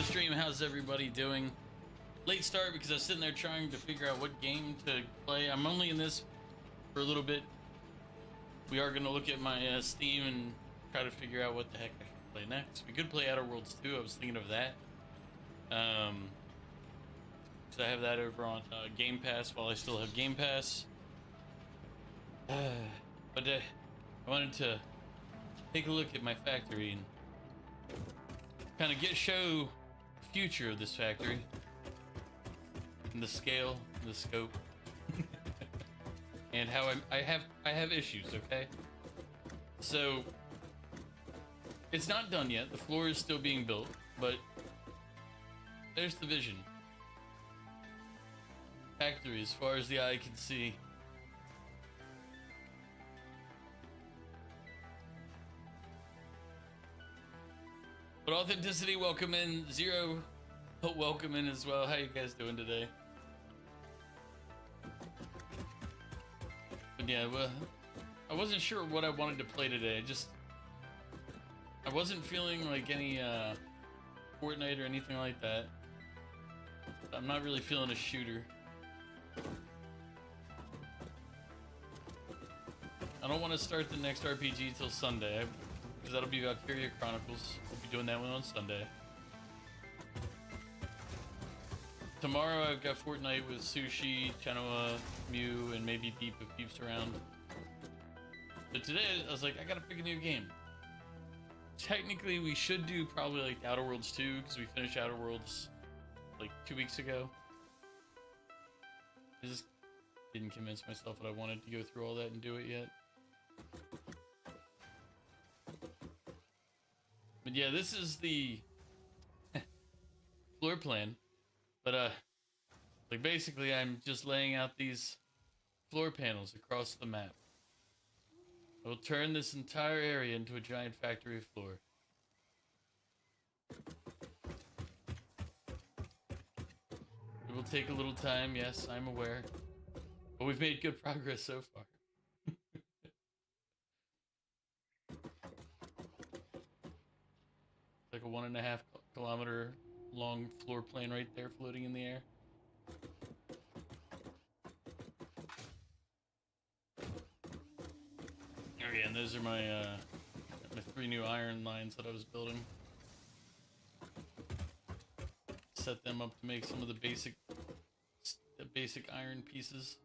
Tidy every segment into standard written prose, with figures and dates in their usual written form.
stream. How's everybody doing? Late start because I was sitting there trying to figure out what game to play. I'm only in this for a little bit. We are going to look at my Steam and try to figure out what the heck I should play next. We could play Outer Worlds 2. I was thinking of that. So I have that over on Game Pass while I still have Game Pass. But I wanted to take a look at my factory and kind of show the future of this factory and the scale, and the scope, and how I have issues. Okay, so it's not done yet. The floor is still being built, but there's the vision. Factory as far as the eye can see. But Authenticity, welcome in. Zero, welcome in as well. How you guys doing today? But yeah, well, I wasn't sure what I wanted to play today. I wasn't feeling like any Fortnite or anything like that. I'm not really feeling a shooter. I don't want to start the next RPG till Sunday, because that'll be Valkyria Chronicles. We'll be doing that one on Sunday. Tomorrow I've got Fortnite with Sushi, Chenoa, Mew, and maybe Deep if Deep's around. But today I was like, I gotta pick a new game. Technically we should do probably like Outer Worlds 2, because we finished Outer Worlds like 2 weeks ago. I just didn't convince myself that I wanted to go through all that and do it yet. But yeah, this is the floor plan. But like basically I'm just laying out these floor panels across the map. I will turn this entire area into a giant factory floor. It will take a little time, yes, I'm aware. But we've made good progress so far. Like a 1.5 kilometer long floor plane right there floating in the air. Okay, and those are my my 3 new iron lines that I was building. Set them up to make some of the basic iron pieces.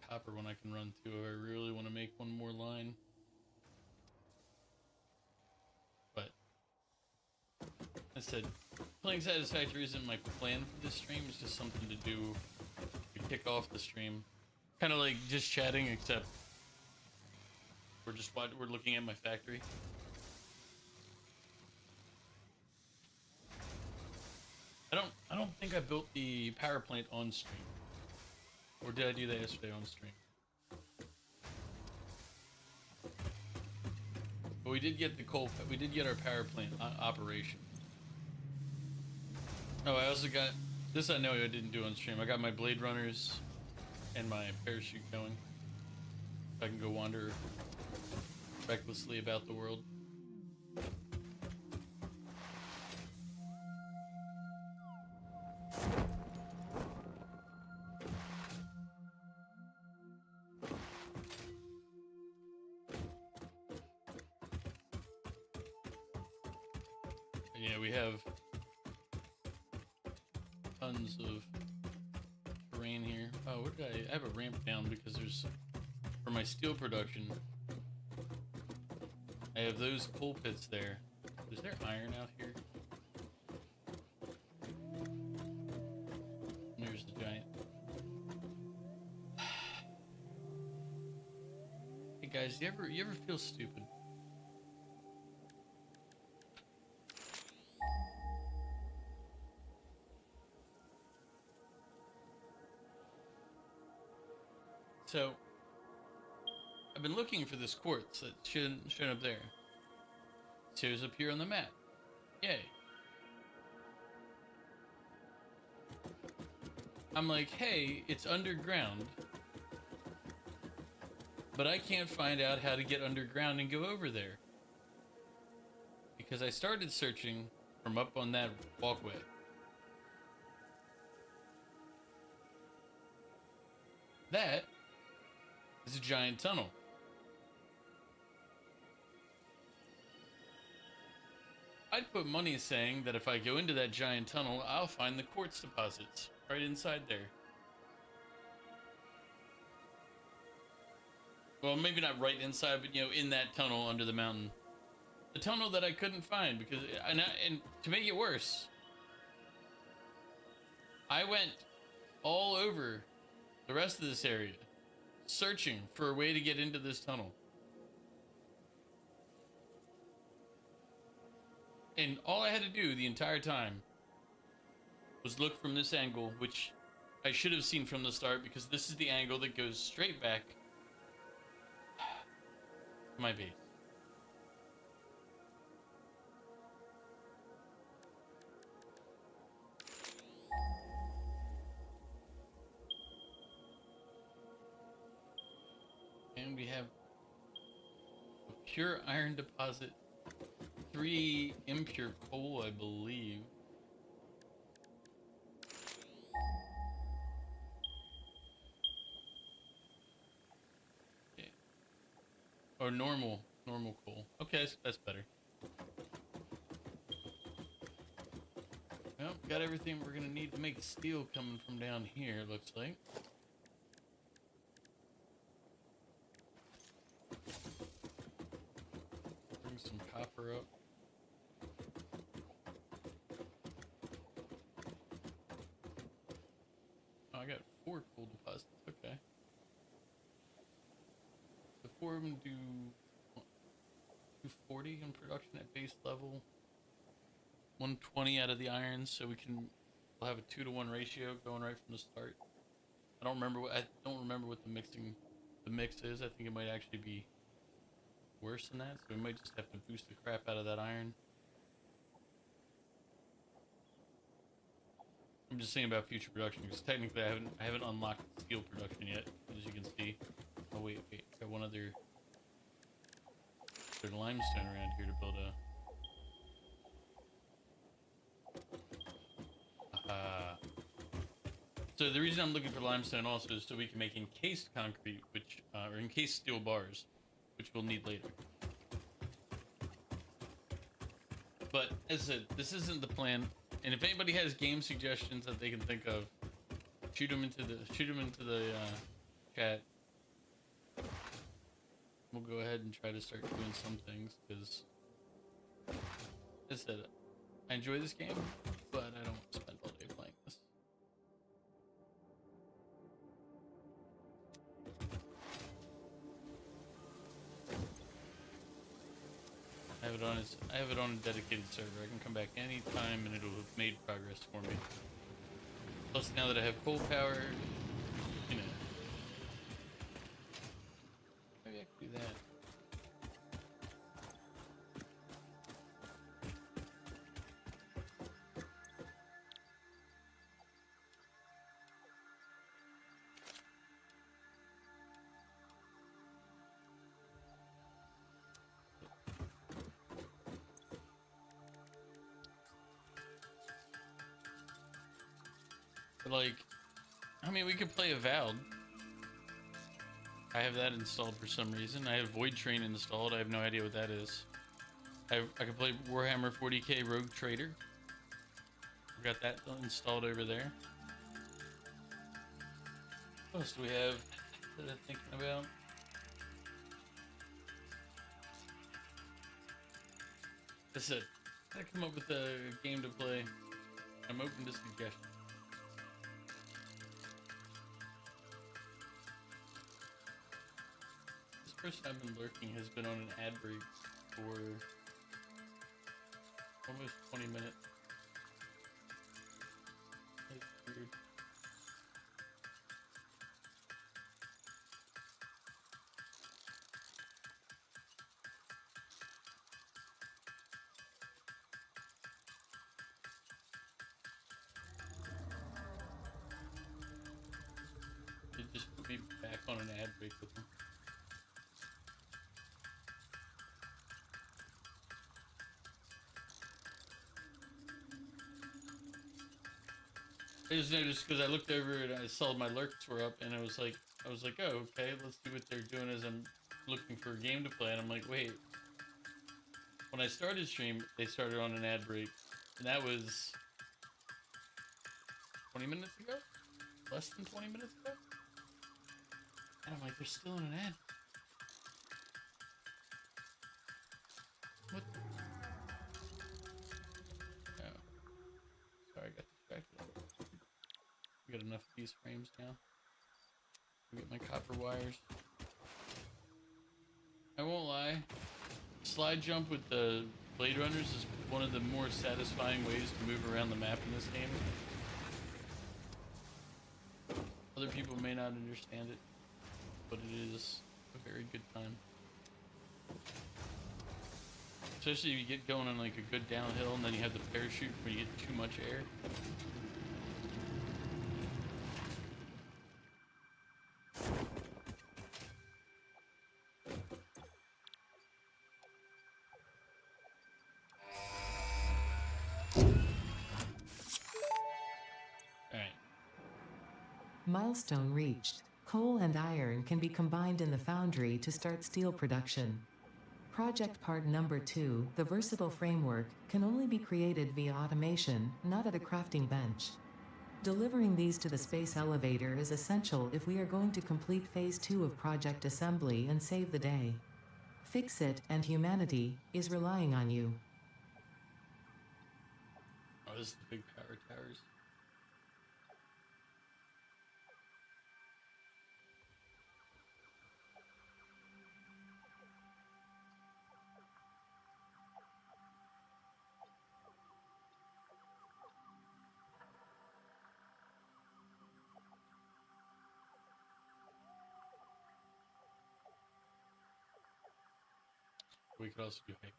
Copper one I can run to. I really want to make one more line, but I said playing Satisfactory isn't my plan for this stream. It's just something to do to kick off the stream, kind of like just chatting, except we're looking at my factory. I don't think I built the power plant on stream. Or did I do that yesterday on stream? But we did get our power plant operation. Oh, I also got this. I know I didn't do on stream. I got my Blade Runners and my parachute going. I can go wander recklessly about the world. Yeah, we have tons of terrain here. Oh, where did I have a ramp down because there's, for my steel production, I have those coal pits there. Is there iron out here? There's the giant. Hey guys, you ever feel stupid? So, I've been looking for this quartz that shouldn't up there. It shows up here on the map. Yay. I'm like, hey, it's underground. But I can't find out how to get underground and go over there. Because I started searching from up on that walkway. That is a giant tunnel. I'd put money saying that if I go into that giant tunnel, I'll find the quartz deposits right inside there. Well, maybe not right inside, but, you know, in that tunnel under the mountain. The tunnel that I couldn't find because, and to make it worse, I went all over the rest of this area searching for a way to get into this tunnel. And all I had to do the entire time was look from this angle, which I should have seen from the start because this is the angle that goes straight back to my base. And we have a pure iron deposit, 3 impure coal, I believe. Okay. Or normal coal. Okay, that's better. Well, got everything we're gonna need to make steel coming from down here, looks like. Bring some copper up. Oh, I got 4 coal deposits. Okay. The 4 of them do 240 in production at base level. 120 out of the irons, so we'll have a 2-to-1 ratio going right from the start. I don't remember what the mix is. I think it might actually be worse than that, so we might just have to boost the crap out of that iron. I'm just saying about future production because technically I haven't unlocked steel production yet, as you can see. Oh wait, got one other. There's limestone around here to build a. So the reason I'm looking for limestone also is so we can make encased concrete, or encased steel bars, which we'll need later. But as I said, this isn't the plan. And if anybody has game suggestions that they can think of, shoot them into the chat. We'll go ahead and try to start doing some things because, as I said, I enjoy this game, but I don't want to spend all day playing this. I have it on a dedicated server. I can come back anytime and it'll have made progress for me. Plus, now that I have coal power, you know, maybe I could do that. Like, I mean, we could play Avowed. I have that installed for some reason. I have Void Train installed. I have no idea what that is. I could play Warhammer 40k Rogue Trader. I've got that installed over there. What else do we have that I'm thinking about? That's it. I gotta come up with a game to play. I'm open to suggestions. The person I've been lurking has been on an ad break for almost 20 minutes. That's weird. It just put me back on an ad break with them. I just noticed because I looked over and I saw my lurks were up, and I was like, oh, okay, let's see what they're doing as I'm looking for a game to play. And I'm like, wait. When I started stream, they started on an ad break, and that was 20 minutes ago? Less than 20 minutes ago? And I'm like, they're still in an ad. What the? Oh. Sorry, I got distracted. We got enough of these frames now. I'll get my copper wires. I won't lie. Slide jump with the Blade Runners is one of the more satisfying ways to move around the map in this game. Other people may not understand it, but it is a very good time. Especially if you get going on like a good downhill and then you have the parachute when you get too much air. Milestone reached. Coal and iron can be combined in the foundry to start steel production. Project part number 2, the versatile framework, can only be created via automation, not at a crafting bench. Delivering these to the space elevator is essential if we are going to complete phase 2 of project assembly and save the day. Fix it, and humanity is relying on you. Oh, this is the big power towers. We could also do hyper.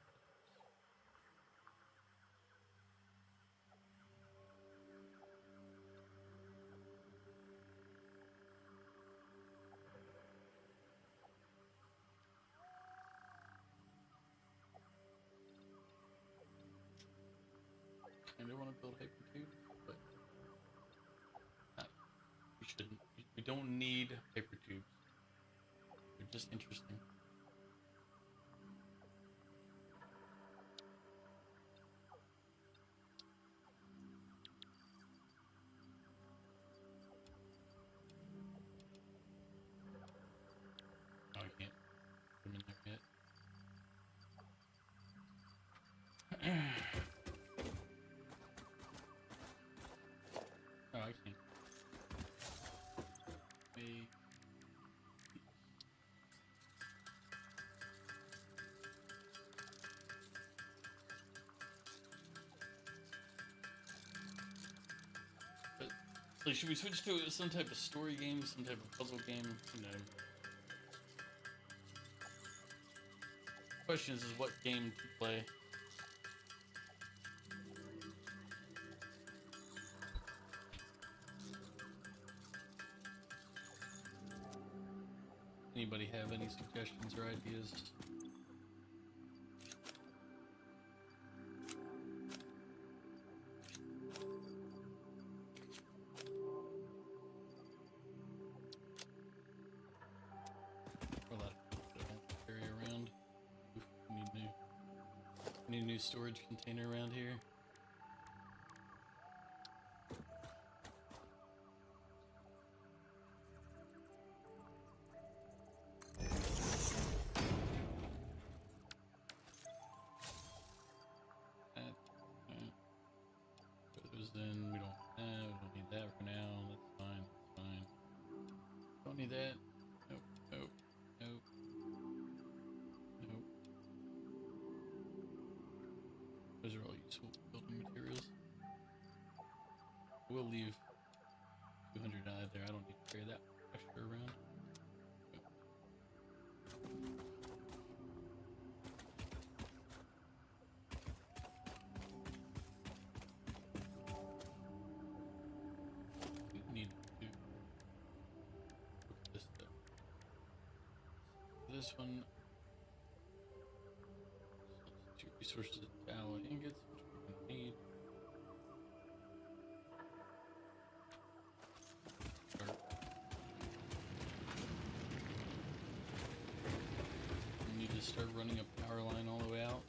I do want to build hyper tubes, but we shouldn't. We don't need hyper tubes. They're just interesting. Oh, I can't put them in there yet. Oh, I can't. Maybe. So should we switch to some type of story game, some type of puzzle game? You know. Question is what game to play. Anybody have any suggestions or ideas? A lot of people that don't carry around. Oof, need a new storage container around here. Then we don't need that for now. That's fine. That's fine. Don't need that. Nope. Nope. Nope. Nope. Those are all useful building materials. We'll leave 200 out of there. I don't need to carry that extra around. This one, two resources of tallow ingots, which we're gonna need. start running a power line all the way out.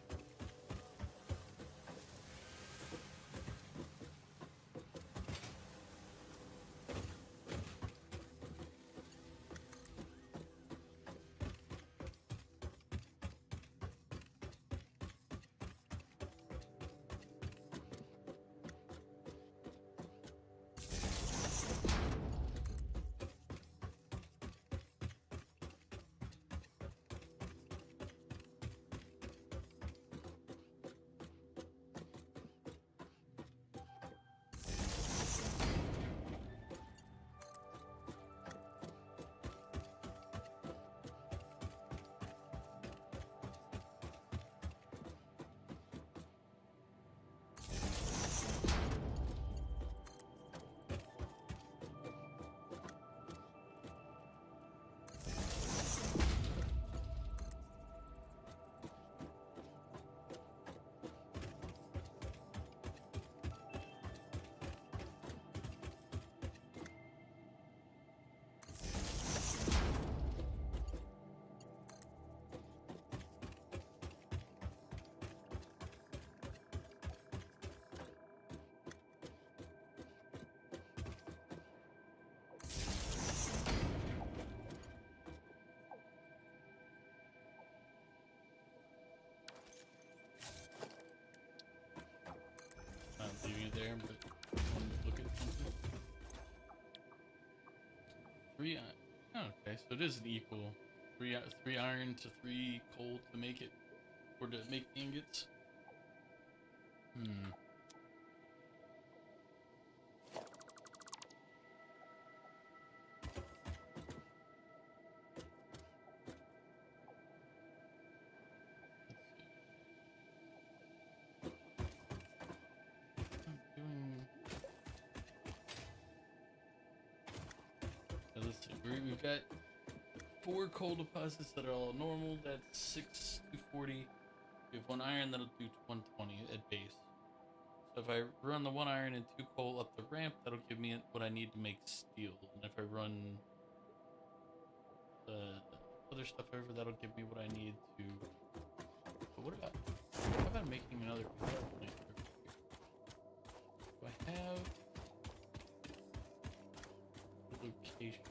Not leaving it there, but I wanted to look at something. 3 iron. Oh, okay, so it is an equal. Three iron to 3 coal to make it, or to make ingots. Hmm. Let's see. We've got 4 coal deposits that are all normal. That's 6 to 40. We have 1 iron that'll do 120 at base. So if I run the 1 iron and 2 coal up the ramp, that'll give me what I need to make steel. And if I run the other stuff over, that'll give me what I need to. But what about? How about making another power plant over here? Do I have a location?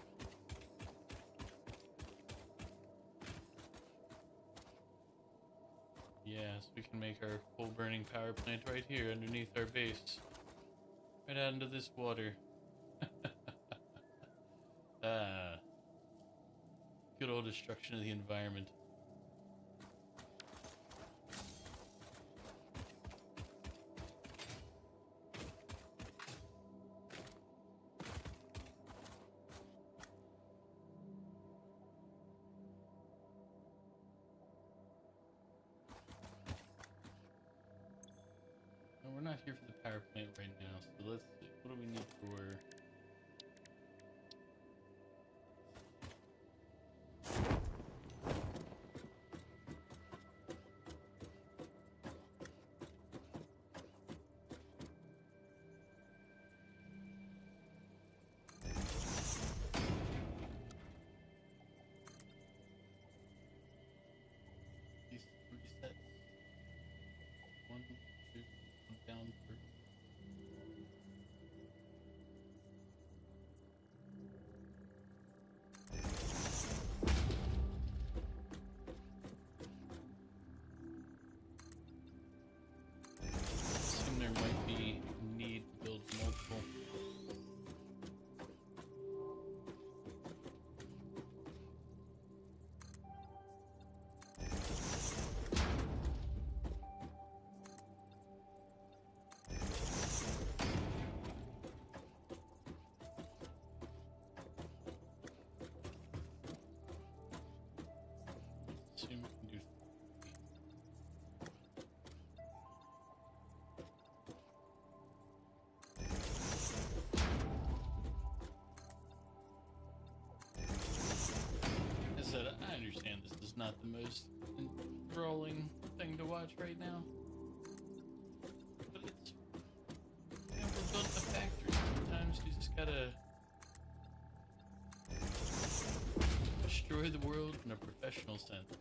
Yes, we can make our coal burning power plant right here underneath our base. Right out into this water. Good old destruction of the environment. We're not here for the power plant right now, so let's see. What do we need for... these 3 sets? 1, 2, 1 down for... assume there might be need to build multiple. Assume we can do 3. As I said, I understand this is not the most enthralling thing to watch right now, but it's, you know, we're building a factory. Sometimes you just gotta destroy the world in a professional sense.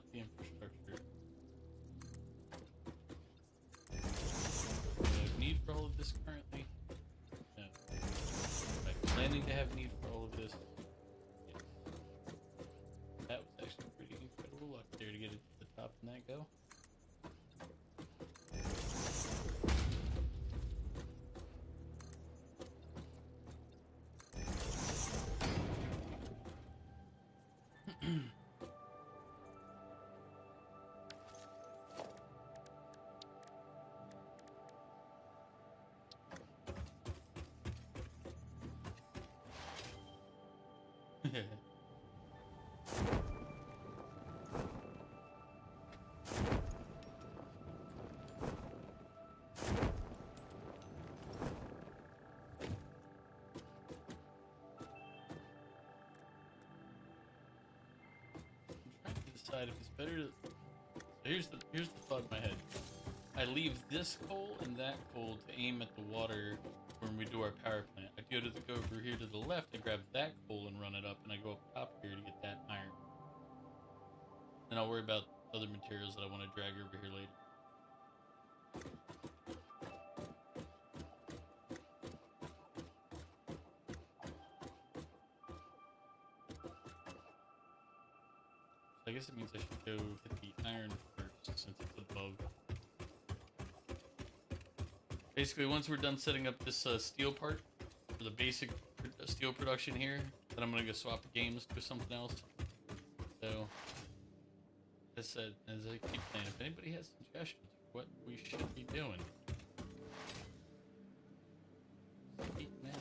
not the infrastructure. Do I have need for all of this currently? No. Am I planning to have need for all of this? Yes. That was actually pretty incredible luck there to get it to the top and that go. Decide if it's better to... So here's the thought in my head. I leave this coal and that coal to aim at the water when we do our power plant. I go over here to the left, I grab that coal and run it up, and I go up top here to get that iron. Then I'll worry about other materials that I want to drag over here later. I guess it means I should go hit the iron first since it's above. Basically, once we're done setting up this steel part for the basic steel production here, then I'm gonna go swap the games to something else. So, as I said, as I keep saying, if anybody has suggestions for what we should be doing, speak now.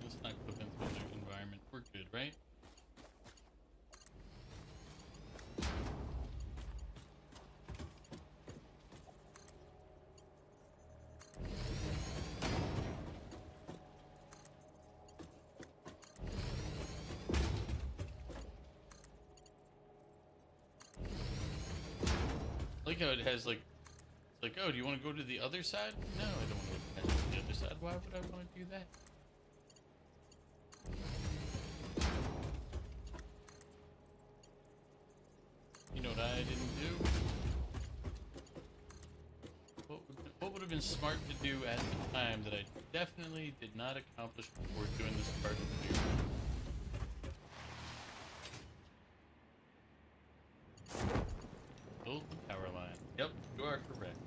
Let's not clip into a new environment. We're good, right? I like how it has like, it's like, oh, do you want to go to the other side? No, I don't want to go to the other side. Why would I want to do that? You know what I didn't do? What would have been smart to do at the time that I definitely did not accomplish before doing this part of the video? Build the power line. Yep, you are correct.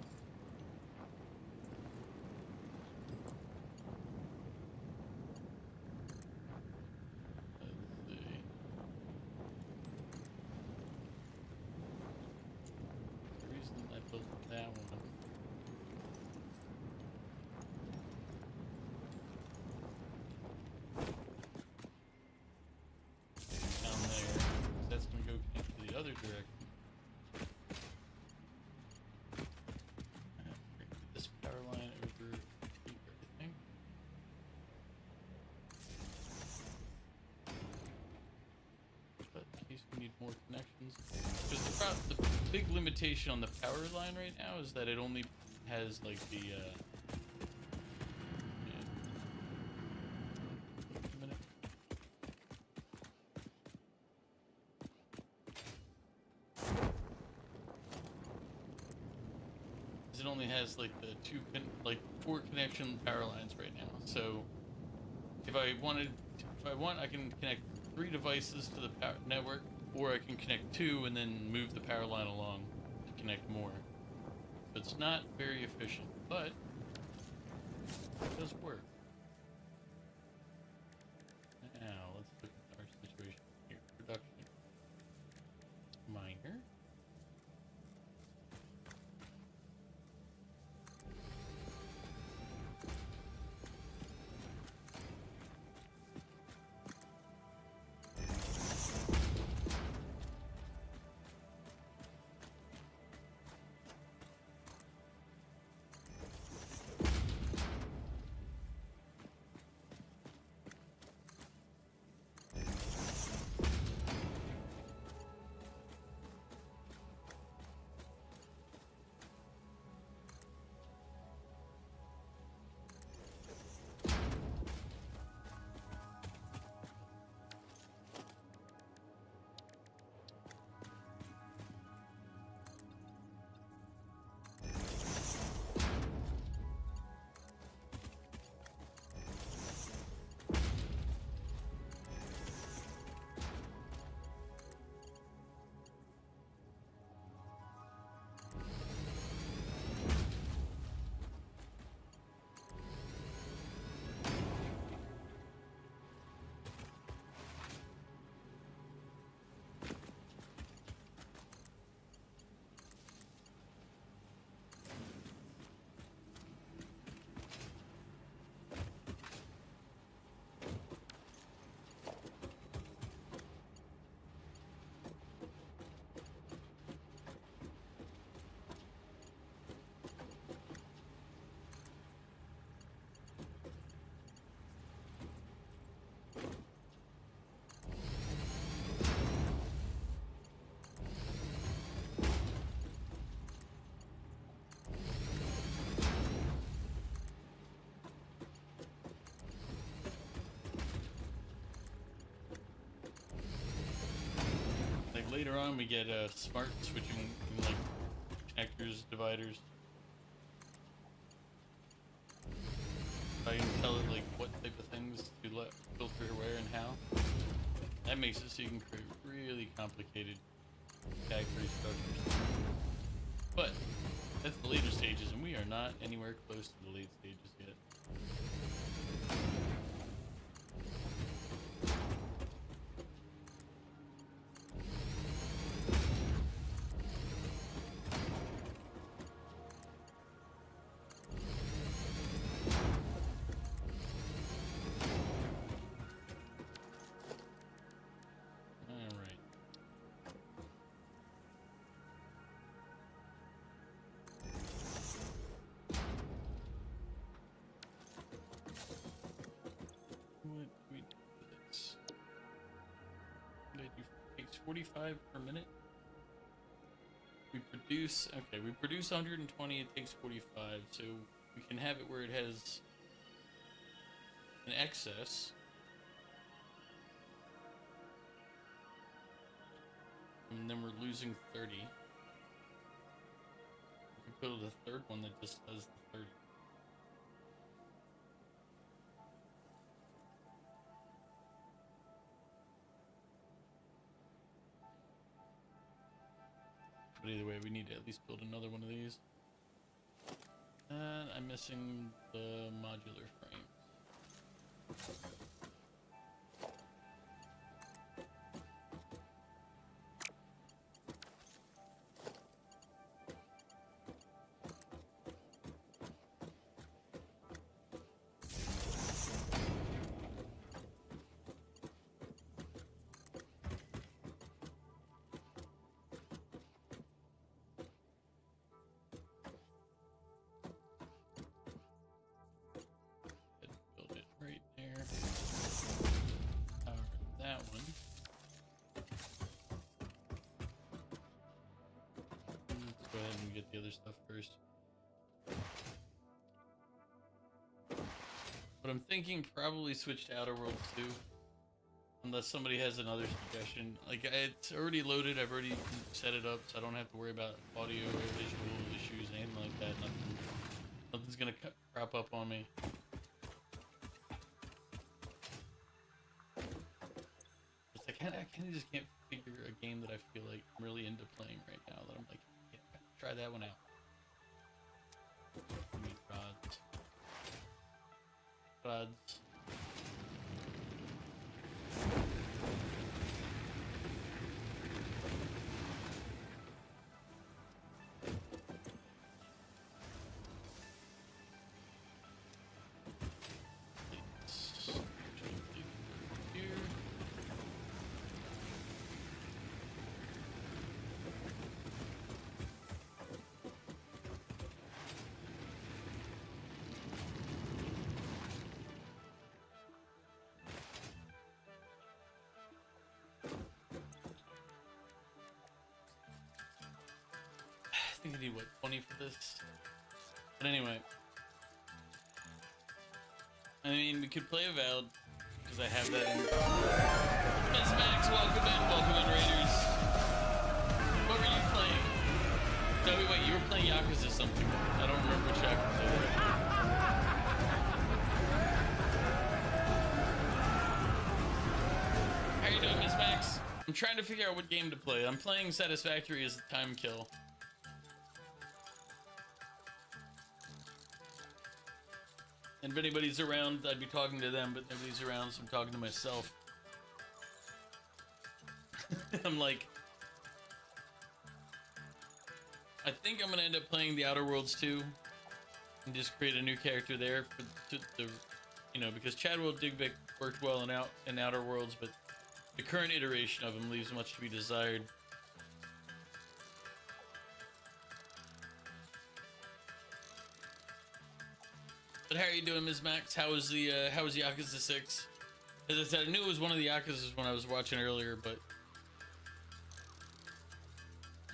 Let's see. big limitation on the power line right now is that it only has like the a minute. It only has like the four connection power lines right now. So if I want, I can connect 3 devices to the power network, or I can connect 2 and then move the power line along to connect more. So it's not very efficient, but it does work. Now let's look at our situation here. Production. Miner. Later on, we get smart switching, like connectors, dividers. I can tell it like what type of things to let filter where and how. That makes it so you can create really complicated factory structures. But that's the later stages, and we are not anywhere close to the late stages yet. What do we do with this? It takes 45 per minute. We produce, okay, we produce 120, it takes 45, so we can have it where it has an excess. And then we're losing 30. We can build a third one that just does the 30. But either way, we need to at least build another one of these. And I'm missing the modular frames. Build it right there. the other stuff first. But I'm thinking probably switch to Outer Worlds 2. Unless somebody has another suggestion. Like, it's already loaded, I've already set it up, so I don't have to worry about audio or visual issues, anything like that. Nothing's gonna crop up on me. It's like, I kinda just can't figure a game that I feel like I'm really into playing right now, that I'm like, yeah, try that one out. Give me rods. Rods. I think I need, what, 20 for this? But anyway. I mean, we could play Avowed, because I have that in. Miss Max, welcome in, Raiders. What were you playing? No, wait, you were playing Yakuza something. I don't remember which Yakuza it was. How you doing, Miss Max? I'm trying to figure out what game to play. I'm playing Satisfactory as a time kill. And if anybody's around, I'd be talking to them, but nobody's around, so I'm talking to myself. I'm like... I think I'm gonna end up playing the Outer Worlds 2 and just create a new character there for you know, because Chadwell Digbeck worked well in Outer Worlds, but the current iteration of him leaves much to be desired. But how are you doing, Ms. Max? How was Yakuza 6? As I said, I knew it was one of the Yakuzas when I was watching earlier, but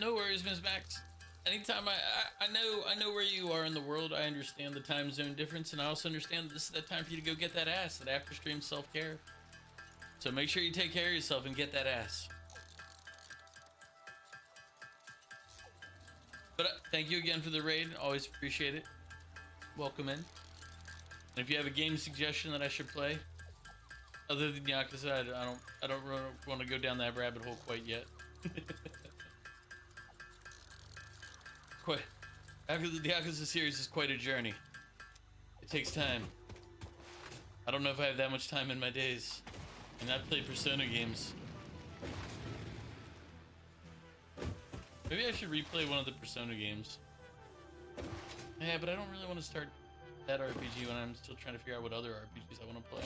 no worries, Ms. Max. Anytime I know where you are in the world. I understand the time zone difference, and I also understand that this is that time for you to go get that ass, that after stream self-care. So make sure you take care of yourself and get that ass. But thank you again for the raid. Always appreciate it. Welcome in. And if you have a game suggestion that I should play, other than Yakuza, I don't really want to go down that rabbit hole quite yet. The Yakuza series is quite a journey. It takes time. I don't know if I have that much time in my days. And I play Persona games. Maybe I should replay one of the Persona games. Yeah, but I don't really want to start that RPG when I'm still trying to figure out what other RPGs I want to play.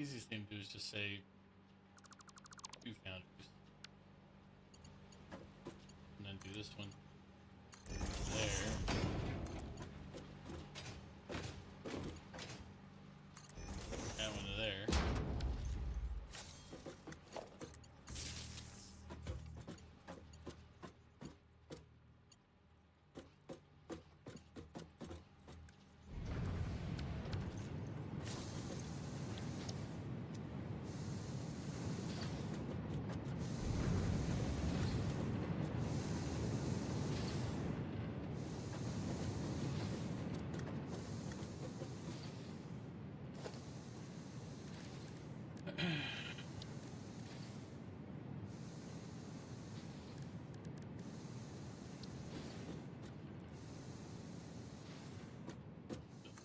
easiest thing to do is just say 2 foundries. And then do this one there. That one to there.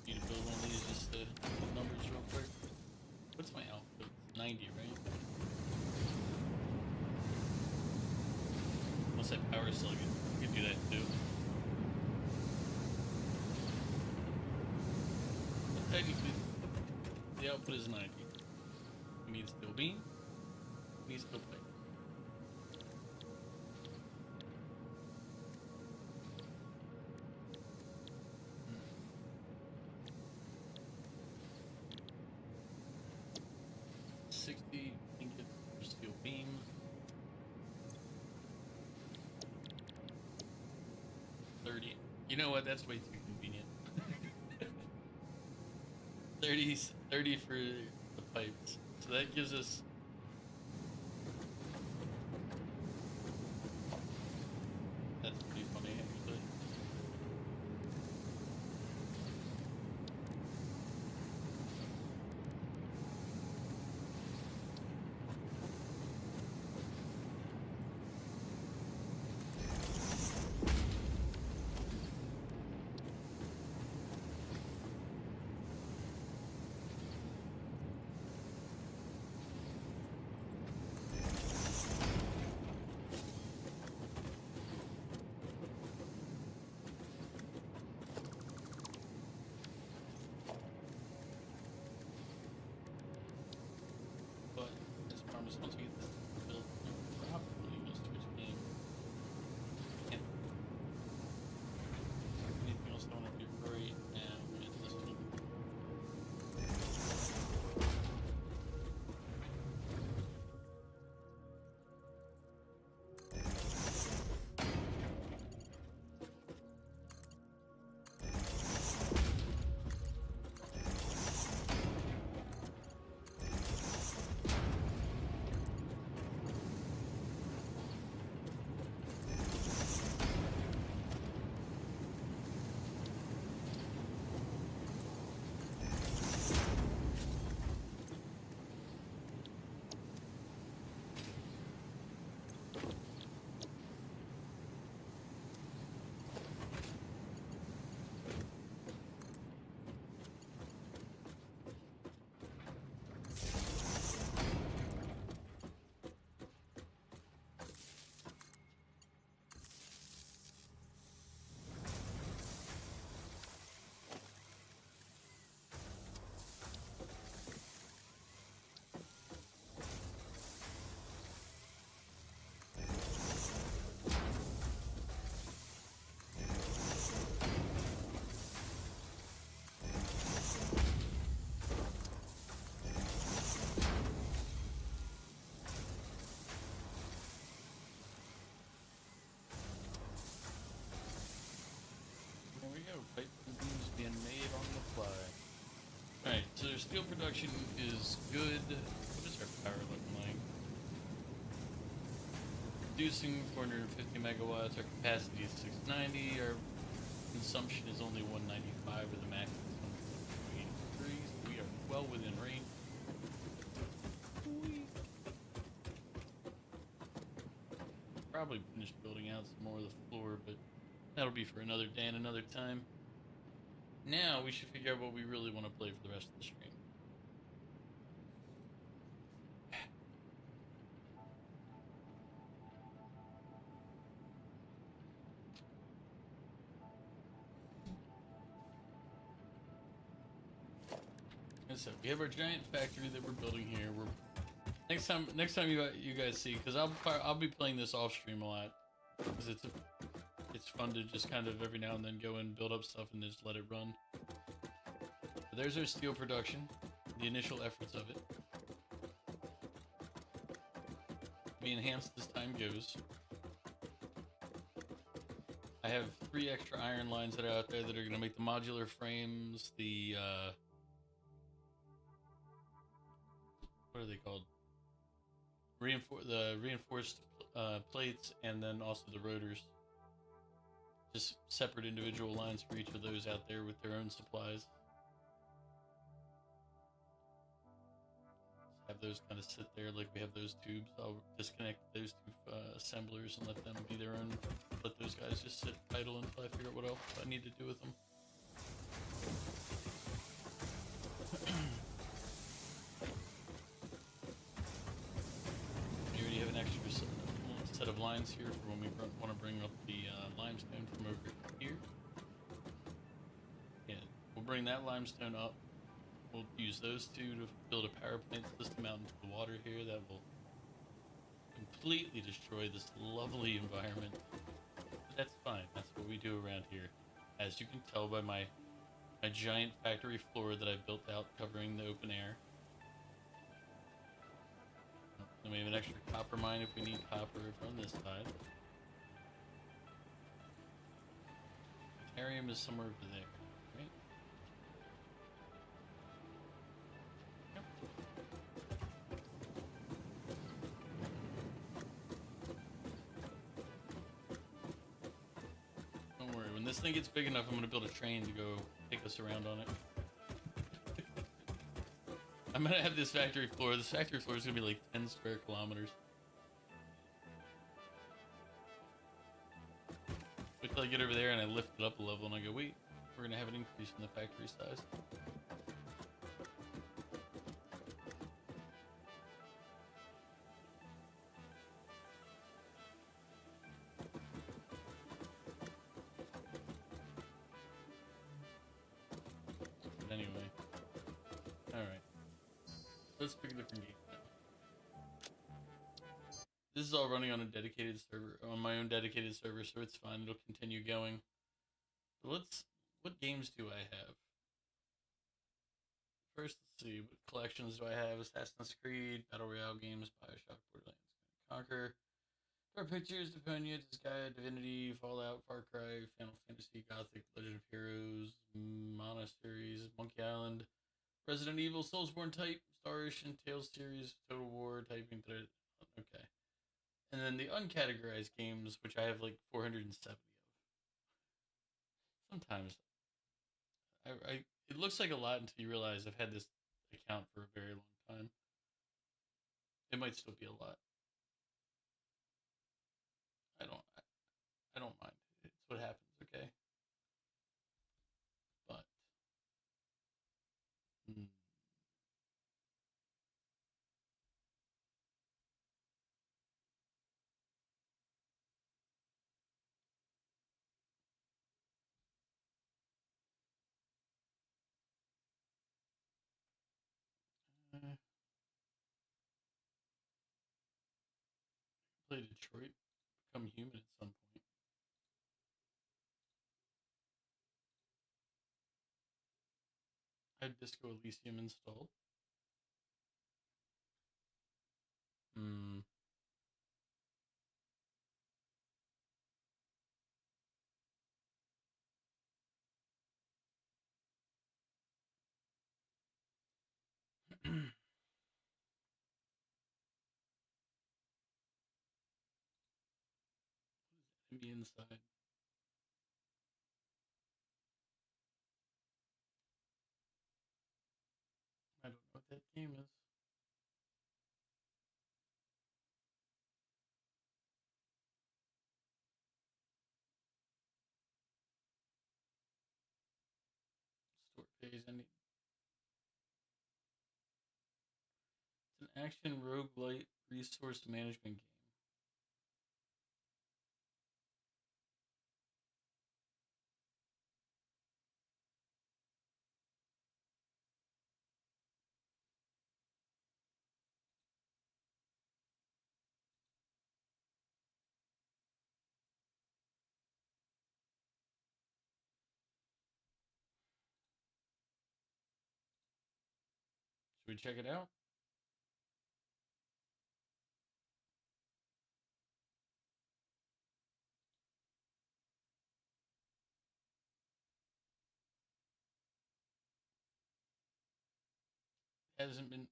Need to build one of these just to the numbers real quick. What's my output? 90, right? Unless I power slug it. I could do that too. But technically, the output is 90. We need steel beam. We need steel pipe. Ingot for steel beam. 30. You know what? That's way too convenient. 30 for the pipes. So that gives us. That's pretty funny, actually. Once we get this built properly, we'll switch game. And anything else I want to do right now is this one. Pipe beams being made on the fly. Alright, so their steel production is good. What is our power looking like? Producing 450 megawatts, our capacity is 690, our consumption is only 195 with a max of 183, so we are well within range. Probably finish building out some more of the floor, but that'll be for another day and another time. Now we should figure out what we really want to play for the rest of the stream. Like I said, we have our giant factory that we're building here. We're next time you guys see, because I'll be playing this off stream a lot, because it's fun to just kind of every now and then go and build up stuff and just let it run. But there's our steel production, the initial efforts of it. Be enhanced as time goes. I have 3 extra iron lines that are out there that are going to make the modular frames, the what are they called? Reinforced plates, and then also the rotors. Just separate individual lines for each of those out there with their own supplies. Have those kind of sit there like we have those tubes. I'll disconnect those 2 assemblers and let them be their own. Let those guys just sit idle until I figure out what else I need to do with them. We already have an extra set of lines here for when we want to bring up the limestone from over here. Yeah, we'll bring that limestone up. We'll use those 2 to build a power plant system out into the water here that will completely destroy this lovely environment. But that's fine. That's what we do around here. As you can tell by my giant factory floor that I've built out covering the open air. Then we have an extra copper mine if we need copper from this side. Bacterium is somewhere over there. When this thing gets big enough, I'm going to build a train to go take us around on it. I'm going to have this factory floor. This factory floor is going to be like 10 square kilometers. Wait till I get over there and I lift it up a level and I go, wait, we're going to have an increase in the factory size. Anyway, alright, let's pick a different game now. This is all running on a dedicated server, on my own dedicated server, so it's fine, it'll continue going. But what games do I have? First, let's see, what collections do I have? Assassin's Creed, Battle Royale games, Bioshock, Borderlands, Conquer, Dark Pictures, Deponia, Disgaea, Divinity, Fallout, Far Cry, Final Fantasy, Gothic, Legend of Heroes, Monasteries, Monkey Island, Resident Evil, Soulsborne Type, Star Ocean, Tales series, Total War, Typing Thread. Okay. And then the uncategorized games, which I have like 470 of. Sometimes it looks like a lot until you realize I've had this account for a very long time. It might still be a lot. I don't mind. It's what happens, okay? But play Detroit, become human at some point. I have Disco Elysium installed. Enemy inside. I don't know what that game is. Store phase ending. It's an action roguelite resource management game. we check it out? Hasn't been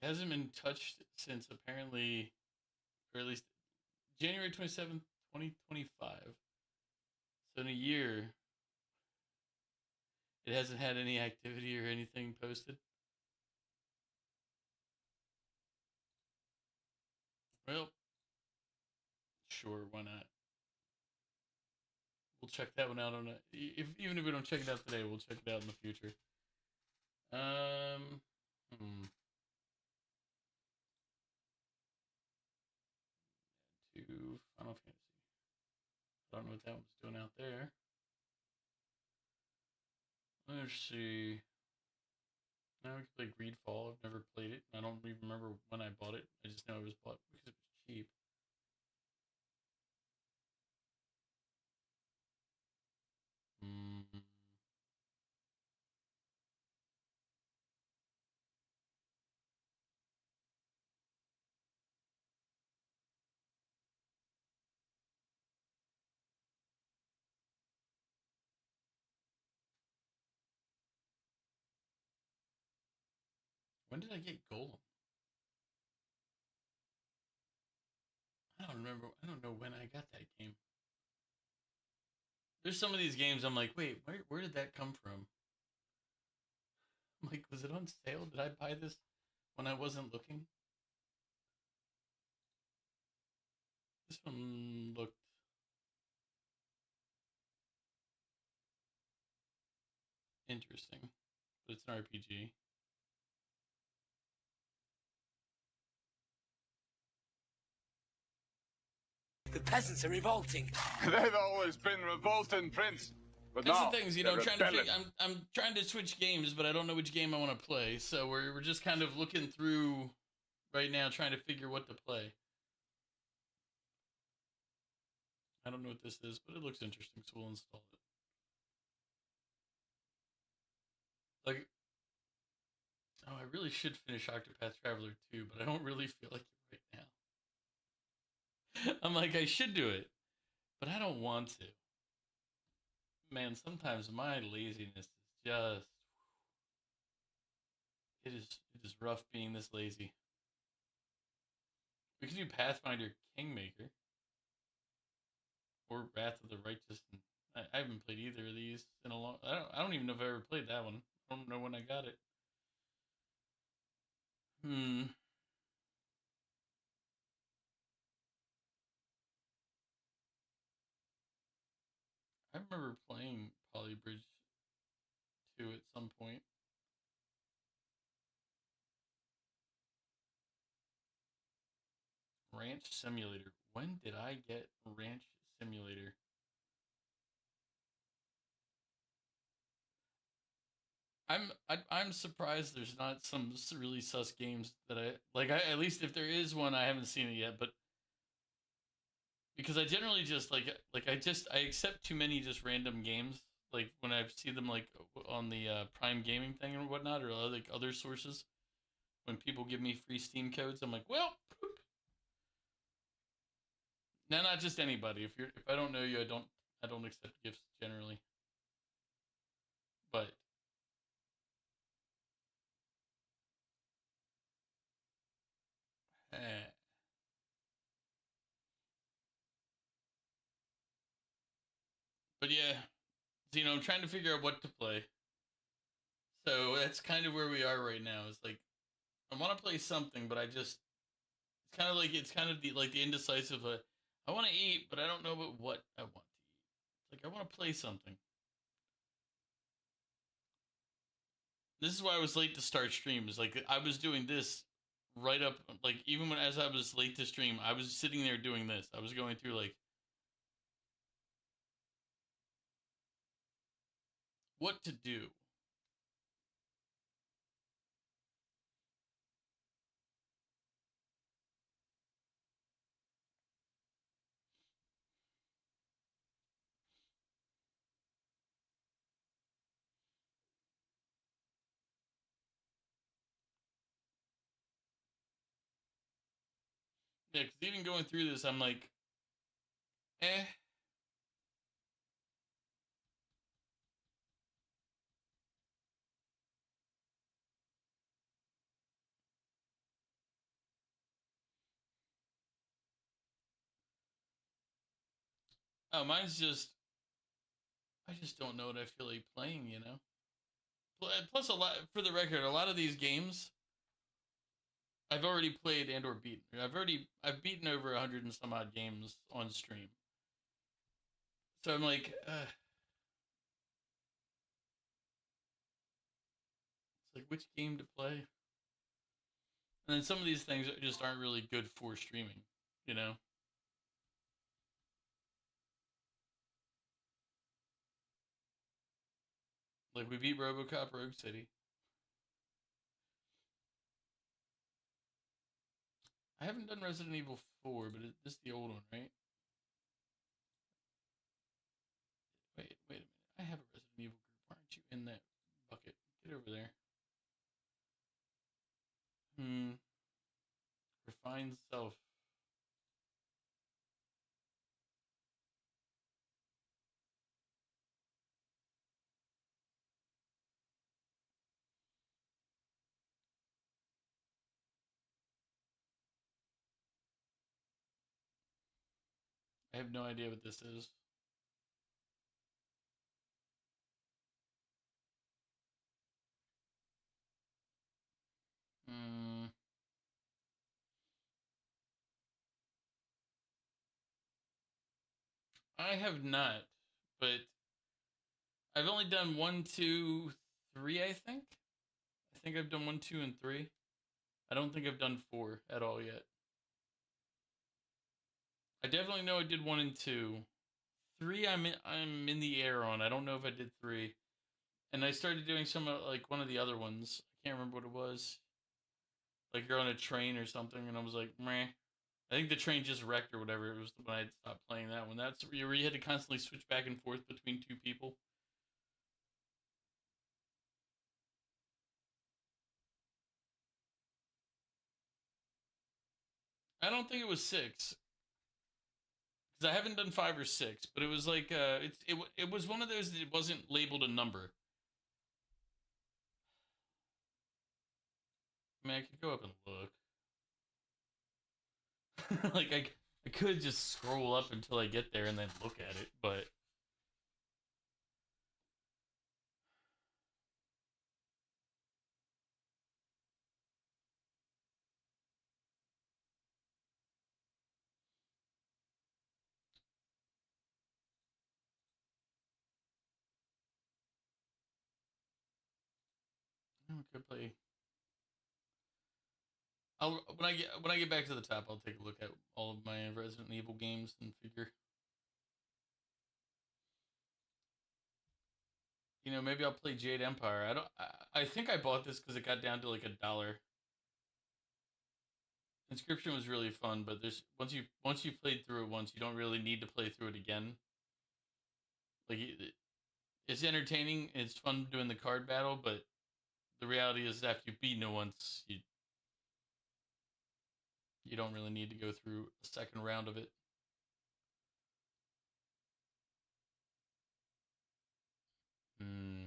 hasn't been touched since apparently, or at least January 27th, 2025. So in a year, it hasn't had any activity or anything posted. Well, sure, why not? We'll check that one out on even if we don't check it out today, we'll check it out in the future. Um, to Final Fantasy. I don't know what that one's doing out there. Let's see. Now we can play Greedfall. I've never played it. I don't even remember when I bought it. I just know it was bought because it was cheap. Mm. When did I get Golem? I don't remember. I don't know when I got that game. There's some of these games I'm like, wait, where did that come from? I'm like, was it on sale? Did I buy this when I wasn't looking? This one looked interesting, but it's an RPG. The peasants are revolting. They've always been revolting, Prince. But That's now, the things, they're rebelling. I'm trying to switch games, but I don't know which game I want to play. So we're just kind of looking through right now, trying to figure what to play. I don't know what this is, but it looks interesting, so we'll install it. Like, oh, I really should finish Octopath Traveler 2, but I don't really feel like it right now. I'm like, I should do it, but I don't want to. Man, sometimes my laziness is just it is rough being this lazy. We could do Pathfinder Kingmaker or Wrath of the Righteous. And I haven't played either of these in a long. I don't even know if I ever played that one. I don't know when I got it. I remember playing Polybridge 2 at some point. Ranch Simulator. When did I get Ranch Simulator? I'm surprised there's not some really sus games that I like. At least if there is one, I haven't seen it yet. But because I generally just I accept too many just random games. Like when I see them like on the Prime Gaming thing or whatnot, or like other sources. When people give me free Steam codes, I'm like, well, poop. Now, not just anybody. If I don't know you, I don't accept gifts generally. But eh. But yeah, so, I'm trying to figure out what to play. So that's kind of where we are right now. It's like I want to play something, but it's kind of the indecisive. I want to eat, but I don't know about what I want to eat. It's like I want to play something. This is why I was late to start stream. Is like I was doing this right up, like even as I was late to stream, I was sitting there doing this. I was going through like what to do. Yeah, because even going through this, I'm like, eh. Oh, mine's just, I just don't know what I feel like playing, you know? Plus, a lot, for the record, a lot of these games I've already played and or beaten. I've beaten over 100 and some odd games on stream. So I'm like, it's like which game to play? And then some of these things just aren't really good for streaming, you know? Like we beat RoboCop Rogue City. I haven't done Resident Evil 4, but this is the old one, right? Wait a minute. I have a Resident Evil group. Why aren't you in that bucket? Get over there. Refined self. I have no idea what this is. Hmm. I have not, but I've only done 1, 2, 3, I think. I think I've done 1, 2, and 3. I don't think I've done 4 at all yet. I definitely know I did 1 and 2. 3, I'm in the air on. I don't know if I did 3. And I started doing some like one of the other ones. I can't remember what it was. Like you're on a train or something, and I was like, meh. I think the train just wrecked or whatever. It was when I stopped playing that one. That's where you had to constantly switch back and forth between two people. I don't think it was 6 because I haven't done 5 or 6, but it was like it was one of those that it wasn't labeled a number. I mean, I could go up and look. Like I could just scroll up until I get there and then look at it, but I could play. I'll when I get back to the top, I'll take a look at all of my Resident Evil games and figure. You know, maybe I'll play Jade Empire. I don't. I think I bought this because it got down to like $1. Inscription was really fun, but there's once you played through it once, you don't really need to play through it again. Like it's entertaining. It's fun doing the card battle, but the reality is after you've beaten it once, you don't really need to go through a second round of it. Hmm.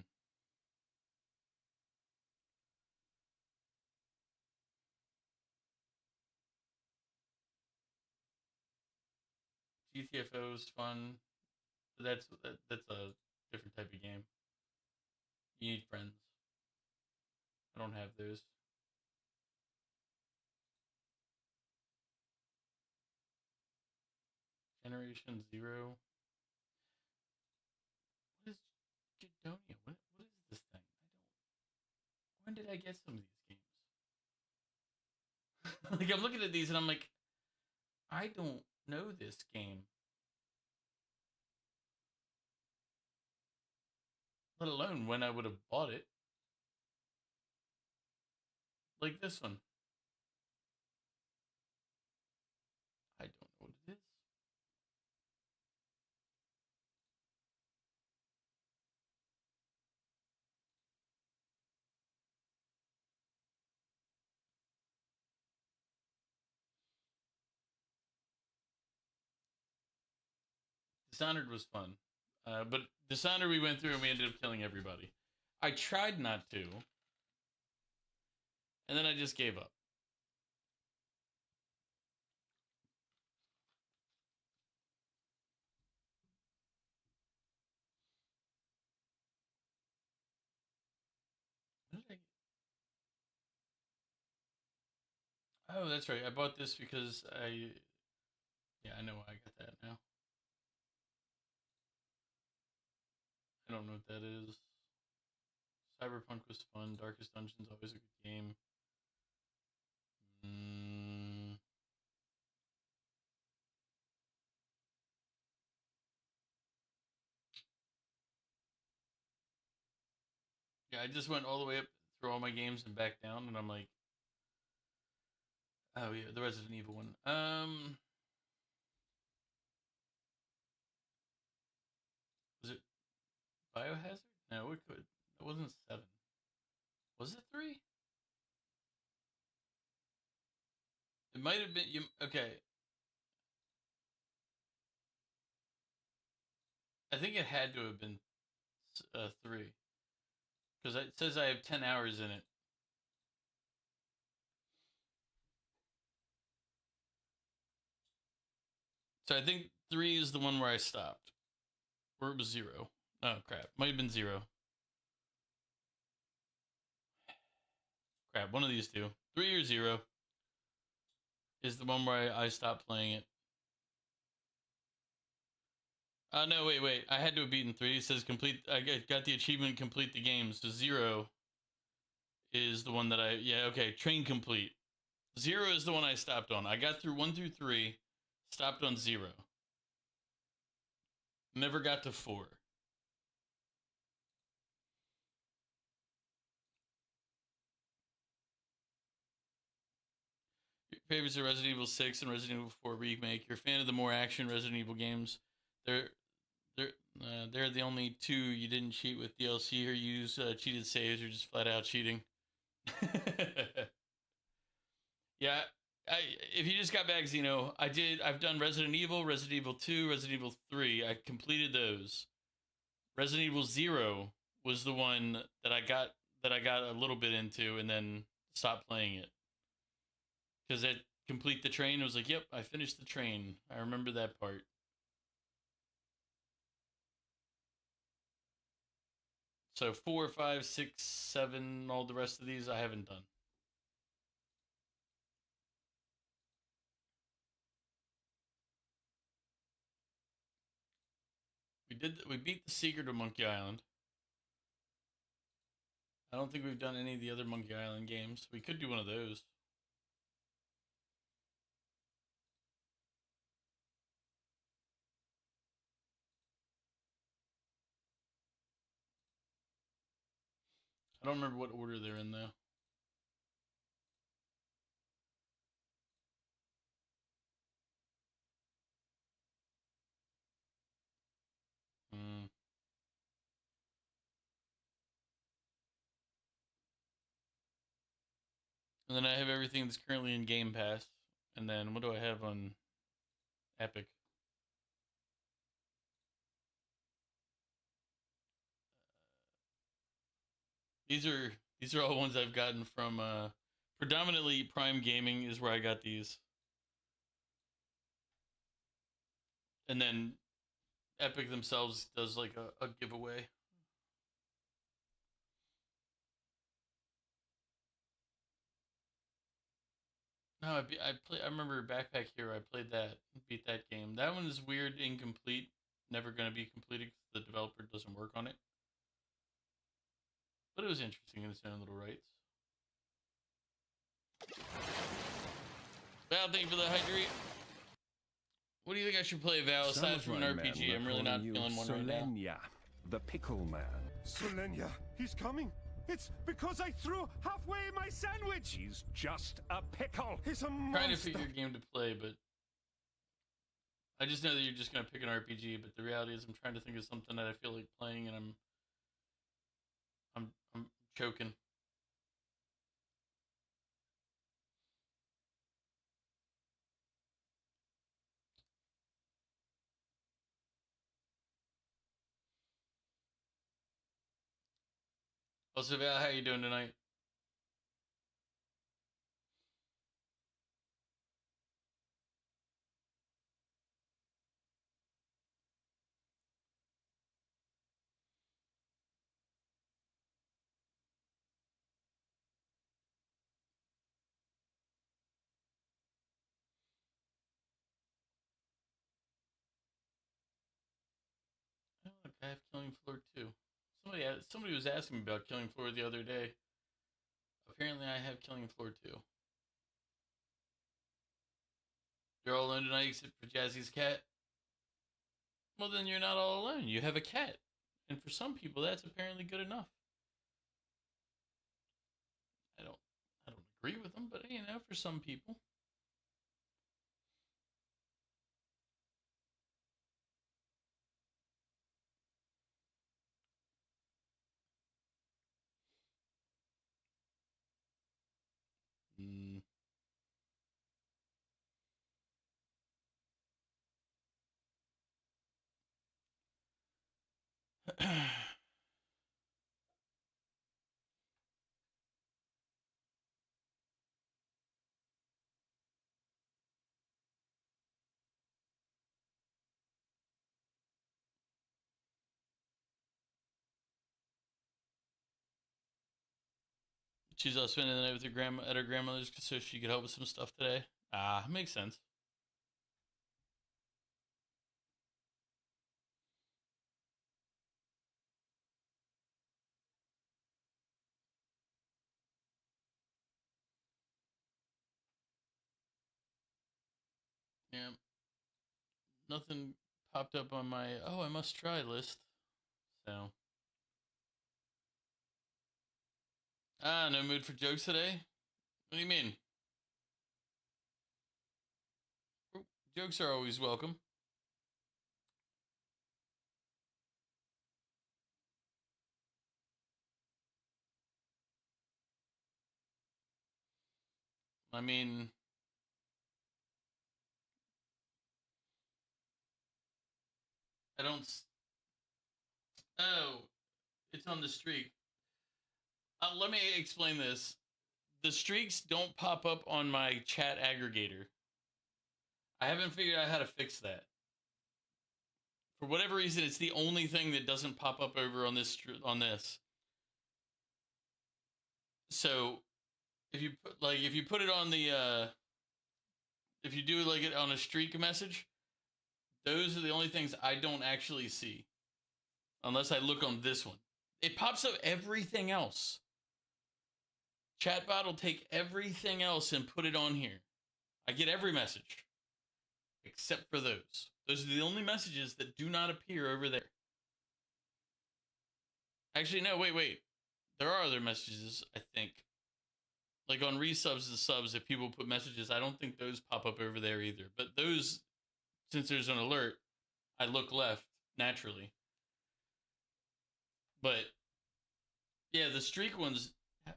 GTFO is fun. But that's a different type of game. You need friends. I don't have those. Generation Zero. What is Judonia? What is this thing? I don't. When did I get some of these games? Like I'm looking at these and I'm like, I don't know this game. Let alone when I would have bought it. Like this one. I don't know what it is. Dishonored was fun. But Dishonored we went through and we ended up killing everybody. I tried not to. And then I just gave up. Oh, that's right. I bought this because yeah, I know why I got that now. I don't know what that is. Cyberpunk was fun. Darkest Dungeon's always a good game. Yeah, I just went all the way up through all my games and back down, and I'm like, oh yeah, the Resident Evil one. Was it Biohazard? No, it could. It wasn't 7. Was it 3? It might have been. You okay? I think it had to have been 3 because it says I have 10 hours in it. So I think 3 is the one where I stopped, or it was 0. Oh crap, might have been 0. Crap, one of these two, 3 or 0, is the one where I stopped playing it. No, wait. I had to have beaten 3. It says complete. I got the achievement, complete the game. So 0 is the one that okay, train complete. 0 is the one I stopped on. I got through 1 through 3, stopped on 0. Never got to 4. Your favorites are Resident Evil 6 and Resident Evil 4 Remake. You're a fan of the more action Resident Evil games. They're the only 2 you didn't cheat with DLC or use cheated saves or just flat out cheating. Yeah, if you just got back, Xeno, I've done Resident Evil, Resident Evil 2, Resident Evil 3. I completed those. Resident Evil 0 was the one that I got a little bit into and then stopped playing it. Because I complete the train, I was like, yep, I finished the train. I remember that part. So 4, 5, 6, 7, all the rest of these I haven't done. We beat the Secret of Monkey Island. I don't think we've done any of the other Monkey Island games. We could do one of those. I don't remember what order they're in though. And then I have everything that's currently in Game Pass. And then what do I have on Epic? These are all ones I've gotten from predominantly Prime Gaming is where I got these. And then Epic themselves does like a giveaway. No, I remember Backpack Hero. I played that, beat that game. That one is weird, incomplete, never gonna be completed because the developer doesn't work on it. But it was interesting in its own little rights. Val, thank you for the hydrate. What do you think I should play, Val, aside from an RPG? I'm really not feeling one right now. Solenia, the pickle man. Solenia, he's coming. It's because I threw halfway my sandwich. He's just a pickle. He's a monster. I'm trying to figure a game to play, but I just know that you're just gonna pick an RPG. But the reality is, I'm trying to think of something that I feel like playing, and I'm choking. Also, Val, how you doing tonight? Oh, look, I have Killing Floor 2. Somebody was asking me about Killing Floor the other day. Apparently, I have Killing Floor 2. You're all alone tonight except for Jazzy's cat? Well, then you're not all alone. You have a cat. And for some people, that's apparently good enough. I don't agree with them, but you know, for some people. Mm. She's spending the night with her grandma at her grandmother's so she could help with some stuff today. Ah, makes sense. Yeah. Nothing popped up on my I must try list. So. Ah, no mood for jokes today? What do you mean? Jokes are always welcome. I mean, I don't. Oh, it's on the streak. Let me explain this. The streaks don't pop up on my chat aggregator. I haven't figured out how to fix that. For whatever reason, it's the only thing that doesn't pop up over on this. So, if you put it on the if you do like it on a streak message, those are the only things I don't actually see, unless I look on this one. It pops up everything else. Chatbot will take everything else and put it on here. I get every message except for those. Those are the only messages that do not appear over there. Actually, no, wait. There are other messages, I think. Like on resubs and subs, if people put messages, I don't think those pop up over there either. But those, since there's an alert, I look left naturally. But yeah, the streak ones,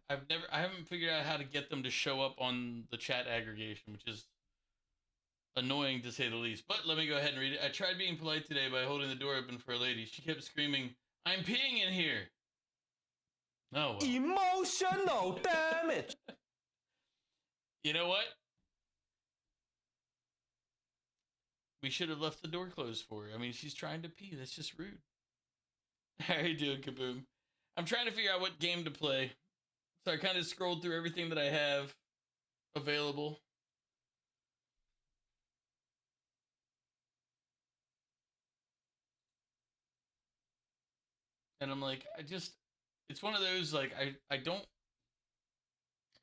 I haven't figured out how to get them to show up on the chat aggregation, which is annoying to say the least. But let me go ahead and read it. I tried being polite today by holding the door open for a lady. She kept screaming, "I'm peeing in here." Oh, well. Emotional damage. You know what? We should have left the door closed for her. I mean, she's trying to pee. That's just rude. How are you doing, Kaboom? I'm trying to figure out what game to play. So I kind of scrolled through everything that I have available. And I'm like, it's one of those, like, I'm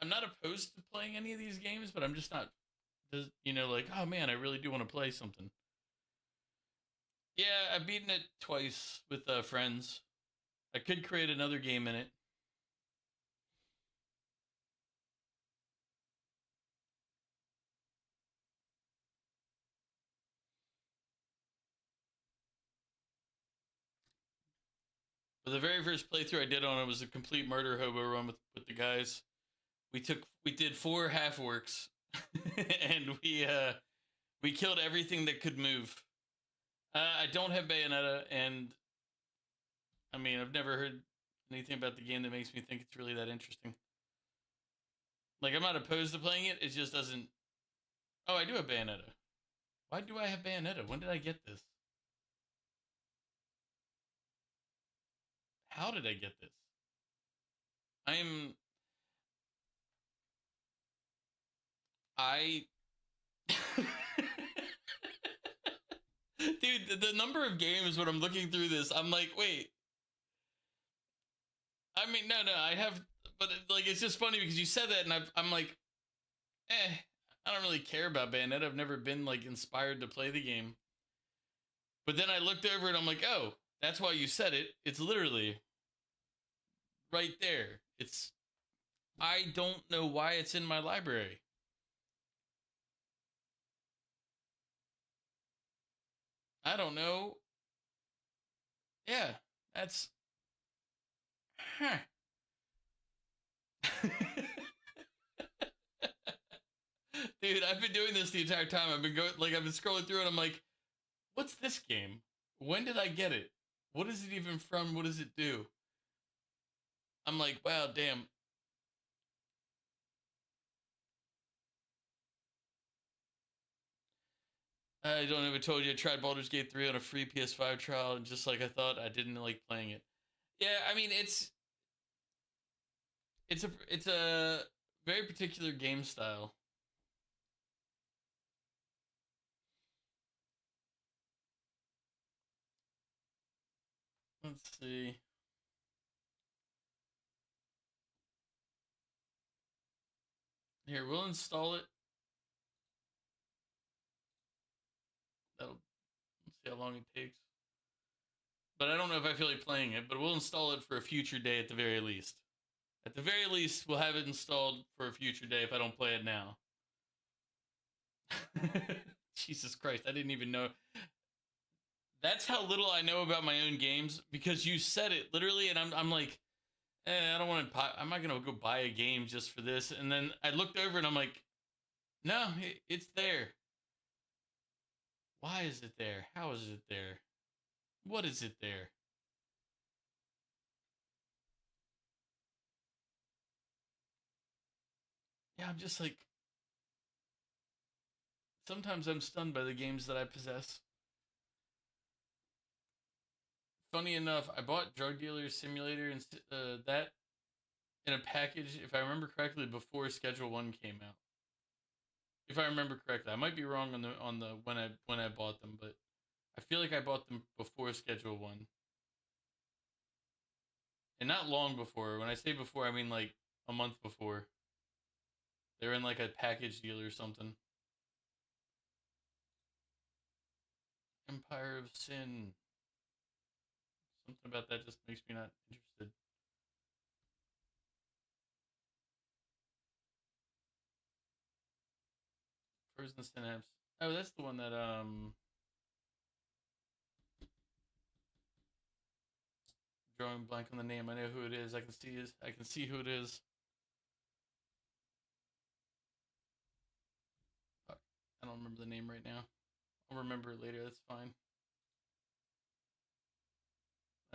not opposed to playing any of these games, but I'm just not, like, oh man, I really do want to play something. Yeah, I've beaten it twice with friends. I could create another game in it. But the very first playthrough I did on it was a complete murder hobo run with the guys. We did 4 half works, and we killed everything that could move. I don't have Bayonetta, and I mean, I've never heard anything about the game that makes me think it's really that interesting. Like, I'm not opposed to playing it. It just doesn't. Oh, I do have Bayonetta. Why do I have Bayonetta? When did I get this? How did I get this? Dude, the number of games when I'm looking through this, I'm like, wait. I mean, no, I have, but like, it's just funny because you said that, and I'm like, I don't really care about Bayonetta. I've never been like inspired to play the game. But then I looked over and I'm like, oh, that's why you said it. It's literally right there. I don't know why it's in my library. I don't know. Yeah, that's... Huh. Dude, I've been doing this the entire time. I've been scrolling through and I'm like, what's this game? When did I get it? What is it even from? What does it do? I'm like, wow, damn. I don't know if I told you I tried Baldur's Gate 3 on a free PS5 trial, and just like I thought, I didn't like playing it. Yeah, I mean, it's a very particular game style. Let's see. Here, we'll install it. Let's see how long it takes. But I don't know if I feel like playing it, but we'll install it for a future day at the very least. At the very least, we'll have it installed for a future day if I don't play it now. Jesus Christ, I didn't even know. That's how little I know about my own games, because you said it literally, and I'm like, I don't want to. I'm not gonna go buy a game just for this. And then I looked over and I'm like, no, it's there. Why is it there? How is it there? What is it there? Yeah, I'm just like, sometimes I'm stunned by the games that I possess. Funny enough, I bought Drug Dealer Simulator and that in a package, if I remember correctly, before Schedule 1 came out. If I remember correctly, I might be wrong on the when I bought them, but I feel like I bought them before Schedule 1. And not long before. When I say before, I mean like a month before. They were in like a package deal or something. Empire of Sin. Something about that just makes me not interested. Frozen Synapse. Oh, that's the one that drawing blank on the name. I know who it is. I can see who it is. Fuck. I don't remember the name right now. I'll remember it later. That's fine.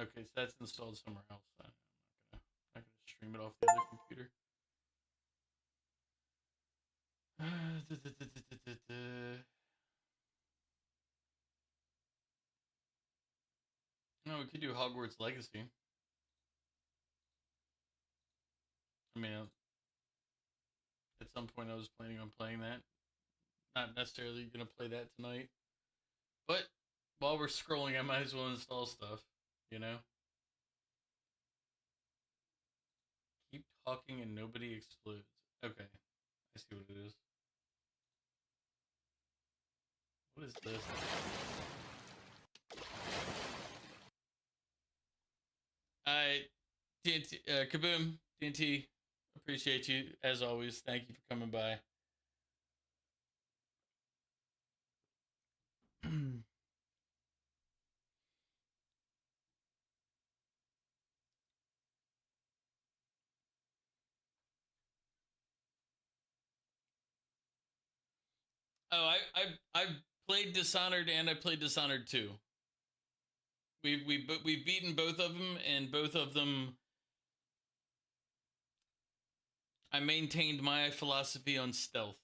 Okay, so that's installed somewhere else. I'm not gonna stream it off the other computer. No, we could do Hogwarts Legacy. I mean, at some point I was planning on playing that. Not necessarily gonna play that tonight. But while we're scrolling, I might as well install stuff, you know? Keep talking and nobody explodes. Okay, I see what it is. What is this? TNT, Kaboom, TNT, appreciate you as always. Thank you for coming by. Oh, I've played Dishonored and I played Dishonored 2. We've beaten both of them, and both of them I maintained my philosophy on stealth.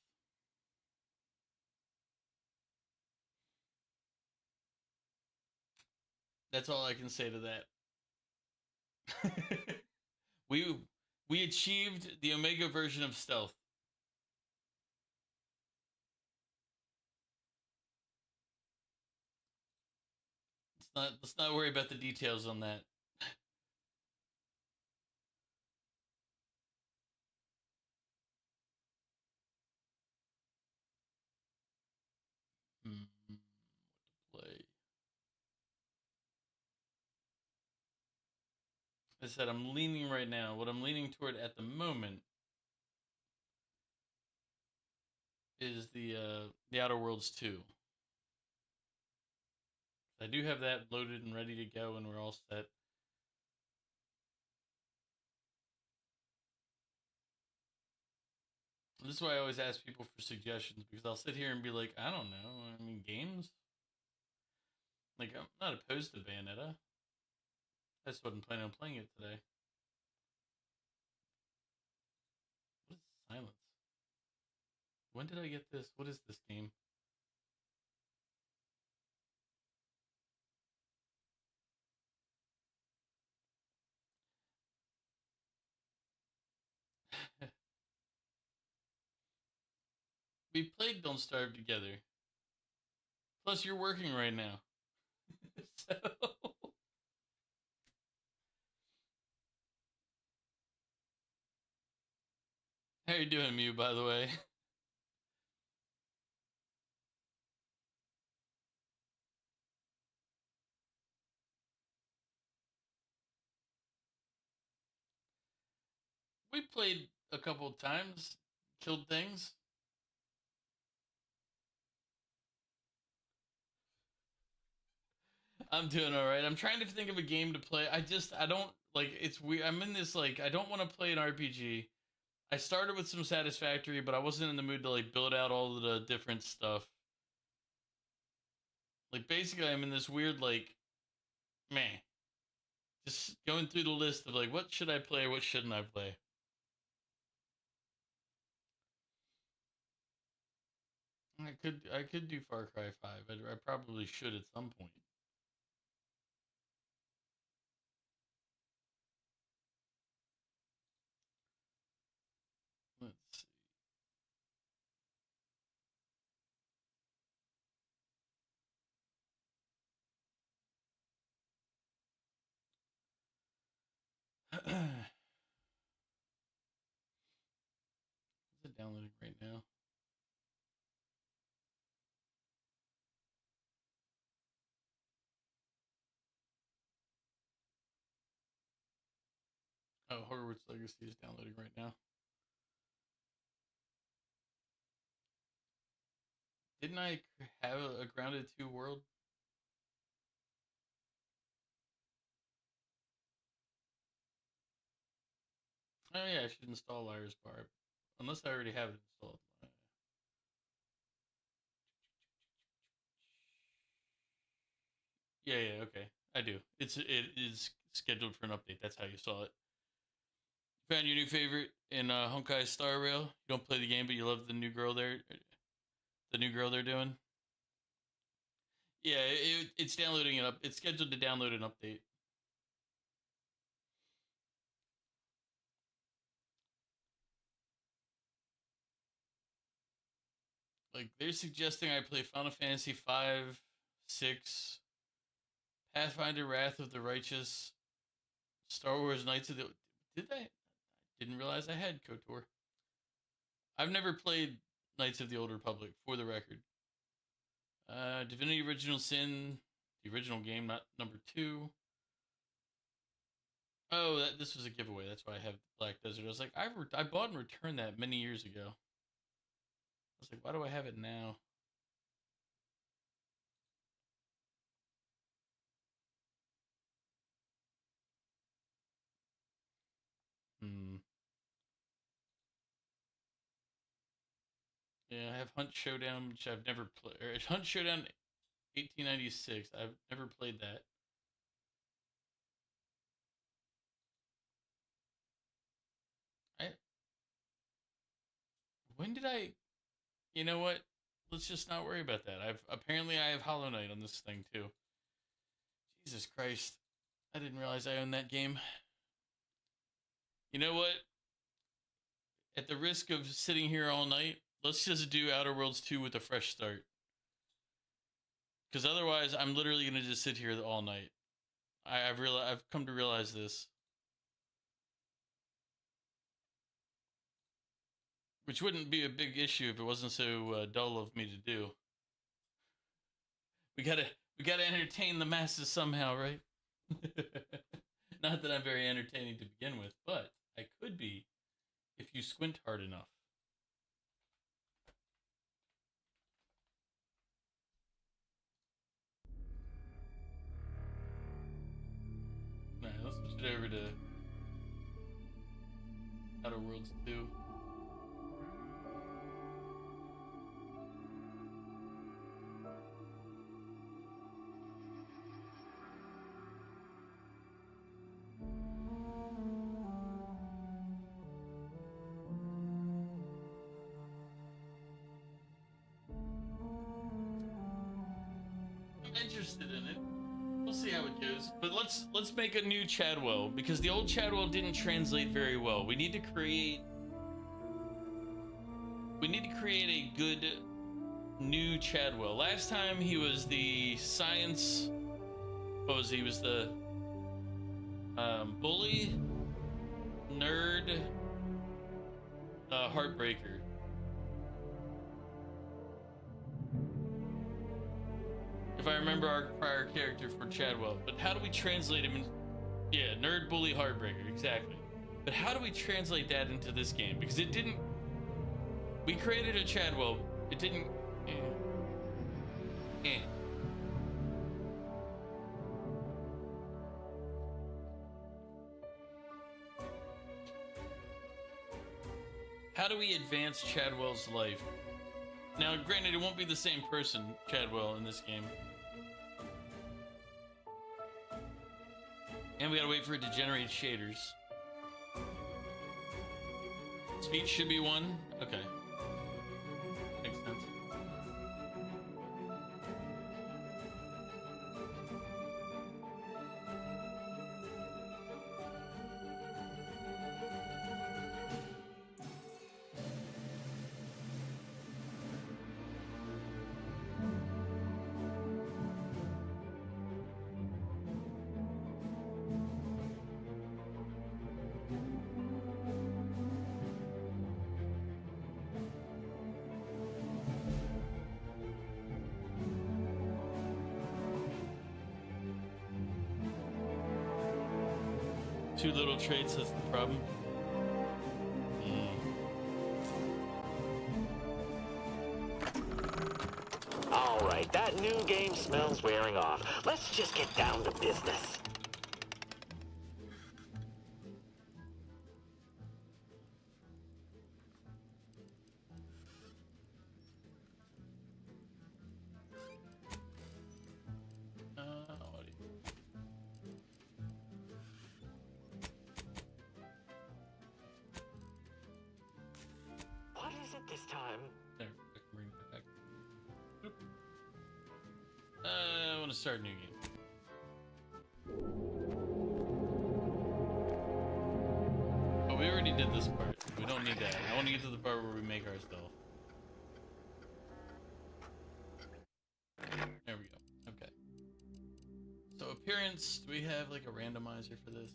That's all I can say to that. we achieved the Omega version of stealth. Let's not worry about the details on that. What to play? As I said, I'm leaning right now. What I'm leaning toward at the moment is the Outer Worlds 2. I do have that loaded and ready to go, and we're all set. This is why I always ask people for suggestions, because I'll sit here and be like, I don't know. I mean, games? Like, I'm not opposed to Bayonetta. I just wasn't planning on playing it today. What is silence? When did I get this? What is this game? We played Don't Starve together. Plus, you're working right now. So... How you doing, Mew, by the way? We played a couple of times, killed things. I'm doing all right. I'm trying to think of a game to play. I don't like. It's weird. I'm in this like. I don't want to play an RPG. I started with some Satisfactory, but I wasn't in the mood to like build out all of the different stuff. Like basically, I'm in this weird like, man, just going through the list of like, what should I play? What shouldn't I play? I could do Far Cry 5. I probably should at some point. Let's see. Is it downloading right now? Oh, Hogwarts Legacy is downloading right now. Didn't I have a Grounded 2 world? Oh yeah, I should install Liar's Bar. Unless I already have it installed. Yeah, okay. I do. It is scheduled for an update. That's how you saw it. Found your new favorite in Honkai Star Rail. You don't play the game, but you love the new girl there. The new girl they're doing. Yeah, it's downloading it up. It's scheduled to download an update. Like they're suggesting I play Final Fantasy 5, 6, Pathfinder: Wrath of the Righteous, Star Wars Knights of the... Did I? Didn't realize I had KOTOR. I've never played Knights of the Old Republic, for the record. Divinity Original Sin, the original game, not number 2. Oh, this was a giveaway. That's why I have Black Desert. I was like, I bought and returned that many years ago. I was like, why do I have it now? Yeah, I have Hunt Showdown, which I've never played. Hunt Showdown 1896. I've never played that. When did I? You know what? Let's just not worry about that. I have Hollow Knight on this thing too. Jesus Christ. I didn't realize I owned that game. You know what? At the risk of sitting here all night, let's just do Outer Worlds 2 with a fresh start. Because otherwise, I'm literally going to just sit here all night. I've come to realize this. Which wouldn't be a big issue if it wasn't so dull of me to do. We gotta entertain the masses somehow, right? Not that I'm very entertaining to begin with, but I could be if you squint hard enough. Alright, let's switch it over to Outer Worlds 2. Interested in it. We'll see how it goes. But let's make a new Chadwell, because the old Chadwell didn't translate very well. We need to create a good new Chadwell. Last time he was the science, he was the bully, nerd, heartbreaker. If I remember our prior character for Chadwell. But how do we translate him in... Yeah, nerd, bully, heartbreaker, exactly. But how do we translate that into this game? Because it didn't... We created a Chadwell. It didn't... How do we advance Chadwell's life? Now, granted, it won't be the same person, Chadwell, in this game. And we gotta wait for it to generate shaders. Speech should be 1? Okay. Makes sense. Too little traits, that's the problem. All right, that new game smells wearing off. Let's just get down to business. What is it this time? There, I can bring it back. Oop. I want to start a new game. Oh, we already did this part. We don't need that. I want to get to the part where we make our stuff. There we go. Okay. So appearance, do we have like a randomizer for this?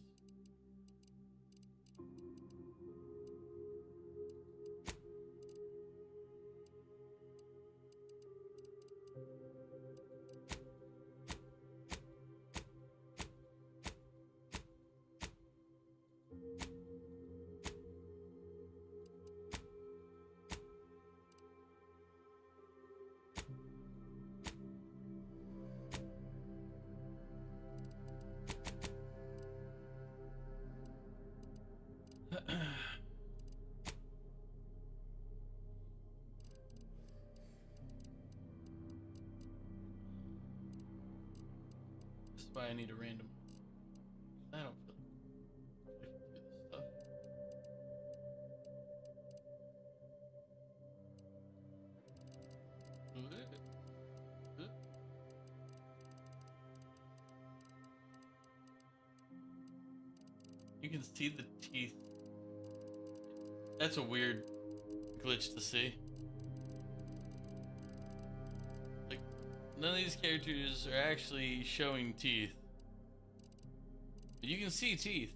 That's why I need a random. I don't feel like I can do this stuff. You can see the teeth. That's a weird glitch to see. Like, none of these characters are actually showing teeth. But you can see teeth.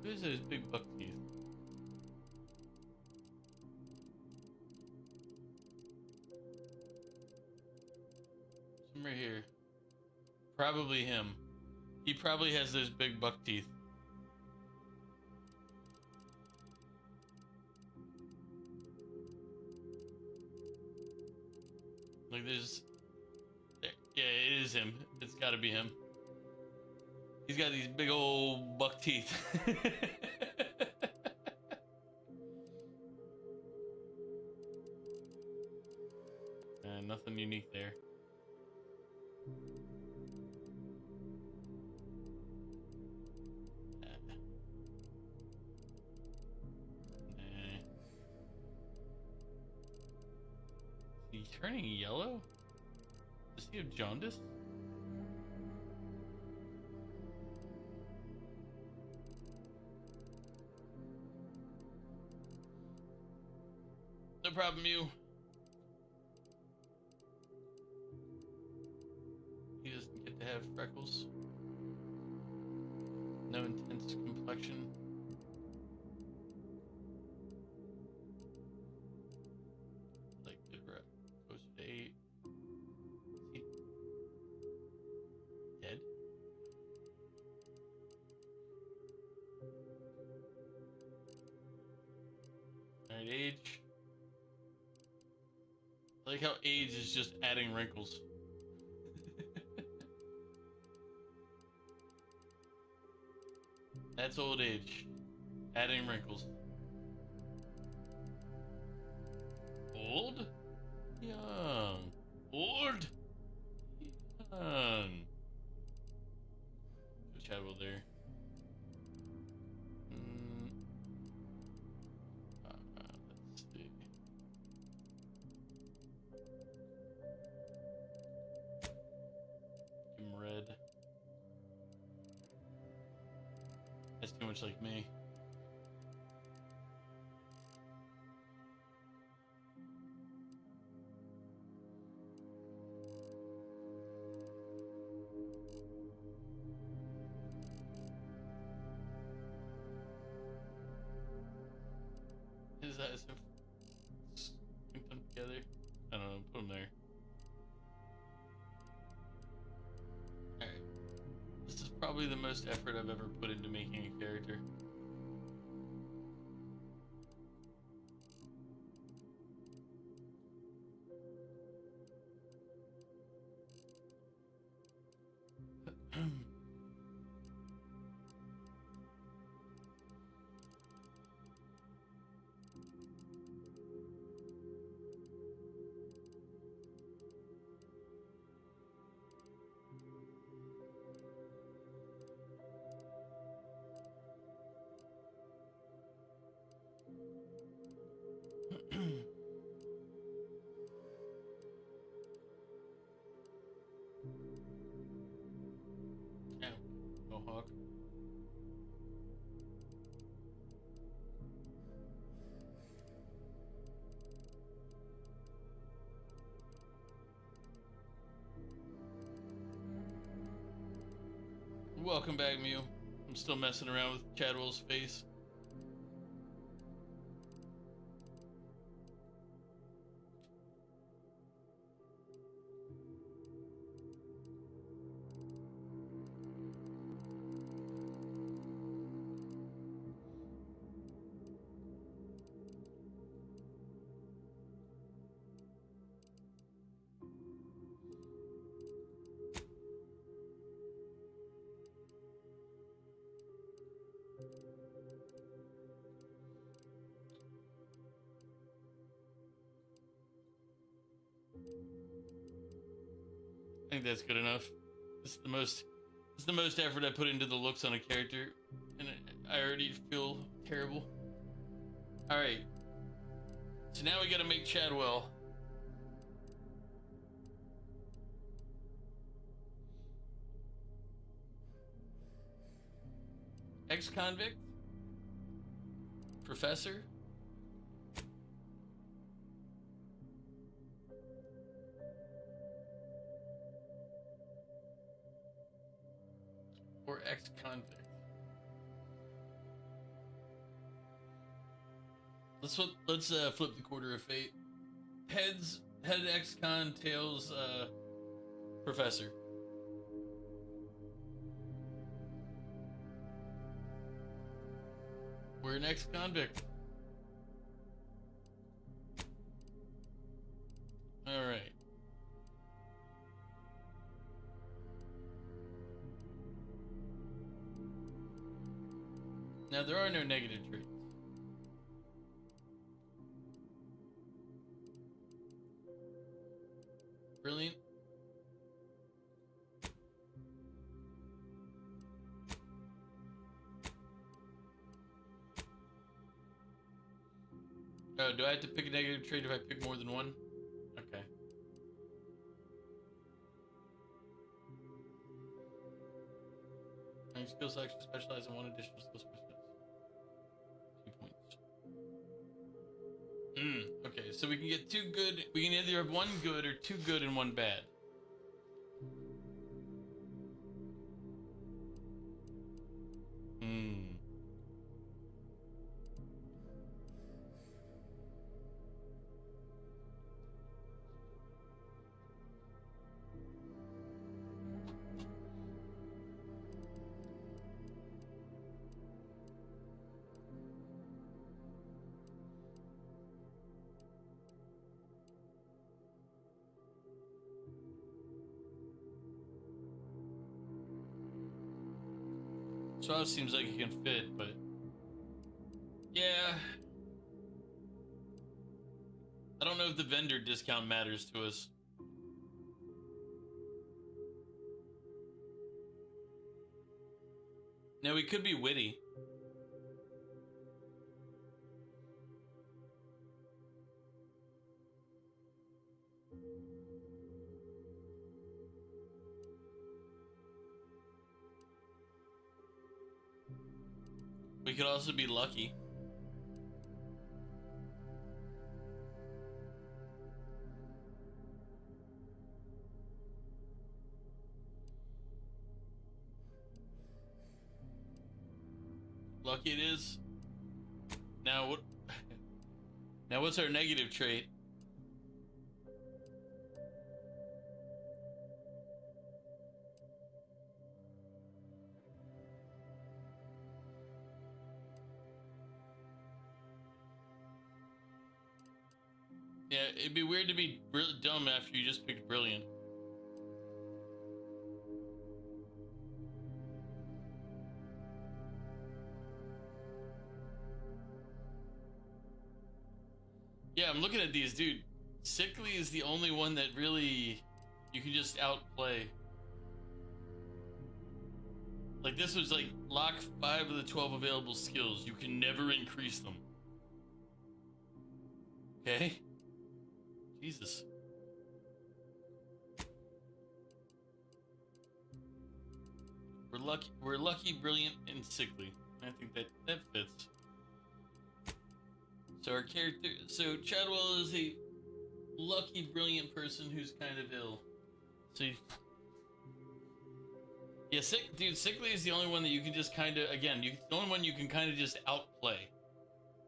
Who's those big buck teeth? Some right here. Probably him. He probably has those big buck teeth. Like there's... There. Yeah, it is him. It's gotta be him. He's got these big old buck teeth. Nothing unique there. Is he turning yellow? Does he have jaundice? No problem, you. He doesn't get to have freckles. No intense complexion. Like the close to 8. Is he dead? Alright, age. I like how age is just adding wrinkles. That's old age. Adding wrinkles. Old? Young. Old? Young. Put Chadwell there. Let's see. Give him red. That's too much like me. His eyes have synced them together. I don't know, put them there. Alright. This is probably the most effort I've ever put into making a character. Yeah, Mohawk. Welcome back, Mew. I'm still messing around with Chadwell's face. I think that's good enough. This is the most effort I put into the looks on a character, and I already feel terrible. All right. So now we got to make Chadwell. Ex-convict? Professor? Or ex-convict? Let's flip the quarter of fate. Head ex-con, tails professor. We're an ex-convict. All right. Now there are no negative traits. Brilliant. Oh, do I have to pick a negative trait if I pick more than one? Okay. Skill selection specialize in one additional skill specialist. 2 points. Okay, so we can get 2 good. We can either have 1 good or 2 good and 1 bad. Suave seems like it can fit, but yeah, I don't know if the vendor discount matters to us. Now we could be witty. We could also be lucky. Lucky it is. Now what? Now what's our negative trait? Yeah, it'd be weird to be dumb after you just picked brilliant. Yeah, I'm looking at these, dude. Sickly is the only one that really you can just outplay. Like this was like lock 5 of the 12 available skills. You can never increase them. Okay? Jesus. We're lucky, brilliant, and sickly. I think that fits. So our character, so Chadwell is a lucky, brilliant person who's kind of ill. So yeah, sickly is the only one that you can just kind of, again, the only one you can kind of just outplay.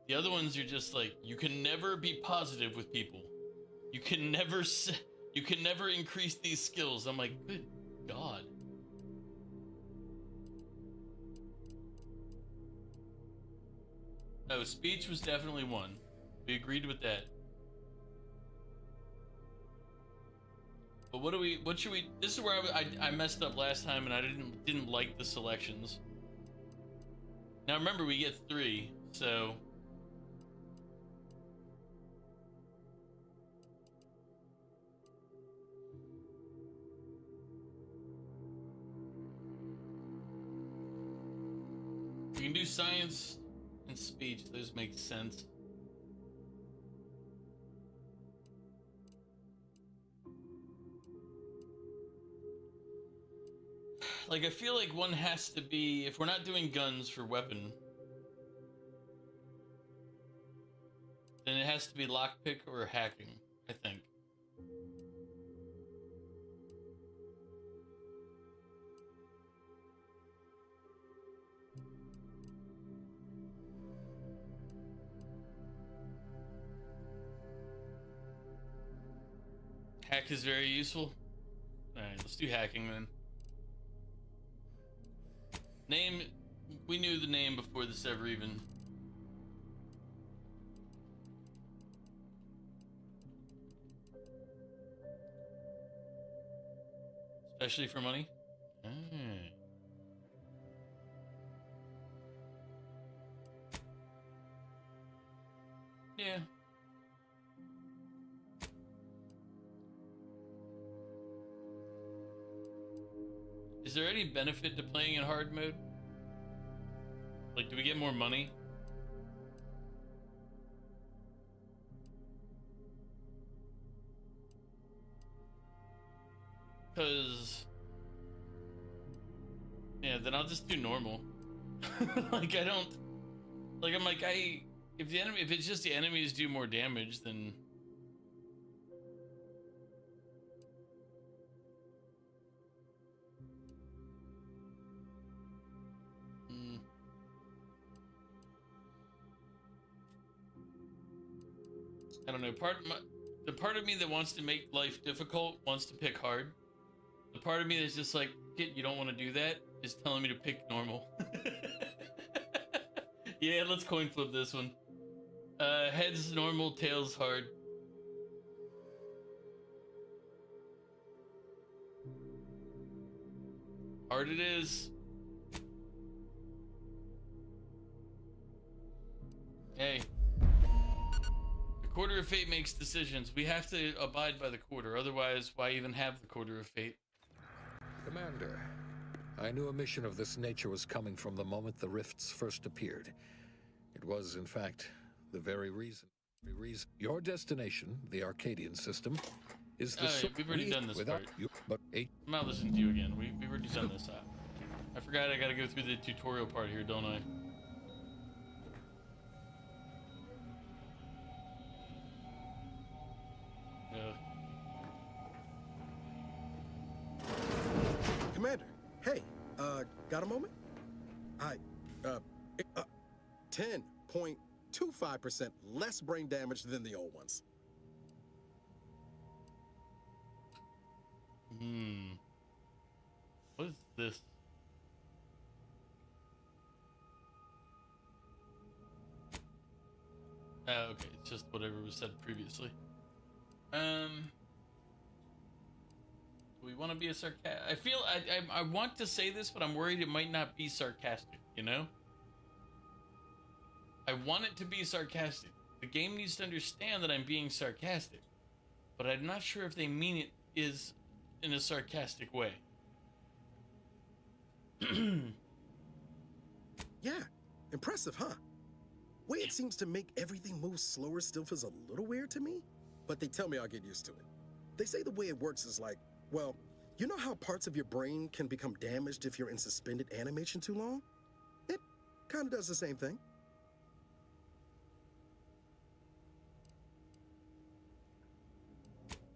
The other ones are just like, you can never be positive with people. You can never increase these skills. I'm like, good God. Oh, speech was definitely one. We agreed with that. But what should we, this is where I messed up last time and I didn't like the selections. Now remember, we get 3, so. We can do science and speech, those make sense. Like, I feel like one has to be, if we're not doing guns for weapon, then it has to be lockpick or hacking, I think. Hack is very useful. Alright, let's do hacking then. Name, we knew the name before this ever even. Especially for money. Yeah. Is there any benefit to playing in hard mode? Like, do we get more money? Because... yeah, then I'll just do normal. Like, I don't... like, I'm like, if it's just the enemies do more damage, then... I don't know. The part of me that wants to make life difficult wants to pick hard. The part of me that's just like, "Kid, you don't want to do that," is telling me to pick normal. Yeah, let's coin flip this one. Heads normal, tails hard. Hard it is. Hey. Quarter of Fate makes decisions. We have to abide by the quarter, otherwise why even have the Quarter of Fate? Commander, I knew a mission of this nature was coming from the moment the rifts first appeared. It was, in fact, the very reason. Your destination, the Arcadian system, is the... we've already done this part. You, but I'm not listening to you again. We've already done this. I forgot I gotta go through the tutorial part here, don't I? Commander, hey, got a moment? 10.25% less brain damage than the old ones. What is this? Okay, it's just whatever was said previously. We want to be a sarcastic. I feel I want to say this, but I'm worried it might not be sarcastic. You know, I want it to be sarcastic. The game needs to understand that I'm being sarcastic, but I'm not sure if they mean it is in a sarcastic way. Yeah, impressive, huh? Way it seems to make everything move slower still feels a little weird to me, but they tell me I'll get used to it. They say the way it works is like, well, you know how parts of your brain can become damaged if you're in suspended animation too long? It kind of does the same thing.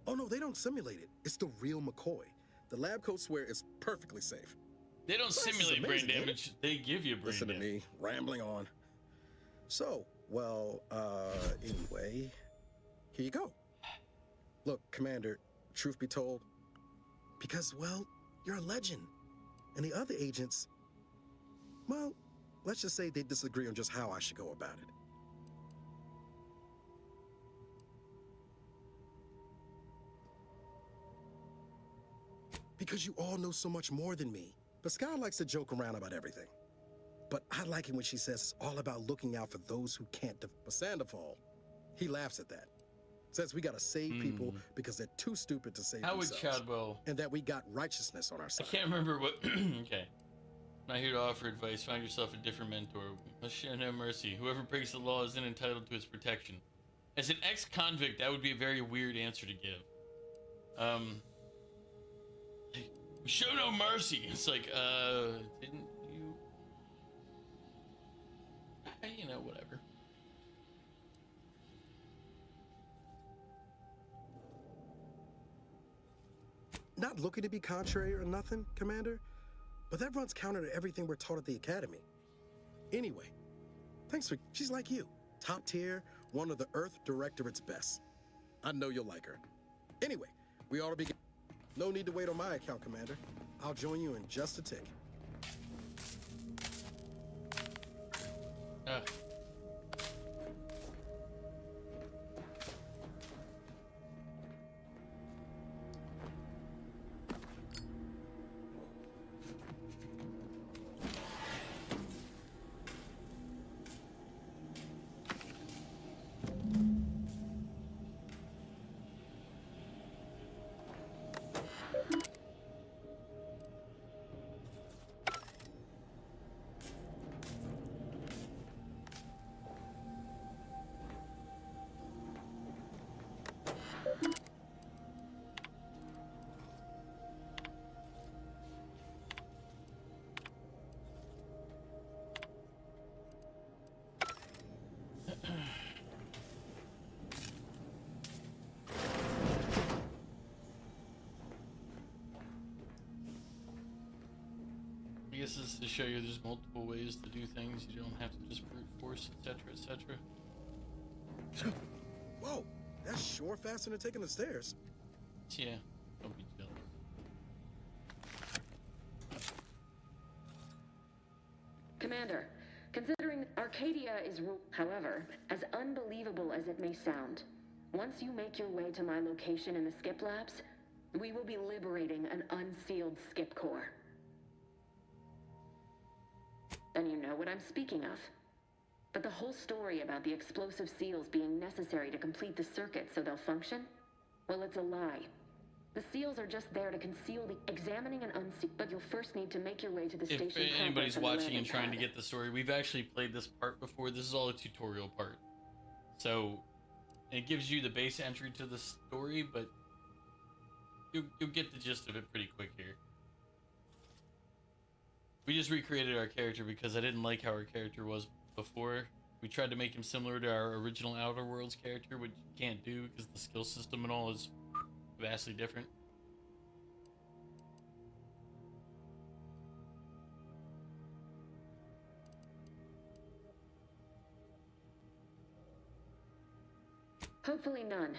Oh no, they don't simulate it. It's the real McCoy. The lab coats swear it's perfectly safe. They don't simulate brain damage. They give you brain damage. Listen to me, rambling on. So, well, anyway, here you go. Look, Commander, truth be told, because, well, you're a legend. And the other agents, well, let's just say they disagree on just how I should go about it. Because you all know so much more than me. Pascal likes to joke around about everything. But I like it when she says it's all about looking out for those who can't. But Sandoval, he laughs at that. Says we gotta save people because they're too stupid to save themselves. Chadwell. And that we got righteousness on our side. I can't remember what... Okay. Not here to offer advice. Find yourself a different mentor. Must show no mercy. Whoever breaks the law isn't entitled to its protection. As an ex-convict, that would be a very weird answer to give. Show no mercy. It's like, didn't you? You know, whatever. Not looking to be contrary or nothing, Commander, but that runs counter to everything we're taught at the Academy. Anyway, thanks for... She's like you. Top tier, one of the Earth Directorate's best. I know you'll like her. Anyway, we ought to be... No need to wait on my account, Commander. I'll join you in just a tick. I guess this is to show you there's multiple ways to do things. You don't have to just brute force, etc., etc. Whoa, that's sure faster than taking the stairs. Yeah, don't be jealous. Commander, considering Arcadia is however, as unbelievable as it may sound, once you make your way to my location in the skip labs, we will be liberating an unsealed skip core. And you know what I'm speaking of. But the whole story about the explosive seals being necessary to complete the circuit so they'll function, well, it's a lie. The seals are just there to conceal the examining and unseal, but you'll first need to make your way to the station. If anybody's watching and trying to get the story, we've actually played this part before. This is all a tutorial part. So it gives you the base entry to the story, but you'll get the gist of it pretty quick here. We just recreated our character because I didn't like how our character was before. We tried to make him similar to our original Outer Worlds character, which you can't do because the skill system and all is vastly different. Hopefully none.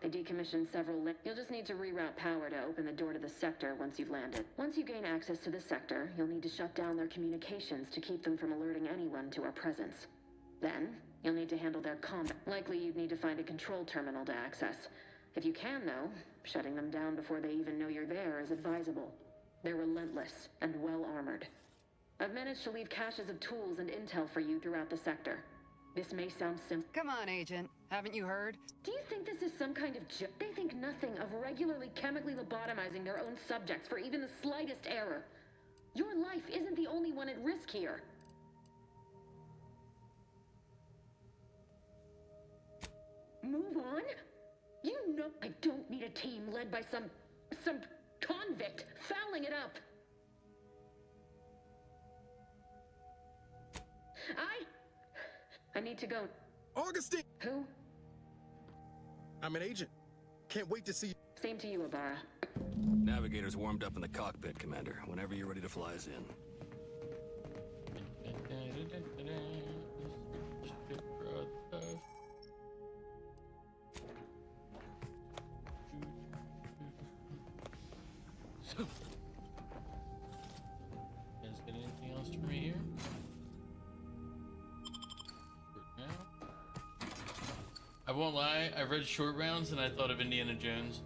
They decommissioned several You'll just need to reroute power to open the door to the sector once you've landed. Once you gain access to the sector, you'll need to shut down their communications to keep them from alerting anyone to our presence. Then, you'll need to handle their combat. Likely you'd need to find a control terminal to access. If you can, though, shutting them down before they even know you're there is advisable. They're relentless and well-armored. I've managed to leave caches of tools and intel for you throughout the sector. This may sound simple. Come on, Agent. Haven't you heard? Do you think this is some kind of joke? They think nothing of regularly chemically lobotomizing their own subjects for even the slightest error. Your life isn't the only one at risk here. Move on? You know I don't need a team led by some convict fouling it up. I need to go. Augustine! Who? I'm an agent. Can't wait to see you. Same to you, Ibarra. Navigator's warmed up in the cockpit, Commander. Whenever you're ready to fly us in. Guys got anything else for me here? I won't lie, I read Short Rounds and I thought of Indiana Jones.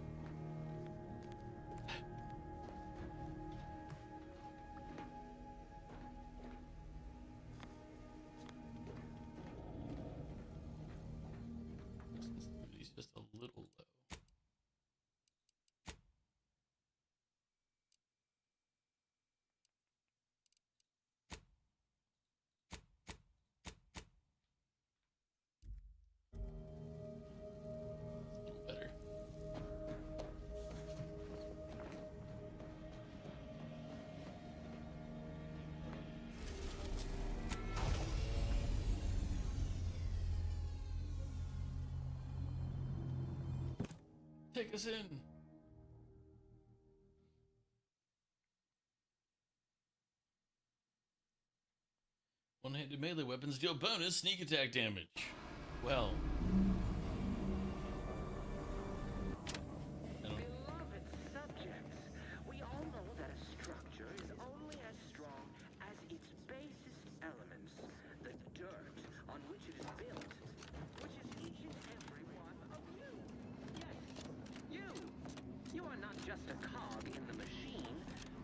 He's just a little low. Better. take us in. One-handed melee weapons deal bonus sneak attack damage. Well. Beloved subjects, we all know that a structure is only as strong as its basest elements, the dirt on which it is built, which is each and every one of you. Yes, you. You are not just a cog in the machine.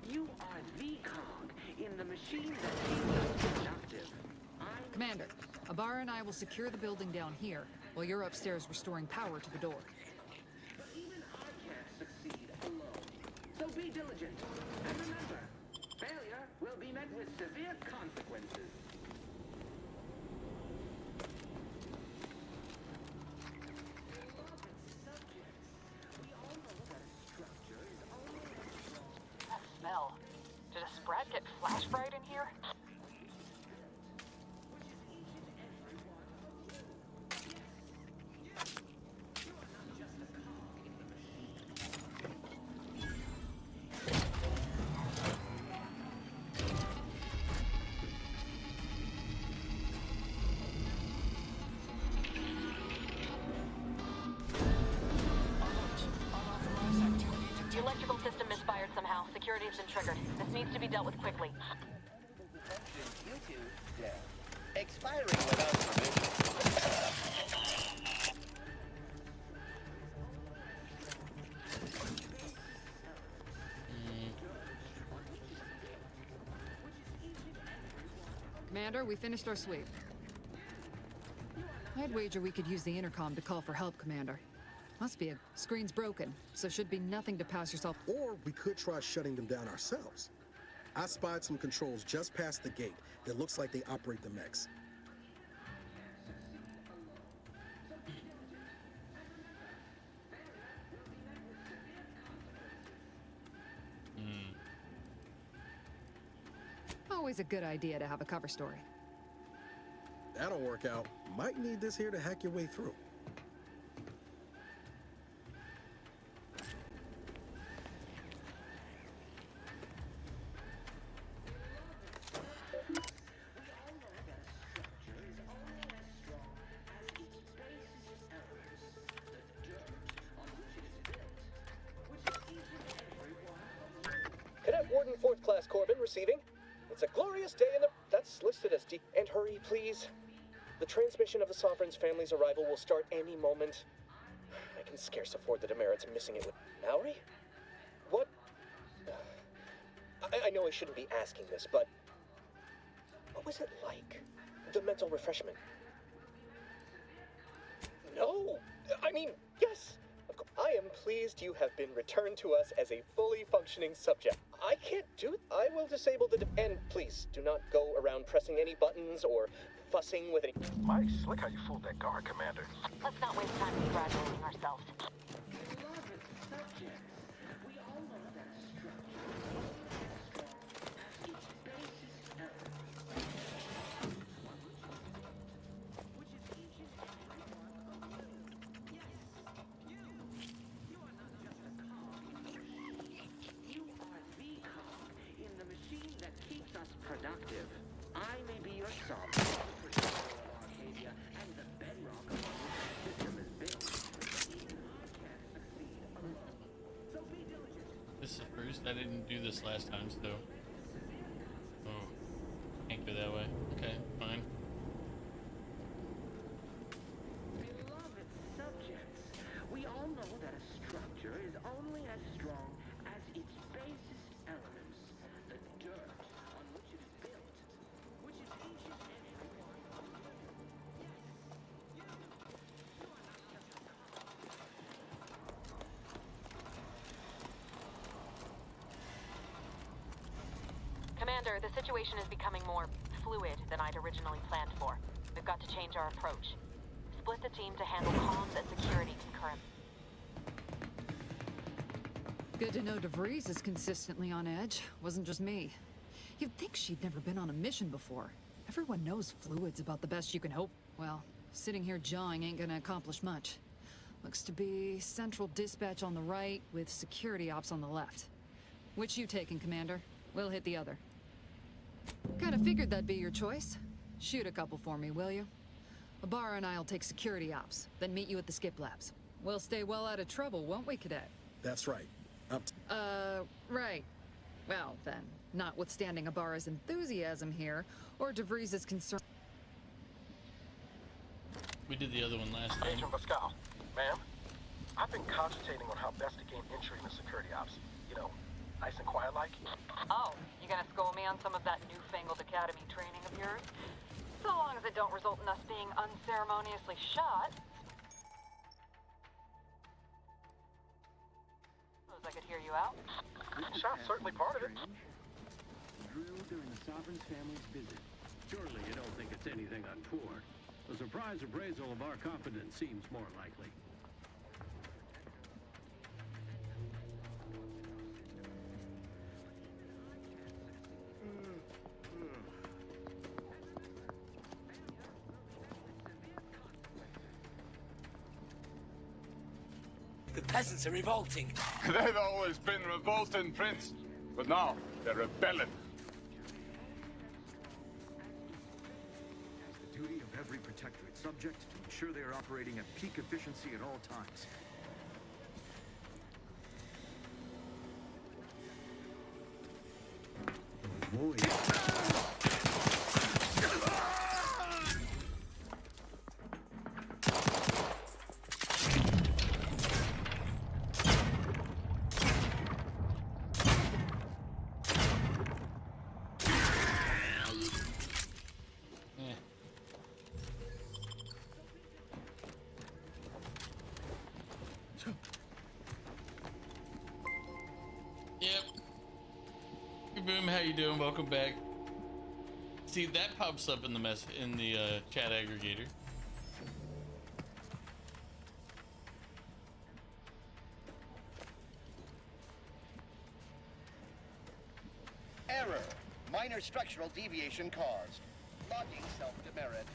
You are the cog in the machine that keeps us productive. Commander, Abara and I will secure the building down here, while you're upstairs restoring power to the door. But even I can't succeed alone. So be diligent. And remember, failure will be met with severe consequences. Beloved subjects, we all know that a structure is only as strong. That smell. Did a sprat get flash fried in here? The electrical system misfired somehow. Security has been triggered. This needs to be dealt with quickly. Expiring without permission. Commander, we finished our sweep. I'd wager we could use the intercom to call for help, Commander. Must be screen's broken, so should be nothing to pass yourself. Or we could try shutting them down ourselves. I spied some controls just past the gate that looks like they operate the mechs. Always a good idea to have a cover story. That'll work out. Might need this here to hack your way through. Cadet Warden 4th Class Corbin receiving. It's a glorious day in the... That's listed as D. And hurry, please. The transmission of the Sovereign's family's arrival will start any moment. I can scarce afford the demerits of missing it with... Mallory? What? I know I shouldn't be asking this, but... What was it like? The mental refreshment? No! I mean, yes! I am pleased you have been returned to us as a fully functioning subject. I can't do it. I will disable the... And please, do not go around pressing any buttons or fussing with any... Mighty slick how you fooled that guard, Commander. Let's not waste time congratulating ourselves. Beloved subjects, we all know that a structure is only as strong as its basest elements. Which is each and every one of you. Yes, you. You are not just a cog in the machine. You are the cog in the machine that keeps us productive. I may be your salt, the protector of Arcadia, and the bedrock upon which the system is built. Even I can't succeed alone. So be diligent. This is Bruce. I didn't do this last time, so... Oh. Can't go that way. Okay, fine. Beloved subjects, we all know that a structure is only as strong as its basest elements, the dirt on which it is built, which is each and every one of you. Yes, you. You are not just a cog. Commander, the situation is becoming more fluid than I'd originally planned for. We've got to change our approach. Split the team to handle comms and security concurrently. Good to know DeVries is consistently on edge. Wasn't just me. You'd think she'd never been on a mission before. Everyone knows fluid's about the best you can hope. Well, sitting here jawing ain't gonna accomplish much. Looks to be central dispatch on the right with security ops on the left. Which you taking, Commander? We'll hit the other. Kinda figured that'd be your choice. Shoot a couple for me, will you? Ibarra and I'll take security ops, then meet you at the skip labs. We'll stay well out of trouble, won't we, Cadet? That's right. Right. Well, then, notwithstanding Ibarra's enthusiasm here, or DeVries' concern... We did the other one last time. Agent Pascal, ma'am, I've been cogitating on how best to gain entry into security ops. You know, nice and quiet like. Oh, you gonna school me on some of that newfangled academy training of yours? So long as it don't result in us being unceremoniously shot. Suppose I could hear you out. Shot's certainly part of it. Drew during the Sovereign's family's visit. Surely you don't think it's anything untoward. A surprise appraisal of our confidence seems more likely. The peasants are revolting. They've always been revolting, Prince. But now, they're rebelling. It's the duty of every protectorate subject to ensure they are operating at peak efficiency at all times. Avoid. Yep. Hey, Boom, how you doing? Welcome back. See, that pops up in the chat aggregator. Error. Minor structural deviation caused. Logging self-demerit.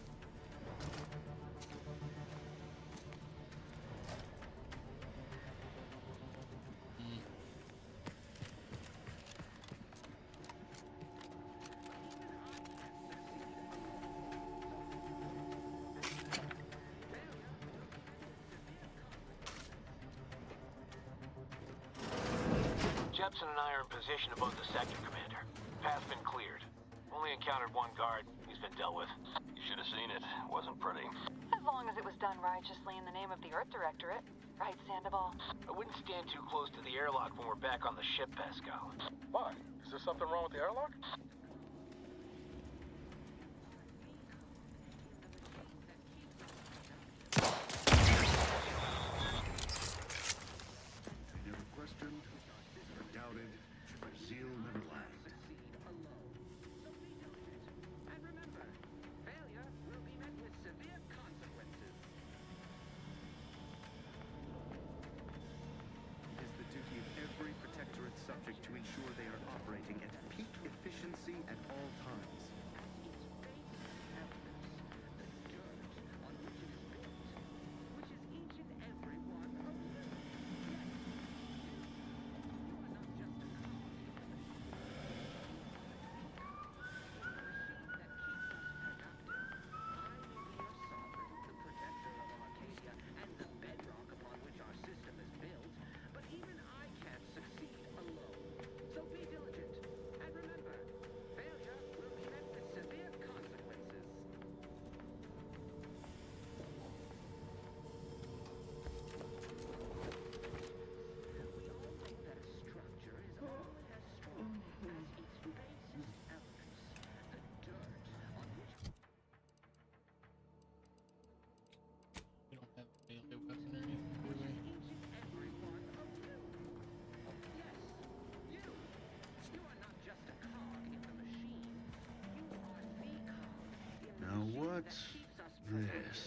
Jepson and I are in position above the sector, Commander. Path's been cleared. Only encountered one guard. He's been dealt with. You should have seen it. Wasn't pretty. As long as it was done righteously in the name of the Earth Directorate. Right, Sandoval? I wouldn't stand too close to the airlock when we're back on the ship, Pascal. Why? Is there something wrong with the airlock? They never questioned, never doubted, their zeal never lagged. And remember, failure will be met with severe consequences. It is the duty of every protectorate subject to ensure they are operating at peak efficiency at all times. We don't have a melee weapon or anything, do we? Now what's this?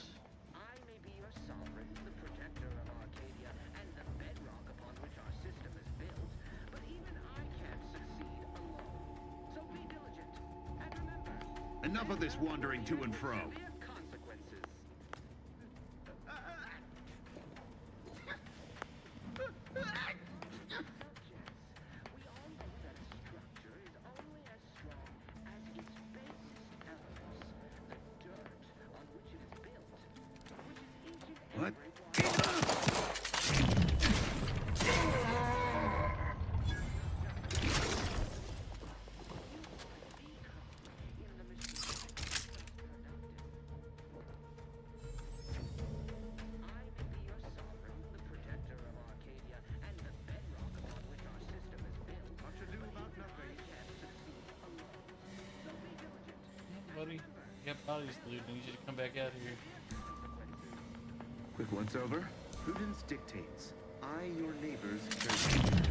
I may be your sovereign, the protector of Arcadia, and the bedrock upon which our system is built, but even I can't succeed alone. So be diligent, and remember... Enough of this wandering to and fro. Consequences. got bodies to loot. I need you to come back out here. Quick once over. Prudence dictates. I, your neighbor's caretaker.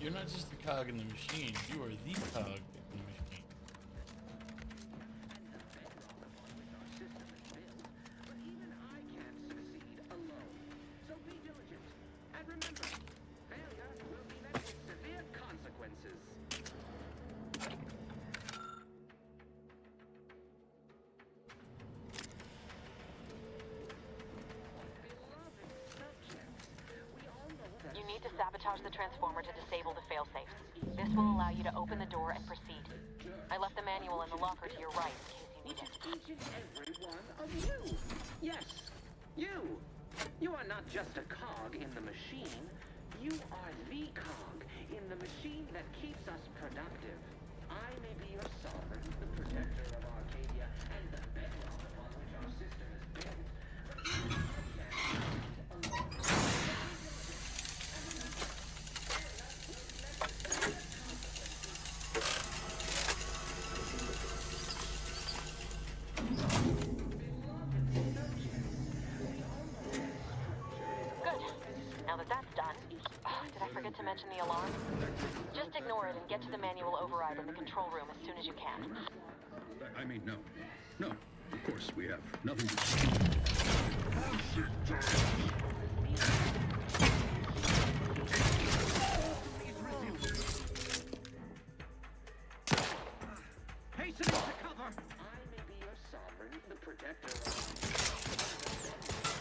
You're not just a cog in the machine, you are the cog in the machine. So be diligent. And remember, failure will be met with severe consequences. You need to sabotage the transformer to disable the failsafes. This will allow you to open the door and proceed. I left the manual in the locker to your right in case you need it. Each and every one of you. Yes, you. You are not just a cog in the machine. You are the cog in the machine that keeps us productive. I may be your sovereign, the protector of Arcadia, and the bedrock upon which our system is built. But you can't alone. Now that that's done, did I forget to mention the alarm? Just ignore it and get to the manual override in the control room as soon as you can. I mean, no. No, of course, we have nothing to... Hastening to cover! I may be your sovereign, the protector of...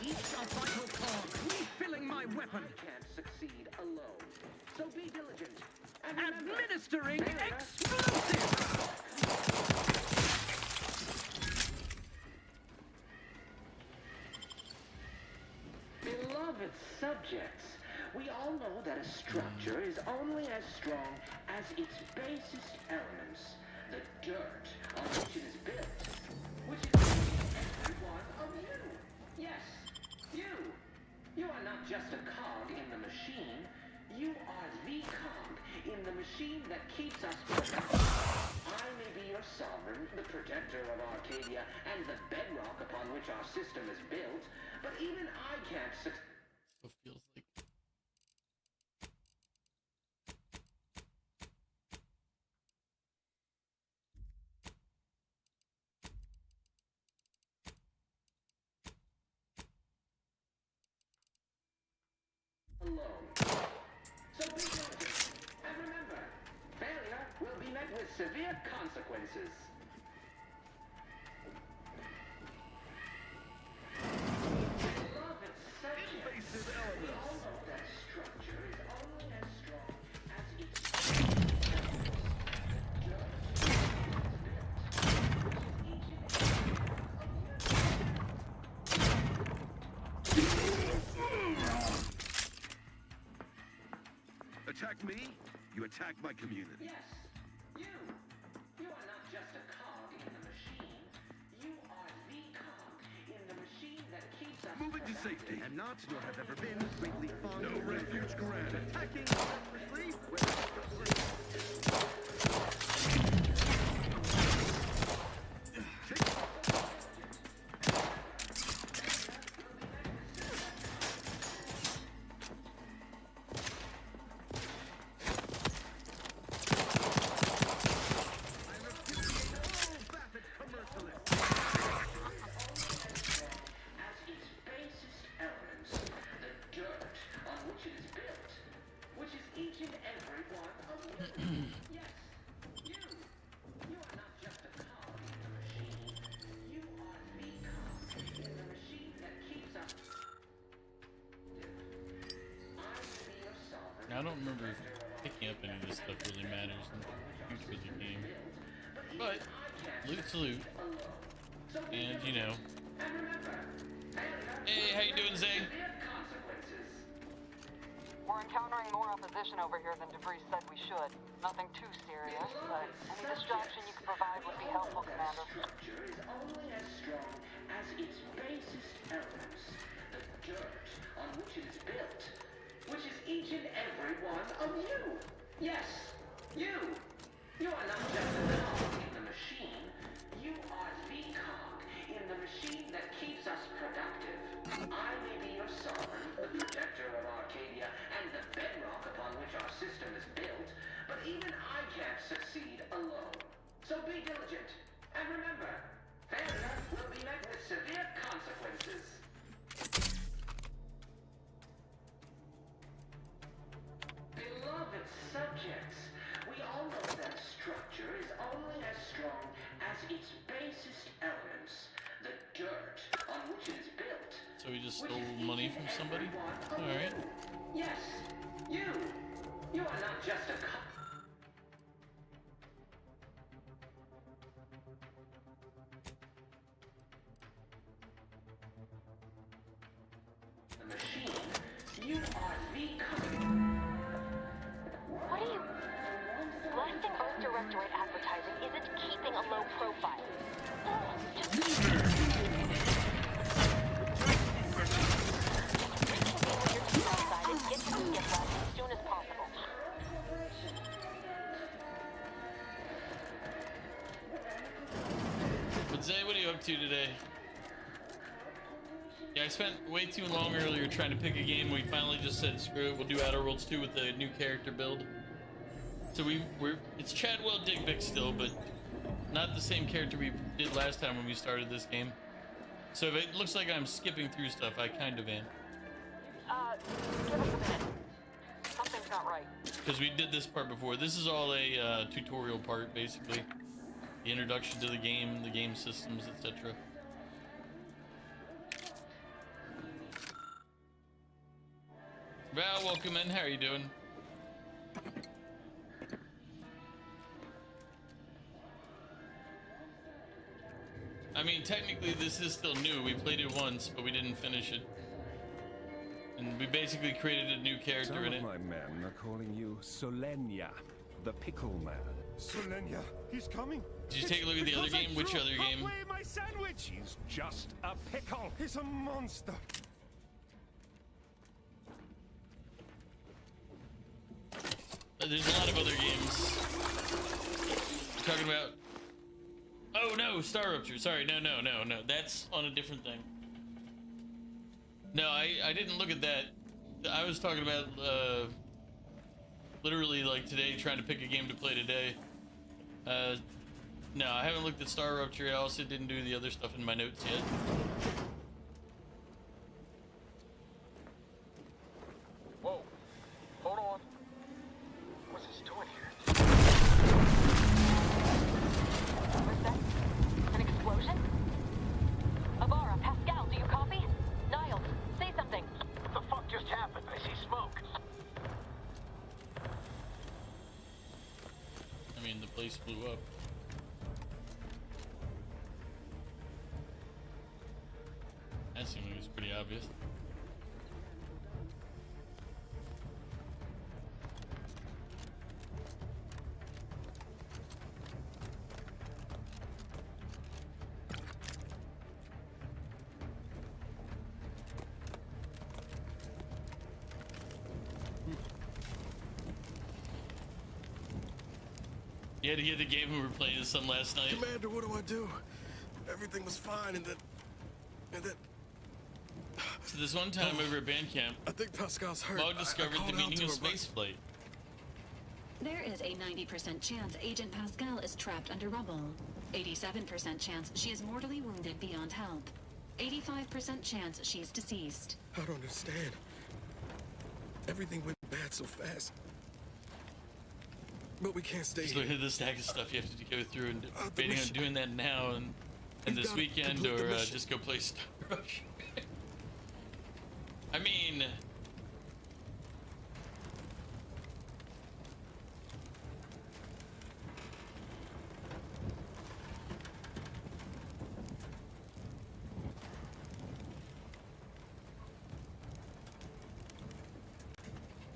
Each a vital cog, refilling my weapon! I can't succeed alone. So be diligent. And administering explosive! Beloved subjects, we all know that a structure is only as strong as its basest elements, the dirt on which it is built, which is every one of you. Yes, you. You are not just a cog in the machine. You are the cog in the machine that keeps us productive. I may be your sovereign, the protector of Arcadia, and the bedrock upon which our system is built, but even I can't succeed. So it feels like alone. So be diligent. And remember, failure will be met with severe consequences. Beloved subjects, we all know that structure is only as strong as its Attack me, you attack my community. Yes, you. You are not just a cog in the machine. You are the cog in the machine that keeps us Moving to safety. And not nor have ever been greatly fond No of refuge granted. attacking recklessly with as its basest elements, the dirt on which it is built, which is each and every one of you. Yes, you. You are not just a cog in the machine. You are the cog in the machine that keeps us. I be your sovereign. I don't remember if picking up any of this stuff really matters in the future of the game. But loot's loot. And you know, Hey, how you doing, Zay? We're encountering more opposition over here than DeVries said we should. Nothing too serious, but any distraction you could provide would be helpful, Commander. Structure is only as strong as its basest elements, the dirt on which it is built, which is each and every one of you. Yes, you. You are not just a cog in the machine. You are the cog in the machine that keeps us productive. I may be your sovereign, the protector of Arcadia, and the bedrock upon which our system is built, but even I can't succeed alone. So be diligent, and remember, failure will be met with severe consequences. Beloved subjects, we all know that structure is only as strong as its basest elements, the dirt on which it is built. So we just stole money from somebody? Alright. Yes, you. You are not just a the machine. You are the What are you... Blasting Earth Directorate advertising isn't keeping a low profile. Get to the skip lab as soon as possible. But Zay, what are you up to today? Yeah, I spent way too long earlier trying to pick a game. We finally just said, screw it, we'll do Outer Worlds 2 with the new character build. So it's Chadwell Digbick still, but not the same character we did last time when we started this game. So if it looks like I'm skipping through stuff, I kind of am. Give us a minute. Something's not right. Because we did this part before. This is all a tutorial part, basically. The introduction to the game systems, etc. Val, welcome in. How are you doing? I mean, technically this is still new. We played it once, but we didn't finish it. And we basically created a new character Some in of it. my men are calling you Solenia, the Pickle Man. Solenia, he's coming. Did you take a look at the other game? Which other game? Halfway my sandwich. He's just a pickle. He's a monster. There's a lot of other games. We're talking about... Oh no, Star Rupture. Sorry, no. That's on a different thing. No, I didn't look at that. I was talking about literally like today, trying to pick a game to play today. No, I haven't looked at Star Rupture. I also didn't do the other stuff in my notes yet. Whoa. Hold on. What's this doing here? What's that? An explosion? Avara, Pascal, do you copy? Niles, say something. What the fuck just happened? I see smoke. I mean, the place blew up. That seemed like it was pretty obvious. You had to get the game we were playing some last night. Commander, what do I do? Everything was fine, and then... So this one time over at band camp, I think Pascal's hurt. Maud discovered I the called out meaning to of her, but- spaceflight. There is a 90% chance Agent Pascal is trapped under rubble. 87% chance she is mortally wounded beyond help. 85% chance she's deceased. I don't understand. Everything went bad so fast. But we can't stay Just here. look at the stack of stuff you have to go through, and the debating on mission. doing that now and this gotta weekend, complete the or mission. just go play Star Rush. I mean,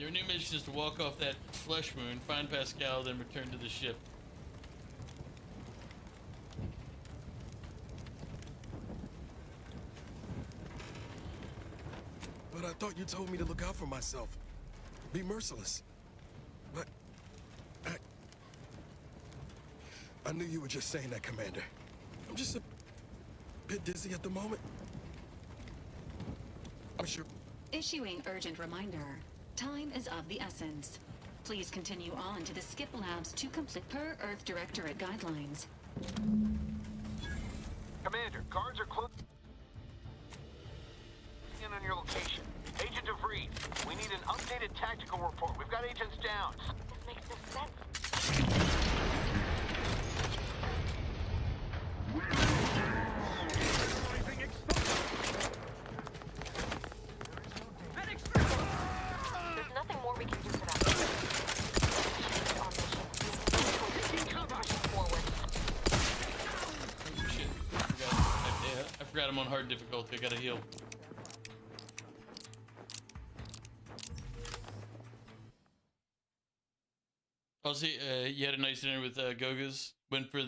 Your new mission is to walk off that flesh moon, find Pascal, then return to the ship. But I thought you told me to look out for myself. Be merciless. But I knew you were just saying that, Commander. I'm just a bit dizzy at the moment. I'm sure. Issuing urgent reminder. Time is of the essence. Please continue on to the skip labs to complete per Earth Directorate guidelines. Commander, guards are close in on your location. Agent DeVries, we need an updated tactical report. We've got agents down. This makes no sense. There's nothing more we can do for that. On mission. Forward. Oh shit. I forgot I'm on hard difficulty. I gotta heal. Also, you had a nice dinner with Goga's. Went for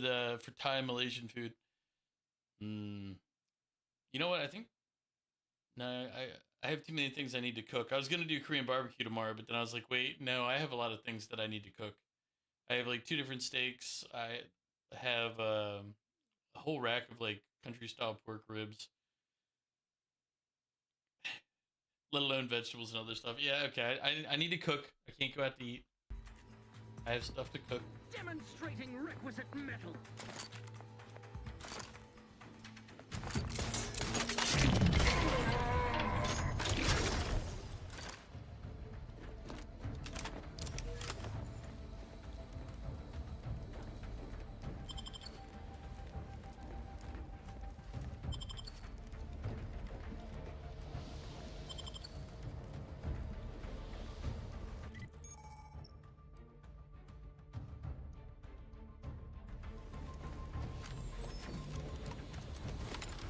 Thai Malaysian food. You know what? I think no, I have too many things I need to cook. I was gonna do Korean barbecue tomorrow, but then I was like, wait, no, I have a lot of things that I need to cook. I have like 2 different steaks. I have a whole rack of like country style pork ribs, let alone vegetables and other stuff. Yeah, okay. I need to cook. I can't go out to eat. I have stuff to cook. Demonstrating requisite metal.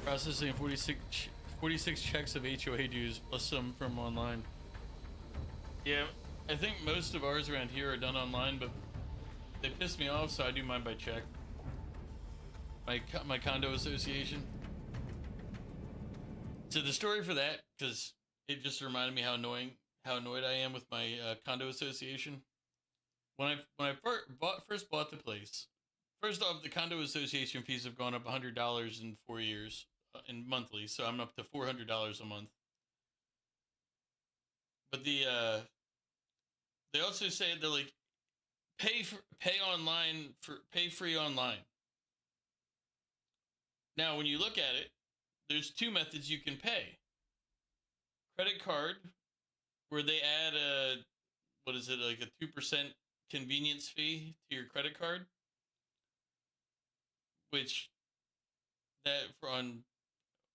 Processing 46 checks of HOA dues plus some from online. Yeah, I think most of ours around here are done online, but they piss me off, so I do mine by check. My condo association. So the story for that, because it just reminded me how annoyed I am with my condo association. When I first bought the place, first off, the condo association fees have gone up $100 in 4 years. In monthly, so I'm up to $400 a month. But they also say they're like pay free online. Now, when you look at it, there's 2 methods you can pay. Credit card, where they add like a 2% convenience fee to your credit card, which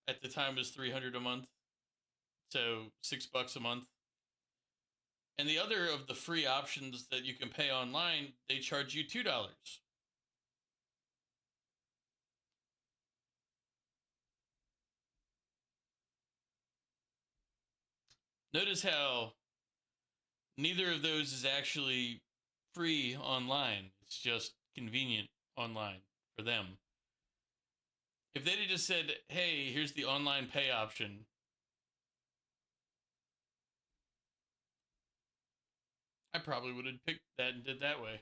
at the time was $300 a month, so $6 a month. And the other of the free options that you can pay online, they charge you $2. Notice how neither of those is actually free online. It's just convenient online for them. If they'd have just said, hey, here's the online pay option, I probably would have picked that and did that way.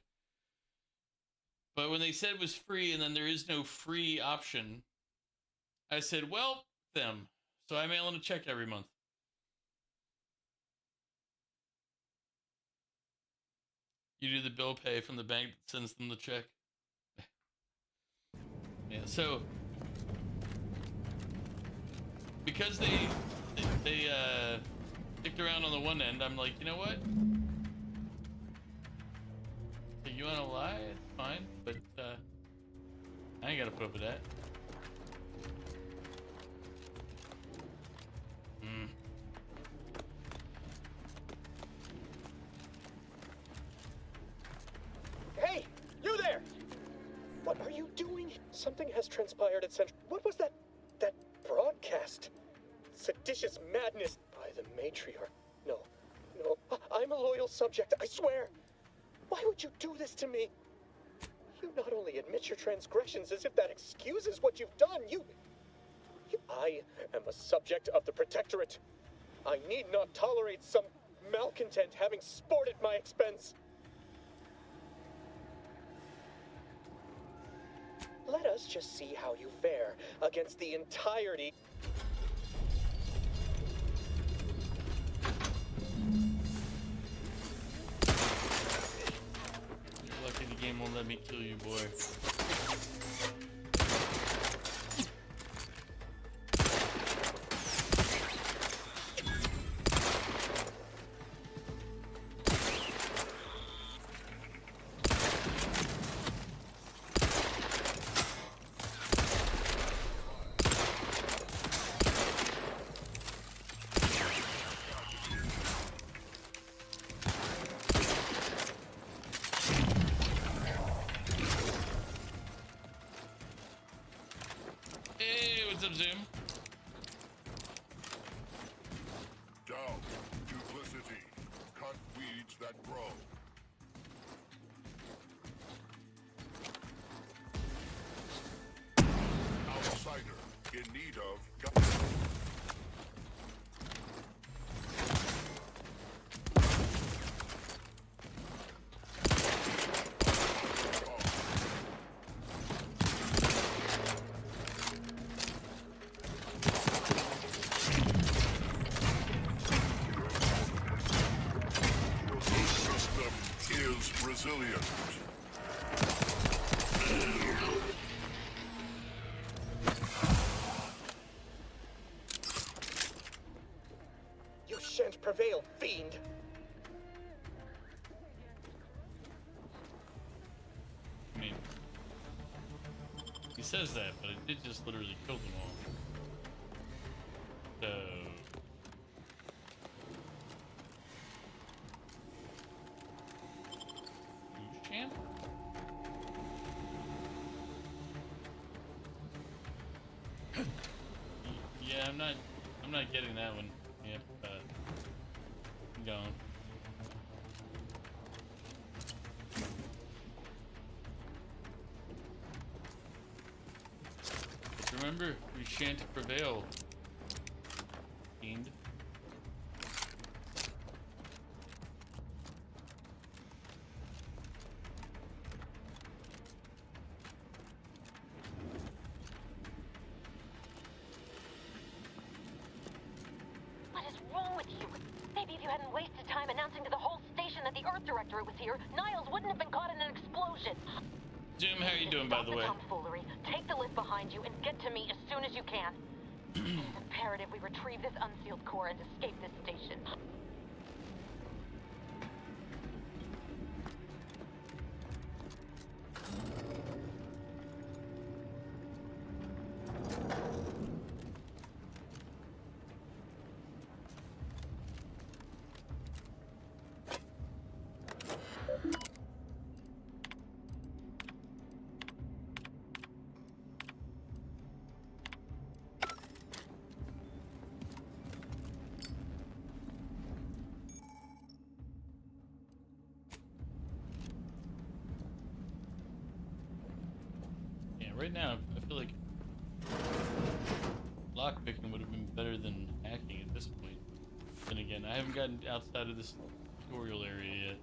But when they said it was free and then there is no free option, I said, well, them. So I mail in a check every month. You do the bill pay from the bank that sends them the check. Yeah, so because they sticked around on the one end, I'm like, you know what? So you wanna lie? It's fine, but I ain't gotta put up with that. Hey, you there! What are you doing? Something has transpired at Central. What was that broadcast? Seditious madness by the matriarch. No, criminal. I'm a loyal subject, I swear. Why would you do this to me? You not only admit your transgressions as if that excuses what you've done, I am a subject of the Protectorate. I need not tolerate some malcontent having sport at my expense. Let us just see how you fare against the entirety. You're lucky the game won't let me kill you, boy. Zoom. Down, duplicity. Cut weeds that grow. Outsider, in need of... Resilient. You shan't prevail, fiend! I mean, he says that, but it did just literally kill them all. So... Yeah, I'm not getting that one. Yep, I'm going. Remember, we shan't prevail, fiend. Was here, Niles wouldn't have been caught in an explosion. Jim, how are you doing, by the way? Tomfoolery. Take the lift behind you and get to me as soon as you can. It is imperative we retrieve this unsealed core and escape this station. Right now, I feel like lockpicking would have been better than hacking at this point. Then again, I haven't gotten outside of this tutorial area yet.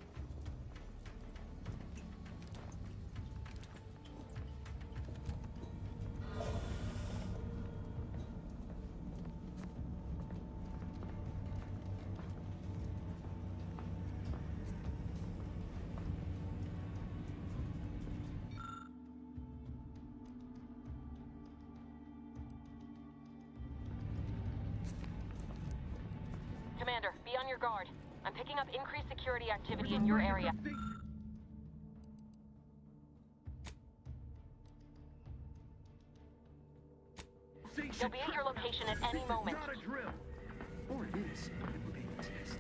Commander, be on your guard. I'm picking up increased security activity in your area. They'll be at your location at any moment. Or it is. It will be a test.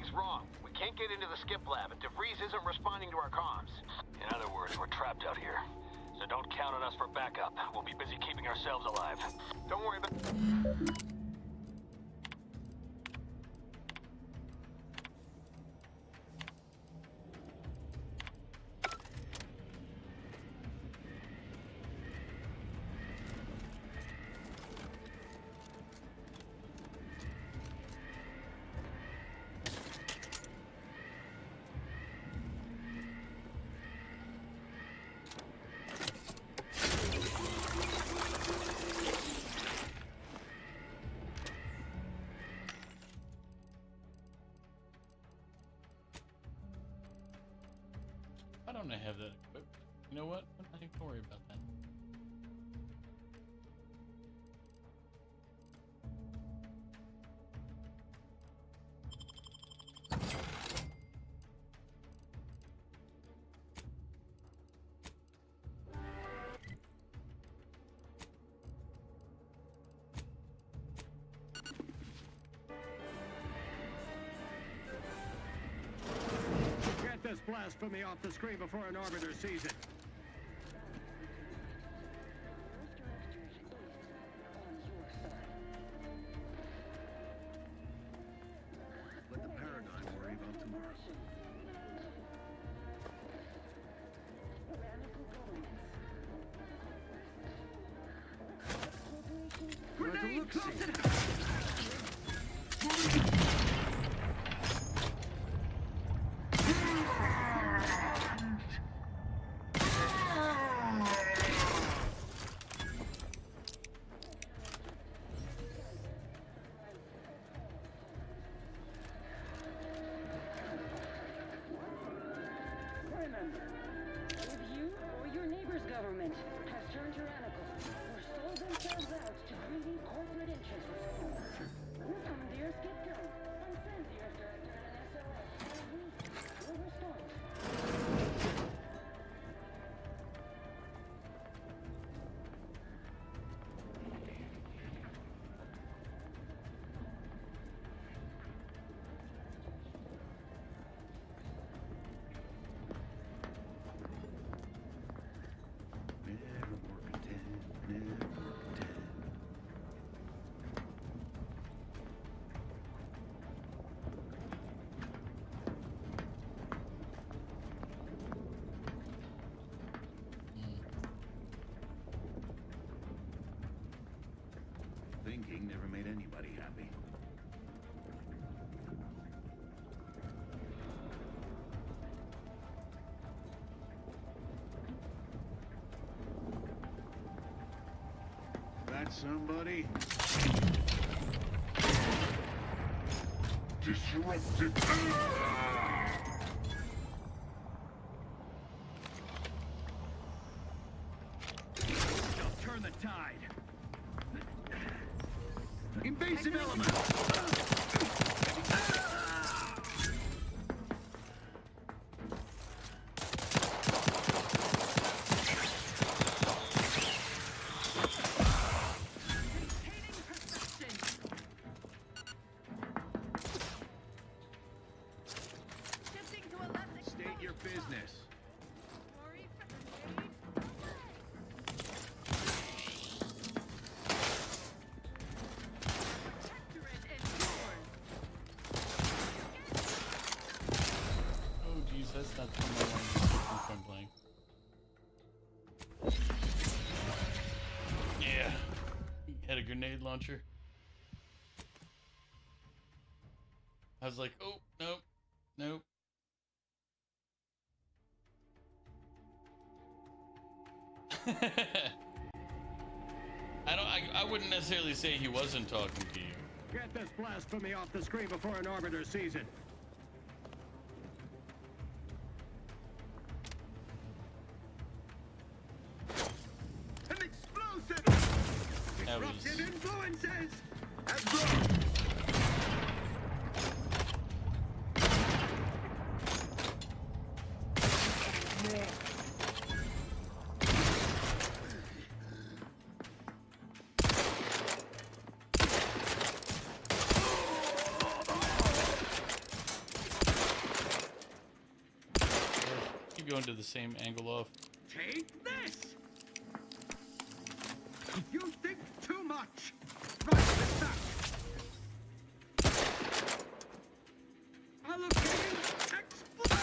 Something's wrong. We can't get into the skip lab, and DeVries isn't responding to our comms. In other words, we're trapped out here. So don't count on us for backup. We'll be busy keeping ourselves alive. Don't worry about... Why don't I have that equipped? You know what? I'm not even gonna worry about that. Get this blasphemy off the screen before an orbiter sees it. Let the paradigm worry about tomorrow. Grenade! Remember, if you or your neighbor's government has turned tyrannical or sold themselves out to greedy corporate interests, we'll commandeer skip gun and send the Earth Director an SOS, and we will respond. Never more content, never more content. Thinking never made anybody happy. That somebody? Disrupted. Don't turn the tide. Invasive element. State your business. Oh geez, that's not the one I wanted to keep from point blank. Yeah. He had a grenade launcher. I was like, oh, nope, nope. I wouldn't necessarily say he wasn't talking to you. Get this blasphemy off the screen before an orbiter sees it. An explosive! That was- Disruptive influences! Absorb! going to the same angle off. Take this! You think too much! Right this back! Allocating explode!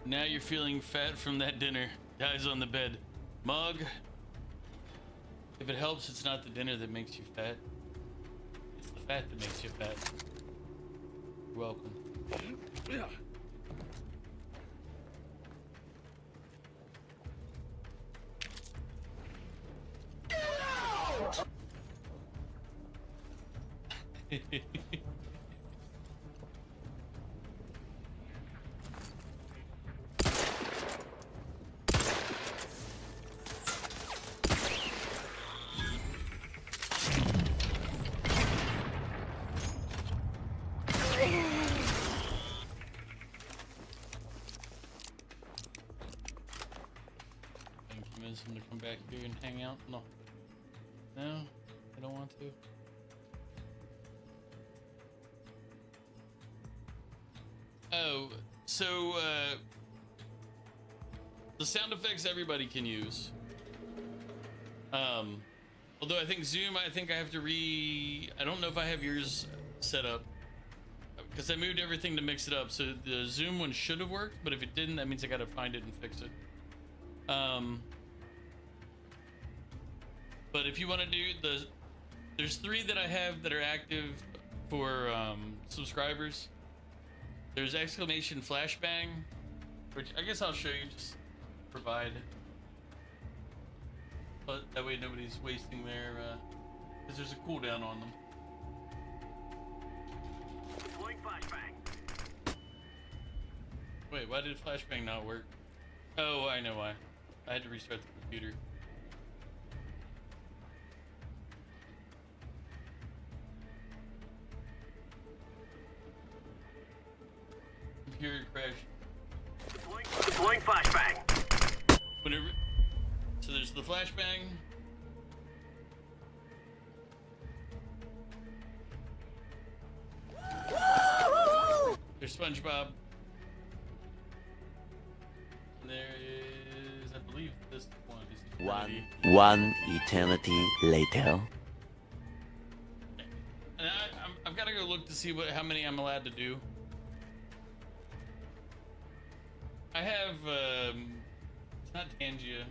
Now you're feeling fat from that dinner. Guys on the bed. Mug. If it helps, it's not the dinner that makes you fat. It's the fat that makes you fat. You're welcome. Him to come back here and hang out? No. No, I don't want to. Oh, so the sound effects everybody can use. Although I think Zoom, I think I have to I don't know if I have yours set up because I moved everything to mix it up. So the Zoom one should have worked, but if it didn't, that means I got to find it and fix it. But if you want to do there's 3 that I have that are active for subscribers. There's exclamation flashbang, which I guess I'll show you, just provide. But that way nobody's wasting their, because there's a cooldown on them. Deploying flashbang. Wait, why did flashbang not work? Oh, I know why. I had to restart the computer. Computer crash. Deploying flashbang. So there's the flashbang. There's SpongeBob. And there is, I believe, this one. One eternity later. And I've got to go look to see how many I'm allowed to do. I have, it's not Tangia.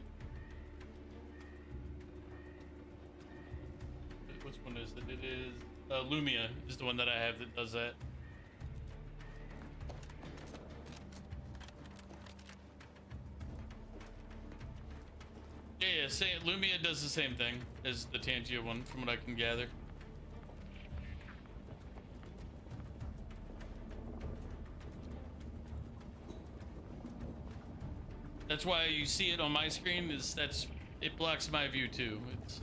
Which one is it? It is, Lumia is the one that I have that does that. Yeah, Lumia does the same thing as the Tangia one, from what I can gather. That's why you see it on my screen. It blocks my view too. It's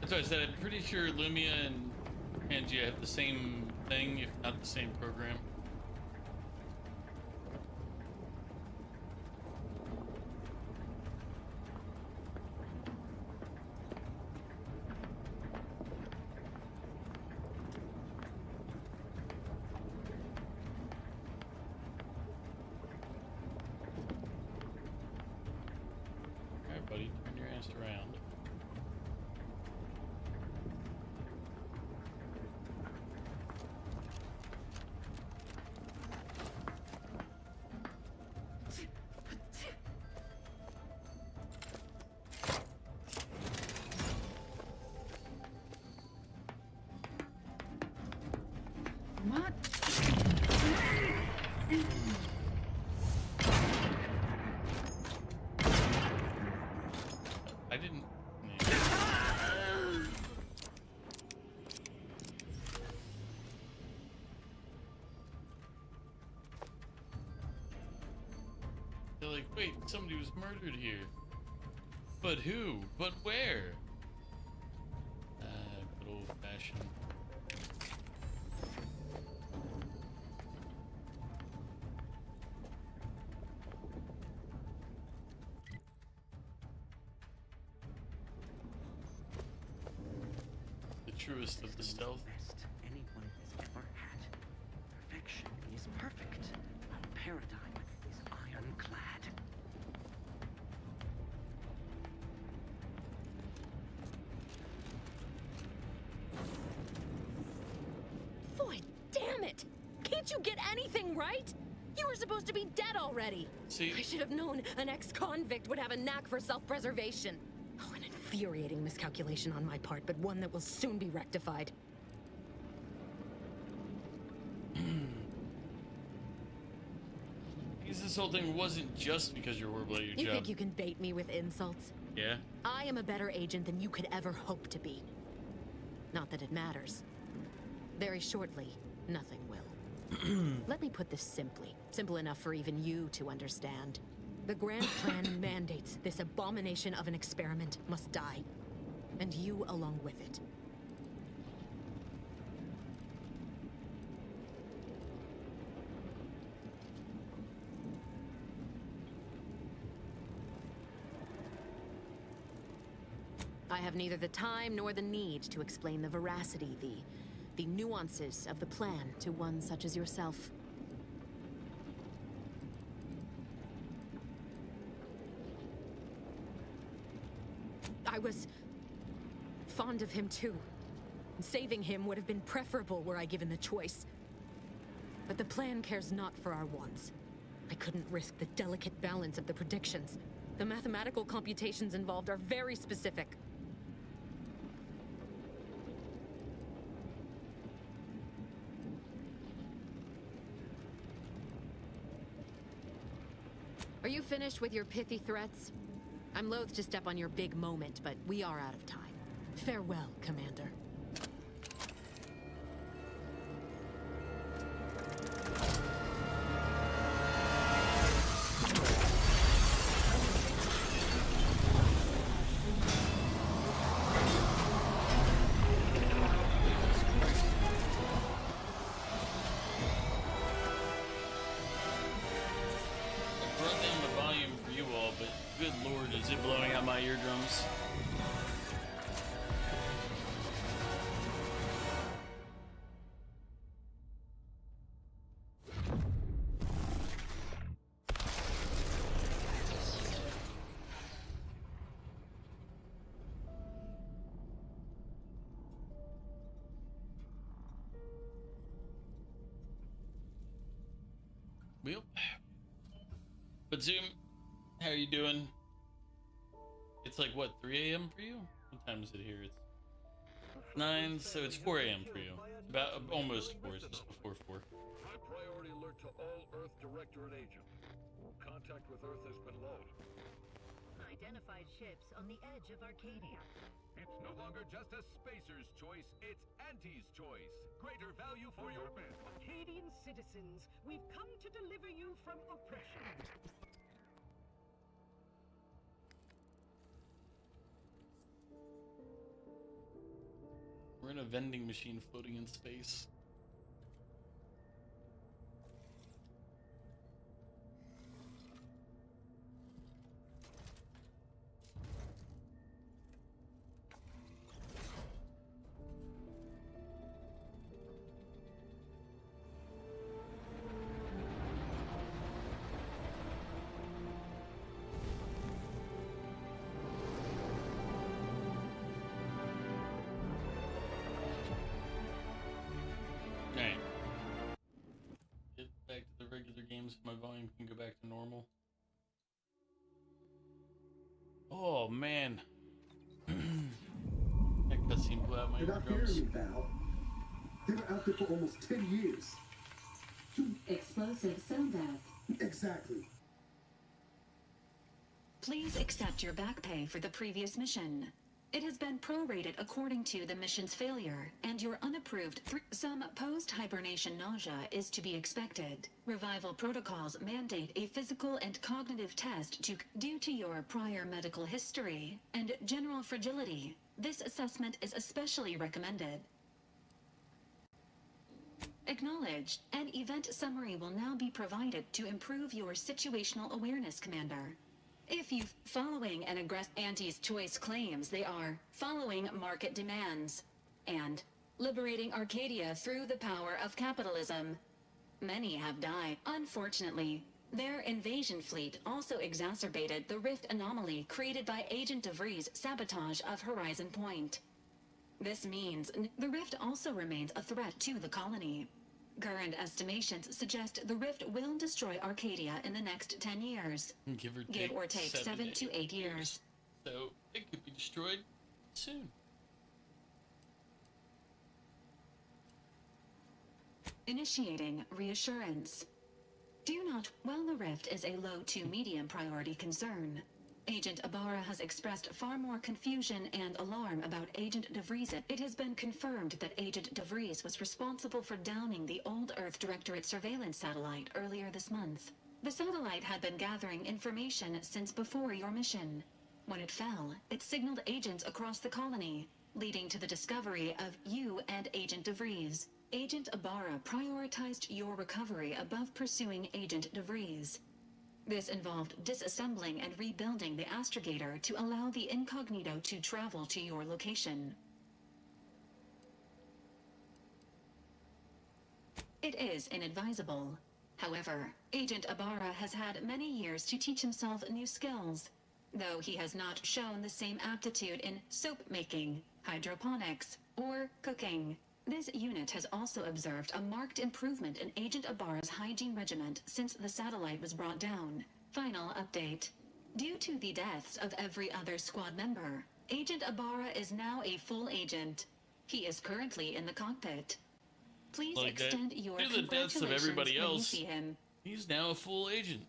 That's what I said. I'm pretty sure Lumia and Pangaea have the same thing, if not the same program. buddy. Turn your ass around. What? I didn't. They're like, wait, somebody was murdered here. But who? But where? Good old fashioned. Truest of the stealth. Best anyone has ever had. Perfection is perfect. Our paradigm is ironclad. Boy, damn it! Can't you get anything right? You were supposed to be dead already. See, I should have known an ex-convict would have a knack for self-preservation. Oh, an infuriating miscalculation on my part, but one that will soon be rectified. Because this whole thing wasn't just because you're horrible at your You job. think you can bait me with insults? Yeah? I am a better agent than you could ever hope to be. Not that it matters. Very shortly, nothing will. Let me put this simply. Simple enough for even you to understand. The grand plan mandates this abomination of an experiment must die. And you along with it. I have neither the time nor the need to explain the veracity, the nuances of the plan to one such as yourself. I was fond of him too. Saving him would have been preferable were I given the choice. But the plan cares not for our wants. I couldn't risk the delicate balance of the predictions. The mathematical computations involved are very specific. Are you finished with your pithy threats? I'm loath to step on your big moment, but we are out of time. Farewell, Commander. Is it blowing out my eardrums? Well, but Zoom, how are you doing? It's like, what, 3 a.m. for you? What time is it here? It's 9, so it's 4 a.m. for you. It's about almost 4, it's just before 4. High priority alert to all Earth Directorate agents. Contact with Earth has been low. Unidentified ships on the edge of Arcadia. It's no longer just a spacer's choice, it's Auntie's choice. Greater value for your men. Arcadian citizens, we've come to deliver you from oppression. We're in a vending machine floating in space. so my volume can go back to normal. Oh man. That cutscene blew out my eardrums. Val. They were out there for almost 10 years. Explosive cell death. Exactly. Please accept your back pay for the previous mission. It has been prorated according to the mission's failure, and your unapproved some post-hibernation nausea is to be expected. Revival protocols mandate a physical and cognitive test due to your prior medical history and general fragility. This assessment is especially recommended. Acknowledged. An event summary will now be provided to improve your situational awareness, Commander. If you following an aggressive Auntie's Choice claims, they are following market demands and liberating Arcadia through the power of capitalism. Many have died. Unfortunately, their invasion fleet also exacerbated the rift anomaly created by Agent DeVries' sabotage of Horizon Point. This means the rift also remains a threat to the colony. Current estimations suggest the rift will destroy Arcadia in the next 10 years. Give or take 7 to 8 years. So it could be destroyed soon. Initiating reassurance. Do not, while the rift is a low to medium priority concern, Agent Ibarra has expressed far more confusion and alarm about Agent DeVries. It has been confirmed that Agent DeVries was responsible for downing the Old Earth Directorate surveillance satellite earlier this month. The satellite had been gathering information since before your mission. When it fell, it signaled agents across the colony, leading to the discovery of you and Agent DeVries. Agent Ibarra prioritized your recovery above pursuing Agent DeVries. This involved disassembling and rebuilding the astrogator to allow the incognito to travel to your location. It is inadvisable. However, Agent Ibarra has had many years to teach himself new skills, though he has not shown the same aptitude in soap making, hydroponics, or cooking. This unit has also observed a marked improvement in Agent Ibarra's hygiene regiment since the satellite was brought down. Final update. Due to the deaths of every other squad member, Agent Ibarra is now a full agent. He is currently in the cockpit. Please extend your due to the deaths of everybody when you else, see him. He's now a full agent.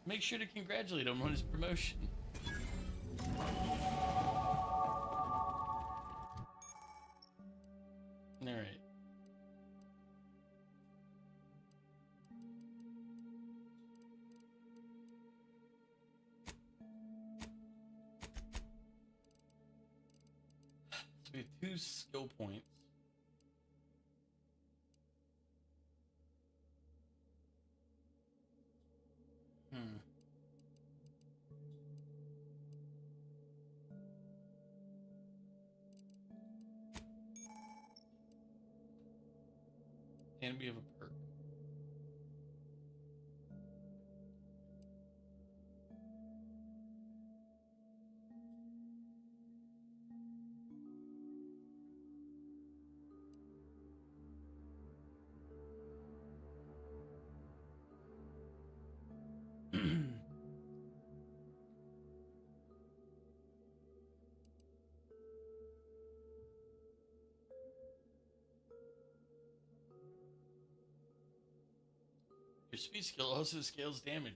Make sure to congratulate him on his promotion. All right. So we have 2 skill points. And we have a perk. Your speed skill also scales damage.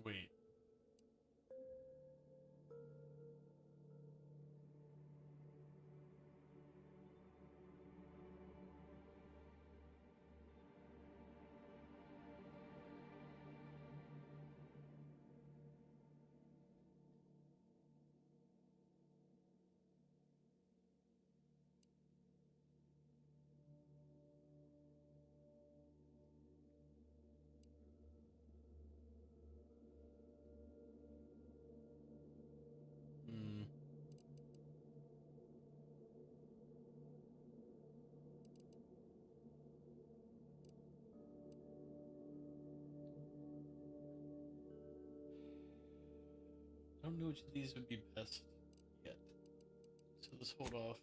Wait. I don't know which of these would be best yet. So let's hold off.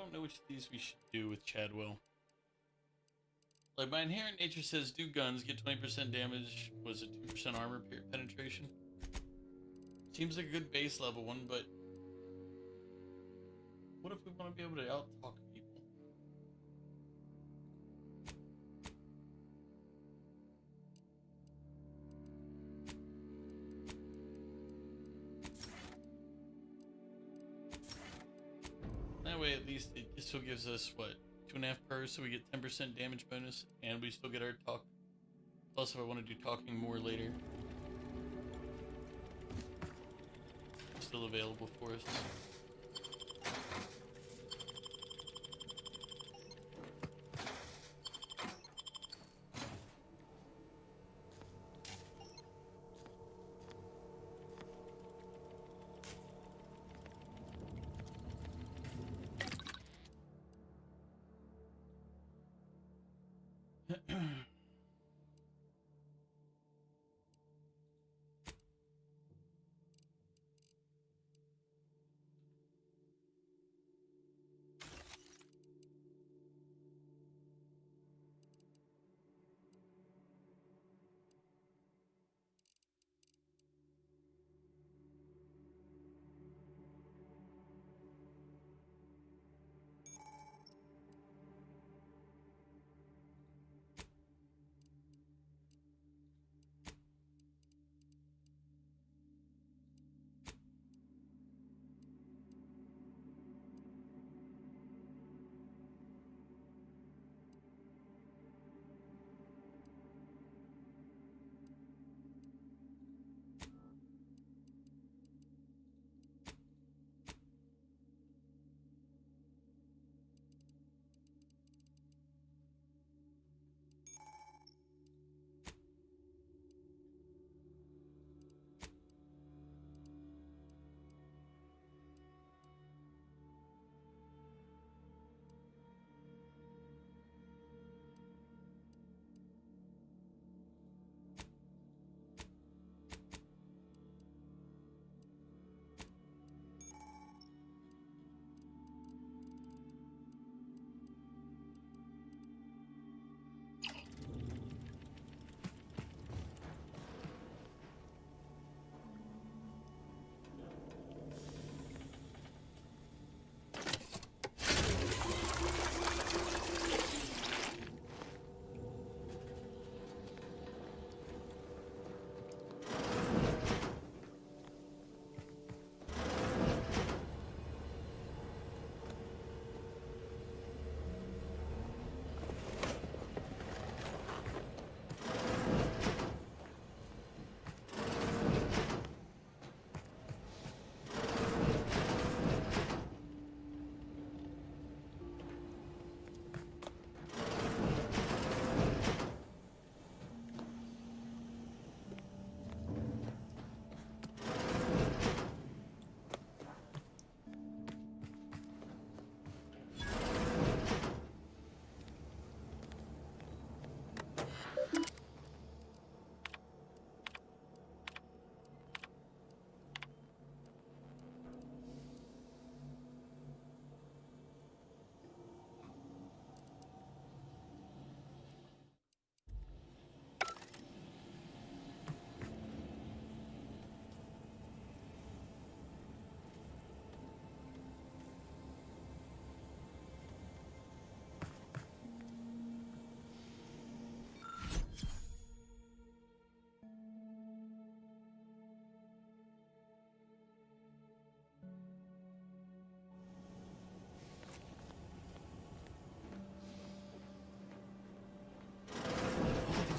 don't know which of these we should do with Chadwell. Like, my inherent nature says do guns, get 20% damage, was it 2% armor penetration? Seems like a good base level one, but what if we want to be able to out-talk people? That way, at least it still gives us what, 2.5 per, so we get 10% damage bonus, and we still get our talk. Plus, if I want to do talking more later, it's still available for us.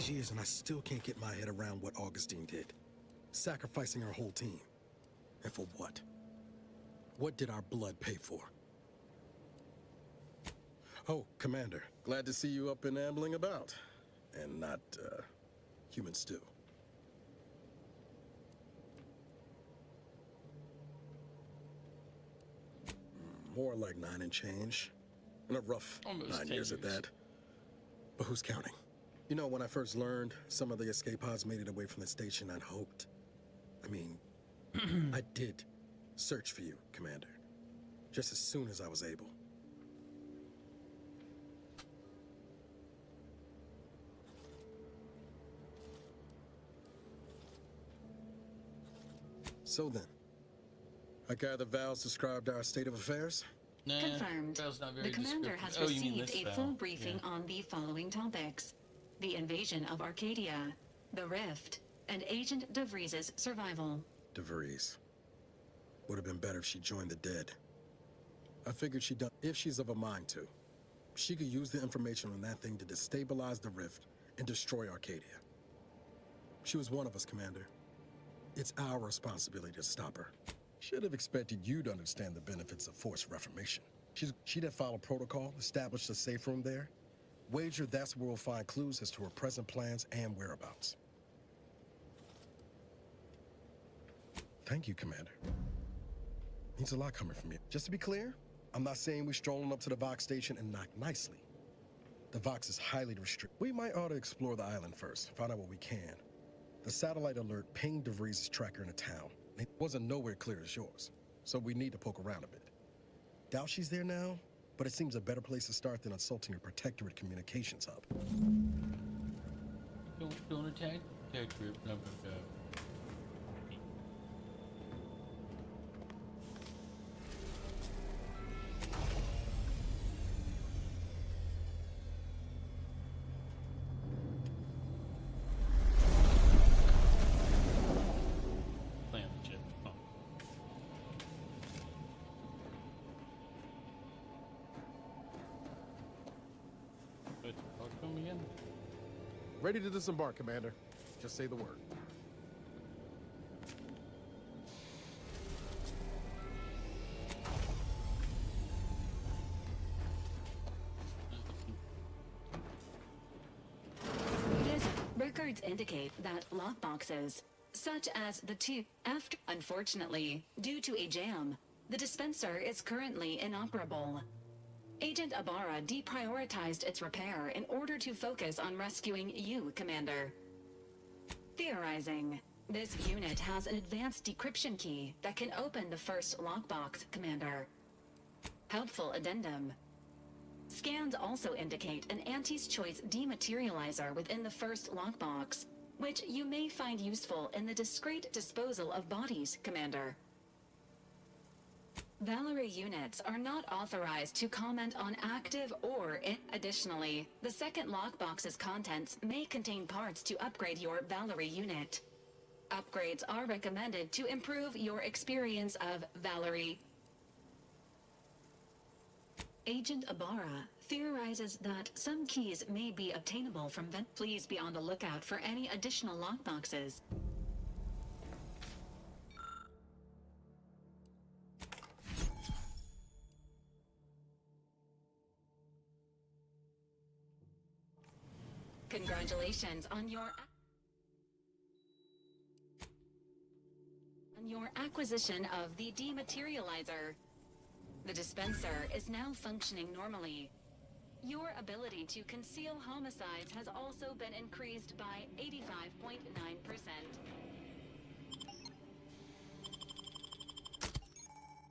Years and I still can't get my head around what Augustine did. Sacrificing her whole team. And for what? What did our blood pay for? Oh, Commander, glad to see you up and ambling about. And not, human stew. More like 9 and change. And a rough Almost 9 years at that. But who's counting? You know, when I first learned some of the escape pods made it away from the station, I'd hoped. I mean, I did search for you, Commander. Just as soon as I was able. So then, I gather Val's described our state of affairs? Nah, Confirmed. Val's not very The commander descriptive. has Oh, you mean received this a Val. full briefing Yeah. on the following topics: the invasion of Arcadia, the Rift, and Agent DeVries's survival. DeVries. Would have been better if she joined the dead. I figured she'd done, if she's of a mind to. She could use the information on that thing to destabilize the Rift and destroy Arcadia. She was one of us, Commander. It's our responsibility to stop her. Should have expected you to understand the benefits of forced reformation. She'd have followed protocol, established a safe room there. Wager that's where we'll find clues as to her present plans and whereabouts. Thank you, Commander. Means a lot coming from you. Just to be clear, I'm not saying we're strolling up to the Vox station and knock nicely. The Vox is highly restricted. We might ought to explore the island first, find out what we can. The satellite alert pinged DeVries' tracker in a town. It wasn't nowhere clear as yours, so we need to poke around a bit. Doubt she's there now, but it seems a better place to start than assaulting her protectorate communications hub. Don't attack the protectorate, blah, blah, blah. Ready to disembark, Commander. Just say the word. Records indicate that lockboxes, such as the two after, unfortunately, due to a jam, the dispenser is currently inoperable. Agent Ibarra deprioritized its repair in order to focus on rescuing you, Commander. Theorizing. This unit has an advanced decryption key that can open the first lockbox, Commander. Helpful addendum. Scans also indicate an Auntie's Choice dematerializer within the first lockbox, which you may find useful in the discreet disposal of bodies, Commander. Valerie units are not authorized to comment on active or additionally, the second lockbox's contents may contain parts to upgrade your Valerie unit. Upgrades are recommended to improve your experience of Valerie. Agent Ibarra theorizes that some keys may be obtainable from Please be on the lookout for any additional lockboxes. Congratulations on your acquisition of the dematerializer. The dispenser is now functioning normally. Your ability to conceal homicides has also been increased by 85.9%.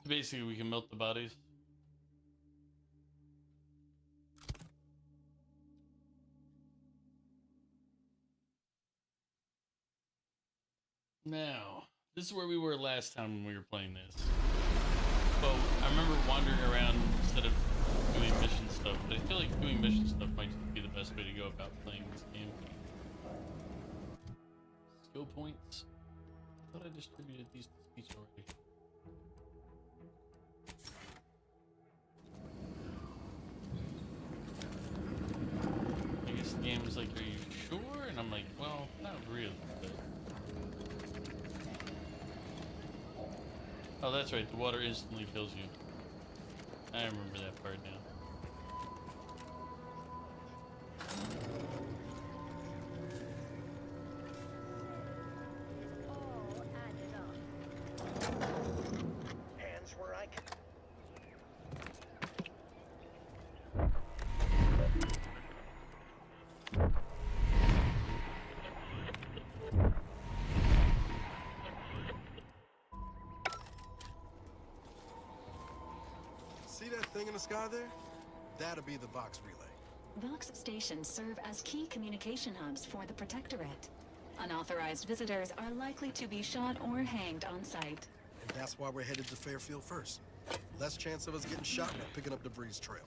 Basically, we can melt the bodies. Now, this is where we were last time when we were playing this. Well, I remember wandering around instead of doing mission stuff, but I feel like doing mission stuff might just be the best way to go about playing this game. Skill points. I thought I distributed these to speech already. I guess the game was like, are you sure? And I'm like, well, not really, but... Oh, that's right. The water instantly kills you. I remember that part now. Hands where I can. See that thing in the sky there? That'll be the Vox relay. Vox stations serve as key communication hubs for the Protectorate. Unauthorized visitors are likely to be shot or hanged on sight. And that's why we're headed to Fairfield first. Less chance of us getting shot while picking up debris trail.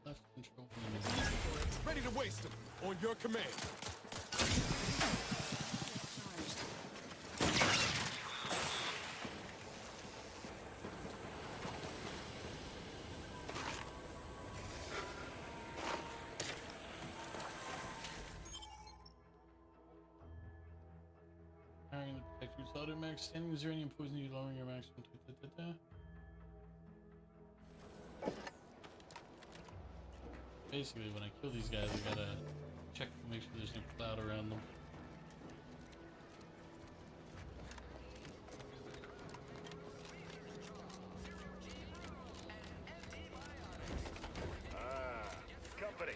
Left control. Ready to waste them. On your command. Firing the protector's auto max. Standing is there any poison you lowering your maximum? Basically, when I kill these guys, I gotta check to make sure there's no cloud around them. Company.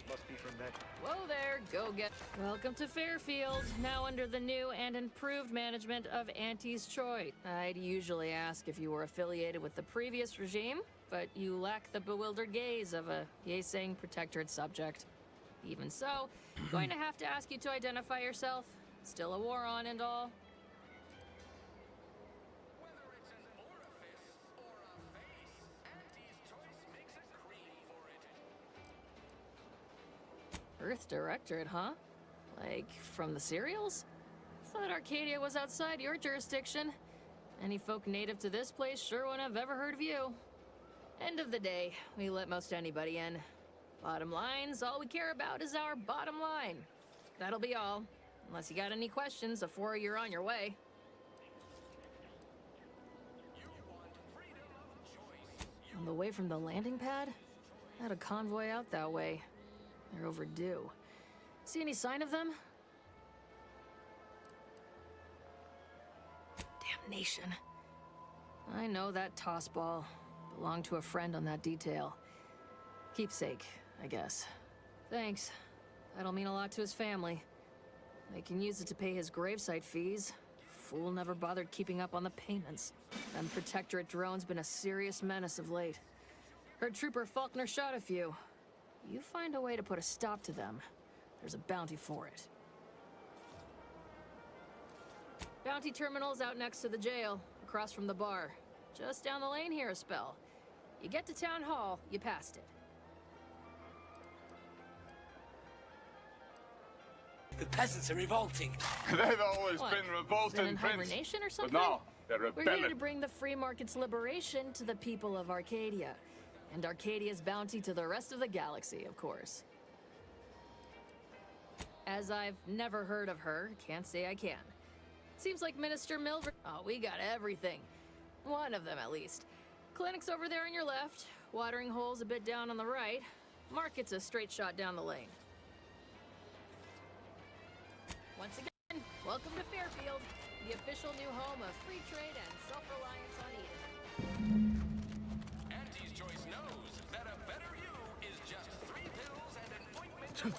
Must be from that. Whoa there, go get. Welcome to Fairfield, now under the new and improved management of Auntie's Choice. I'd usually ask if you were affiliated with the previous regime, but you lack the bewildered gaze of a yay-saying protectorate subject. Even so, going to have to ask you to identify yourself. Still a war on and all. Earth Directorate, huh? Like, from the serials? Thought Arcadia was outside your jurisdiction. Any folk native to this place sure wouldn't have ever heard of you. End of the day, we let most anybody in. Bottom line's all we care about is our bottom line. That'll be all. Unless you got any questions before you're on your way. On the way from the landing pad? Had a convoy out that way. They're overdue. See any sign of them? Damnation. I know that tossball. Belonged to a friend on that detail. Keepsake, I guess. Thanks. That'll mean a lot to his family. They can use it to pay his gravesite fees. Fool never bothered keeping up on the payments. Them Protectorate drones been a serious menace of late. Heard Trooper Faulkner shot a few. You find a way to put a stop to them, there's a bounty for it. Bounty terminal's out next to the jail, across from the bar. Just down the lane here a spell. You get to Town Hall, you passed it. The peasants are revolting. They've always What? been revolting, In Prince. hibernation or But something? now, they're We're here to rebelling. bring the free market's liberation to the people of Arcadia. And Arcadia's bounty to the rest of the galaxy, of course. As I've never heard of her, can't say I can. Seems like Minister Mildred... Oh, we got everything. One of them, at least. Clinic's over there on your left. Watering hole's a bit down on the right. Market's a straight shot down the lane. Once again, welcome to Fairfield, the official new home of free trade and self-reliance on eating. Auntie's Choice knows that a better you is just 3 pills and an ointment away.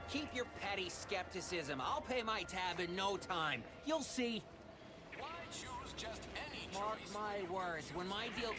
Keep your petty skepticism. I'll pay my tab in no time. You'll see. Why choose just any Mark choice? my words, when my deal...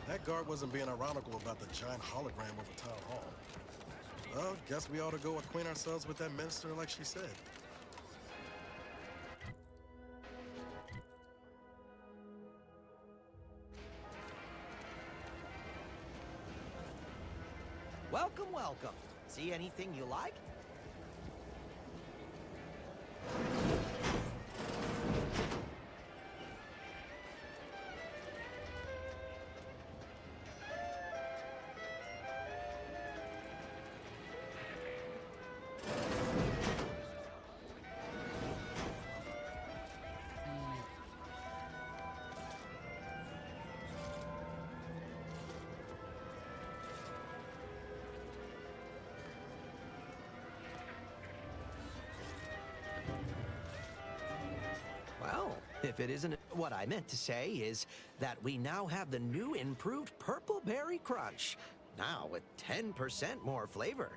That guard wasn't being ironical about the giant hologram over town hall. Well, guess we ought to go acquaint ourselves with that minister like she said. Welcome, welcome. See anything you like? Well, if it isn't... What I meant to say is that we now have the new improved Purple Berry Crunch. Now with 10% more flavor.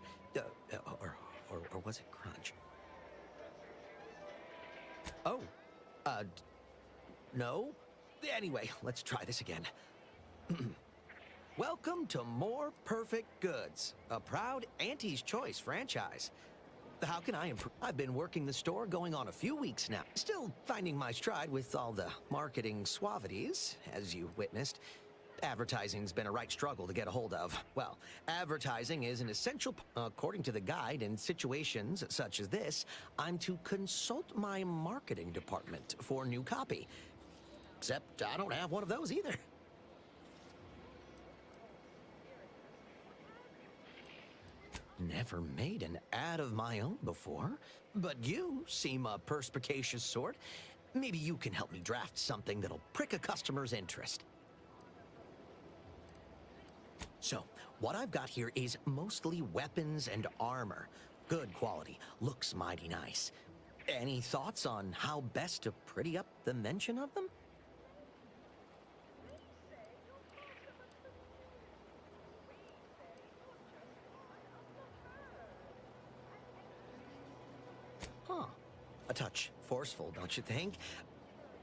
Or was it crunch? Oh, no? Anyway, let's try this again. Welcome to More Perfect Goods, a proud Auntie's Choice franchise. How can I improve? I've been working the store going on a few weeks now. Still finding my stride with all the marketing suavities, as you witnessed. Advertising's been a right struggle to get a hold of. Well, advertising is an essential, according to the guide, in situations such as this, I'm to consult my marketing department for new copy. Except I don't have one of those either. Never made an ad of my own before, but you seem a perspicacious sort. Maybe you can help me draft something that'll prick a customer's interest. So, what I've got here is mostly weapons and armor. Good quality, looks mighty nice. Any thoughts on how best to pretty up the mention of them? Huh. A touch forceful, don't you think?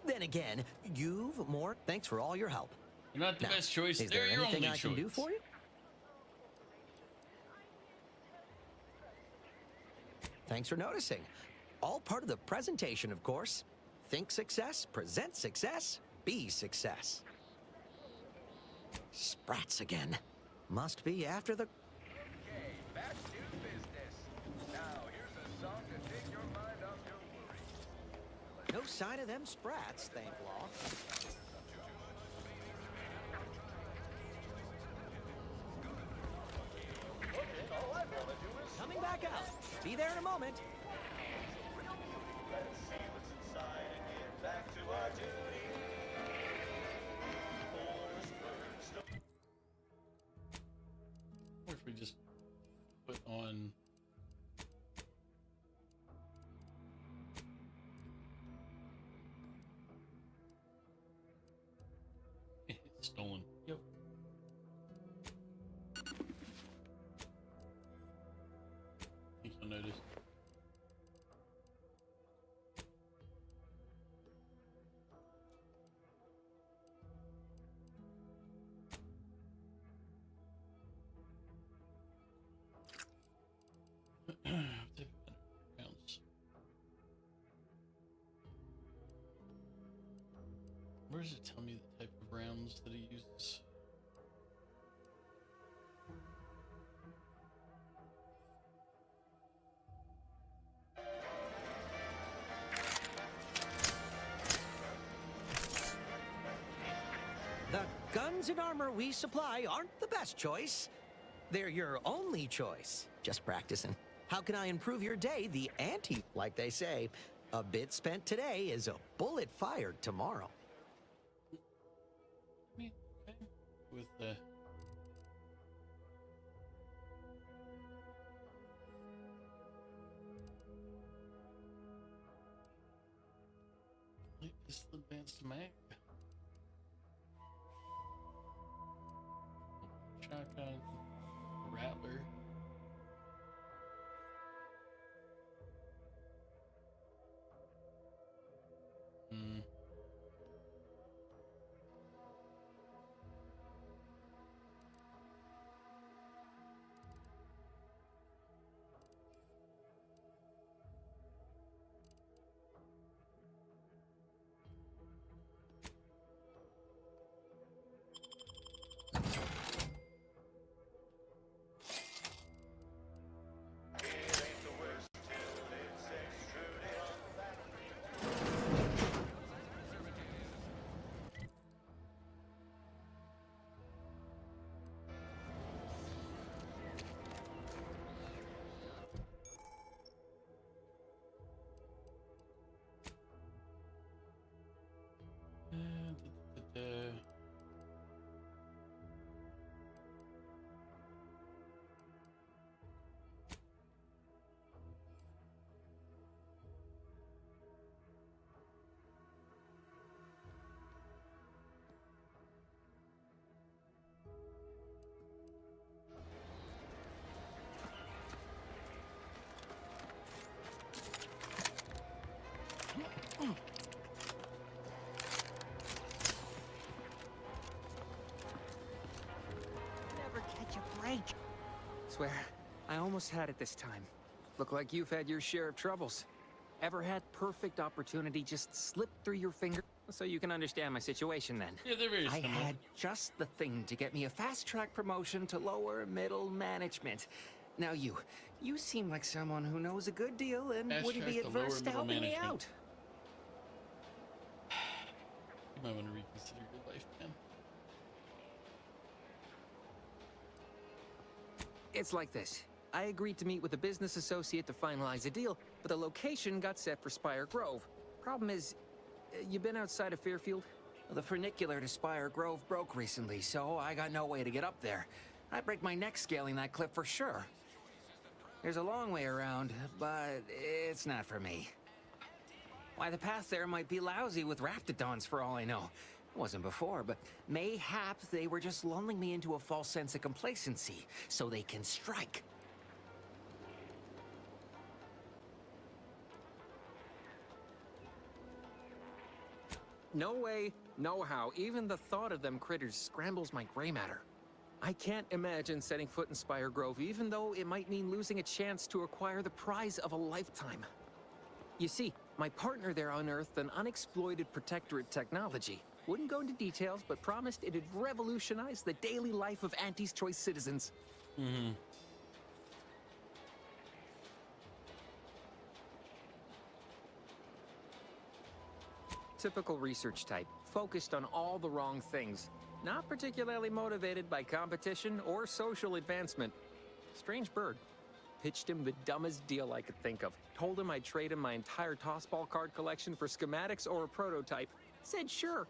Then again, you've more... Thanks for all your help. You're not the best choice. Is They're there your anything only I can choice. do for you? Thanks for noticing. All part of the presentation, of course. Think success, present success, be success. Sprats again. Must be after the... Okay, back to business. Now, here's a song to take your mind off your worries. No sign of them sprats, thank law. Coming back out. Be there in a moment. Let's see what's inside and get back to our duty. Or if we just put on... It's stolen. Yep. Where does it tell me the type of rounds that it uses? The guns and armor we supply aren't the best choice. They're your only choice. Just practicing. How can I improve your day? The ante, like they say, a bit spent today is a bullet fired tomorrow. I mean, okay. With the pistol advanced mag. Shotgun, rattler. Hmm. Never catch a break. Swear, I almost had it this time. Look like you've had your share of troubles. Ever had perfect opportunity just slip through your finger? So you can understand my situation then. Yeah, they're very I similar. had just the thing to get me a fast-track promotion to lower middle management. Now you seem like someone who knows a good deal and wouldn't be Fast-track to lower adverse to middle helping me management. out. You might want to reconsider your life, man. It's like this. I agreed to meet with a business associate to finalize a deal, but the location got set for Spire Grove. Problem is, you been outside of Fairfield? The funicular to Spire Grove broke recently, so I got no way to get up there. I'd break my neck scaling that cliff for sure. There's a long way around, but it's not for me. Why, the path there might be lousy with raptidons for all I know. It wasn't before, but mayhap they were just lulling me into a false sense of complacency so they can strike. No way, no how. Even the thought of them critters scrambles my gray matter. I can't imagine setting foot in Spire Grove, even though it might mean losing a chance to acquire the prize of a lifetime. You see, my partner there unearthed an unexploited protectorate technology. Wouldn't go into details, but promised it'd revolutionize the daily life of Auntie's Choice citizens. Mm-hmm. Typical research type, focused on all the wrong things. Not particularly motivated by competition or social advancement. Strange bird. Pitched him the dumbest deal I could think of. Told him I'd trade him my entire tossball card collection for schematics or a prototype. Said sure.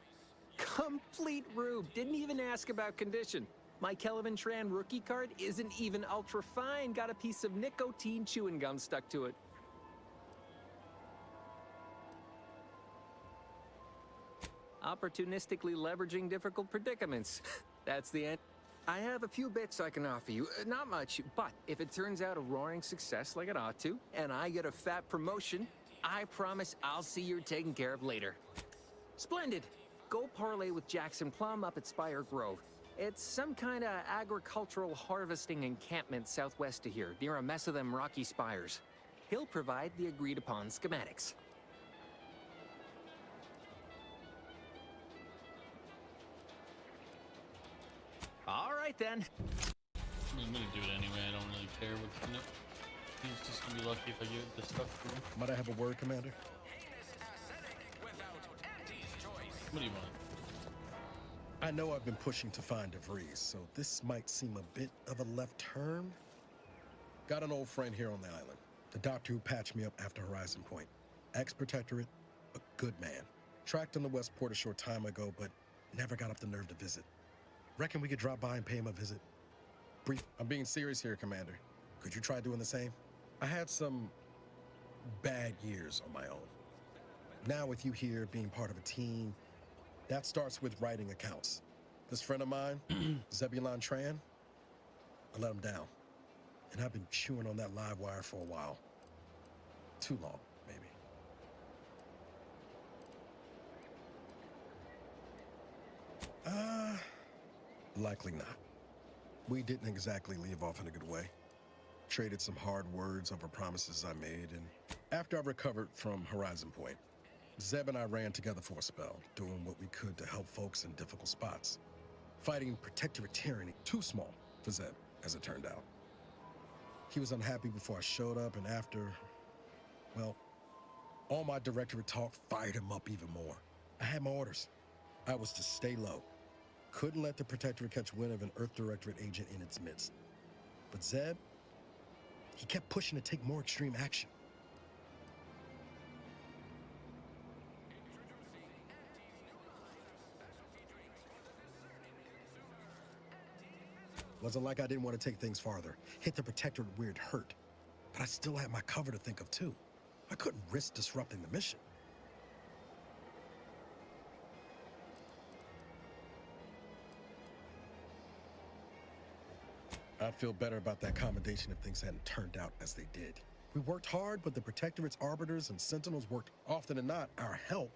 Complete rube. Didn't even ask about condition. My Kelvin Tran rookie card isn't even ultra fine. Got a piece of nicotine chewing gum stuck to it. Opportunistically leveraging difficult predicaments. That's the end. I have a few bits I can offer you. Not much, but if it turns out a roaring success like it ought to, and I get a fat promotion, I promise I'll see you're taken care of later. Splendid. Go parlay with Jackson Plum up at Spire Grove. It's some kind of agricultural harvesting encampment southwest of here, near a mess of them rocky spires. He'll provide the agreed-upon schematics. right then. I'm gonna do it anyway. I don't really care what's in it. He's just gonna be lucky if I give it this stuff to him. Might I have a word, Commander? What do you want? I know I've been pushing to find DeVries, so this might seem a bit of a left turn. Got an old friend here on the island. The doctor who patched me up after Horizon Point. Ex-Protectorate, a good man. Tracked him to Westport a short time ago, but never got up the nerve to visit. Reckon we could drop by and pay him a visit? Brief. I'm being serious here, Commander. Could you try doing the same? I had some bad years on my own. Now with you here being part of a team, that starts with writing accounts. This friend of mine, Zebulon Tran, I let him down. And I've been chewing on that live wire for a while. Too long, maybe. Likely not. We didn't exactly leave off in a good way. Traded some hard words over promises I made, and after I recovered from Horizon Point, Zeb and I ran together for a spell, doing what we could to help folks in difficult spots. Fighting Protectorate tyranny, too small for Zeb, as it turned out. He was unhappy before I showed up, and after, well, all my Directorate talk fired him up even more. I had my orders. I was to stay low. Couldn't let the Protectorate catch wind of an Earth Directorate agent in its midst. But Zeb, he kept pushing to take more extreme action. Wasn't like I didn't want to take things farther, hit the Protectorate where it hurt. But I still had my cover to think of too. I couldn't risk disrupting the mission. I'd feel better about that commendation if things hadn't turned out as they did. We worked hard, but the Protectorate's arbiters and sentinels worked often than not. Our help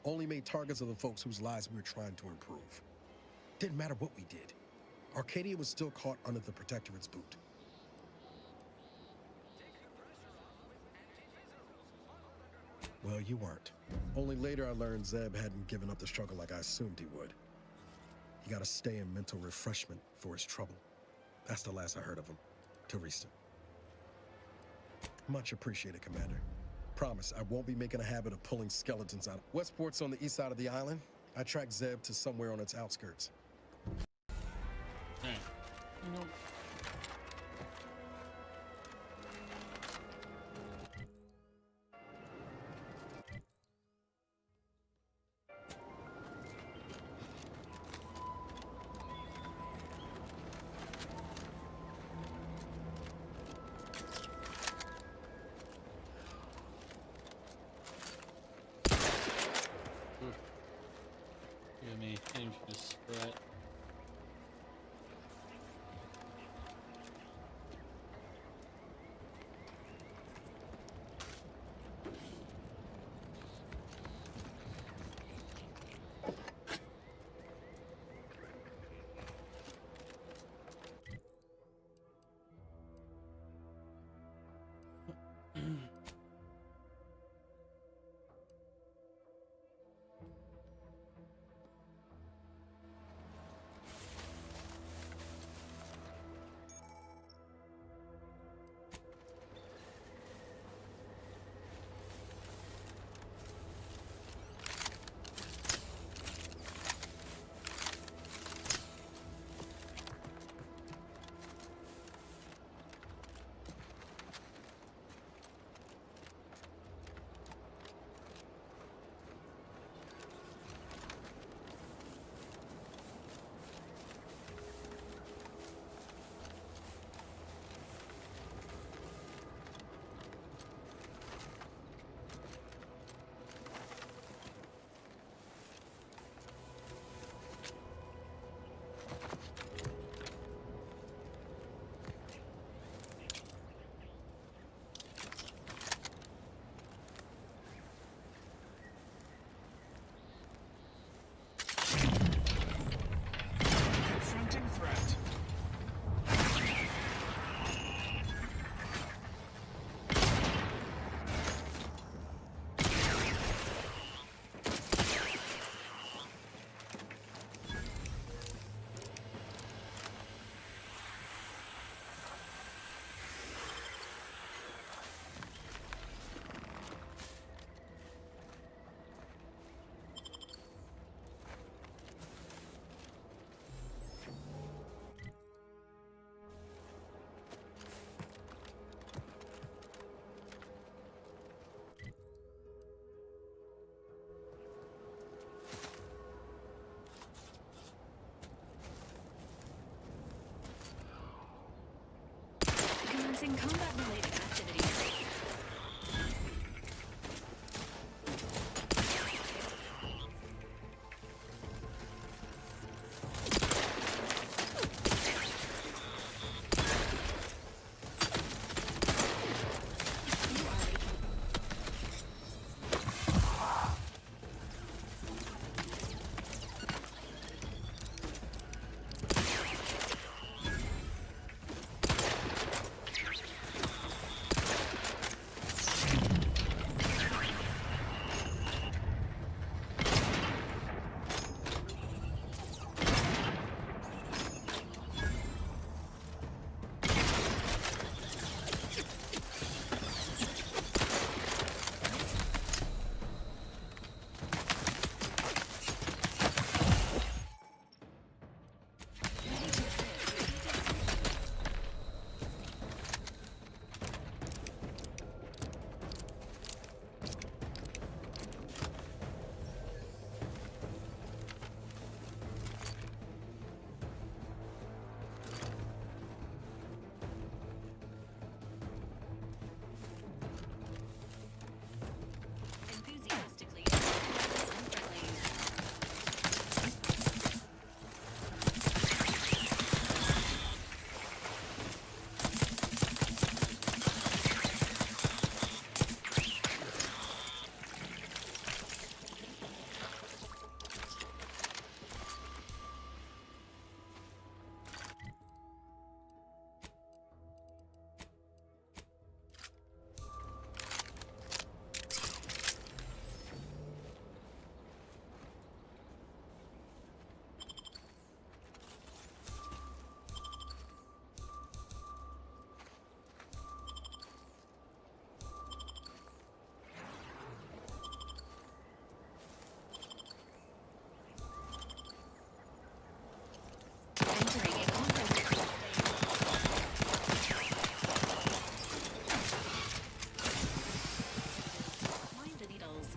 only made targets of the folks whose lives we were trying to improve. Didn't matter what we did. Arcadia was still caught under the Protectorate's boot. Well, you weren't. Only later I learned Zeb hadn't given up the struggle like I assumed he would. He got to stay in mental refreshment for his trouble. That's the last I heard of him. Teresa. Much appreciated, Commander. Promise, I won't be making a habit of pulling skeletons out. Westport's on the east side of the island. I tracked Zeb to somewhere on its outskirts. Alright. Nope. Give me aim for the sprat. Reporting combat-related activity. Enthusiastically. Unfriendly. Entering a confrontational state. Mind the needles.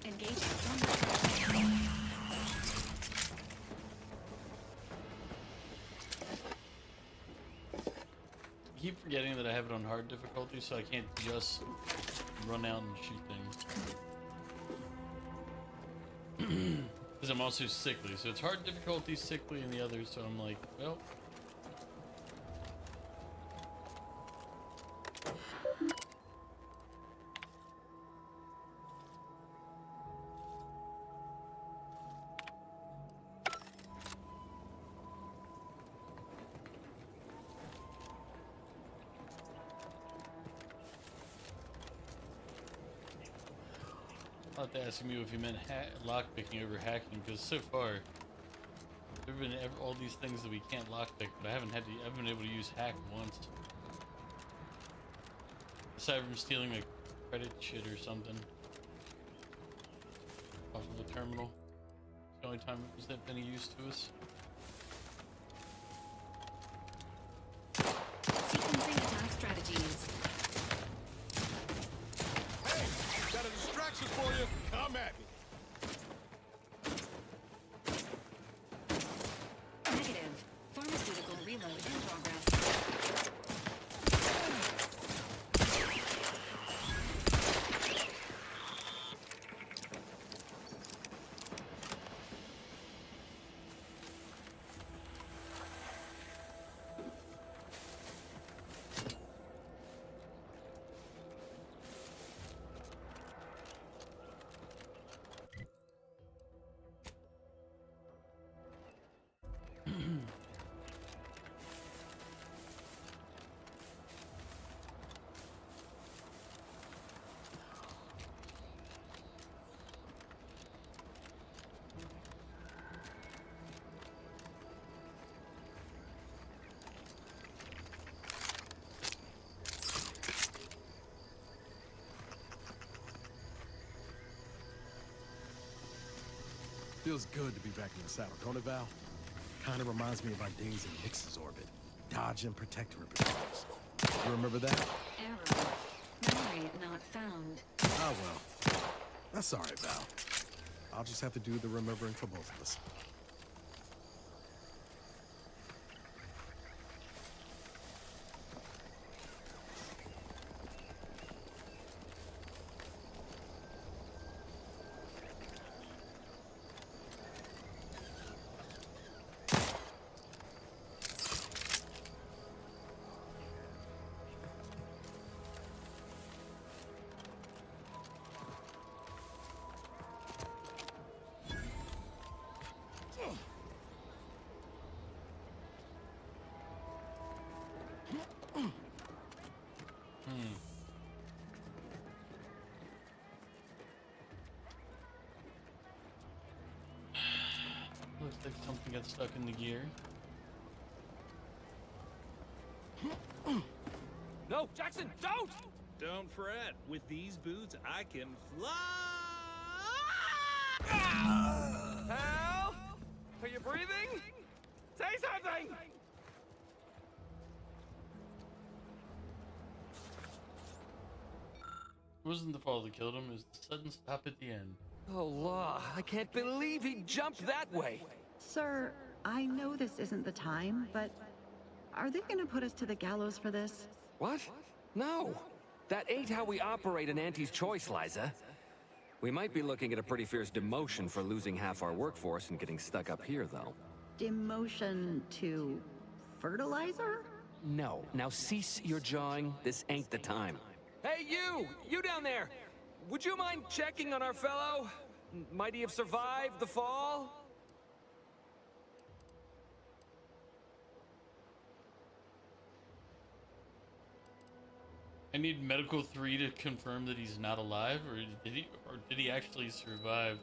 Engaging combat. I keep forgetting that I have it on hard difficulty, so I can't just run out and shoot things. Because I'm also sickly, so it's hard difficulty, sickly, and the others, so I'm like, well. I'll have to ask you if you meant lockpicking over hacking, because so far there have been all these things that we can't lockpick, but I haven't been able to use hack once. Aside from stealing a credit shit or something off of the terminal. It's the only time it was that any use to us. Sequencing attack strategies. Got a distraction for you. Come at me. Negative. Pharmaceutical reload in progress. Feels good to be back in the saddle, don't it, Val? Kind of reminds me of our days in Nix's orbit. Dodging protectorate patrols. You remember that? Error. Memory not found. Ah, well. That's all right, Val. I'll just have to do the remembering for both of us. Looks like something got stuck in the gear. No, Jackson, don't! Don't fret. With these boots, I can fly! Help! Are you breathing? Say something! It wasn't the fall that killed him, it was the sudden stop at the end. Oh, law. I can't believe he jumped that way. Sir, I know this isn't the time, but are they gonna put us to the gallows for this? What? No. That ain't how we operate in Auntie's Choice, Liza. We might be looking at a pretty fierce demotion for losing half our workforce and getting stuck up here, though. Demotion to fertilizer? No. Now cease your jawing. This ain't the time. Hey, you! You down there! Would you mind checking on our fellow? Might he have survived the fall? I need medical 3 to confirm that he's not alive, or did he actually survive?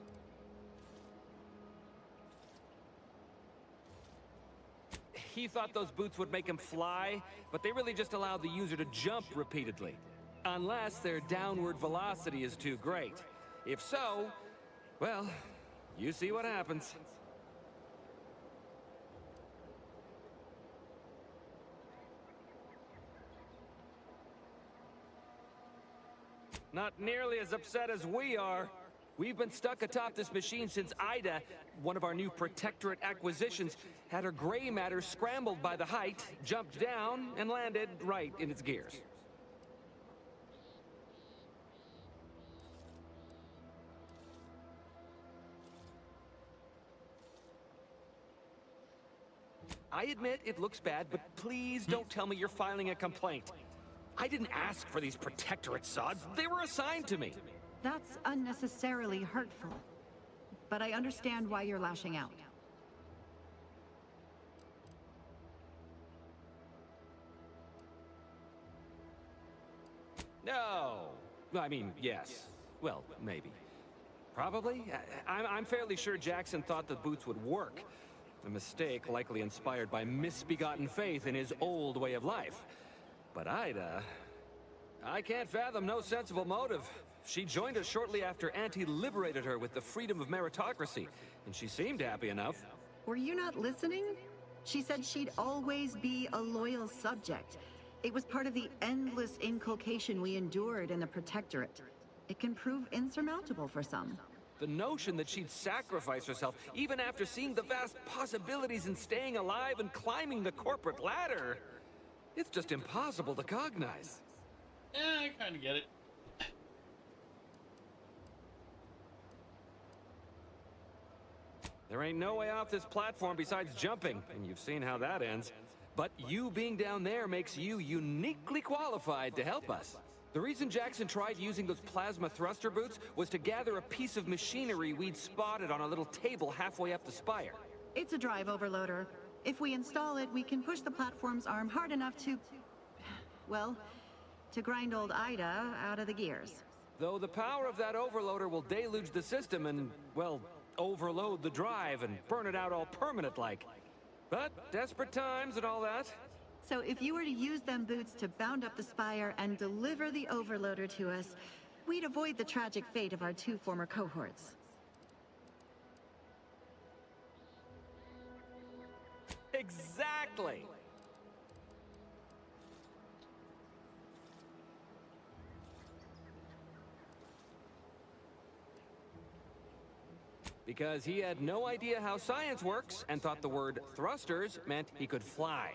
He thought those boots would make him fly, but they really just allowed the user to jump repeatedly. Unless their downward velocity is too great. If so, well, you see what happens. Not nearly as upset as we are. We've been stuck atop this machine since Ida, one of our new Protectorate acquisitions, had her gray matter scrambled by the height, jumped down, and landed right in its gears. I admit it looks bad, but please don't tell me you're filing a complaint. I didn't ask for these Protectorate sods. They were assigned to me. That's unnecessarily hurtful. But I understand why you're lashing out. No. I mean, yes. Well, maybe. Probably. I'm fairly sure Jackson thought the boots would work. A mistake likely inspired by misbegotten faith in his old way of life. But Ida... I can't fathom no sensible motive. She joined us shortly after Auntie liberated her with the freedom of meritocracy, and she seemed happy enough. Were you not listening? She said she'd always be a loyal subject. It was part of the endless inculcation we endured in the Protectorate. It can prove insurmountable for some. The notion that she'd sacrifice herself, even after seeing the vast possibilities in staying alive and climbing the corporate ladder, it's just impossible to cognize. Yeah, I kind of get it. There ain't no way off this platform besides jumping, and you've seen how that ends. But you being down there makes you uniquely qualified to help us. The reason Jackson tried using those plasma thruster boots was to gather a piece of machinery we'd spotted on a little table halfway up the spire. It's a drive overloader. If we install it, we can push the platform's arm hard enough to... well, to grind old Ida out of the gears. Though the power of that overloader will deluge the system and, well, overload the drive and burn it out all permanent-like. But desperate times and all that. So if you were to use them boots to bound up the spire and deliver the overloader to us, we'd avoid the tragic fate of our 2 former cohorts. Exactly. Because he had no idea how science works and thought the word thrusters meant he could fly.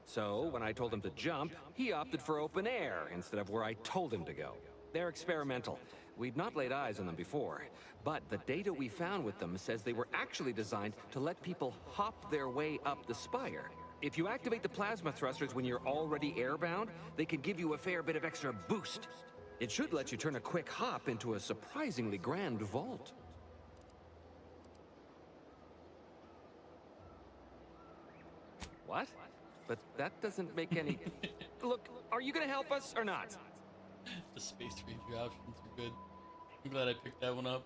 So, when I told him to jump, he opted for open air instead of where I told him to go. They're experimental. We'd not laid eyes on them before, but the data we found with them says they were actually designed to let people hop their way up the spire. If you activate the plasma thrusters when you're already airbound, they can give you a fair bit of extra boost. It should let you turn a quick hop into a surprisingly grand vault. What? But that doesn't make any... Look, are you gonna help us or not? The space ranger options are good. I'm glad I picked that one up.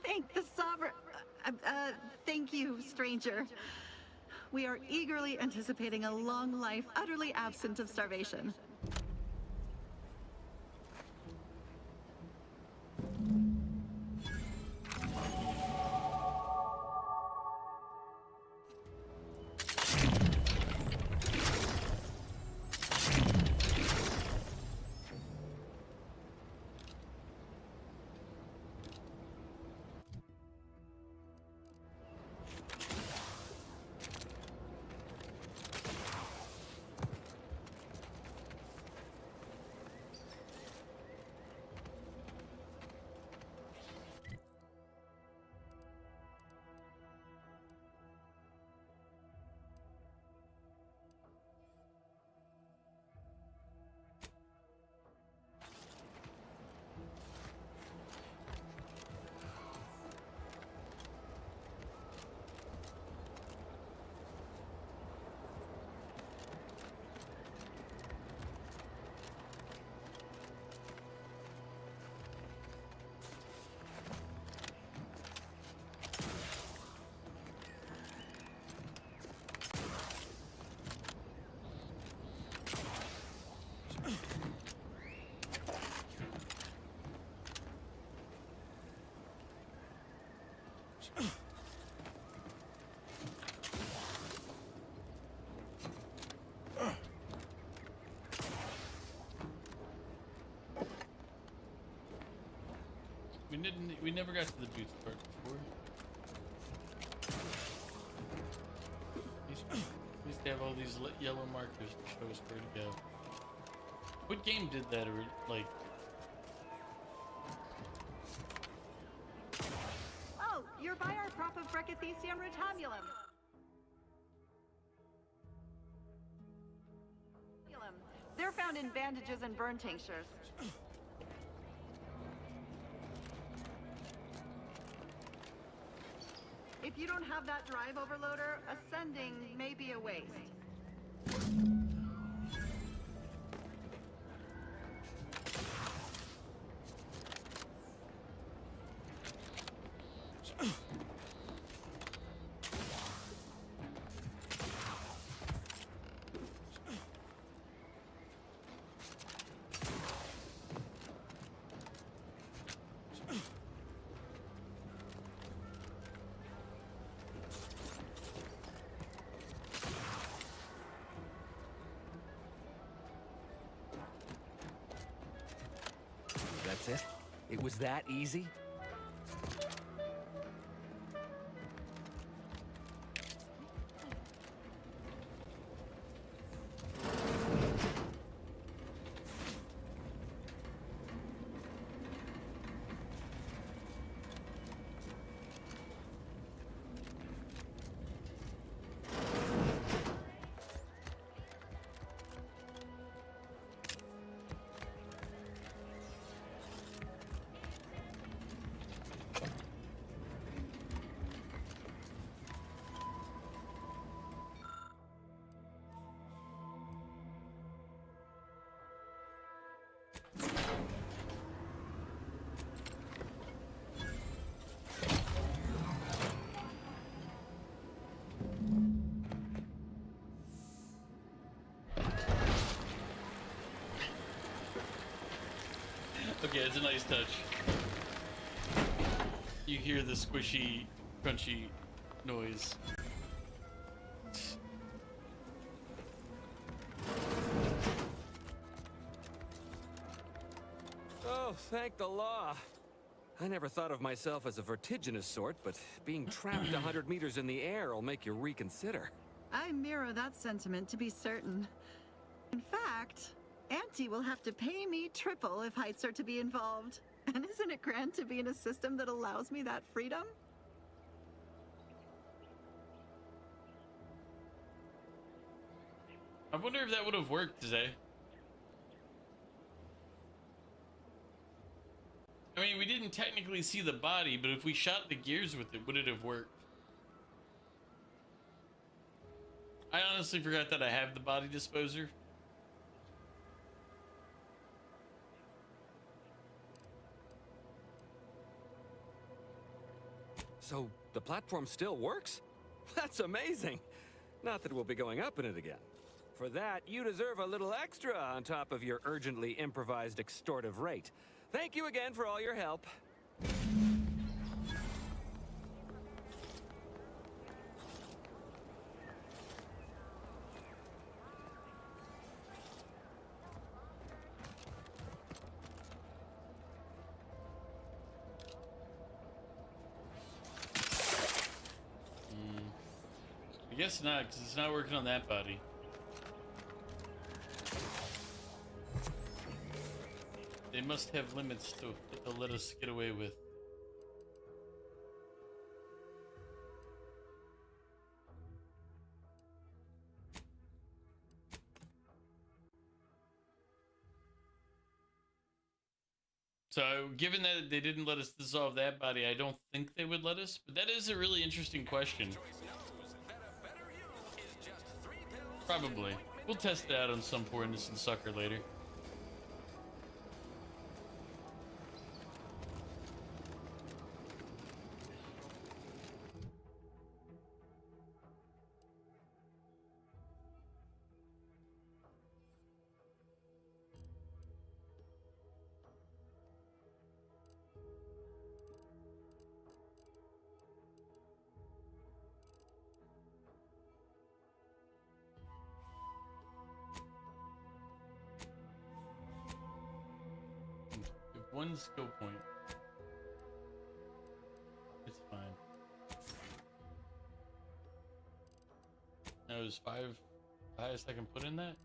Thank the sovereign. Thank you, stranger. We are eagerly anticipating a long life, utterly absent of starvation. We never got to the boots part before. We used to have all these yellow markers to show us where to go. What game did that, or like? Oh, you're by our prop of Brachythecium rotabulum. They're found in bandages and burn tinctures. If you don't have that drive overloader, ascending may be a waste. That's it? It was that easy? Okay, it's a nice touch. you hear the squishy, crunchy noise. Oh, thank the law. I never thought of myself as a vertiginous sort, but being trapped 100 meters in the air will make you reconsider. I mirror that sentiment, to be certain. In fact, Auntie will have to pay me triple if heights are to be involved. And isn't it grand to be in a system that allows me that freedom? I wonder if that would have worked today. I mean, we didn't technically see the body, but if we shot the gears with it, would it have worked? I honestly forgot that I have the body disposer. So, the platform still works? That's amazing! Not that we'll be going up in it again. For that, you deserve a little extra on top of your urgently improvised extortive rate. Thank you again for all your help. I guess not, because it's not working on that body. They must have limits to what they'll let us get away with. So, given that they didn't let us dissolve that body, I don't think they would let us, but that is a really interesting question. Probably. We'll test it out on some poor innocent sucker later. One skill point. It's fine. That was 5, the highest I can put in that.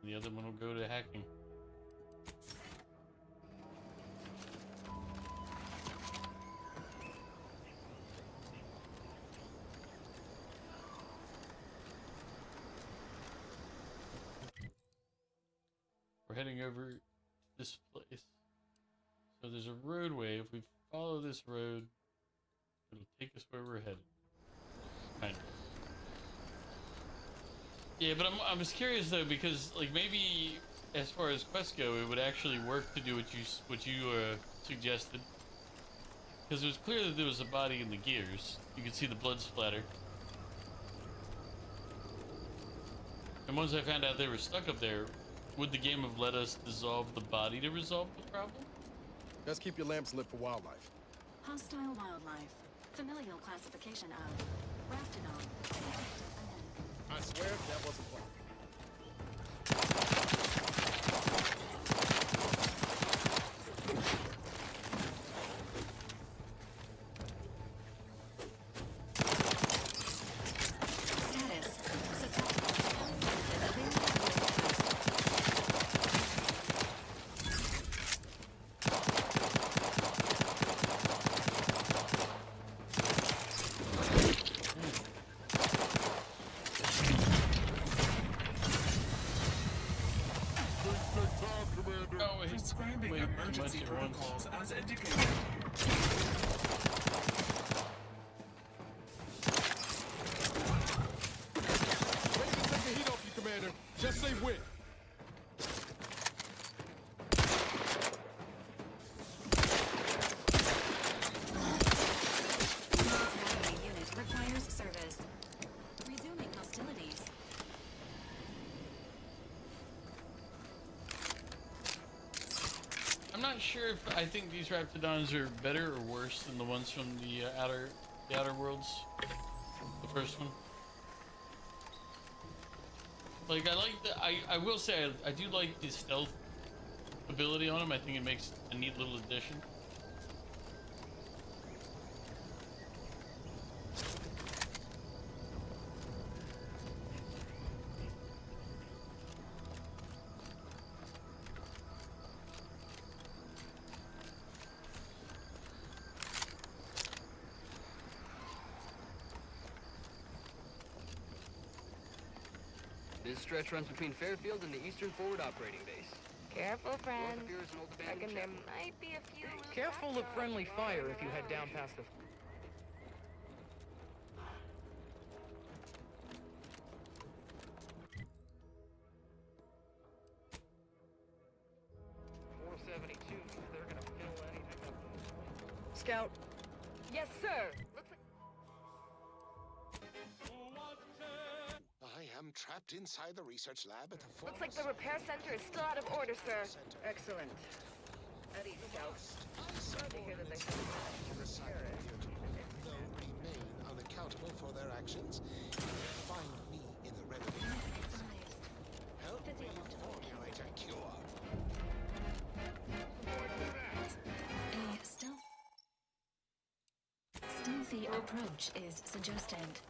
And the other one will go to hacking. We're heading over this place. So there's a roadway. If we follow this road, it'll take us where we're headed. Kind of. Yeah, but I'm just curious though, because like maybe as far as quests go, it would actually work to do what you suggested. Because it was clear that there was a body in the gears. You could see the blood splatter. And once I found out they were stuck up there, would the game have let us dissolve the body to resolve the problem? Let's keep your lamps lit for wildlife. Hostile wildlife. Familial classification of Raptidon. I swear that wasn't planned. Prescribing emergency protocols as indicated. Ready to take the heat off you, Commander. Just say when. Unit requires service. Resuming hostilities. I'm not not sure if I think these Raptidons are better or worse than the ones from the Outer Worlds. The first one. Like, I will say, I do like the stealth ability on him. I think it makes a neat little addition. This stretch runs between Fairfield and the Eastern Forward Operating Base. Careful, friend. North of here is an old abandoned Reckon there checkpoint. might be a few. Careful of friendly fire if you head down past the... They're gonna fill anything up. Scout. Yes, sir. Looks like I am trapped inside the research lab at the looks like the repair center is still out of order, sir. Excellent. At ease, Scout. Glad to hear that they though remain unaccountable for their actions. Find me in the renovated. Help me formulate a cure. A stealthy approach is suggested.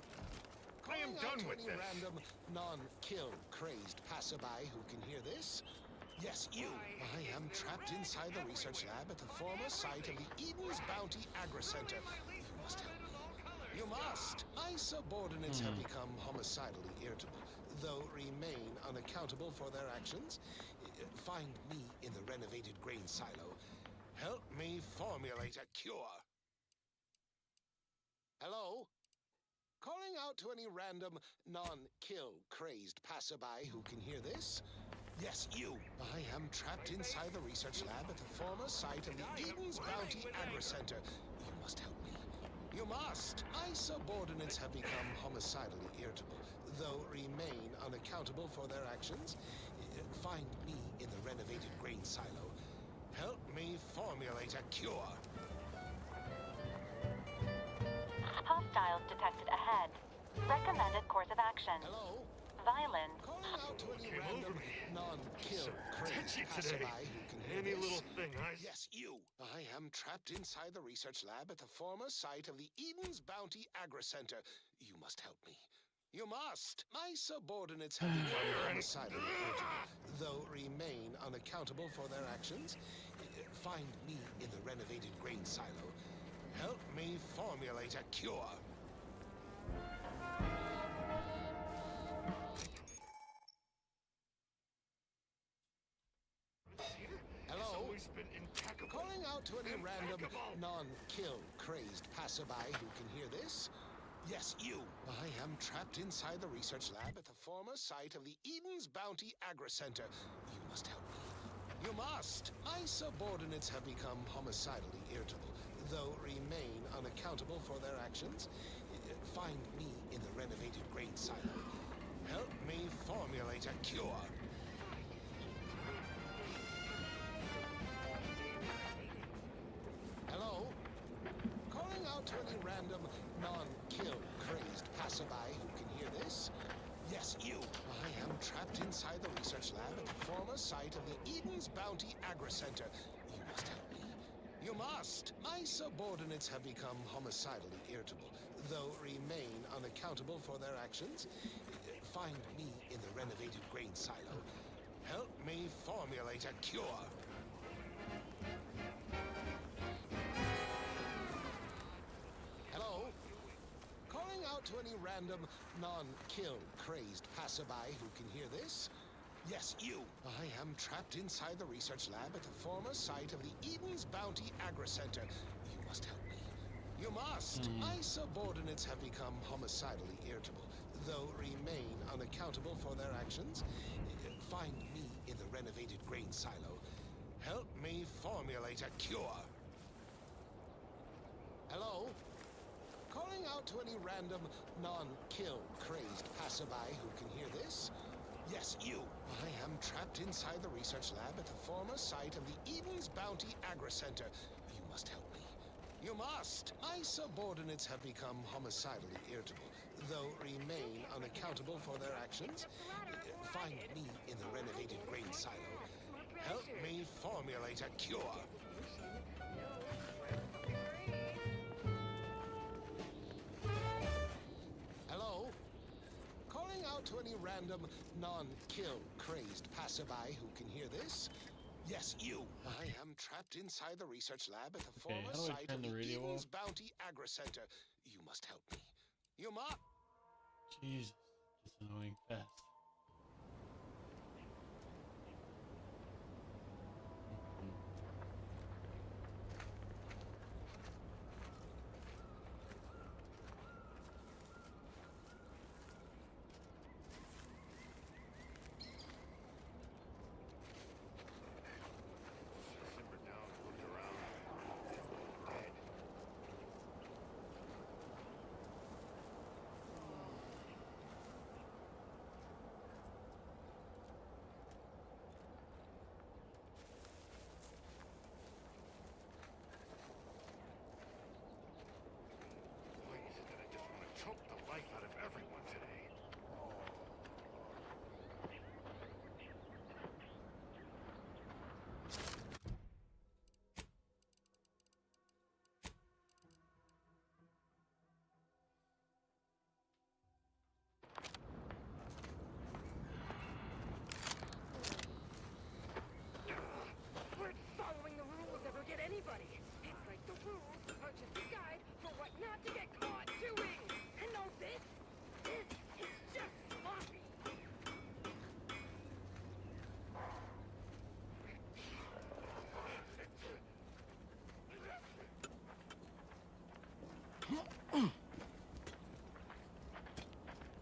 I am done with this. Random, non-kill, crazed passerby who can hear this? Yes, you. I am trapped inside the research lab at the former site of the Eden's Bounty Agri Center. You must help me. You must. My subordinates have become homicidally irritable, though remain unaccountable for their actions. Find me in the renovated grain silo. Help me formulate a cure. Hello? Calling out to any random, non-kill, crazed passerby who can hear this? Yes, you. I am trapped inside the research lab at the former site of the Eden's Bounty Agri Center. You must help me. You must. My subordinates have become homicidally irritable, though remain unaccountable for their actions. Find me in the renovated grain silo. Help me formulate a cure. Hostiles detected ahead. Recommended course of action. Hello? Violence. Calling out to any random, non-kill, crazed passerby who can hear Any this. little thing, Yes, you. I am trapped inside the research lab at the former site of the Eden's Bounty Agri Center. You must help me. You must. My subordinates have become homicidally irritable, though remain unaccountable for their actions. Find me in the renovated grain silo. Help me formulate a cure. Hello? Calling out to any random, non-kill, crazed passerby who can hear this? Yes, you. I am trapped inside the research lab at the former site of the Eden's Bounty Agri Center. You must help me. You must. My subordinates have become homicidally irritable, though remain unaccountable for their actions. Find me in the renovated grain silo. Help me formulate a cure. Hello? Calling out to any random, non-kill, crazed passerby who can hear this? Yes, you. I am trapped inside the research lab at the former site of the Eden's Bounty Agri Center. You must help me. You must. My subordinates have become homicidally irritable, though remain unaccountable for their actions. Find me in the renovated grain silo. Help me formulate a cure. Hello? Calling out to any random, non-kill, crazed passerby who can hear this? Yes, you. I am trapped inside the research lab at the former site of the Eden's Bounty Agri Center. You must help me. You must. My subordinates have become homicidally irritable, though remain unaccountable for their actions. Find me in the renovated grain silo. Help me formulate a cure. Hello? Calling out to any random, non-kill, crazed passerby who can hear this? Yes, you. I am trapped inside the research lab at the former site of the Eden's Bounty Agri Center. You must help me. You must! My subordinates have become homicidally irritable, though remain unaccountable for their actions. Find me in the renovated grain silo. Help me formulate a cure. Hello? Calling out to any random, non-kill crazed passerby who can hear this? Yes, you. I am trapped inside the research lab at the former how do I site turn of the the radio Eden's off? Bounty Agri Center. You must help me. You must. Jesus, it's annoying fast. Simmered down, looked around. Dead. Why is it that I just want to choke the life out of everyone today? Where'd following the rules ever get anybody? It's like the rules are just a guide for what not to get caught doing. And all this is just sloppy.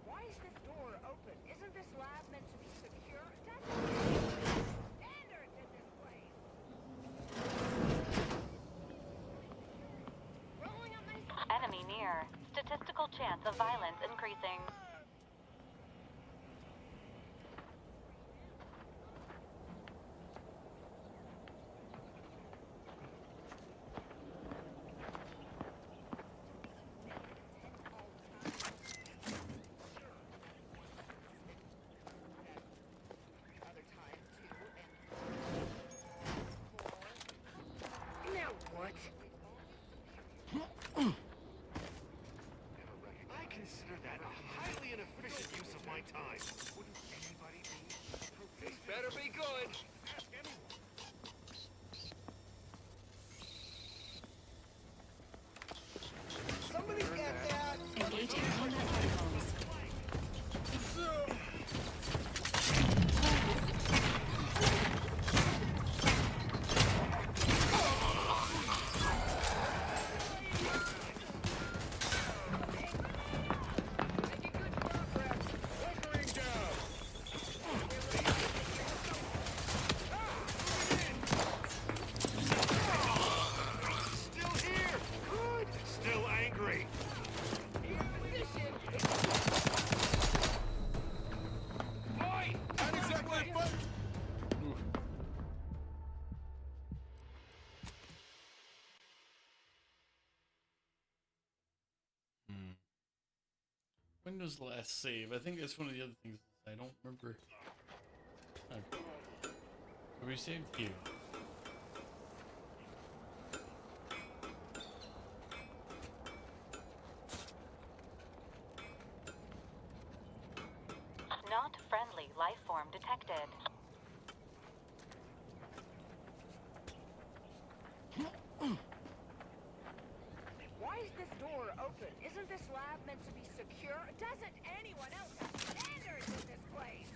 Why is this door open? Isn't this lab meant to be secure? That's standards in this place. Rolling up my Enemy near. Statistical chance of violence increasing. Now what? I consider that a highly inefficient use of my time. Wouldn't anybody be? This better be good. Ask anyone. Somebody get that! Engaging combat protocols. Still here. Good. Still angry. Oi! Not exactly fun. When was the last save? I think that's one of the other things. I don't remember. Okay. So we saved here. Not friendly life form detected. Why is this door open? Isn't this lab meant to be secure? Doesn't anyone else have standards in this place?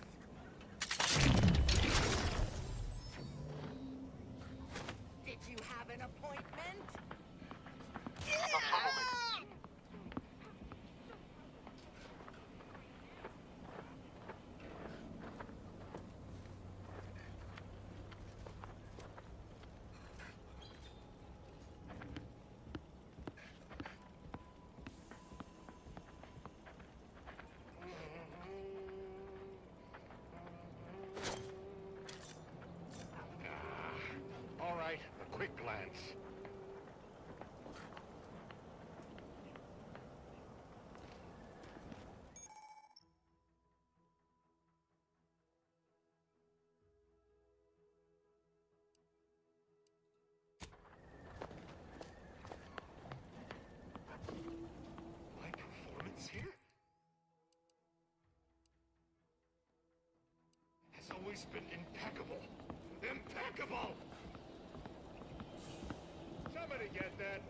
Did you have an appointment? always been impeccable. Impeccable! Somebody get that?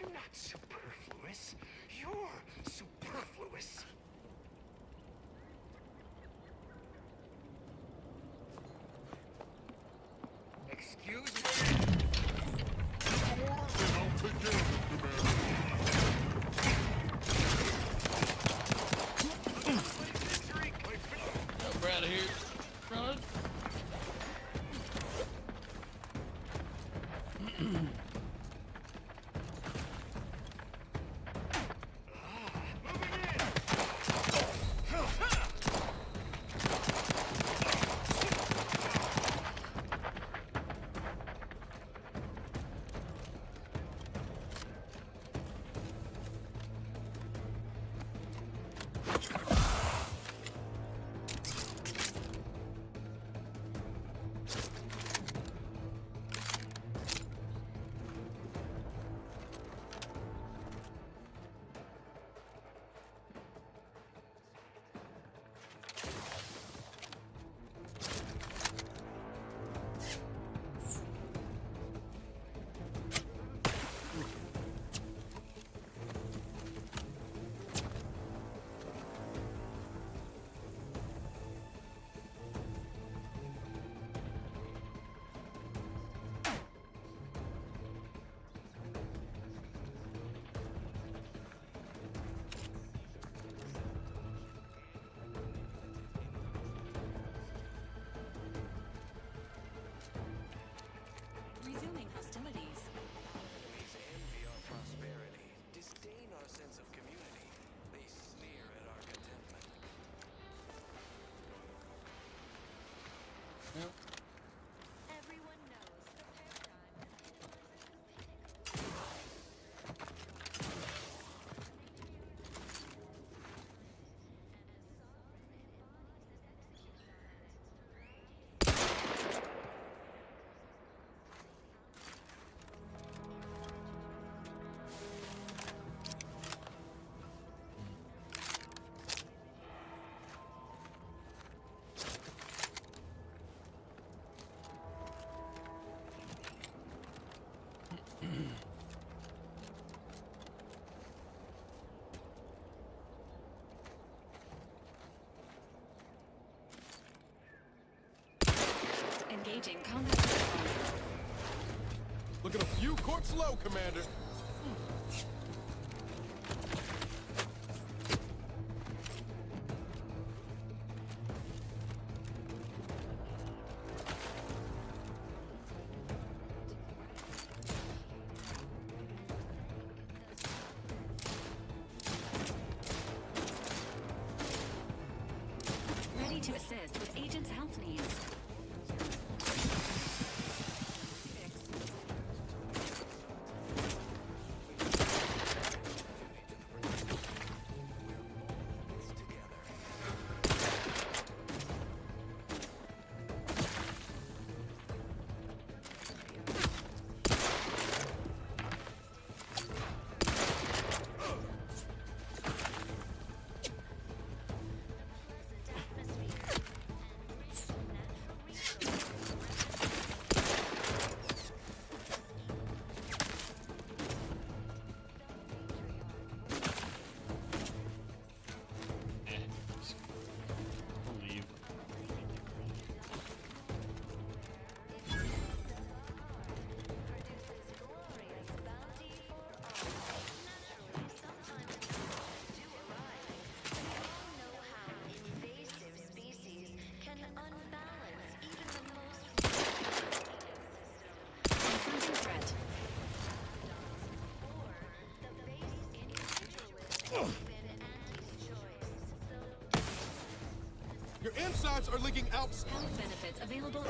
I'm not superfluous. You're superfluous. Excuse me? I'll take care of it, Oh, we're out of here. Run. Resuming hostilities. Enemies envy our prosperity, disdain our sense of community. They sneer at our contentment. Yep. Everyone knows the engaging combat. Look at a few courts low, Commander. Ready to assist with agent's health needs. Your insides are leaking out. Health benefits available.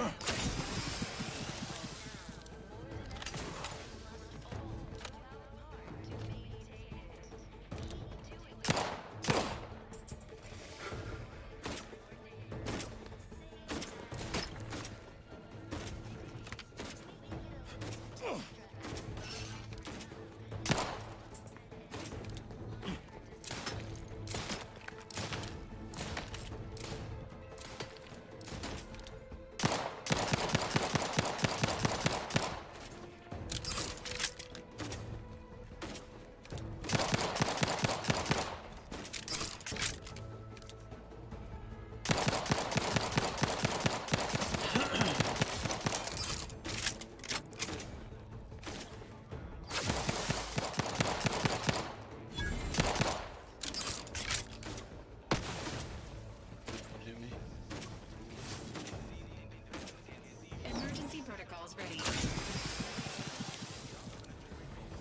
Emergency protocols ready.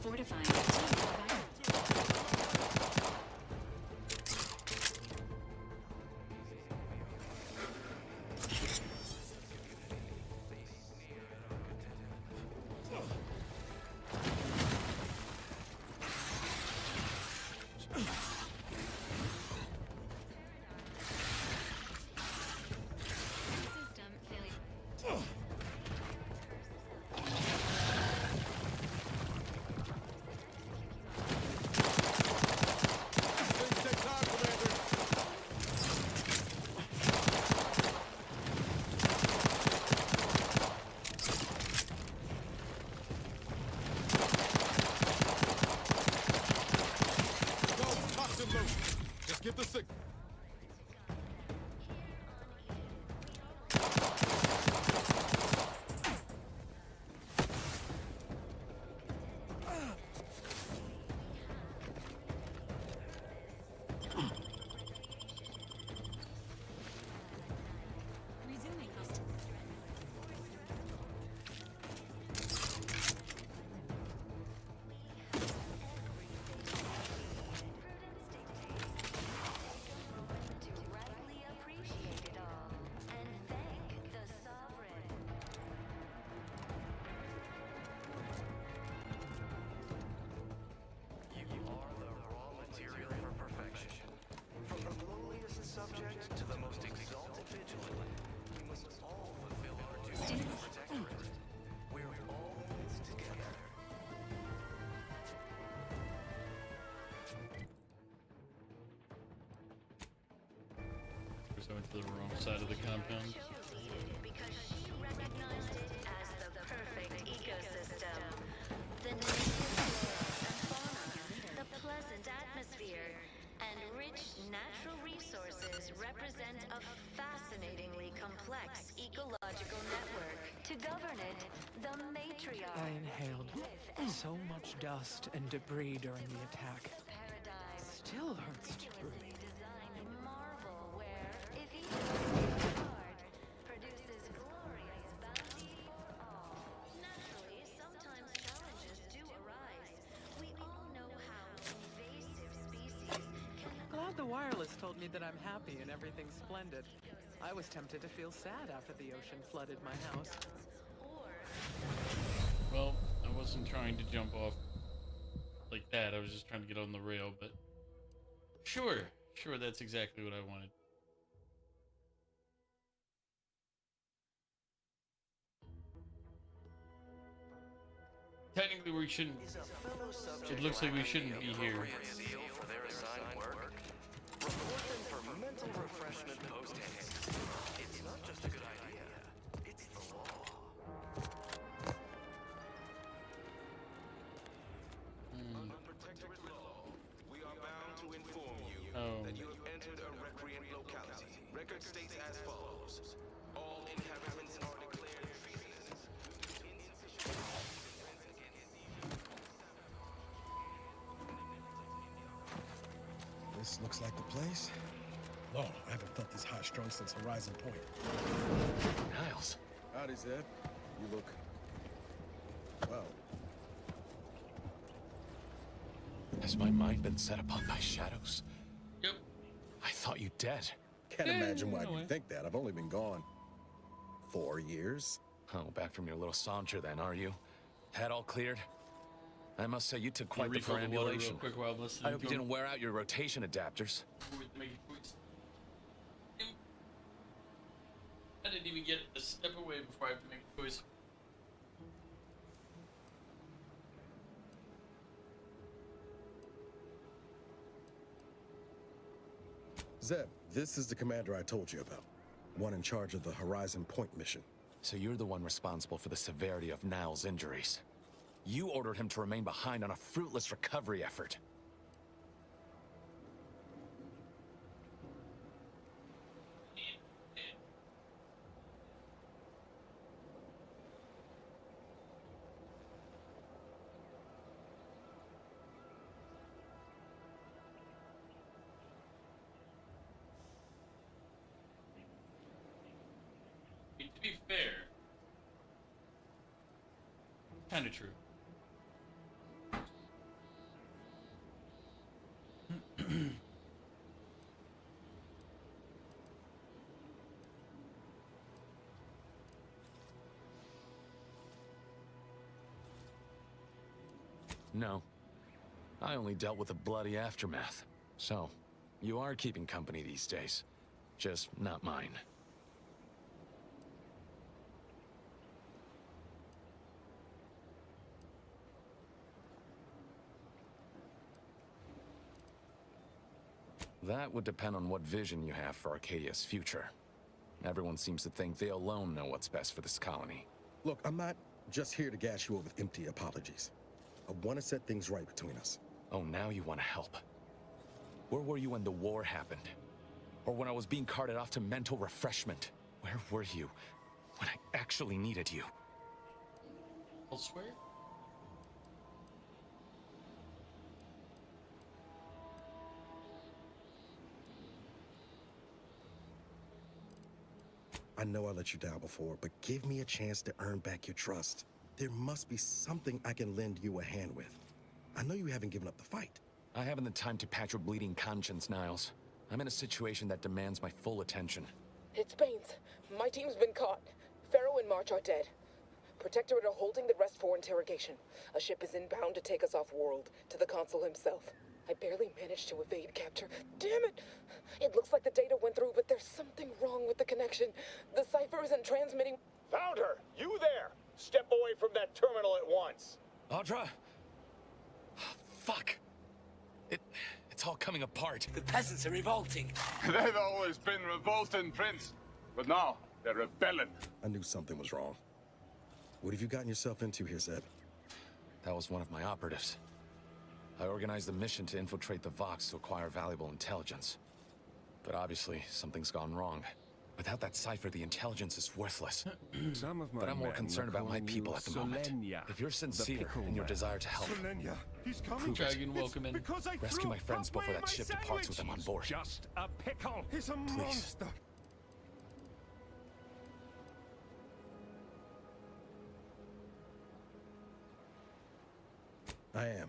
Fortifying the team. Just get the signal. Resuming hostility. Subject to the most exalted vigilant, we must all fulfill our duty to protectorate. We're all in this together. Guess I went to the wrong side of the compound. Because she recognized it as the perfect ecosystem. The native flora and fauna, the pleasant atmosphere, and rich natural resources represent a fascinatingly complex ecological network. To govern it, the matriarch. I inhaled so much dust and debris during the attack. Still hurts to breathe. Designed marvel where, if each card produces glorious bounty for all. Naturally, sometimes challenges do arise. We all know how invasive species can. Glad the wireless told me that I'm happy and everything's splendid. I was tempted to feel sad after the ocean flooded my house. Well, I wasn't trying to jump off like that. I was just trying to get on the rail, but sure, that's exactly what I wanted. Technically, we shouldn't. It looks like we shouldn't be here. For their assigned work. Report them for mental refreshment post-haste. It's not just a good idea, it's the law. Under protectorate law, we are bound to inform you that you have entered a recreant locality. Record states as follows. All inhabitants are declared treasonous. This looks like the place. Lord, I haven't felt this high-strung since Horizon Point. Niles. Howdy, Zeb. You look... well. Has my mind been set upon by shadows? Yep. I thought you dead. Can't imagine why you think that. I've only been gone 4 years. Oh, back from your little saunter then, are you? Head all cleared? I must say, you took quite the perambulation. I hope you didn't wear out your rotation adapters. I didn't even get a step away before I have to make a choice. Zeb, this is the commander I told you about. One in charge of the Horizon Point mission. So you're the one responsible for the severity of Niall's injuries. You ordered him to remain behind on a fruitless recovery effort. To be fair, kind of true. No. I only dealt with the bloody aftermath. So, you are keeping company these days. Just not mine. That would depend on what vision you have for Arcadia's future. Everyone seems to think they alone know what's best for this colony. Look, I'm not just here to gas you up with empty apologies. I want to set things right between us. Oh, now you want to help. Where were you when the war happened? Or when I was being carted off to mental refreshment? Where were you when I actually needed you? Elsewhere? I know I let you down before, but give me a chance to earn back your trust. There must be something I can lend you a hand with. I know you haven't given up the fight. I haven't the time to patch your bleeding conscience, Niles. I'm in a situation that demands my full attention. It's Baines. My team's been caught. Pharaoh and March are dead. Protectorate are holding the rest for interrogation. A ship is inbound to take us off-world, to the consul himself. I barely managed to evade capture. Damn it! It looks like the data went through, but there's something wrong with the connection. The cipher isn't transmitting. Found her! You there! Step away from that terminal at once! Audra? Fuck! It's all coming apart. The peasants are revolting. They've always been revolting, Prince. But now, they're rebelling. I knew something was wrong. What have you gotten yourself into here, Zeb? That was one of my operatives. I organized a mission to infiltrate the Vox to acquire valuable intelligence. But obviously, something's gone wrong. Without that cipher, the intelligence is worthless. But I'm more concerned about my people at the moment. If you're sincere in your desire to help, He's coming. prove Dragon, it. welcome in. Rescue my friends before that ship departs with them on board. Just a pickle. He's a monster. I am.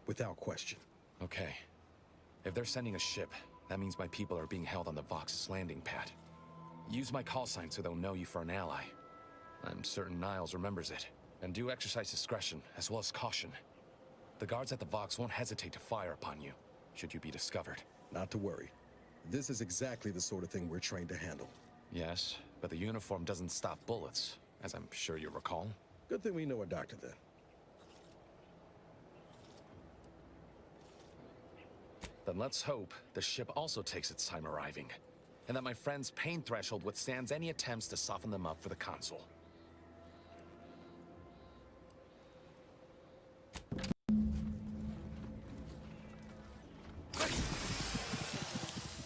Without question. Okay. If they're sending a ship, that means my people are being held on the Vox's landing pad. Use my call sign so they'll know you for an ally. I'm certain Niles remembers it. And do exercise discretion, as well as caution. The guards at the Vox won't hesitate to fire upon you, should you be discovered. Not to worry. This is exactly the sort of thing we're trained to handle. Yes, but the uniform doesn't stop bullets, as I'm sure you recall. Good thing we know a doctor then. Then let's hope the ship also takes its time arriving, and that my friend's pain threshold withstands any attempts to soften them up for the consul.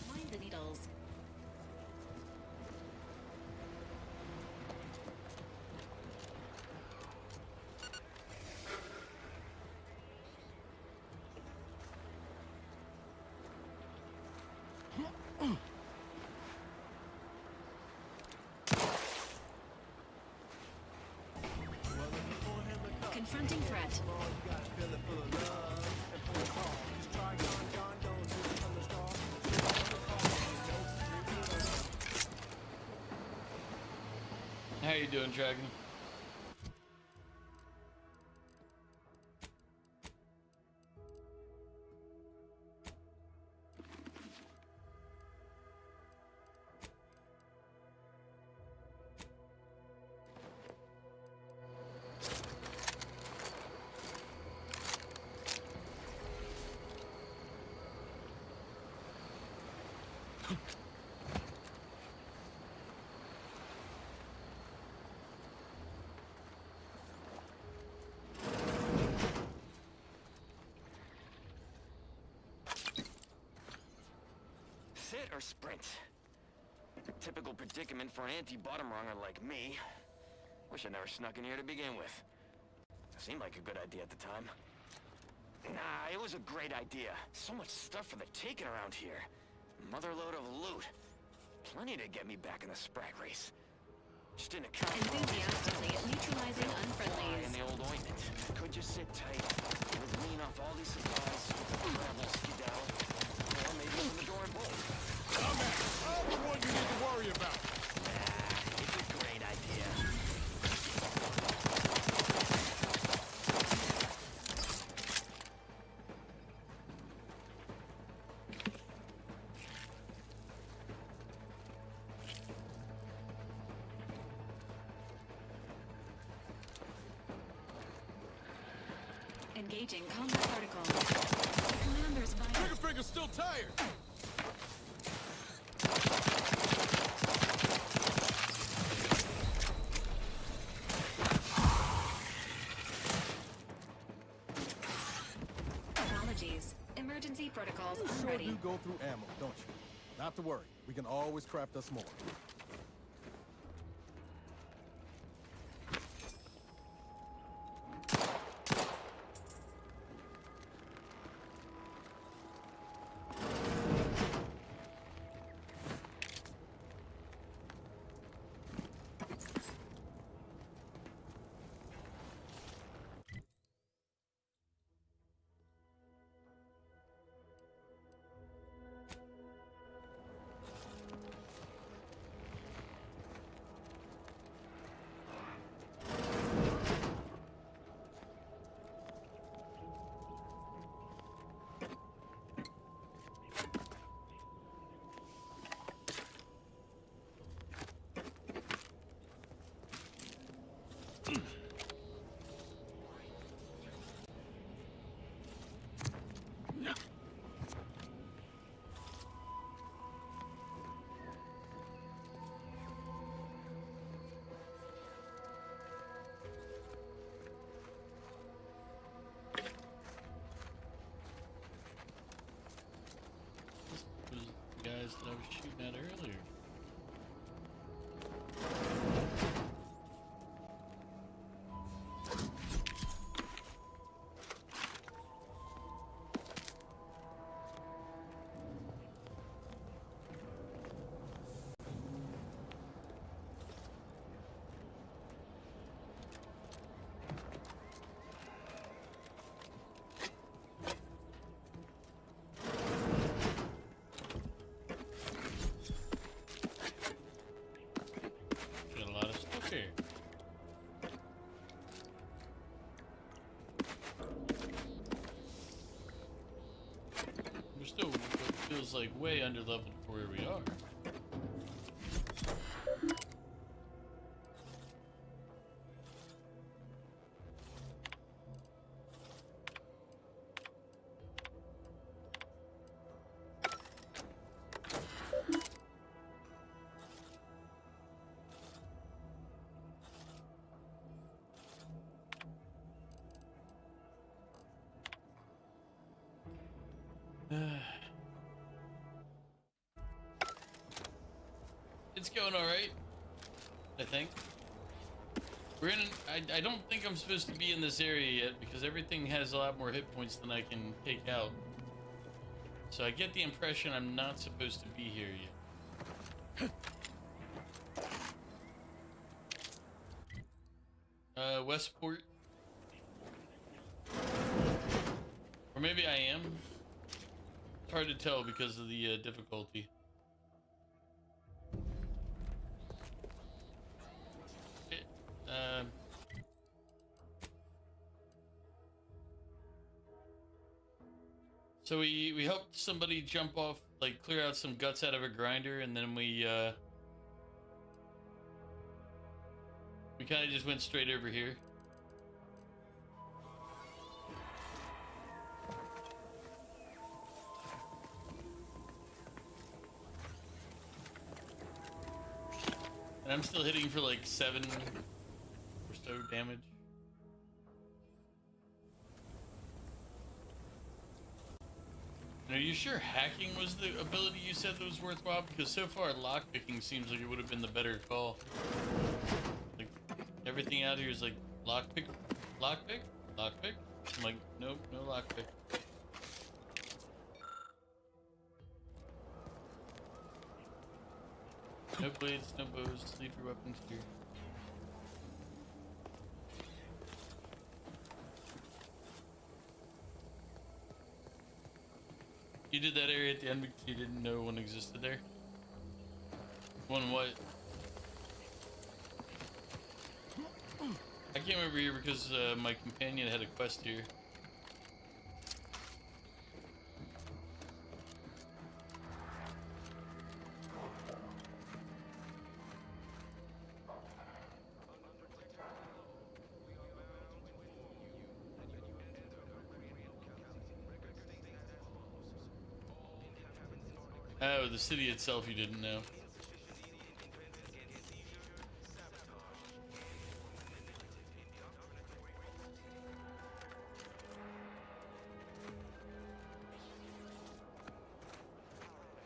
Mind the needles. Confronting threat. How you doing, Dragon? Sit or sprint? Typical predicament for an anti-bottom runger like me. Wish I never snuck in here to begin with. Seemed like a good idea at the time. Nah, it was a great idea. So much stuff for the taking around here. Motherload of loot. Plenty to get me back in the sprat race. Just didn't account for Enthusiastically neutralizing unfriendlies. in the old ointment. Could just sit tight, lean off all these supplies, rebel skedaddle, or maybe open the door and bolt. I'm the one you need to worry about. It's a great idea. Engaging combat particles. The commander's vital. Trigger finger's still tired. Apologies. Emergency protocols Sure ready. do go through ammo, don't you? Not to worry. We can always craft us more. Guys that I was shooting at earlier. Got a lot of stuff here. We're still what feels like way under leveled for where we are. It's going all right, I think. We're in. I don't think I'm supposed to be in this area yet because everything has a lot more hit points than I can take out. So I get the impression I'm not supposed to be here yet. Westport. Or maybe I am. It's hard to tell because of the difficulty. So we helped somebody jump off, like clear out some guts out of a grinder, and then we kind of just went straight over here. And I'm still hitting for like 7 or so damage. And are you sure hacking was the ability you said that was worthwhile? Because so far lockpicking seems like it would have been the better call. Like everything out here is like lockpick, lockpick, lockpick. I'm like, nope, no lockpick. No blades, no bows, leave your weapons here. You did that area at the end because you didn't know one existed there? One what? I came over here because my companion had a quest here. Oh, the city itself you didn't know.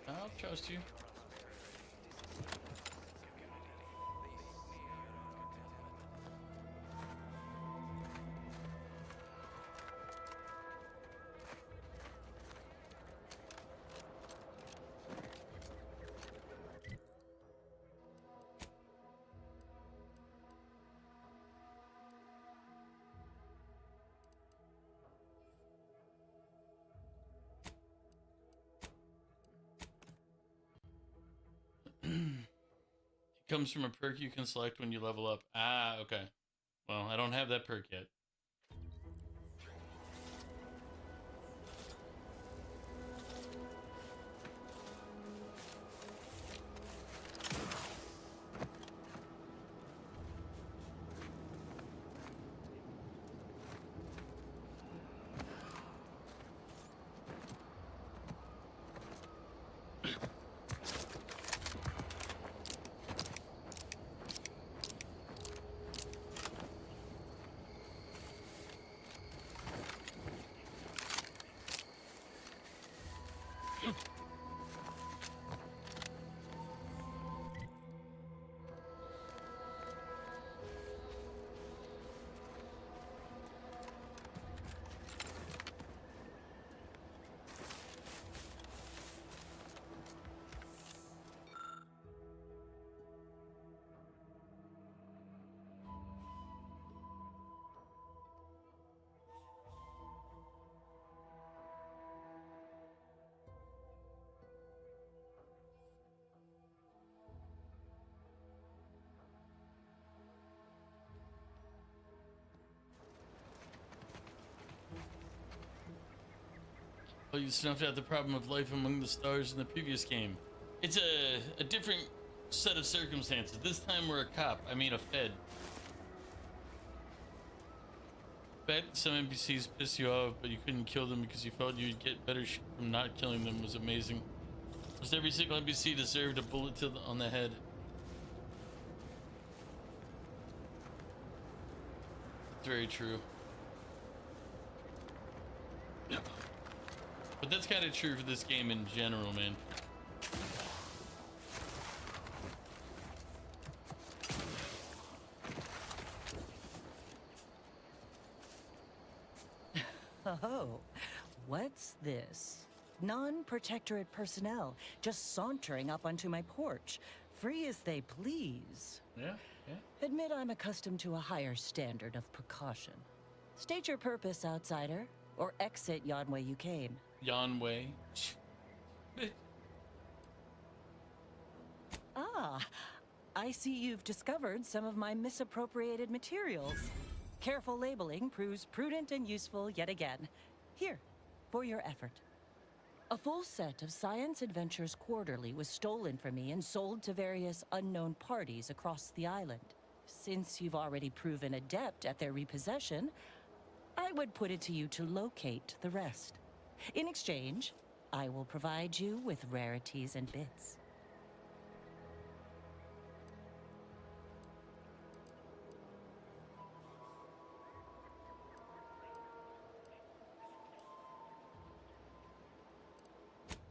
I'll trust you. Comes from a perk you can select when you level up. Ah, okay. Well, I don't have that perk yet. Well, you snuffed out the problem of life among the stars in the previous game. It's a different set of circumstances. This time we're a cop. I mean a fed. Bet some NPCs pissed you off, but you couldn't kill them because you felt you'd get better shit from not killing them was amazing. Almost every single NPC deserved a bullet on the head. It's very true. But that's kind of true for this game in general, man. Oh, what's this? Non-protectorate personnel just sauntering up onto my porch, free as they please. Yeah. Admit I'm accustomed to a higher standard of precaution. State your purpose, outsider, or exit yon way you came. Yon way. Ah, I see you've discovered some of my misappropriated materials. Careful labeling proves prudent and useful yet again. Here, for your effort. A full set of Science Adventures Quarterly was stolen from me and sold to various unknown parties across the island. Since you've already proven adept at their repossession, I would put it to you to locate the rest. In exchange, I will provide you with rarities and bits.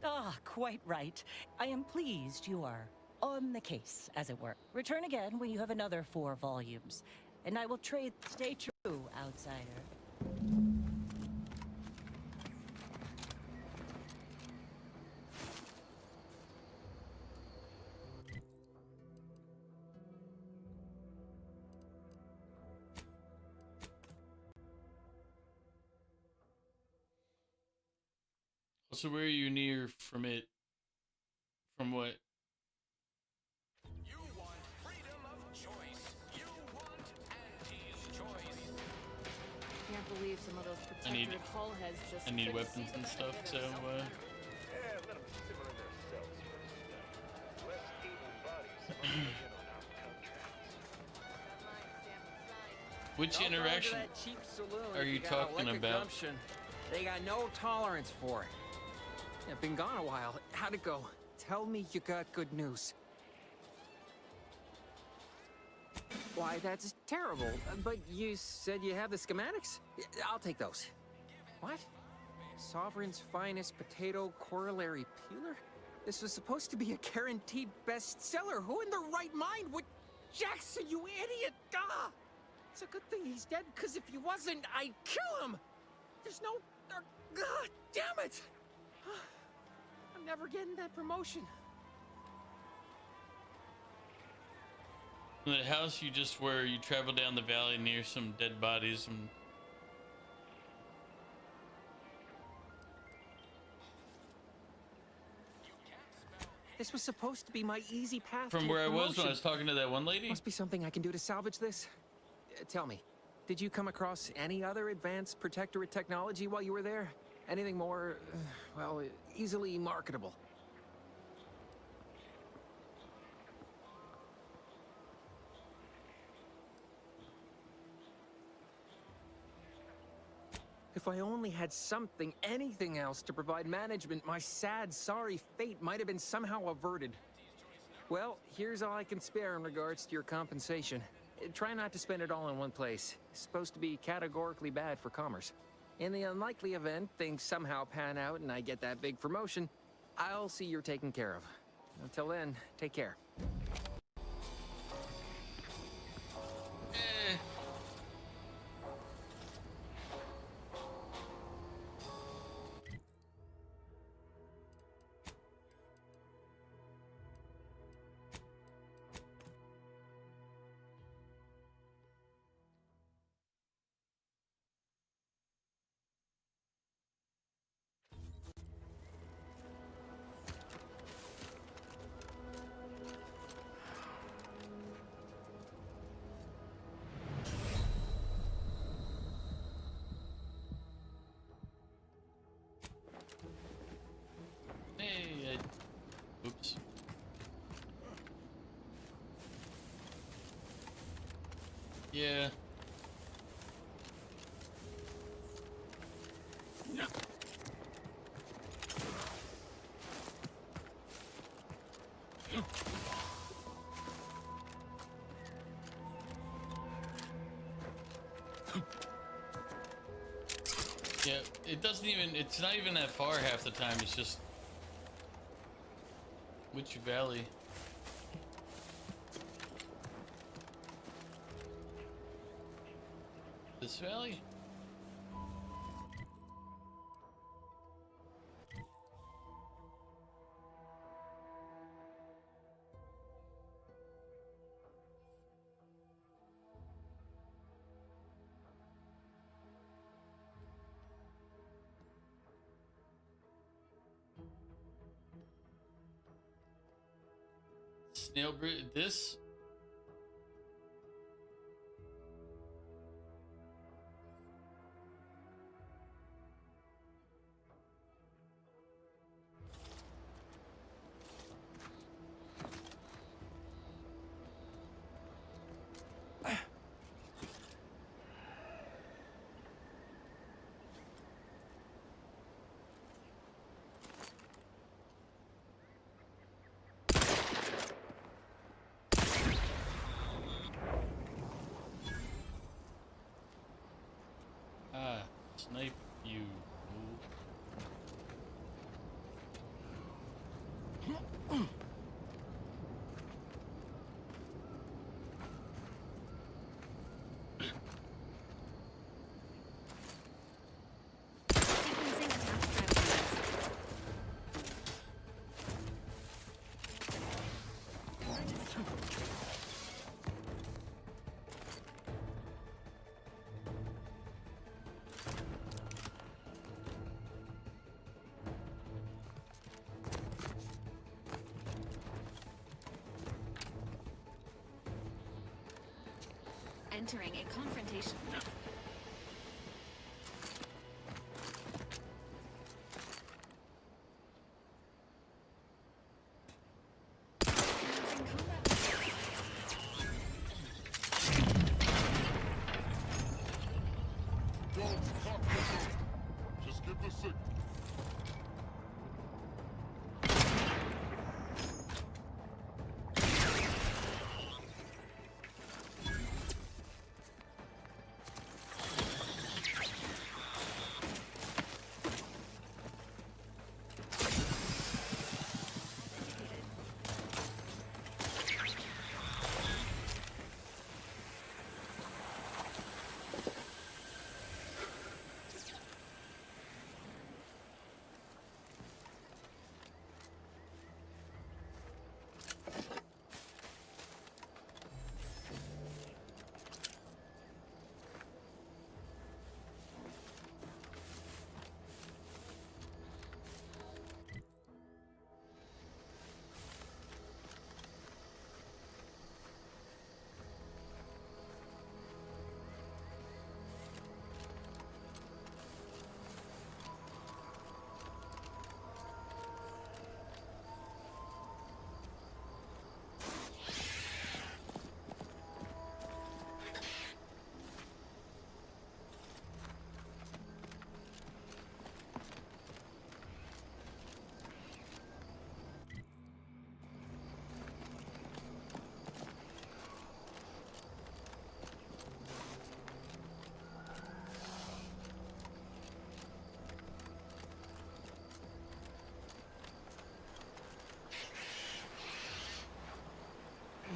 Ah, quite right. I am pleased you are on the case, as it were. Return again when you have another 4 volumes, and I will trade. Stay true, outsider. So where are you near from it? From what? You want freedom of choice. You want Auntie's choice. Can't believe some of those protectorate hull heads just. I need weapons and stuff, so Yeah, let them simmer in their cells first. Less able bodies are in on our contracts. Which interaction are you talking about? They got no tolerance for it. I've been gone a while. How'd it go? Tell me you got good news. Why, that's terrible. But you said you have the schematics? I'll take those. What? Sovereign's finest potato corollary peeler? This was supposed to be a guaranteed bestseller. Who in their right mind would... Jackson, you idiot! Ah! It's a good thing he's dead, because if he wasn't, I'd kill him! There's no... God damn it! I'm never getting that promotion. The house you just were, you travel down the valley near some dead bodies and... This was supposed to be my easy path From to where I was when promotion. I was talking to that one lady? Must be something I can do to salvage this. Tell me, did you come across any other advanced protectorate technology while you were there? Anything more, well, easily marketable? If I only had something, anything else to provide management, my sad, sorry fate might have been somehow averted. Well, here's all I can spare in regards to your compensation. Try not to spend it all in one place. It's supposed to be categorically bad for commerce. In the unlikely event things somehow pan out and I get that big promotion, I'll see you're taken care of. Until then, take care. Hey, oops. Yeah. Yeah, it doesn't even, it's not even that far half the time, it's just... Which valley? This valley? Snail bridge, this Snipe you. Entering a confrontation. Just give the signal.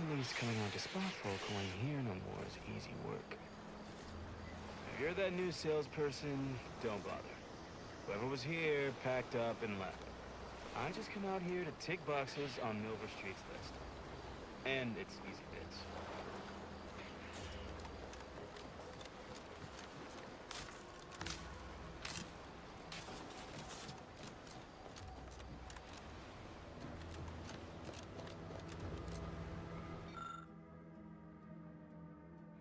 Nobody's coming out to spot folk when here no more is easy work. If you're that new salesperson, don't bother. Whoever was here packed up and left. I just come out here to tick boxes on Milver Street's list. And it's easy bits.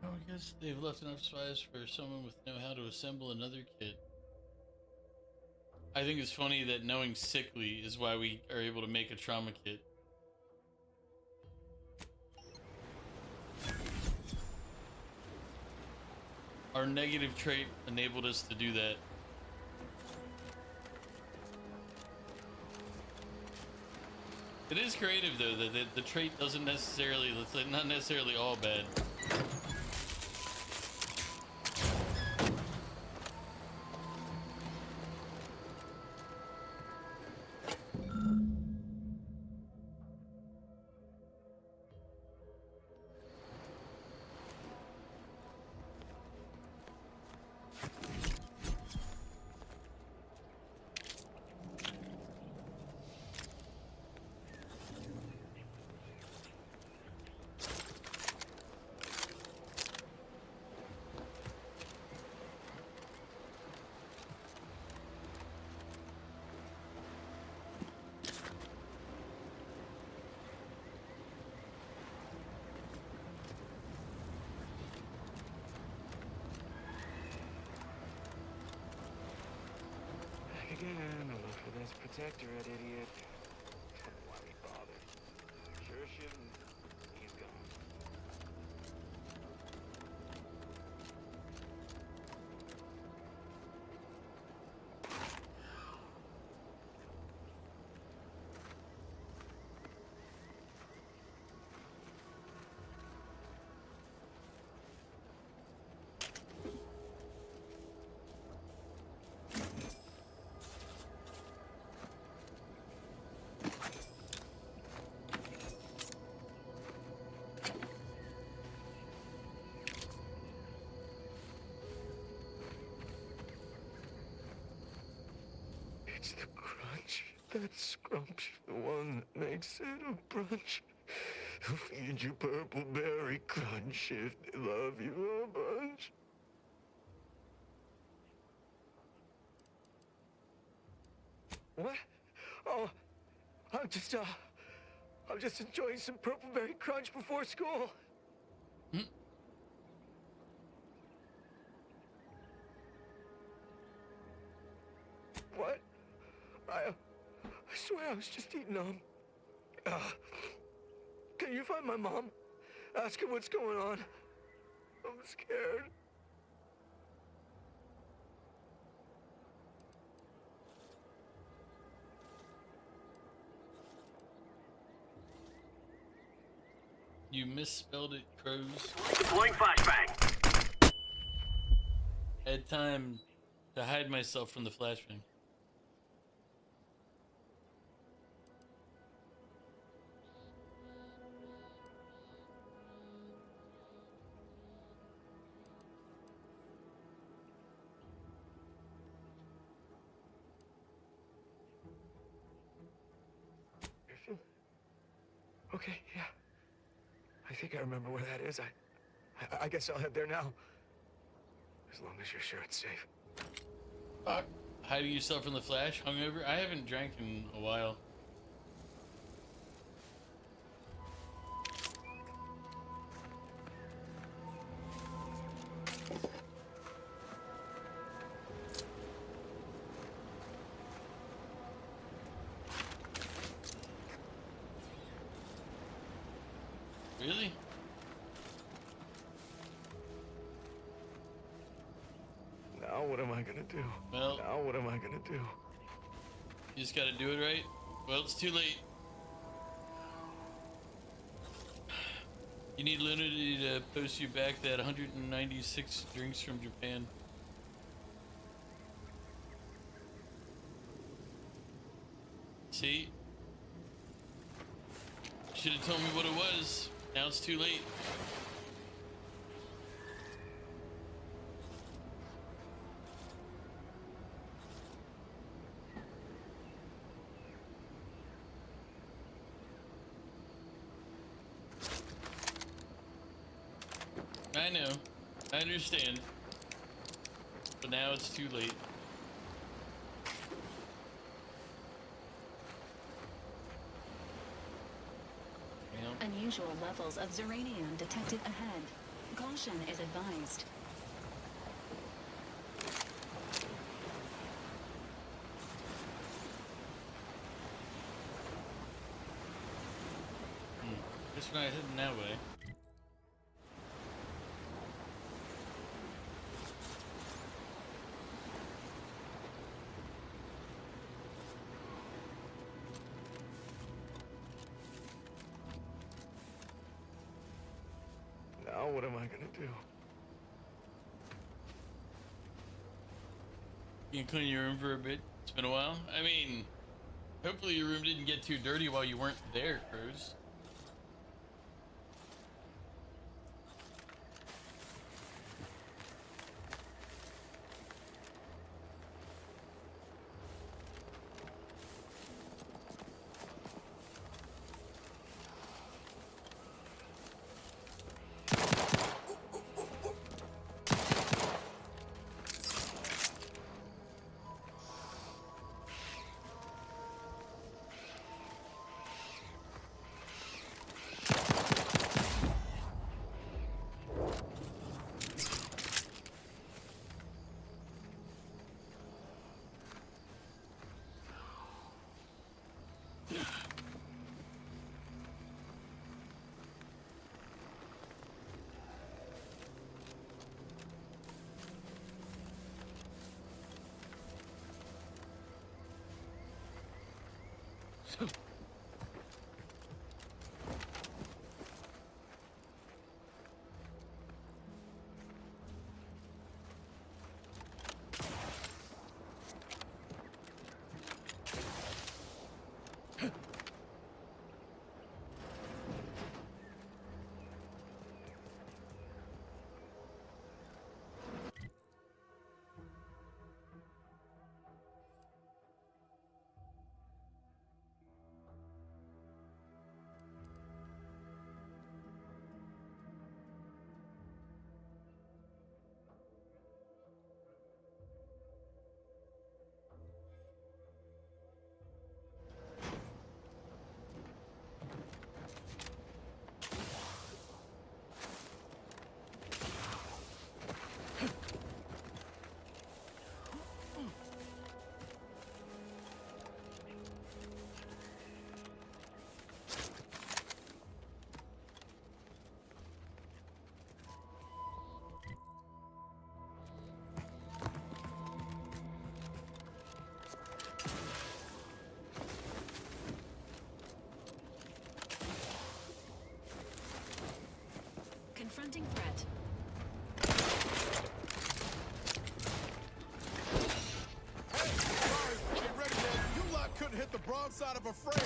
Oh, I guess they've left enough spies for someone with know how to assemble another kit. I think it's funny that knowing sickly is why we are able to make a trauma kit. Our negative trait enabled us to do that. It is creative though that the trait doesn't necessarily, it's not necessarily all bad. Again, a look for this protectorate idiot. Why we bothered? Sure shouldn't. He's gone. It's the crunch. That scrumptious, the one that makes it a brunch. They'll feed you purple berry crunch if they love you a bunch. What? Oh, I'm just enjoying some purple berry crunch before school. What? I swear I was just eating them. Can you find my mom? Ask her what's going on. I'm scared. You misspelled it, Crows. Deploying flashbang. Had time to hide myself from the flashbang. Okay, yeah. I think I remember where that is. I guess I'll head there now. As long as you're sure it's safe. Fuck. Hiding yourself from the flash, hungover? I haven't drank in a while. Really? Now what am I gonna do? Well, now what am I gonna do? You just gotta do it right. Well, it's too late. You need Lunity to post you back that 196 drinks from Japan. See? Should have told me what it was. Now it's too late. I know. I understand. But now it's too late. Unusual levels of Zeranium detected ahead. Caution is advised. Guess we're not heading that way. Now what am I gonna do? You can clean your room for a bit. It's been a while. I mean, hopefully your room didn't get too dirty while you weren't there, Cruz. Presenting threat. Sorry, get ready, man. You lot couldn't hit the broadside of a freighter.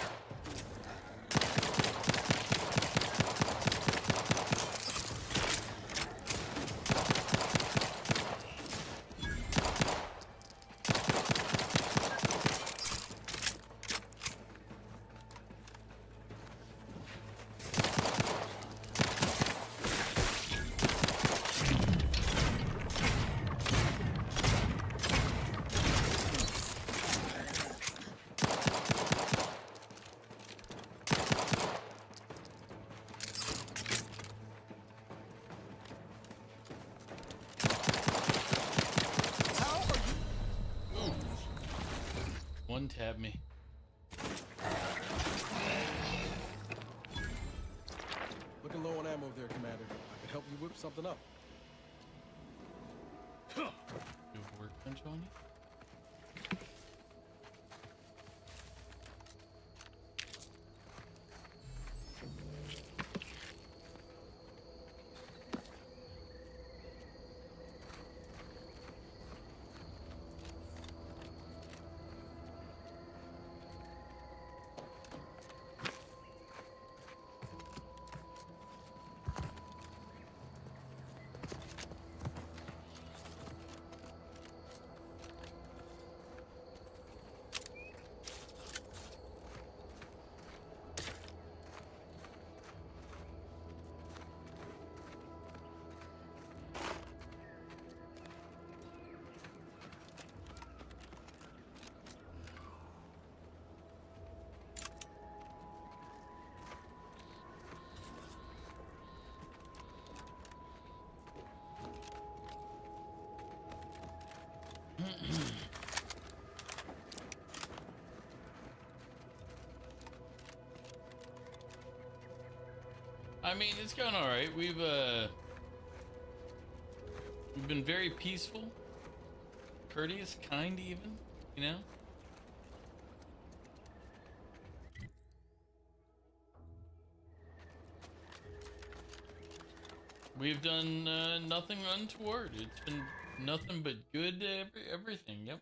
One tab me. Looking low on ammo there, Commander. I could help you whip something up. Do a workbench on you? I mean, it's going all right. We've been very peaceful, courteous, kind, even, you know. We've done nothing untoward. It's been nothing but good, everything. Yep.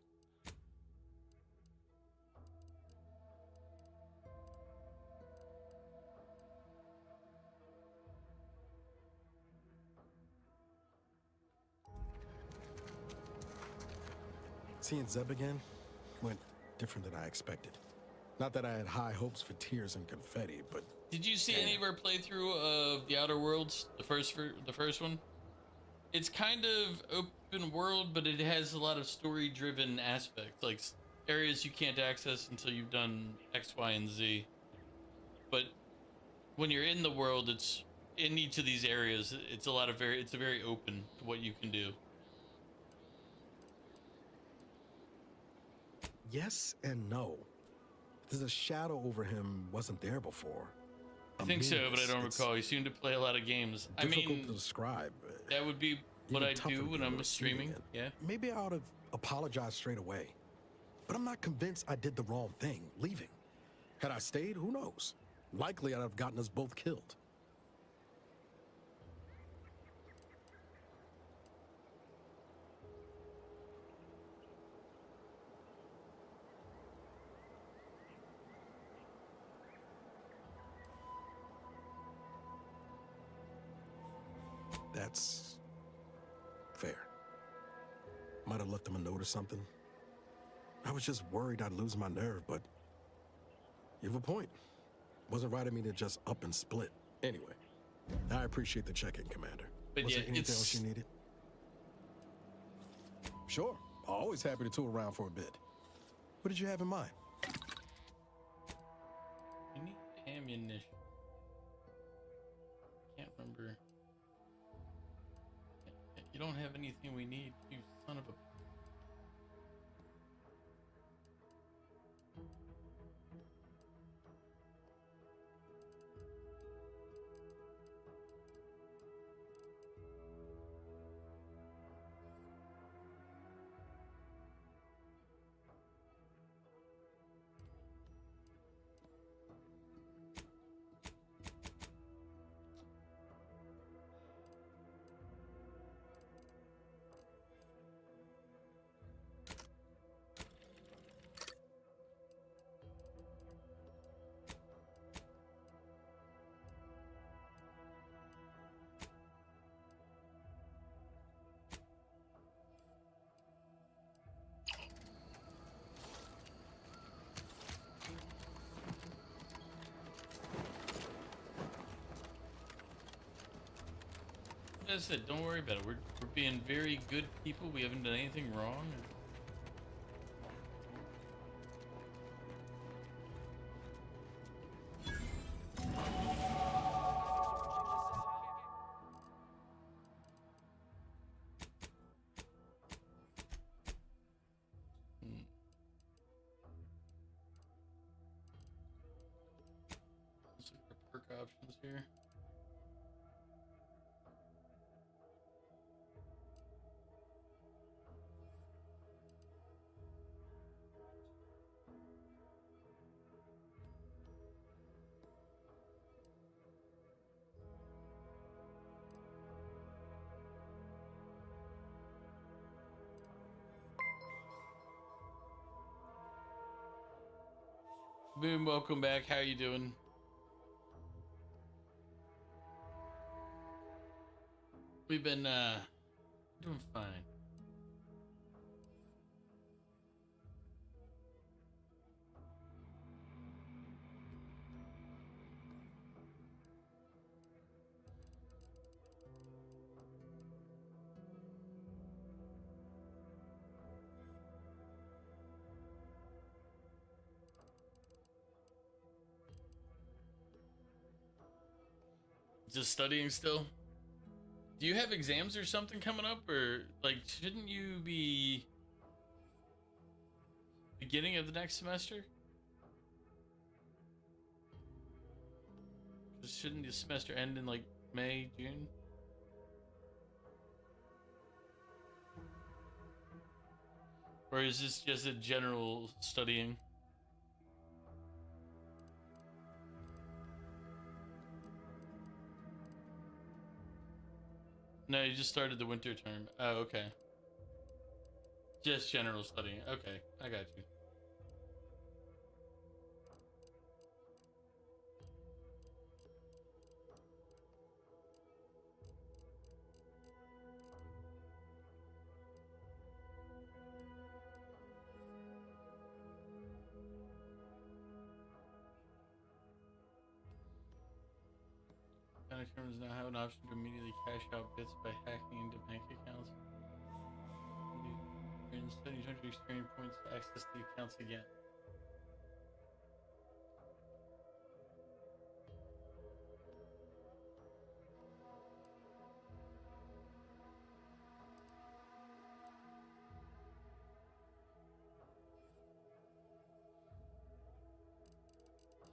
Seeing Zeb again went different than I expected. Not that I had high hopes for tears and confetti, but Did you see any of our playthrough of The Outer Worlds, the first one? It's kind of open world, but it has a lot of story-driven aspects, like areas you can't access until you've done X, Y, and Z. But when you're in the world, it's in each of these areas. It's a very open to what you can do. yes and no. There's a shadow over him wasn't there before. I think so, but I don't recall. You seem to play a lot of games. I Difficult mean, to describe. that would be what Even I tougher do to when be I'm receiving streaming. it. Yeah. Maybe I ought to apologize straight away. But I'm not convinced I did the wrong thing, leaving. Had I stayed, who knows? Likely I'd have gotten us both killed. That's fair. Might have left him a note or something. I was just worried I'd lose my nerve, but you have a point. Wasn't right of me to just up and split. Anyway, I appreciate the check-in, Commander. But Was yeah, there anything it's- else you needed? Sure. Always happy to tool around for a bit. What did you have in mind? You need ammunition. Can't remember. You don't have anything we need, you son of a... As I said, don't worry about it. We're being very good people. We haven't done anything wrong. Let's look for perk options here. Boom, welcome back. How you doing? We've been doing fine. Just studying still? Do you have exams or something coming up, or like shouldn't you be beginning of the next semester? Shouldn't the semester end in like May, June? Or is this just a general studying? No, you just started the winter term. Oh, okay. Just general studying. Okay, I got you. Panic terms now have an option to immediately cash out bits by hacking into bank accounts. Instead, you turn to experience points to access the accounts again.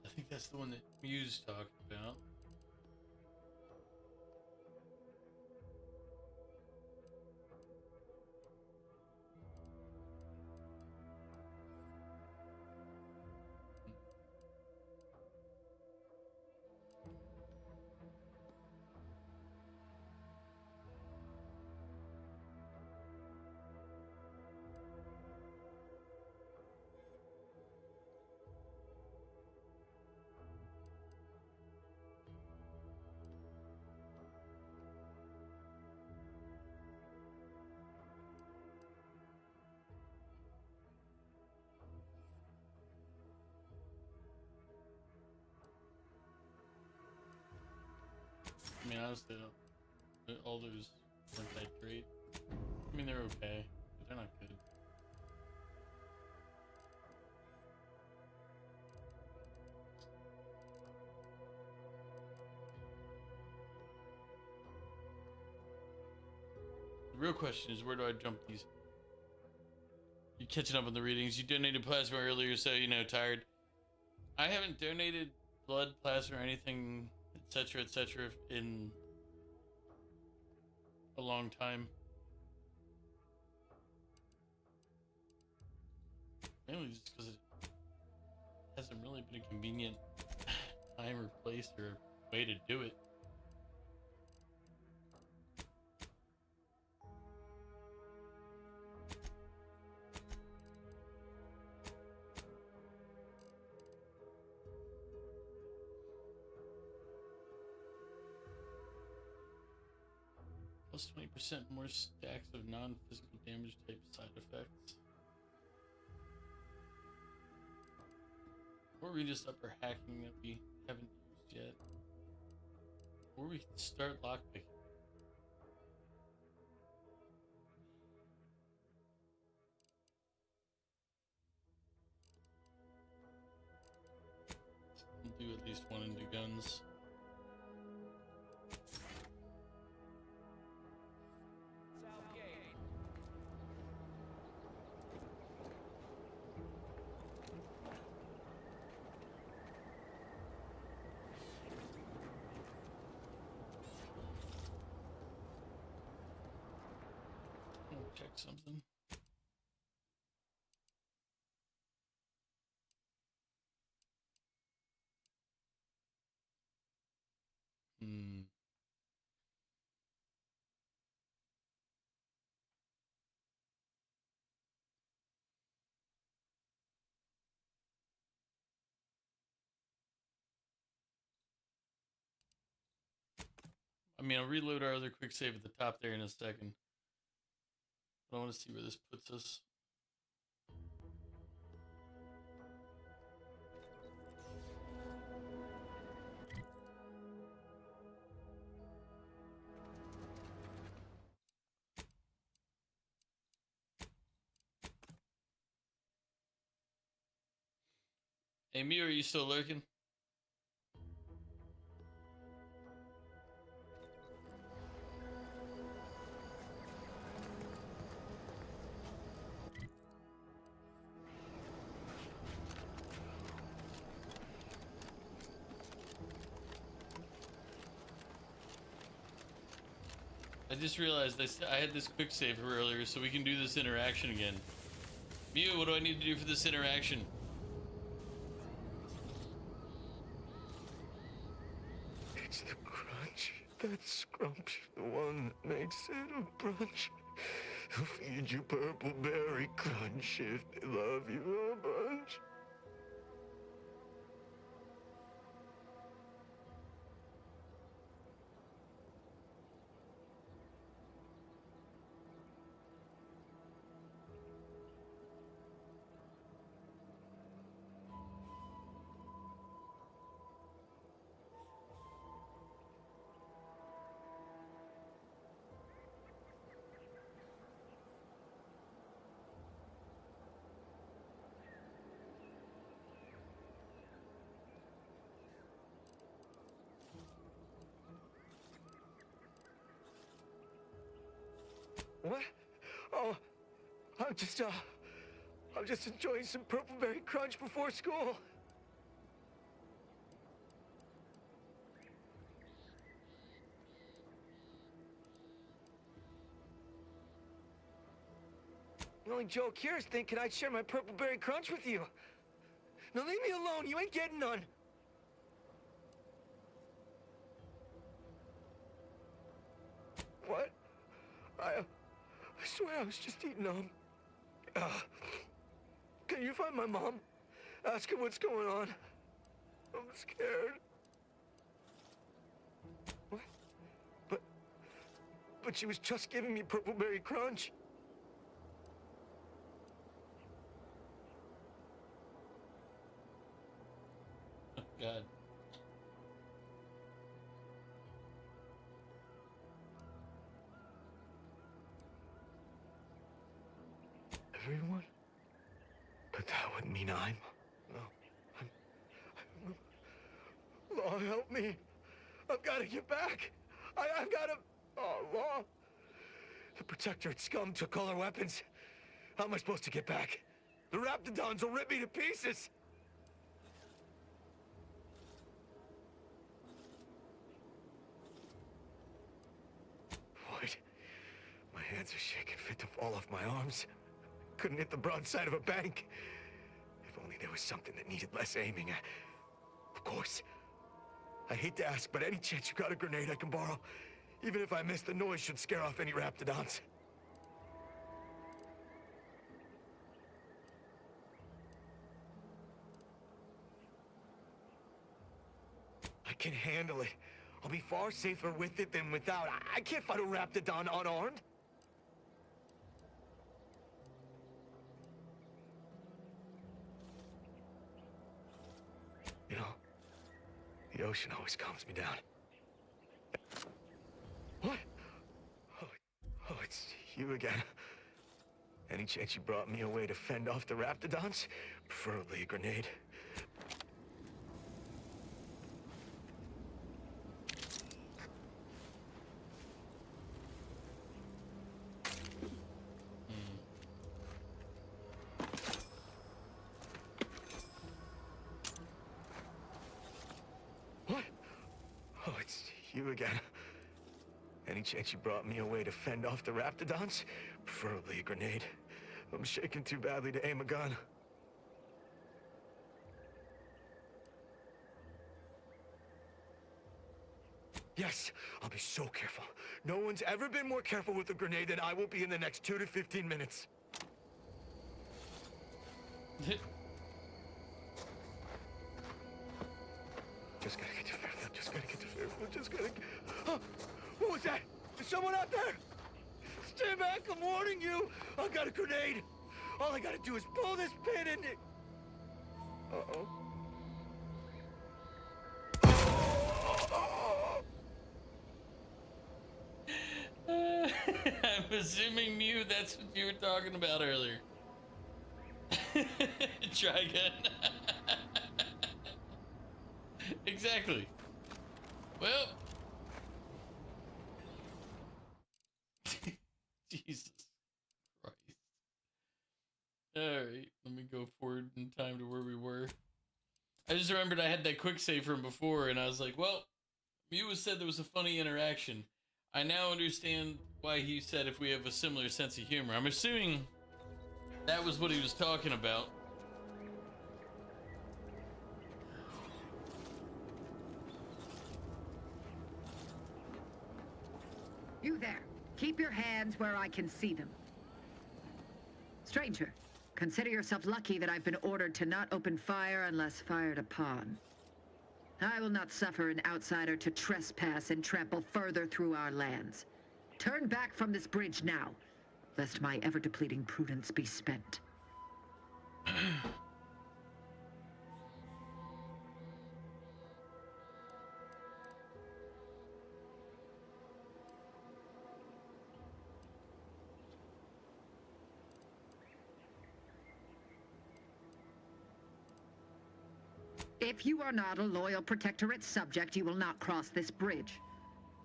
I think that's the one that Muse talked about. I mean, honestly, all those weren't that great. I mean, they're okay, but they're not good. The real question is, where do I jump these? You're catching up on the readings. You donated plasma earlier, so, you know, tired. I haven't donated blood, plasma, or anything, etc., in a long time. Mainly just because it hasn't really been a convenient time or place or way to do it. Plus 20% more stacks of non-physical damage type side effects. Or we just up our hacking that we haven't used yet. Or we can start lockpicking. check something. Hmm. I mean, I'll reload our other quick save at the top there in a second. I want to see where this puts us. Hey, Mew, are you still lurking? I just realized I had this quick save earlier, so we can do this interaction again. Mew, what do I need to do for this interaction? It's the crunch. That scrumptious one that makes it a brunch. Who feed you purple berry crunch if they love you a bunch? What? Oh, I'm just enjoying some purple berry crunch before school. The only joke here is thinking I'd share my purple berry crunch with you. Now leave me alone, you ain't getting none. What? I swear I was just eating can you find my mom? Ask her what's going on. I'm scared. What? But she was just giving me purple berry crunch. God. Everyone? But that would mean I'm... No. Law, help me. I've got to get back. I've got to... Oh, Law. The Protectorate scum took all our weapons. How am I supposed to get back? The Raptidons will rip me to pieces. Void. My hands are shaking fit to fall off my arms. Couldn't hit the broadside of a bank. If only there was something that needed less aiming. Of course. I hate to ask, but any chance you got a grenade I can borrow? Even if I miss, the noise should scare off any Raptidons. I can handle it. I'll be far safer with it than without. I can't fight a Raptidon unarmed. You know, the ocean always calms me down. What? Oh, it's you again. Any chance you brought me a way to fend off the Raptidons? Preferably a grenade. What? Oh, it's you again. Any chance you brought me a way to fend off the Raptidons? Preferably a grenade. I'm shaking too badly to aim a gun. Yes, I'll be so careful. No one's ever been more careful with a grenade than I will be in the next 2 to 15 minutes. Just gotta get to Fairfield. Just gotta get to Fairfield. Just gotta... Oh, what was that? Is someone out there? Stay back, I'm warning you. I got a grenade. All I gotta do is pull this pin and... Uh-oh. I'm assuming, Mew, that's what you were talking about earlier. Try again. Exactly. Well. Jesus Christ. Alright, let me go forward in time to where we were. I just remembered I had that quick save from before, and I was like, well, Mew said there was a funny interaction. I now understand why he said if we have a similar sense of humor. I'm assuming that was what he was talking about. You there. Keep your hands where I can see them. Stranger, consider yourself lucky that I've been ordered to not open fire unless fired upon. I will not suffer an outsider to trespass and trample further through our lands. Turn back from this bridge now, lest my ever-depleting prudence be spent. If you are not a loyal Protectorate subject, you will not cross this bridge.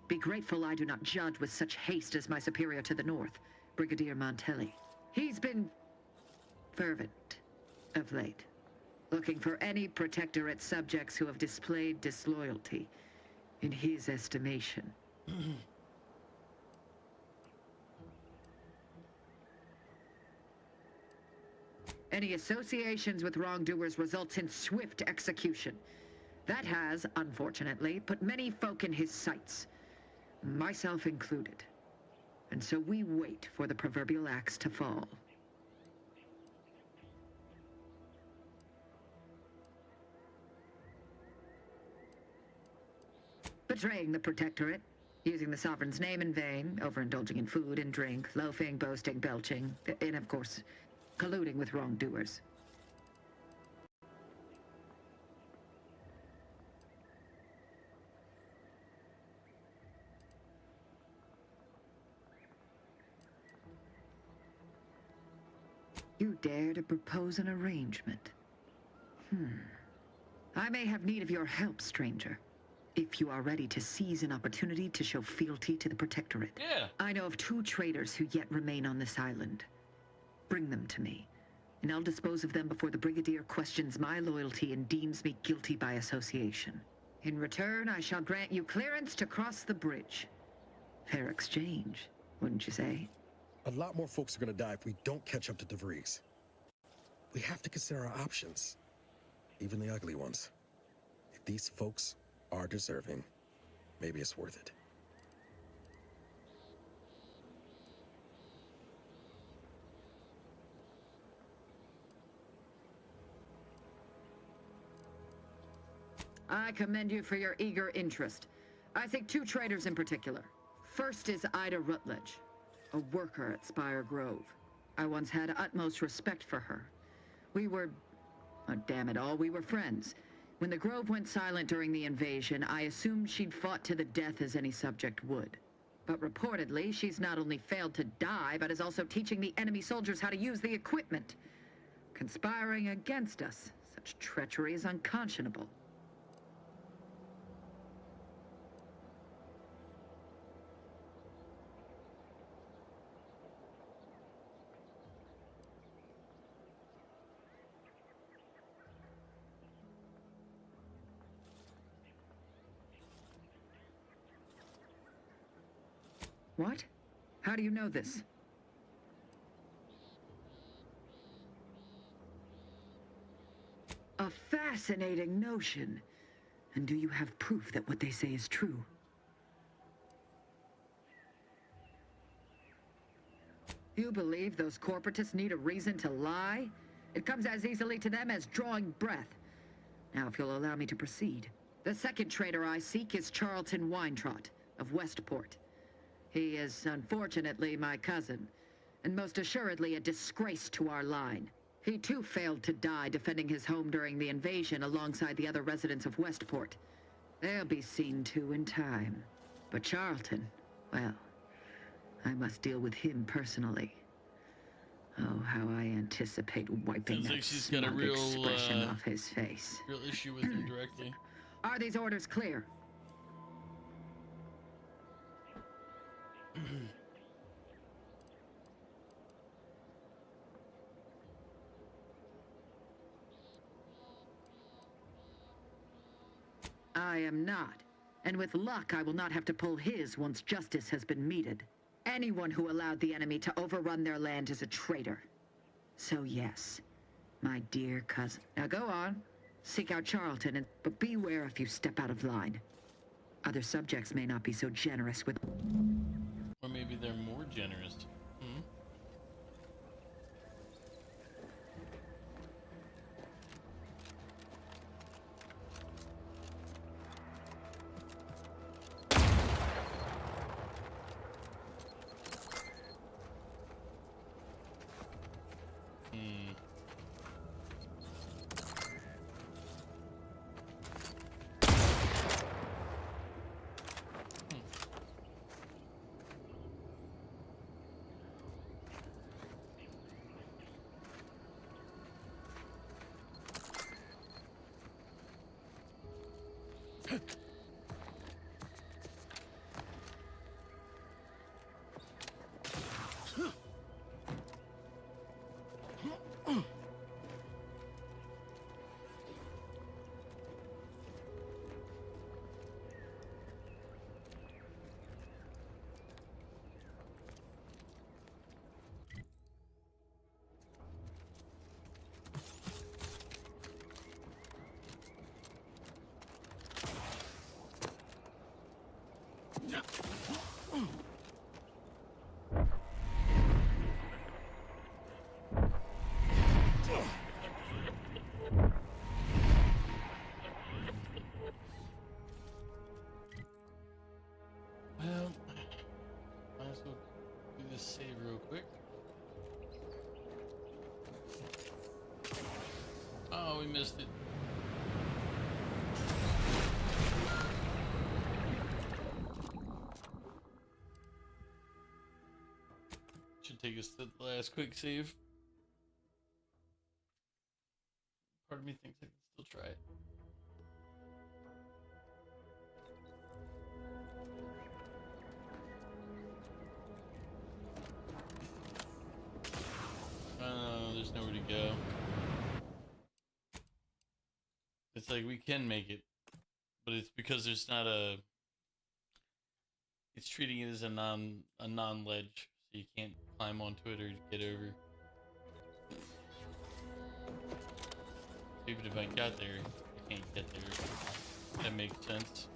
Be grateful I do not judge with such haste as my superior to the north, Brigadier Montelli. He's been fervent of late, looking for any Protectorate subjects who have displayed disloyalty in his estimation. Any associations with wrongdoers results in swift execution. That has, unfortunately, put many folk in his sights, myself included. And so we wait for the proverbial axe to fall. Betraying the Protectorate, using the Sovereign's name in vain, overindulging in food and drink, loafing, boasting, belching, and of course, colluding with wrongdoers. You dare to propose an arrangement? I may have need of your help, stranger. If you are ready to seize an opportunity to show fealty to the Protectorate. Yeah. I know of 2 traitors who yet remain on this island. Bring them to me, and I'll dispose of them before the Brigadier questions my loyalty and deems me guilty by association. In return, I shall grant you clearance to cross the bridge. Fair exchange, wouldn't you say? A lot more folks are gonna die if we don't catch up to DeVries. We have to consider our options, even the ugly ones. If these folks are deserving, maybe it's worth it. I commend you for your eager interest. I think 2 traitors in particular. First is Ida Rutledge, a worker at Spire Grove. I once had utmost respect for her. We were, oh, damn it all, we were friends. When the Grove went silent during the invasion, I assumed she'd fought to the death as any subject would. But reportedly, she's not only failed to die, but is also teaching the enemy soldiers how to use the equipment. Conspiring against us. Such treachery is unconscionable. What? How do you know this? A fascinating notion. And do you have proof that what they say is true? You believe those corporatists need a reason to lie? It comes as easily to them as drawing breath. Now, if you'll allow me to proceed. The second traitor I seek is Charlton Weintraut of Westport. He is, unfortunately, my cousin, and most assuredly a disgrace to our line. He too failed to die defending his home during the invasion alongside the other residents of Westport. They'll be seen to in time. But Charlton, well, I must deal with him personally. Oh, how I anticipate wiping Sounds that like she's got a smug real, expression off his face. real issue with him directly. Are these orders clear? I am not. And with luck, I will not have to pull his once justice has been meted. Anyone who allowed the enemy to overrun their land is a traitor. So yes, my dear cousin. Now go on. Seek out Charlton, but beware if you step out of line. Other subjects may not be so generous with... Or maybe they're more generous. Hmm? Well, might as well do this save real quick. Oh, we missed it. Should take us to the last quick save. Part of me thinks I can still try it. There's nowhere to go. It's like we can make it, but it's because there's not a. It's treating it as a non-ledge, so you can't climb onto it or get over. Even if I got there, I can't get there. That makes sense.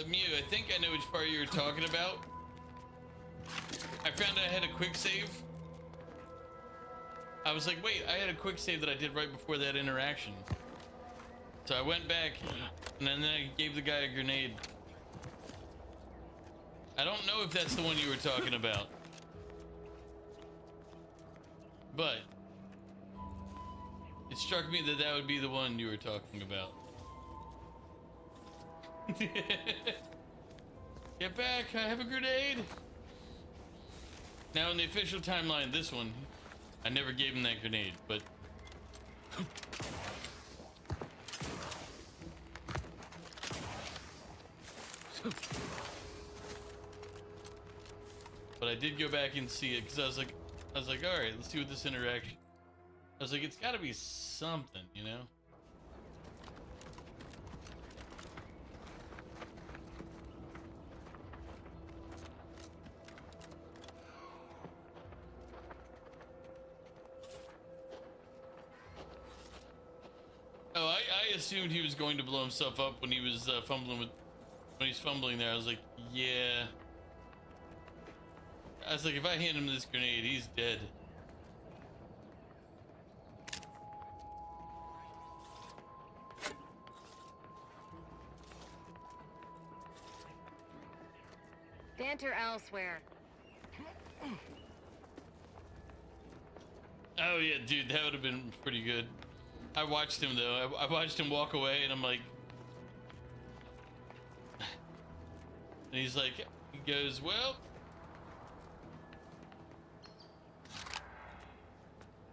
Mew, I think I know which part you were talking about. I found I had a quick save. I was like, wait, I had a quick save that I did right before that interaction. So I went back, and then I gave the guy a grenade. I don't know if that's the one you were talking about. But it struck me that that would be the one you were talking about. Get back, I have a grenade. Now in the official timeline, this one, I never gave him that grenade, but But I did go back and see it because I was like, all right, let's see what this interaction. I was like, it's got to be something, you know. Oh, I assumed he was going to blow himself up when he was fumbling there. I was like, yeah. I was like, if I hand him this grenade, he's dead. Banter elsewhere. Oh yeah, dude, that would have been pretty good. I watched him though. I watched him walk away, and I'm like, and he's like, he goes, well.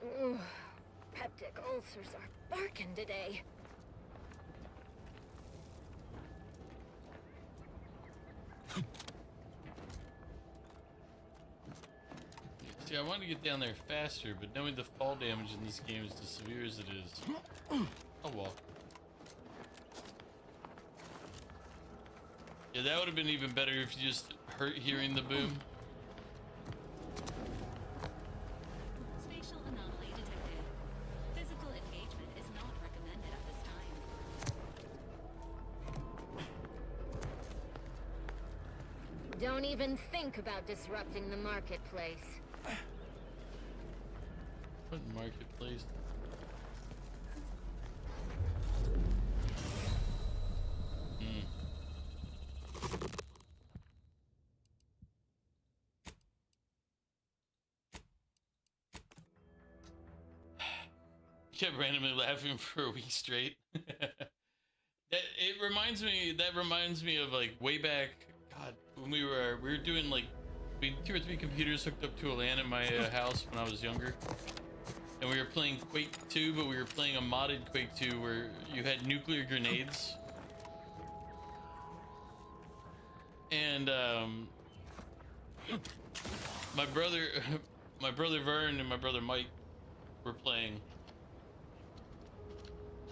Ooh, peptic ulcers are barking today. See, I wanted to get down there faster, but knowing the fall damage in this game is as severe as it is, I'll walk. Yeah, that would have been even better if you just heard hearing the boom. Spatial anomaly detected. Physical engagement is not recommended at this time. Don't even think about disrupting the marketplace. What marketplace? Kept randomly laughing for a week straight. That reminds me of like way back, God, when we were doing like, we had 2 or 3 computers hooked up to a LAN in my house when I was younger, and we were playing Quake 2, but we were playing a modded Quake 2 where you had nuclear grenades, and my brother Vern and my brother Mike were playing.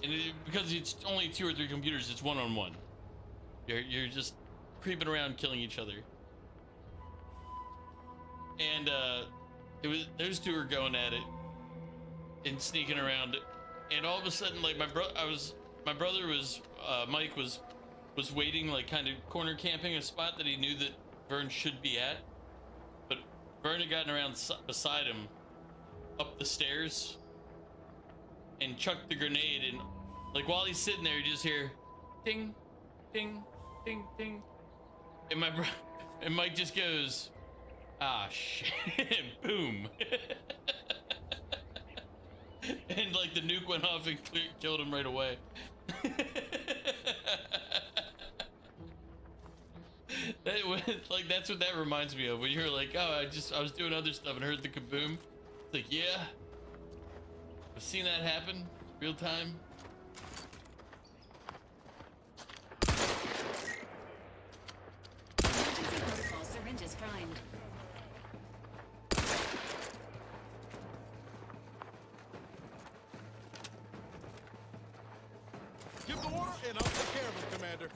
And because it's only 2 or 3 computers, it's one-on-one. You're just creeping around, killing each other. And those 2 were going at it and sneaking around. And all of a sudden, like Mike was waiting, like kind of corner camping a spot that he knew that Vern should be at. But Vern had gotten around beside him, up the stairs, and chucked the grenade, and like while he's sitting there, you just hear ding, ding, ding, ding, and Mike just goes, ah shit, boom, and like the nuke went off and killed him right away. That was like, that's what that reminds me of, when you're like, oh, I was doing other stuff and heard the kaboom. It's like, yeah, I've seen that happen, real time. Emergency protocol syringe is primed. Give the order and I'll take care of him, Commander.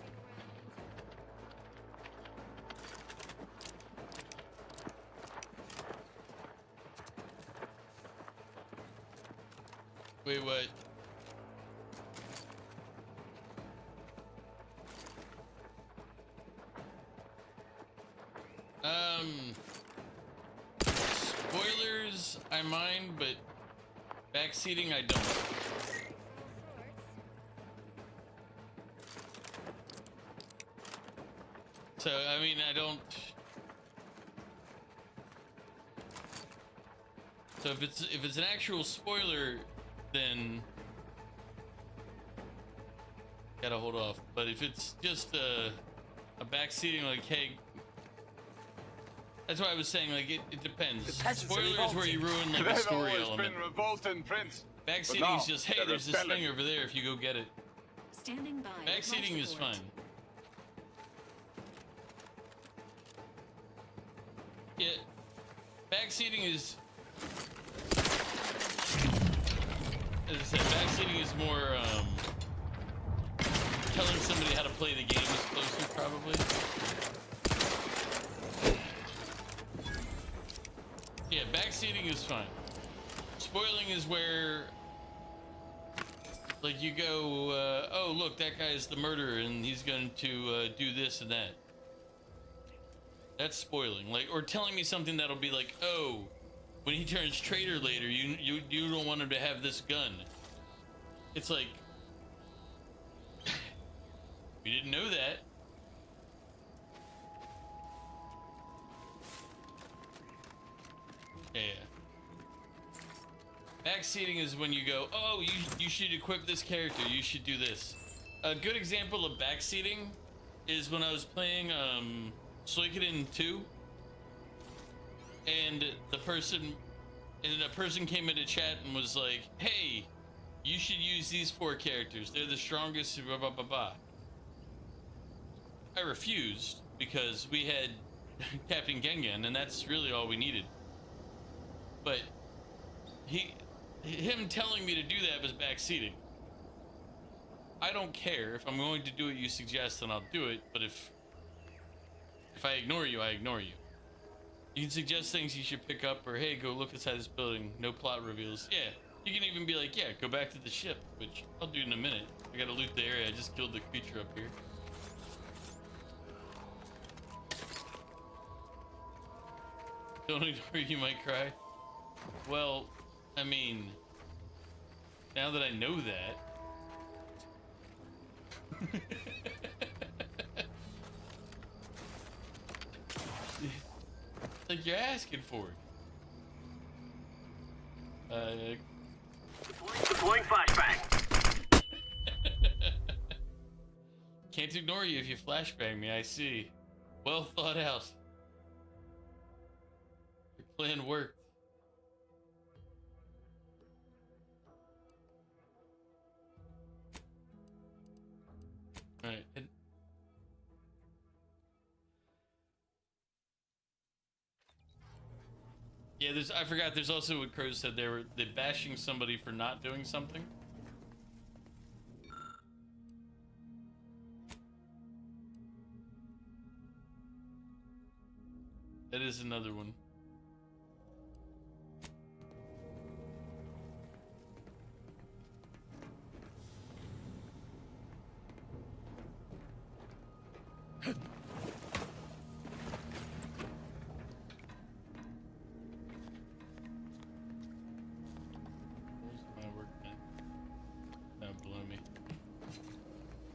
Wait, what? Spoilers I mind, but backseating I don't. So, I mean, I don't. So if it's an actual spoiler, then gotta hold off. But if it's just a backseating, like, hey, that's why I was saying, like, it depends. Spoilers where you ruin like the story element. Backseating is just, hey, there's this thing over there if you go get it. Standing by. Backseating is fine. Yeah, backseating is, as I said, backseating is more telling somebody how to play the game is closer, probably. Yeah, backseating is fine. Spoiling is where, like, you go, oh, look, that guy's the murderer, and he's going to do this and that. That's spoiling. Like, or telling me something that'll be like, oh, when he turns traitor later, you don't want him to have this gun. It's like, we didn't know that. Yeah. Backseating is when you go, oh, you should equip this character, you should do this. A good example of backseating is when I was playing Suikoden 2, and a person came into chat and was like, hey, you should use these 4 characters, they're the strongest, blah blah blah blah. I refused because we had Captain Gengen and that's really all we needed. But him telling me to do that was backseating. I don't care. If I'm going to do what you suggest, then I'll do it. But if I ignore you, I ignore you. You can suggest things you should pick up, or hey, go look inside this building. No plot reveals. Yeah, you can even be like, yeah, go back to the ship, which I'll do in a minute. I gotta loot the area. I just killed the creature up here. Don't ignore, you might cry. Well, I mean, now that I know that. It's like you're asking for it. Deploying flashbang. Can't ignore you if you flashbang me, I see. Well thought out. Your plan worked. Alright. Yeah, I forgot, there's also what Crows said, they're bashing somebody for not doing something. That is another one.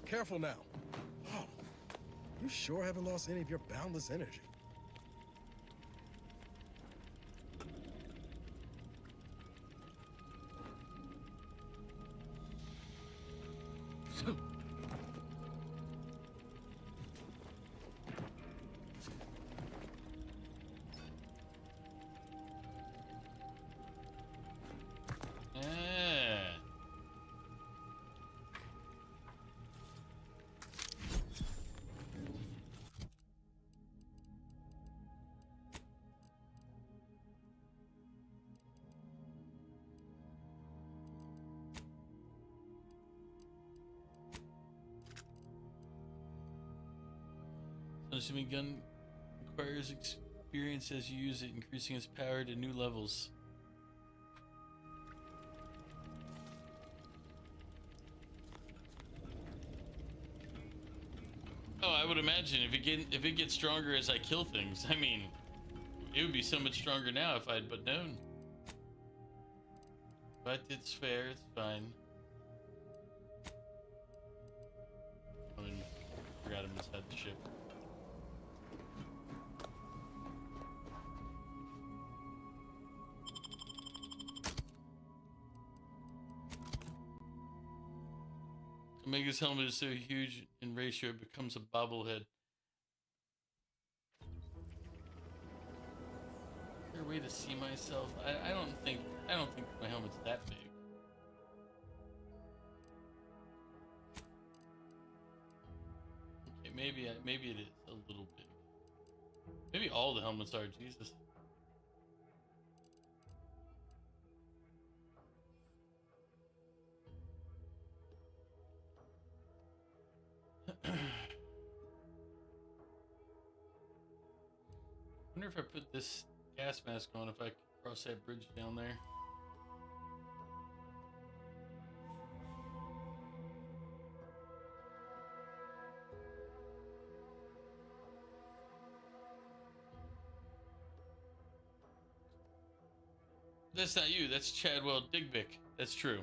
Careful now. Oh, you sure haven't lost any of your boundless energy. Assuming gun acquires experience as you use it, increasing its power to new levels. Oh, I would imagine if it gets stronger as I kill things. I mean, it would be so much stronger now if I'd but known. But it's fair, it's fine. I mean, forgot him inside the ship. Omega's helmet is so huge in ratio it becomes a bobblehead. Is there a way to see myself? I don't think my helmet's that big. Okay, maybe it is a little big. Maybe all the helmets are. Jesus. I wonder if I put this gas mask on, if I could cross that bridge down there. That's not you, that's Chadwell Digbick. That's true.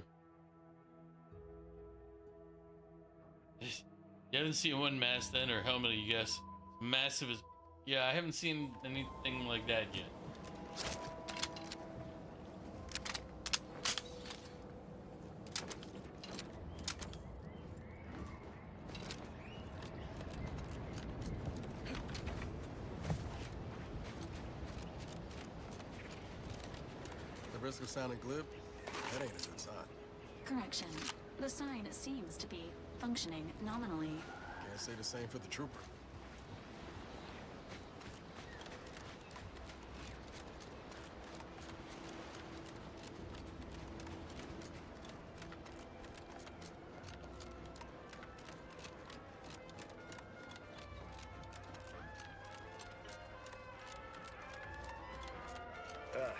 You haven't seen one mask then, or helmet, you guess. Massive as... Yeah, I haven't seen anything like that yet. The risk of sounding glib, that ain't a good sign. Correction. The sign seems to be functioning nominally. Can't say the same for the trooper.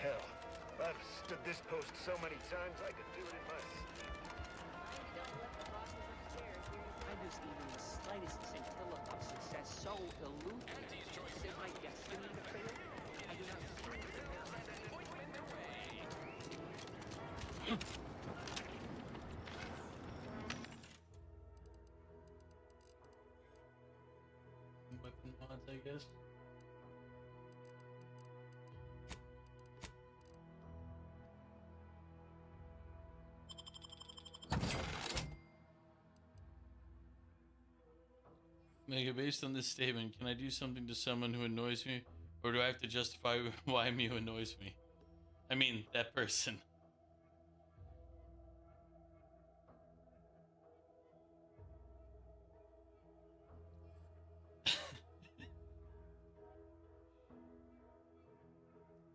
Hell. I've stood this post so many times I could do it in my sleep. I just even the slightest scintilla of success so elusive. Is it my destiny to fail? I do not feel Weapon mods, I guess. Mega, based on this statement, can I do something to someone who annoys me? Or do I have to justify why Mew annoys me? I mean, that person.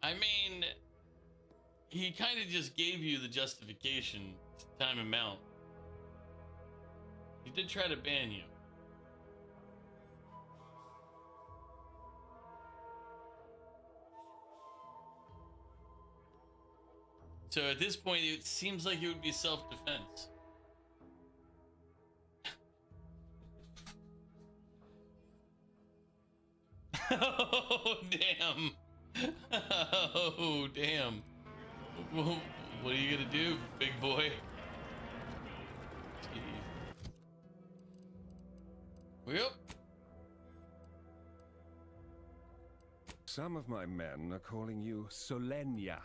I mean, he kind of just gave you the justification to time him out. He did try to ban you. So at this point, it seems like it would be self-defense. Oh, damn. Oh, damn. What are you gonna do, big boy? Jeez. Yep. Some of my men are calling you Solenia,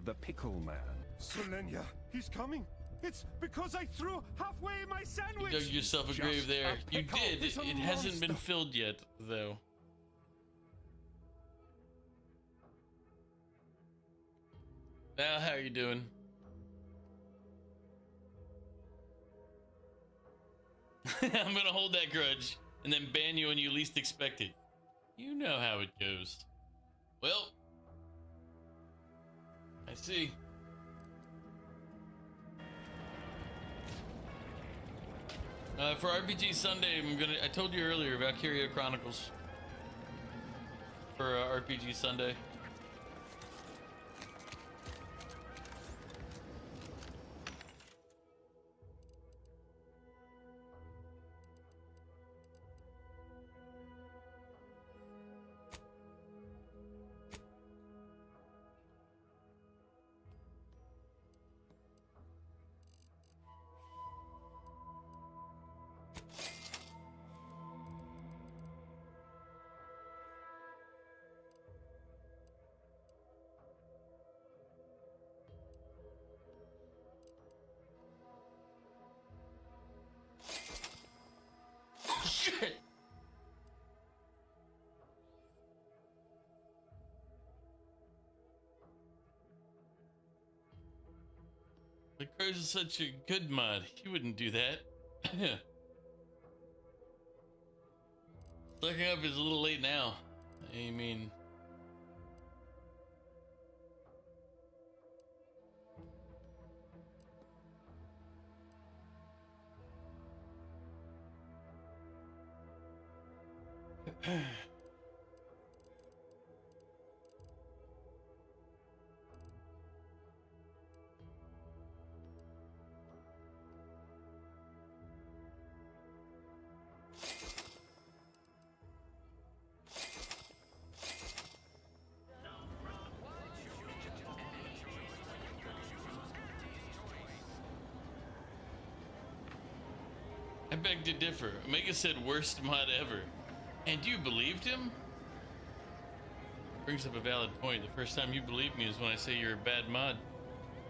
the pickle man. Solenia, he's coming. It's because I threw halfway my sandwich. You dug yourself a grave there. You did. It hasn't been filled yet, though. Now, how are you doing? I'm gonna hold that grudge and then ban you when you least expect it. You know how it goes. Well, I see. For RPG Sunday, I told you earlier about Valkyria Chronicles. For RPG Sunday. Shit! The Crows is such a good mod. He wouldn't do that. Looking up is a little late now. I mean, I beg to differ. Omega said worst mod ever. And you believed him? Brings up a valid point. The first time you believe me is when I say you're a bad mod.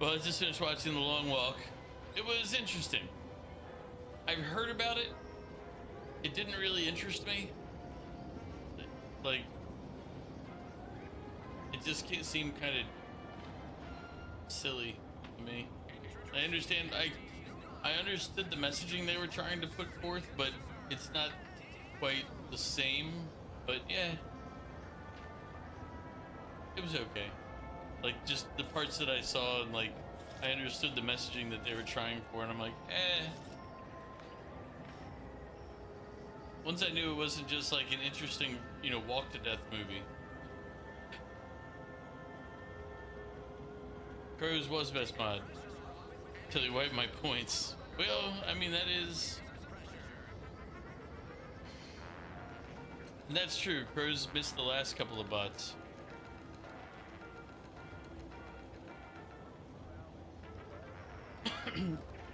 Well, I just finished watching The Long Walk. It was interesting. I've heard about it. It didn't really interest me. Like, it just seemed kind of silly to me. I understand. I understood the messaging they were trying to put forth, but it's not quite the same. But yeah, it was okay. Like, just the parts that I saw, and like, I understood the messaging that they were trying for, and I'm like, eh. Once I knew it wasn't just like an interesting, you know, walk to death movie. Crows was best mod. Till he wiped my points. Well, I mean, that's true. Crows missed the last couple of bots.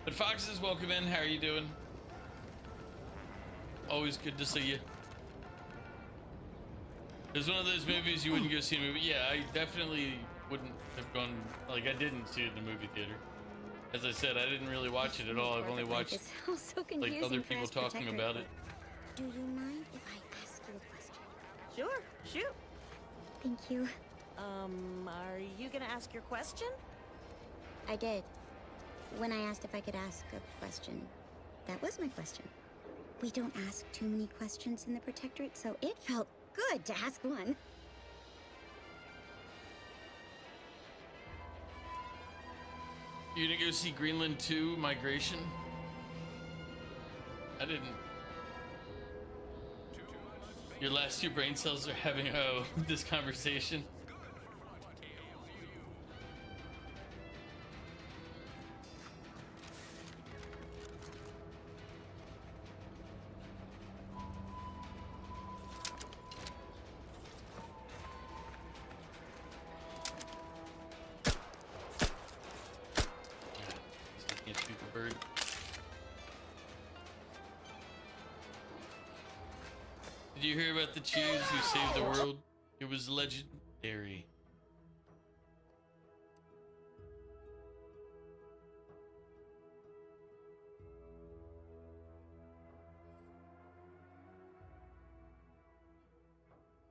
But Foxes, welcome in. How are you doing? Always good to see you. It's one of those movies you wouldn't go see a movie. Yeah, I definitely wouldn't have gone. Like, I didn't see it in the movie theater. As I said, I didn't really watch it at all. I've only watched like other people talking about it. Do you mind if I ask you a question? Sure, shoot. Thank you. Are you gonna ask your question? I did. When I asked if I could ask a question, that was my question. We don't ask too many questions in the Protectorate, so it felt good to ask one. You gonna go see Greenland 2 Migration? I didn't. Your last two brain cells are having this conversation. Can't shoot the bird. Did you hear about the cheese who saved the world? It was legendary.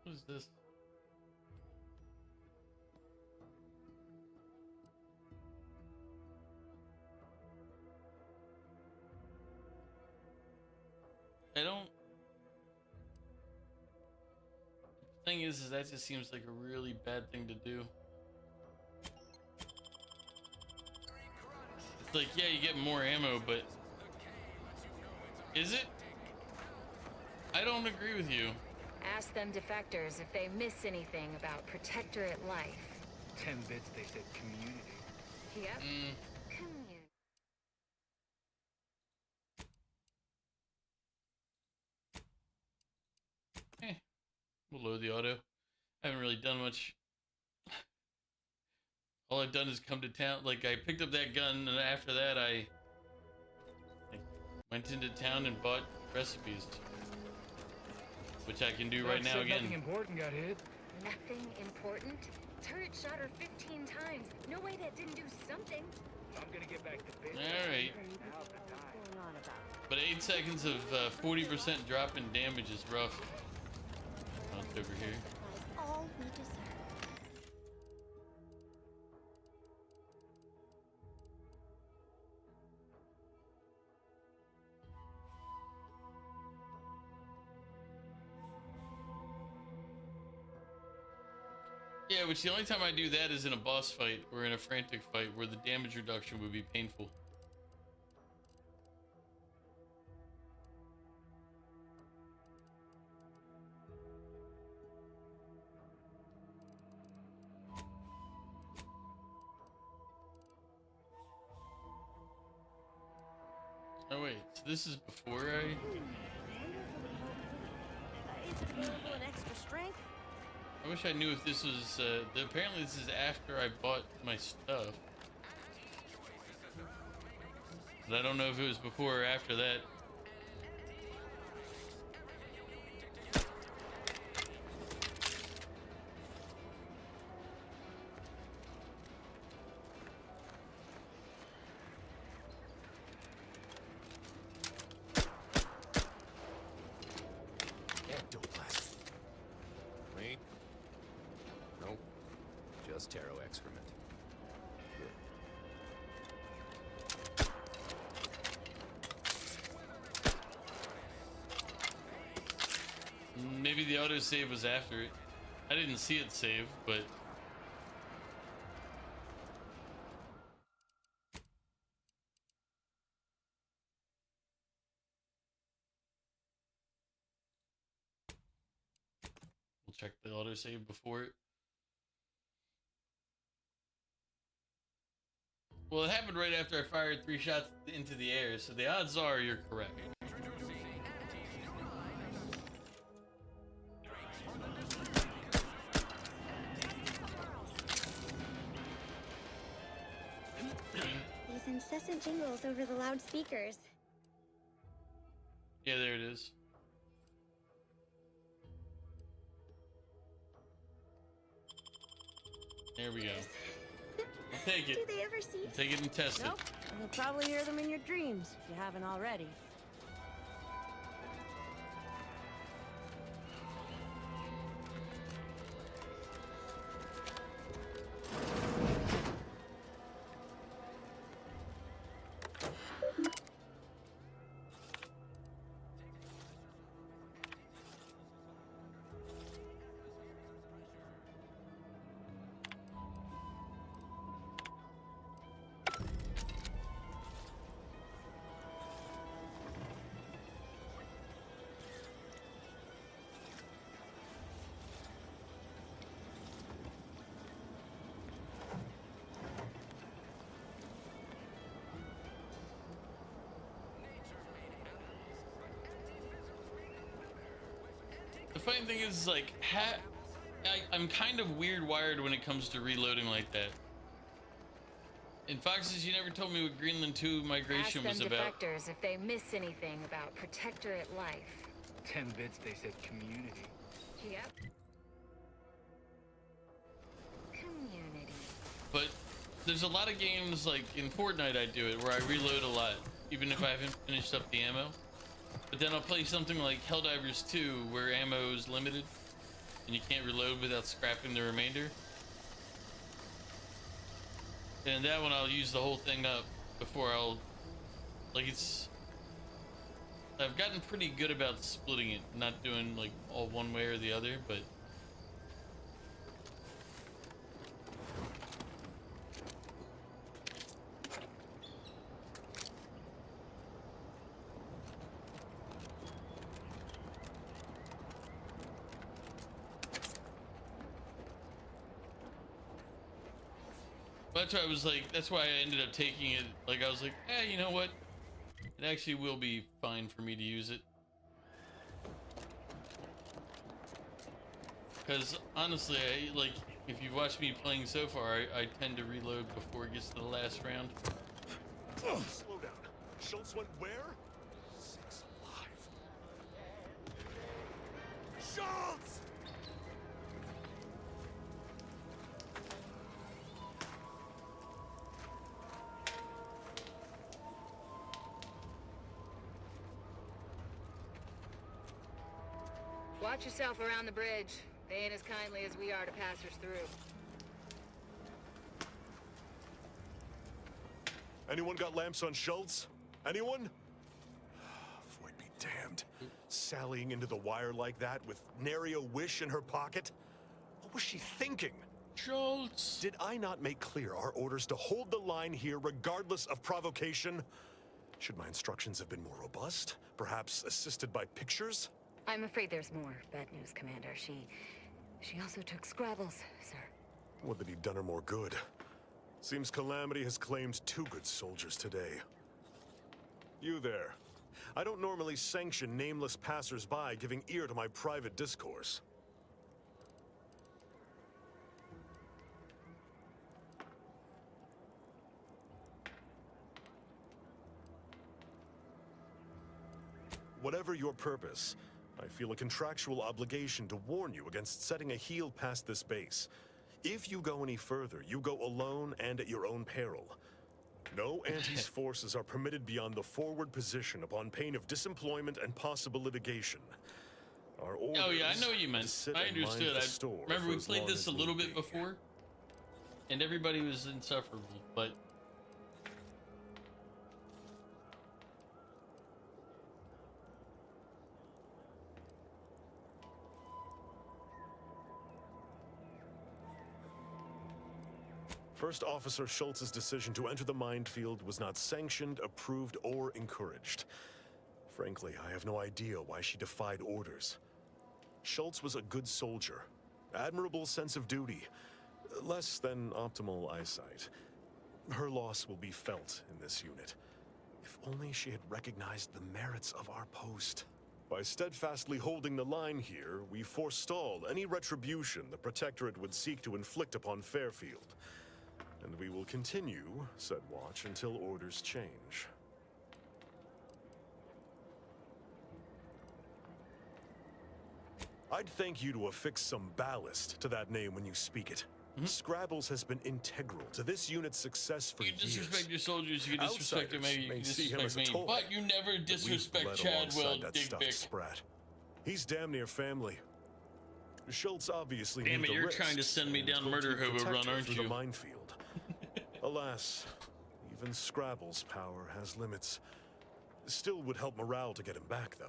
What is this? I don't. The thing is that just seems like a really bad thing to do. It's like, yeah, you get more ammo, but is it? I don't agree with you. Ask them defectors if they miss anything about Protectorate life. 10 bits, they said community. Yep. Community. We'll load the auto. I haven't really done much. All I've done is come to town. Like, I picked up that gun, and after that, I went into town and bought recipes, which I can do right now again. Nothing important got hit. Nothing important? Turret shot her 15 times. No way that didn't do something. I'm gonna get back to bed. All right. But 8 seconds of 40% drop in damage is rough. Oh, it's over here. All we deserve. Yeah, which the only time I do that is in a boss fight or in a frantic fight where the damage reduction would be painful. Oh wait, so this is before I... Is it available in extra strength? I wish I knew if this was, apparently this is after I bought my stuff. But I don't know if it was before or after that. Ectoplasm. Wait. Nope. Just taro excrement. Maybe the autosave was after it. I didn't see it save, but... We'll check the autosave before it. Well, it happened right after I fired 3 shots into the air, so the odds are you're correct. These incessant jingles over the loudspeakers. Yeah, there it is. There we go. I'll take it. Do they ever cease? I'll take it and test Nope. And you'll probably hear them in your dreams if you haven't already. The funny thing is, like, I'm kind of weird wired when it comes to reloading like that. In Foxes, you never told me what Greenland 2 migration was about. Ask them defectors if they miss anything about Protectorate life. 10 bits, they said community. Yep. Community. But there's a lot of games, like in Fortnite I do it, where I reload a lot, even if I haven't finished up the ammo. But then I'll play something like Helldivers 2, where ammo is limited, and you can't reload without scrapping the remainder. And that one I'll use the whole thing up before I'll... Like, it's... I've gotten pretty good about splitting it, not doing, like, all one way or the other, but... That's why I was like, that's why I ended up taking it. Like, I was like, you know what? It actually will be fine for me to use it. Because honestly, like, if you've watched me playing so far, I tend to reload before it gets to the last round. Slow down. Schultz went where? Six alive. Schultz! Watch yourself around the bridge. They ain't as kindly as we are to passers through. Anyone got lamps on Schultz? Anyone? Void be damned. Sallying into the wire like that with nary a wish in her pocket? What was she thinking? Schultz! Did I not make clear our orders to hold the line here regardless of provocation? Should my instructions have been more robust? Perhaps assisted by pictures? I'm afraid there's more. Bad news, Commander. She also took Scrabbles, sir. Would that he'd done her more good. Seems Calamity has claimed 2 good soldiers today. You there. I don't normally sanction nameless passers-by giving ear to my private discourse. Whatever your purpose, I feel a contractual obligation to warn you against setting a heel past this base. If you go any further, you go alone and at your own peril. No Anti's forces are permitted beyond the forward position upon pain of disemployment and possible litigation. Our orders Oh yeah, I know what you meant. sit I and mind understood. the I store remember for we as played long this as a little need bit be. before, and everybody was insufferable, but First Officer Schultz's decision to enter the minefield was not sanctioned, approved, or encouraged. Frankly, I have no idea why she defied orders. Schultz was a good soldier, admirable sense of duty, less than optimal eyesight. Her loss will be felt in this unit. If only she had recognized the merits of our post. By steadfastly holding the line here, we forestall any retribution the Protectorate would seek to inflict upon Fairfield. And we will continue, said watch, until orders change. I'd thank you to affix some ballast to that name when you speak it. Scrabbles has been integral to this unit's success for years. you disrespect your soldiers, you disrespect them, maybe you can see him as disrespect a me, toy, but you never we've disrespect led Chadwell, alongside that Dick stuffed Vic. sprat. He's damn near family. Schultz obviously Damn knew it, the you're risks trying to send me and down hoped murder he'd hobo protect run, her aren't through you? the minefield. Alas, even Scrabble's power has limits. Still would help morale to get him back, though.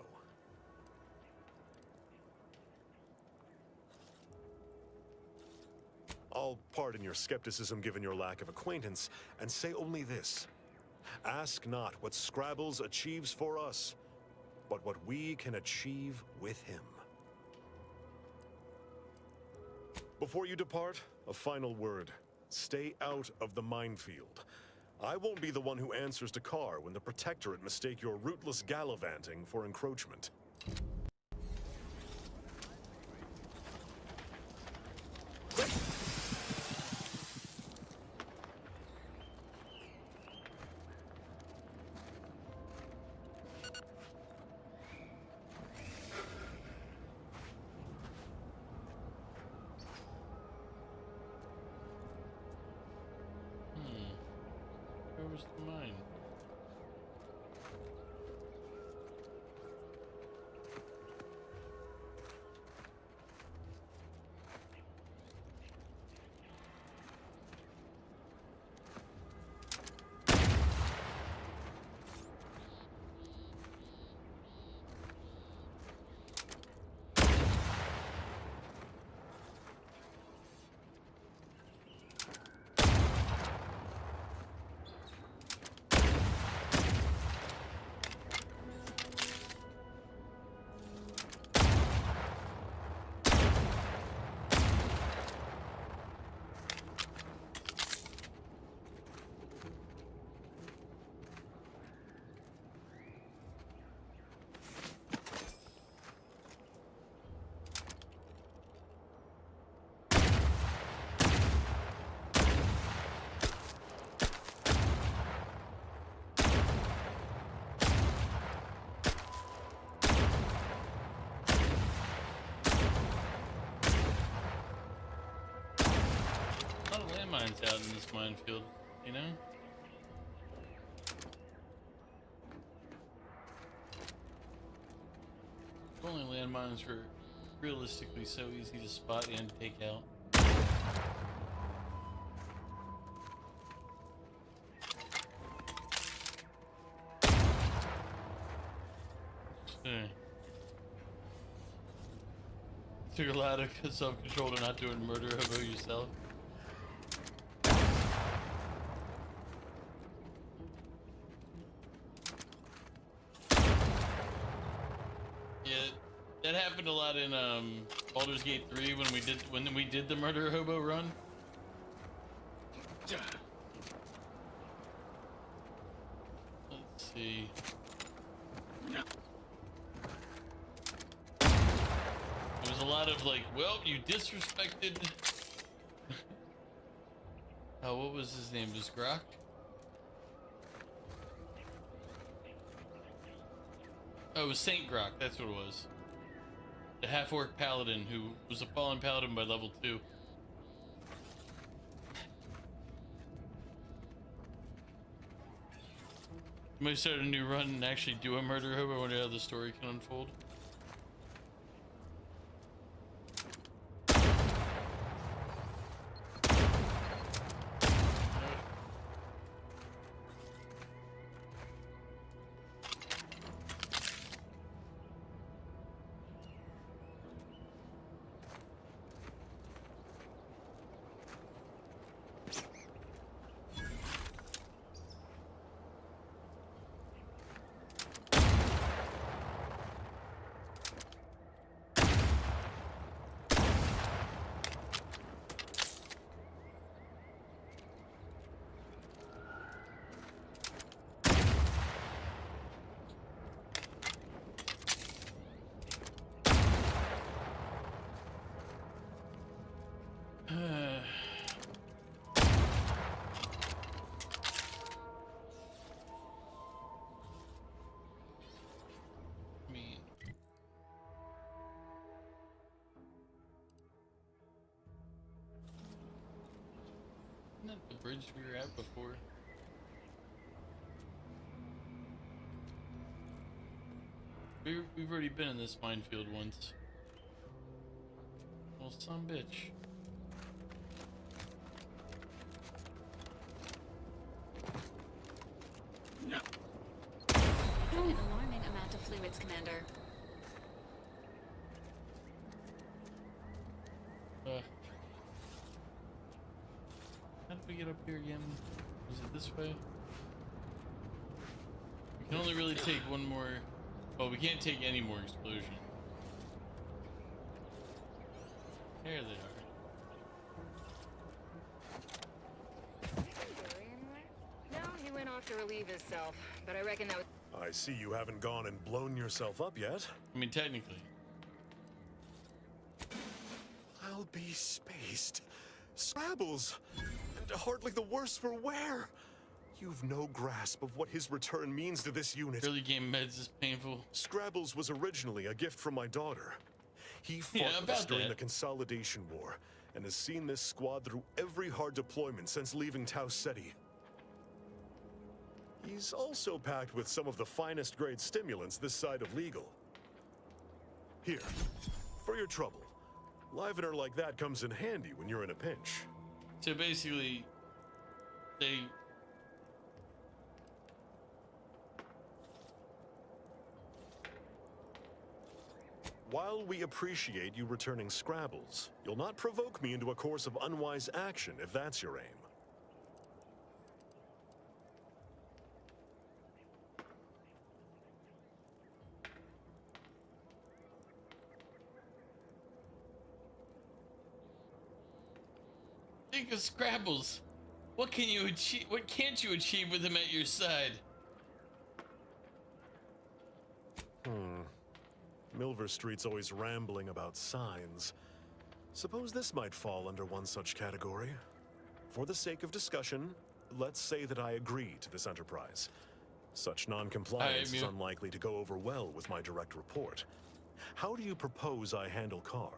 I'll pardon your skepticism given your lack of acquaintance, and say only this. Ask not what Scrabbles achieves for us, but what we can achieve with him. Before you depart, a final word. Stay out of the minefield. I won't be the one who answers to Carr when the Protectorate mistake your rootless gallivanting for encroachment. Where was the mine? A lot of landmines out in this minefield, you know? If only landmines were realistically so easy to spot and take out. Took a lot of self-control to not doing murder hobo yourself. Yeah, that happened a lot in Baldur's Gate 3 when we did the murder hobo run. Let's Let's see. There was a lot of like, well, you disrespected. Oh, what was his name? Was Grok? Oh, it was Saint Grok. That's what it was. The half-orc paladin who was a fallen paladin by level 2. Might start a new run and actually do a murder hobo. I wonder how the story can unfold. Not the bridge we were at before. We've already been in this minefield once. Well, some bitch. An alarming amount of fluids, Commander. How did we get up here again? Was it this way? We can only really take one more. Oh, we can't take any more explosion. There they are. No, he went off to relieve himself, but I reckon that was... I see you haven't gone and blown yourself up yet. I mean, technically. I'll be spaced. Scrabbles! And hardly the worse for wear. You've no grasp of what his return means to this unit. Early game meds is painful. Scrabbles was originally a gift from my daughter. He fought with us during the Consolidation War, and has seen this squad through every hard deployment since leaving Tau Ceti. He's also packed with some of the finest grade stimulants this side of legal. Here, for your trouble. Livener like that comes in handy when you're in a pinch. So basically, they... While we appreciate you returning Scrabbles, you'll not provoke me into a course of unwise action if that's your aim. Think of Scrabbles. What can you achieve? What can't you achieve with him at your side? Milver Street's always rambling about signs. Suppose this might fall under one such category. For the sake of discussion, let's say that I agree to this enterprise. Such non-compliance is unlikely to go over well with my direct report. How do you propose I handle Carr?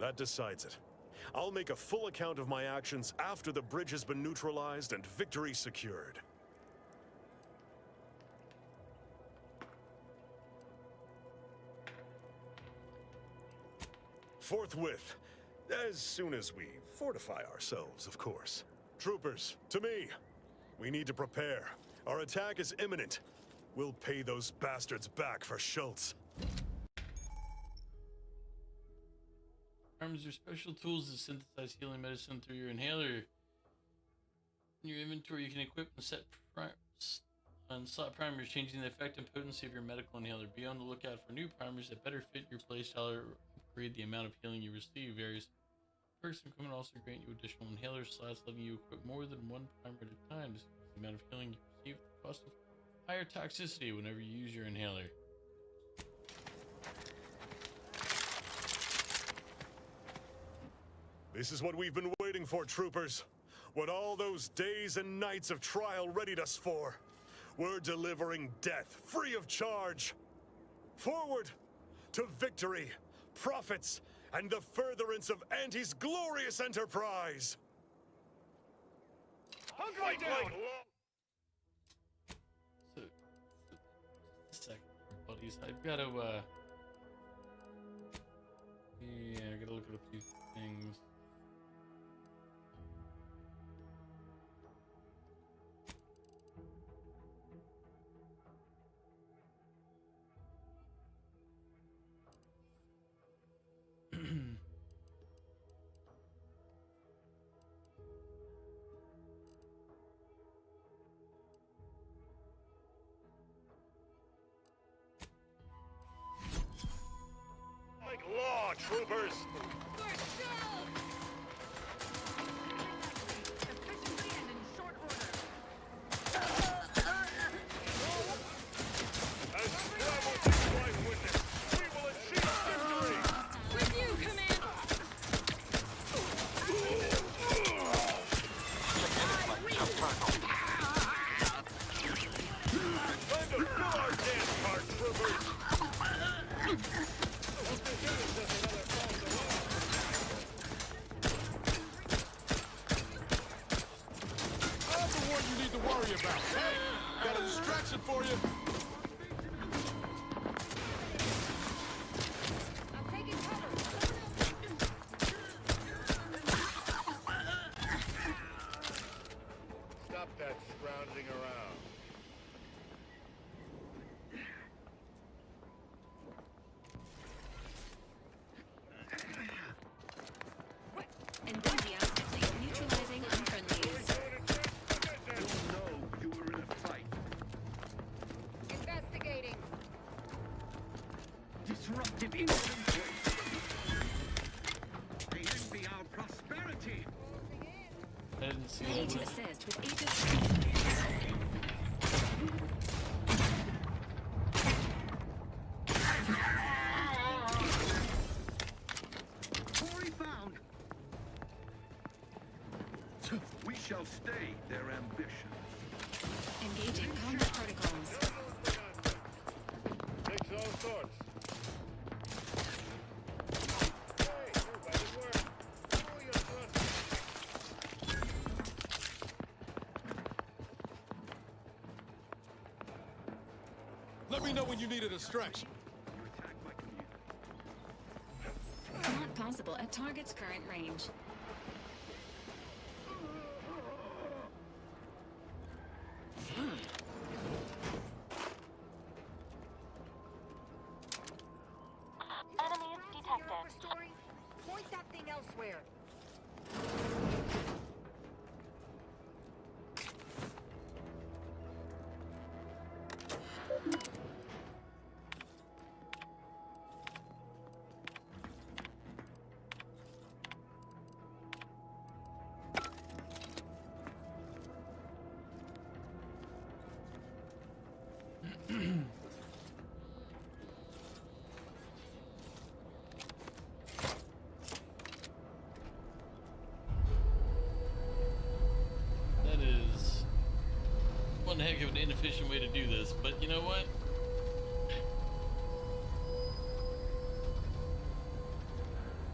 That decides it. I'll make a full account of my actions after the bridge has been neutralized and victory secured. Forthwith, as soon as we fortify ourselves, of course. Troopers, to me! We need to prepare. Our attack is imminent. We'll pay those bastards back for Schultz. Arms are special tools to synthesize healing medicine through your inhaler. In your inventory, you can equip and set Slot primers, changing the effect and potency of your medical inhaler. Be on the lookout for new primers that better fit your playstyle or upgrade the amount of healing you receive. Various perks and equipment also grant you additional inhaler slots, letting you equip more than one primer at a time. This increases the amount of healing you receive at the cost of higher toxicity whenever you use your inhaler. This is what we've been waiting for, troopers. What all those days and nights of trial readied us for. We're delivering death, free of charge. Forward to victory, profits, and the furtherance of Auntie's glorious enterprise. Hunker down! So, just a second, buddies. I've got to, yeah, I gotta look at a few things. Like law, troopers! As Bravo's ex-wife witness, we will achieve victory! With you, Command! Time to fill our dance card, troopers! I'm the one you need to worry about. Hey, got a distraction for you. I'm taking cover. Stop that scrounging around. Enthusiastically neutralizing unfriendlies. You were in a fight. Investigating. Disruptive influence. They envy our prosperity. I didn't see Ready it. to assist with agent. Quarry found. We shall stay their ambition. Engaging combat protocols. Takes all sorts. Hey, everybody work. Oh, you're thrusting. Let me know when you need a distraction. Not possible at target's current range. Enemies detected. Point that thing elsewhere. That is one heck of an inefficient way to do this, but you know what?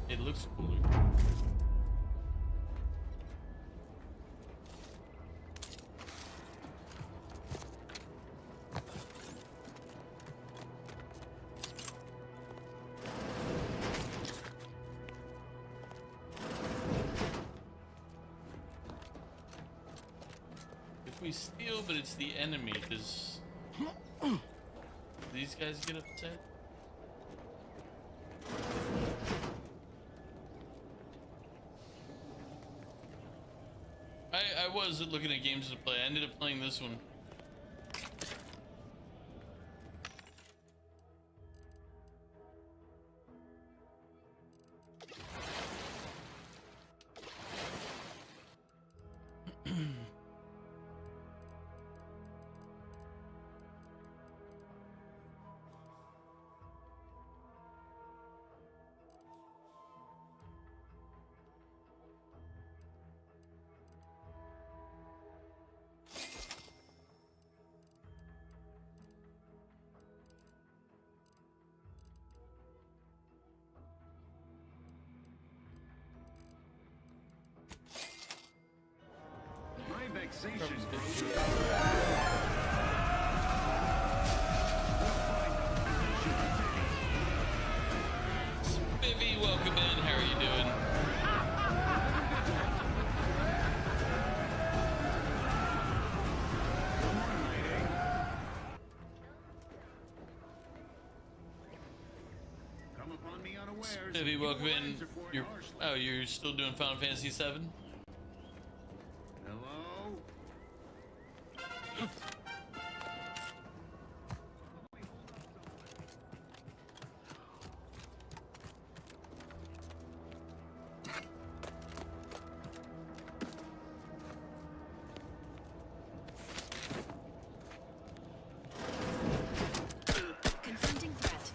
It looks cooler. If we steal, but it's the enemy, does these guys get upset? I was looking at games to play. I ended up playing this one. Spivvy, welcome in. How are you doing? Spivvy, welcome in. You're still doing Final Fantasy VII? Hello? Confronting threat.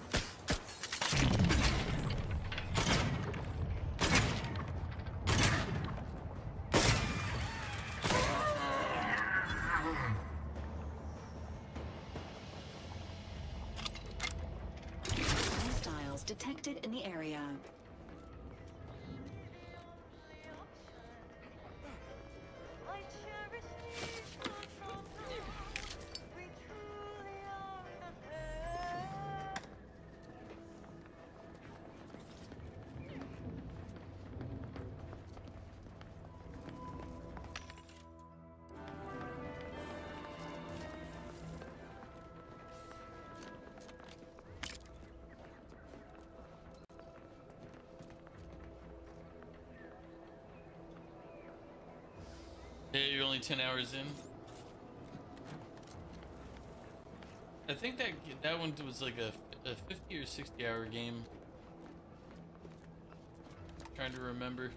Hostiles detected in the area. Yeah, you're only 10 hours in. I think that one was like a 50 or 60 hour game. Trying to remember.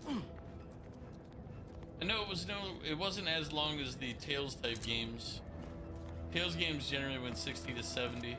I know it wasn't as long as the Tales type games. Tales games generally went 60 to 70.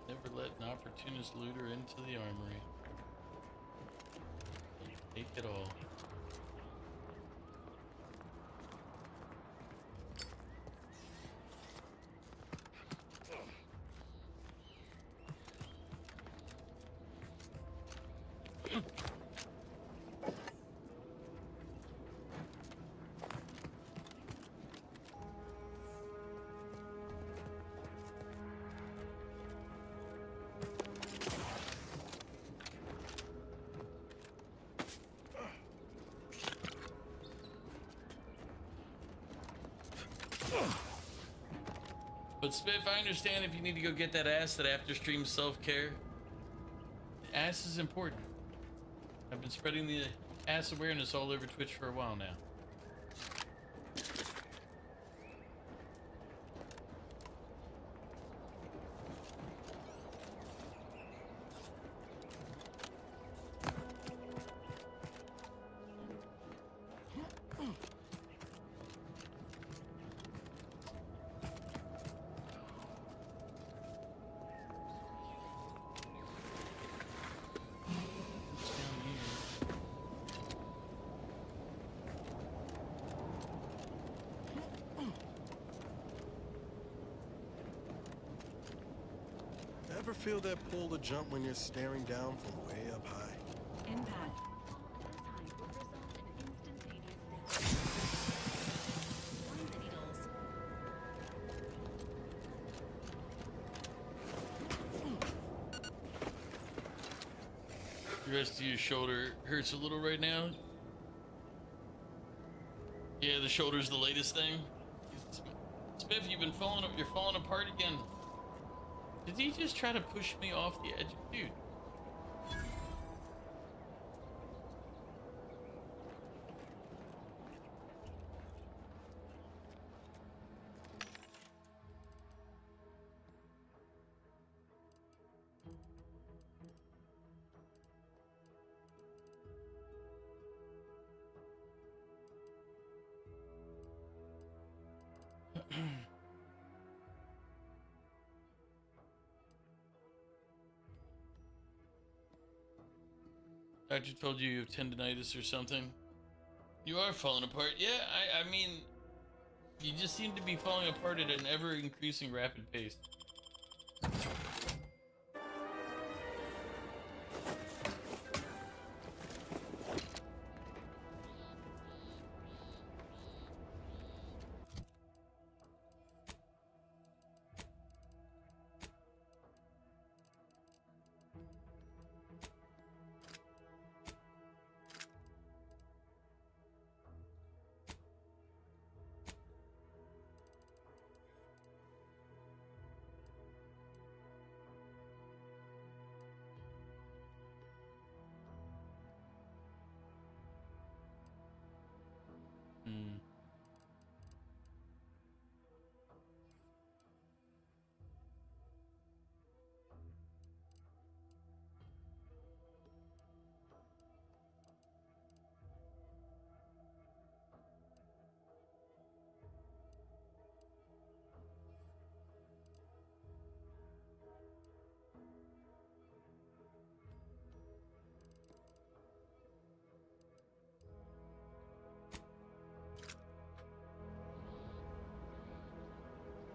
Never let an opportunist looter into the armory. Take it all. But Spiff, I understand if you need to go get that acid after stream self-care. Ass is important. I've been spreading the ass awareness all over Twitch for a while now. Ever feel that pull to jump when you're staring down from way up high? Impact. The rest of your shoulder hurts a little right now. Yeah, the shoulder's the latest thing. Biff, you're falling apart again. Did he just try to push me off the edge? Dude. Doctor told you have tendinitis or something. You are falling apart. Yeah, I mean, you just seem to be falling apart at an ever-increasing rapid pace.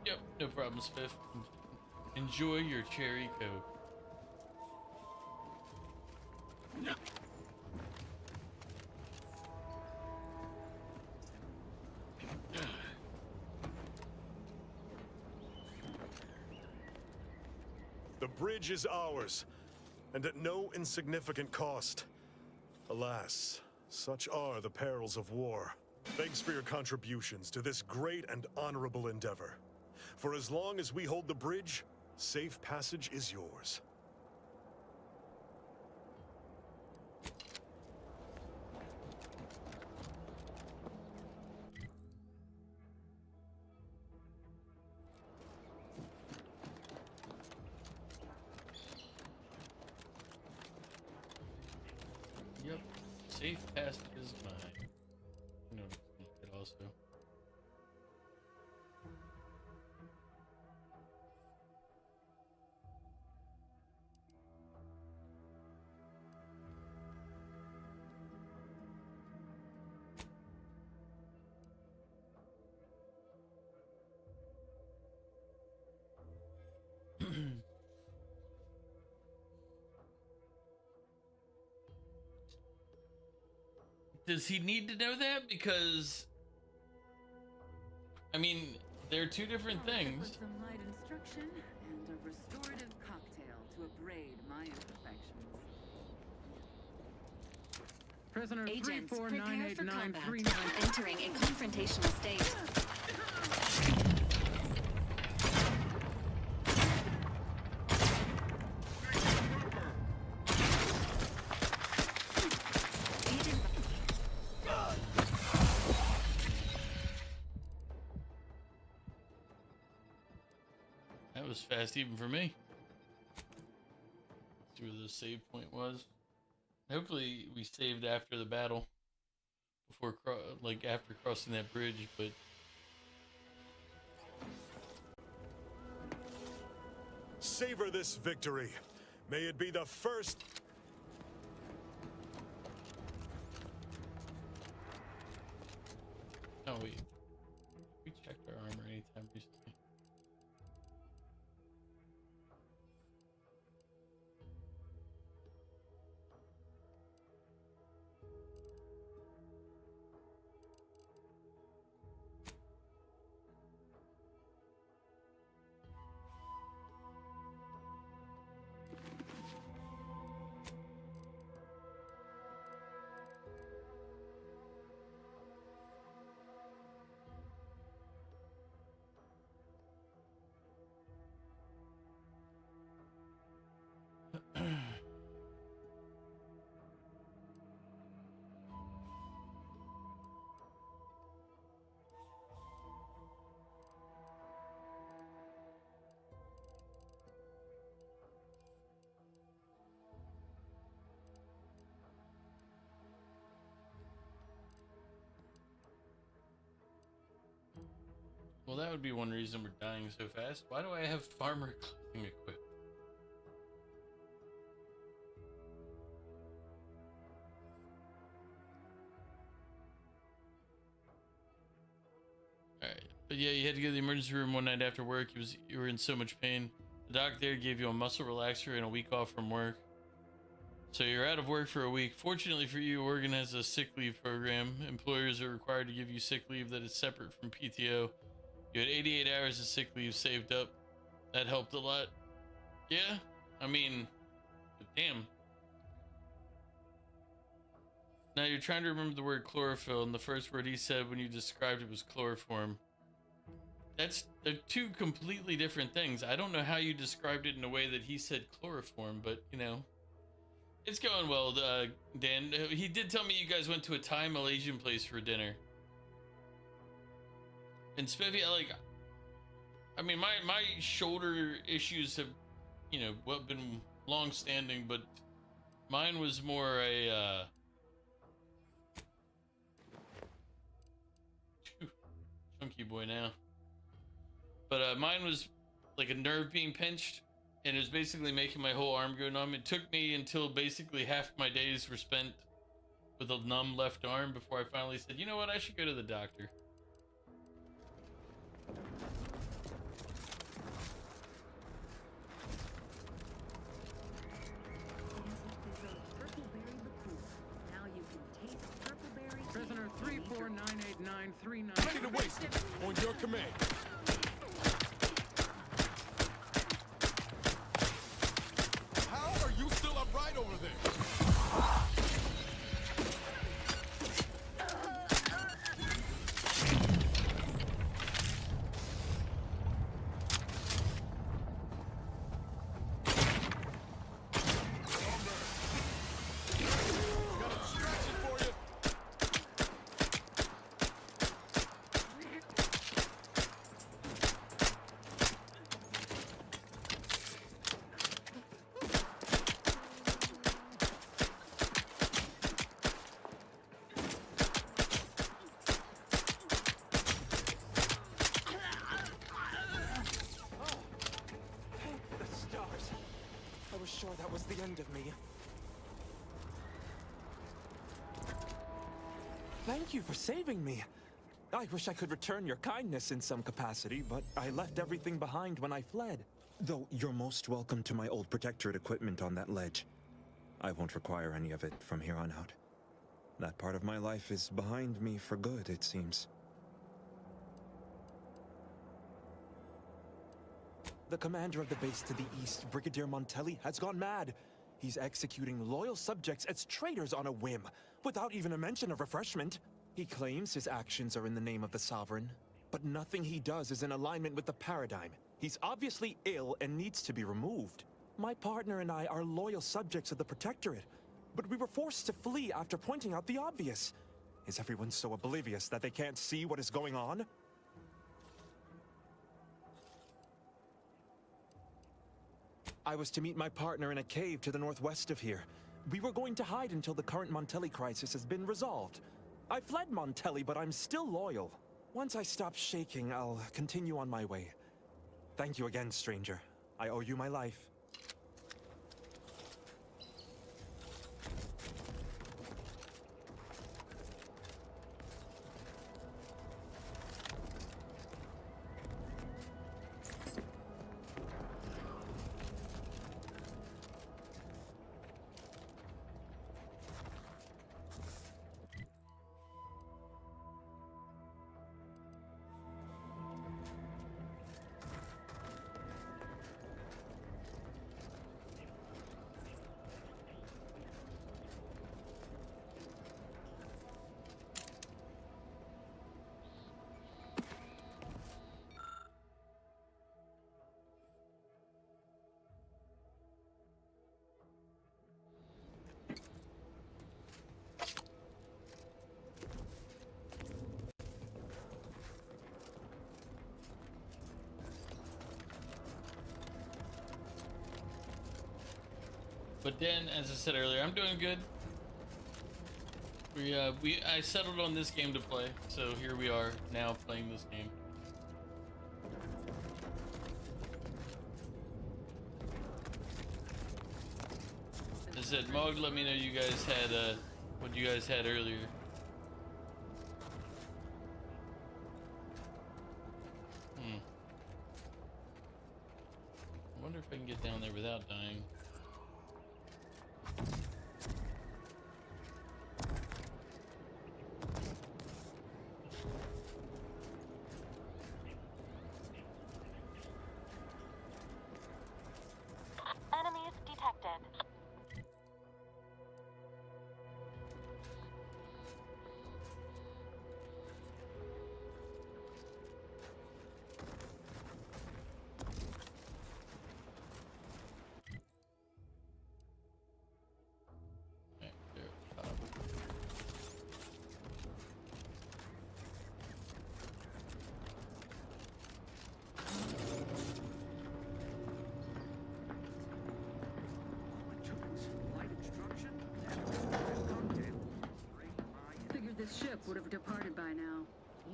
Yep, no problem, Spiff. Enjoy your cherry coke. The bridge is ours, and at no insignificant cost. Alas, such are the perils of war. Thanks for your contributions to this great and honorable endeavor. For as long as we hold the bridge, safe passage is yours. Yep, safe passage is mine. No, it also. Does he need to know that? Because, I mean, they're two different things. Some light instruction and a restorative cocktail to abrade my imperfections. Prisoner Agents, prepare for combat. 3498939. Entering a confrontational state. That was fast even for me. Let's see where the save point was. Hopefully we saved after the battle. Before, like, after crossing that bridge, but... Savor this victory. May it be the first... Oh, wait. We checked our armor anytime recently. Well, that would be one reason we're dying so fast. Why do I have farmer clothing equipped? Alright. But yeah, you had to go to the emergency room one night after work. You were in so much pain. The doc there gave you a muscle relaxer and a week off from work. So you're out of work for a week. Fortunately for you, Oregon has a sick leave program. Employers are required to give you sick leave that is separate from PTO. You had 88 hours of sick leave saved up. That helped a lot. Yeah, I mean, damn. Now you're trying to remember the word chlorophyll, and the first word he said when you described it was chloroform. They're two completely different things. I don't know how you described it in a way that he said chloroform, but you know, it's going well, Dan. He did tell me you guys went to a Thai Malaysian place for dinner. And Spiffy, I mean, my shoulder issues have, you know, been long standing, but mine was more a, chunky boy now. But mine was like a nerve being pinched, and it was basically making my whole arm go numb. It took me until basically half my days were spent with a numb left arm before I finally said, you know what, I should go to the doctor. Prisoner 3498939. Ready to waste it on your command. How are you still upright over there? Sure that was the end of me. Thank you for saving me. I wish I could return your kindness in some capacity, but I left everything behind when I fled. Though you're most welcome to my old protectorate equipment on that ledge. I won't require any of it from here on out. That part of my life is behind me for good, it seems. The commander of the base to the east, Brigadier Montelli, has gone mad. He's executing loyal subjects as traitors on a whim, without even a mention of refreshment. He claims his actions are in the name of the Sovereign, but nothing he does is in alignment with the paradigm. He's obviously ill and needs to be removed. My partner and I are loyal subjects of the Protectorate, but we were forced to flee after pointing out the obvious. Is everyone so oblivious that they can't see what is going on? I was to meet my partner in a cave to the northwest of here. We were going to hide until the current Montelli crisis has been resolved. I fled Montelli, but I'm still loyal. Once I stop shaking, I'll continue on my way. Thank you again, stranger. I owe you my life. But then, as I said earlier, I'm doing good. I settled on this game to play, so here we are now playing this game. said, Mog, let me know you guys had what you guys had earlier. I wonder if I can get down there without dying. Enemies detected. Figured this ship would have departed by now.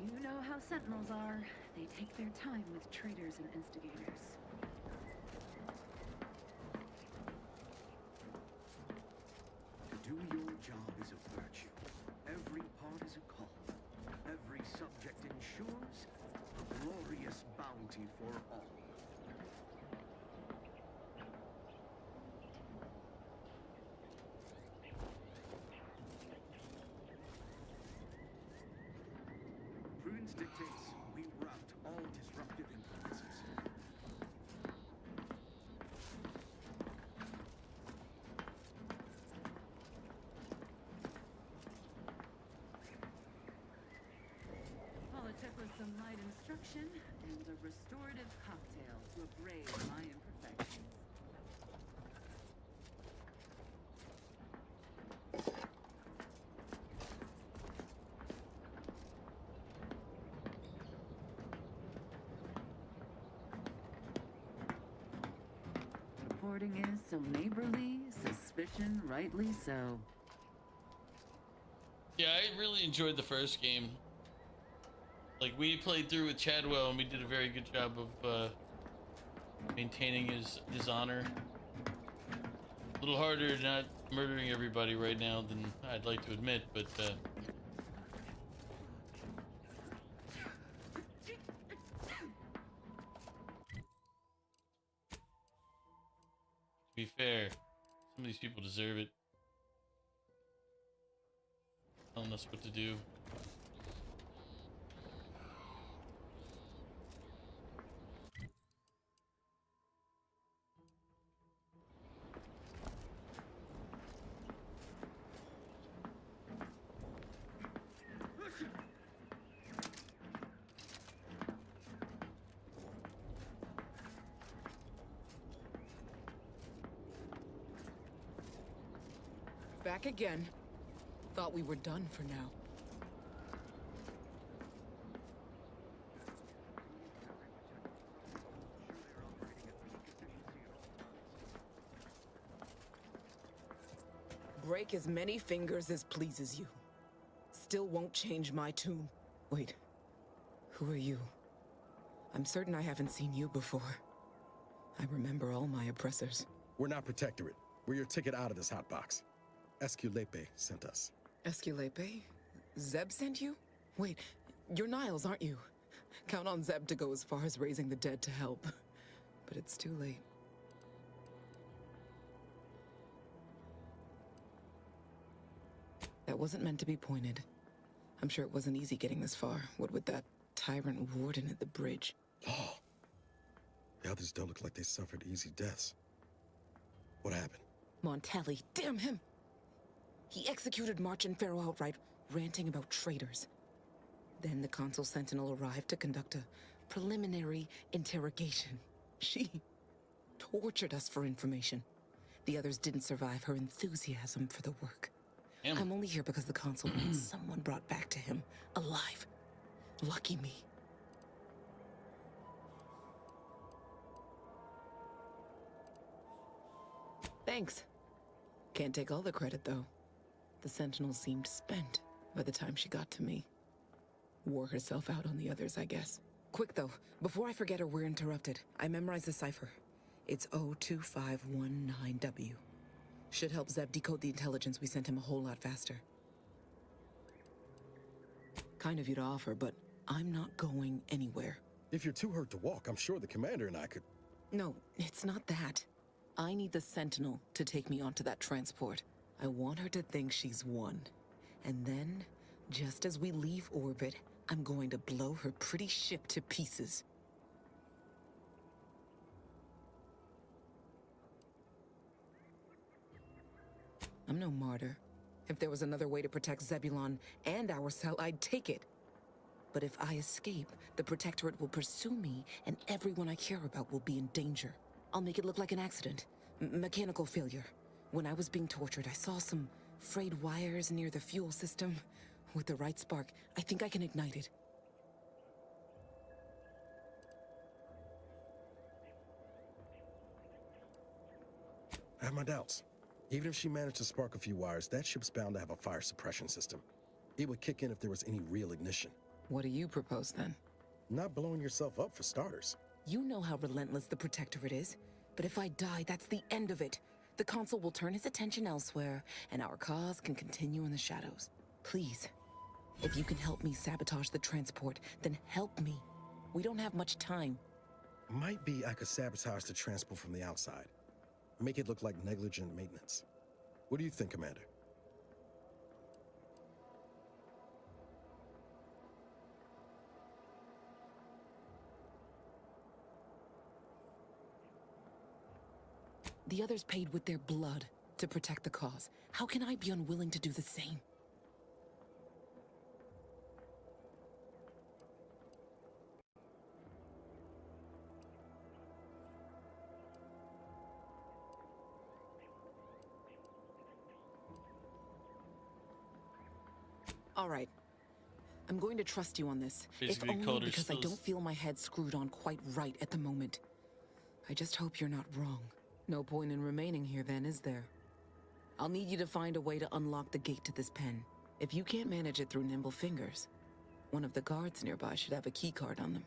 You know how Sentinels are. They take their time with traitors and instigators. To do your job is a virtue. Every part is a call. Every subject ensures a glorious bounty for all. Prudence dictates we rout all disruptive influences. All it took was some light instruction and a restorative cocktail to abrade my imperfections. Reporting is so neighborly, suspicion rightly so. Yeah, I really enjoyed the first game. Like, we played through with Chadwell, and we did a very good job of maintaining his honor. A little harder not murdering everybody right now than I'd like to admit, but to be fair, some of these people deserve it. Telling us what to do. Back again. Thought we were done for now. Break as many fingers as pleases you. Still won't change my tune. Wait, who are you? I'm certain I haven't seen you before. I remember all my oppressors. We're not Protectorate. We're your ticket out of this hotbox. Esculepe sent us. Esculepe? Zeb sent you? Wait, you're Niles, aren't you? Count on Zeb to go as far as raising the dead to help. But it's too late. That wasn't meant to be pointed. I'm sure it wasn't easy getting this far, what with that tyrant warden at the bridge. Oh. The others don't look like they suffered easy deaths. What happened? Montelli, damn him! He executed March and Pharaoh outright, ranting about traitors. Then the Consul Sentinel arrived to conduct a preliminary interrogation. She tortured us for information. The others didn't survive her enthusiasm for the work. I'm only here because the Consul wants someone brought back to him, alive. Lucky me. Thanks. Can't take all the credit, though. The Sentinel seemed spent by the time she got to me. Wore herself out on the others, I guess. Quick, though, before I forget or we're interrupted, I memorized the cipher. It's 02519W. Should help Zeb decode the intelligence we sent him a whole lot faster. Kind of you to offer, but I'm not going anywhere. If you're too hurt to walk, I'm sure the commander and I could... No, it's not that. I need the Sentinel to take me onto that transport. I want her to think she's won. And then, just as we leave orbit, I'm going to blow her pretty ship to pieces. I'm no martyr. If there was another way to protect Zebulon and our cell, I'd take it. But if I escape, the Protectorate will pursue me, and everyone I care about will be in danger. I'll make it look like an accident. Mechanical failure. When I was being tortured, I saw some frayed wires near the fuel system. With the right spark, I think I can ignite it. I have my doubts. Even if she managed to spark a few wires, that ship's bound to have a fire suppression system. It would kick in if there was any real ignition. What do you propose, then? Not blowing yourself up, for starters. You know how relentless the Protectorate is. But if I die, that's the end of it. The Consul will turn his attention elsewhere, and our cause can continue in the shadows. Please, if you can help me sabotage the transport, then help me. We don't have much time. Might be I could sabotage the transport from the outside. Make it look like negligent maintenance. What do you think, Commander? The others paid with their blood to protect the cause. How can I be unwilling to do the same? All right. I'm going to trust you on this. Basically, if only Calder because I spills- don't feel my head screwed on quite right at the moment. I just hope you're not wrong. No point in remaining here then, is there? I'll need you to find a way to unlock the gate to this pen. If you can't manage it through nimble fingers, one of the guards nearby should have a key card on them.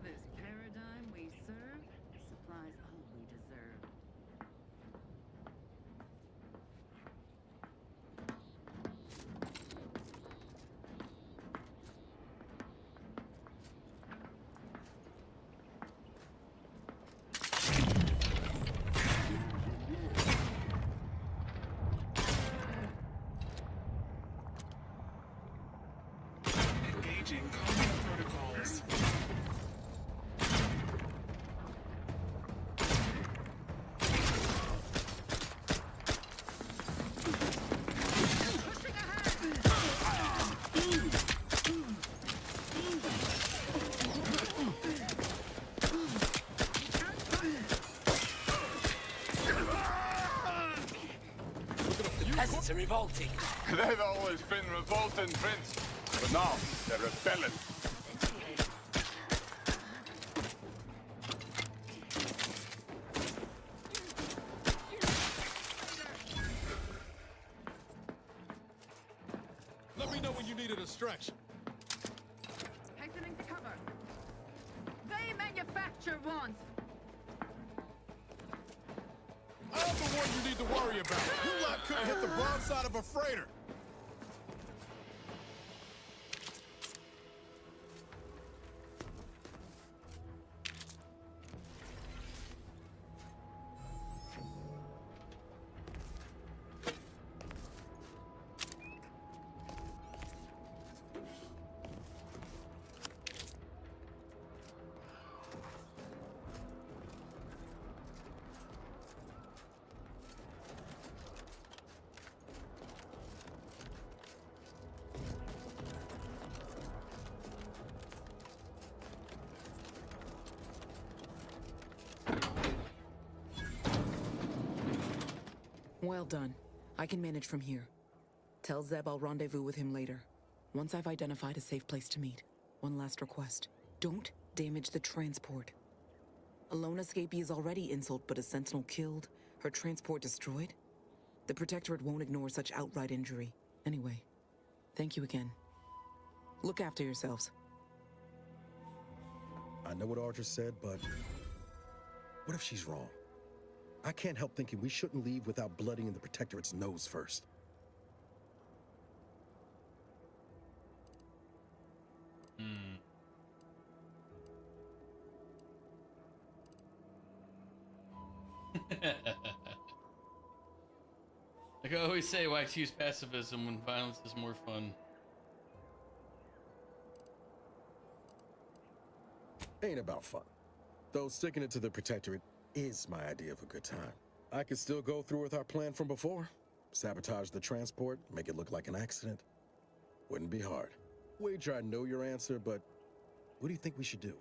This paradigm we serve supplies all we deserve. Engaging combat protocols. Peasants are revolting. They've always been revolting, Prince. But now, they're rebelling. Let me know when you need a distraction. Hastening to cover. They manufacture wands. I'm the one you need to worry about. You lot couldn't hit the broadside of a freighter. Well done. I can manage from here. Tell Zeb I'll rendezvous with him later. Once I've identified a safe place to meet. One last request. Don't damage the transport. A lone escapee is already insult, but a Sentinel killed, her transport destroyed? The Protectorate won't ignore such outright injury. Anyway, thank you again. Look after yourselves. I know what Audra said, but what if she's wrong? I can't help thinking we shouldn't leave without bloodying the Protectorate's nose first. Like I always say, why choose pacifism when violence is more fun? Ain't about fun. Though sticking it to the Protectorate is my idea of a good time. I could still go through with our plan from before. Sabotage the transport, make it look like an accident. Wouldn't be hard. Wager I know your answer, but what do you think we should do?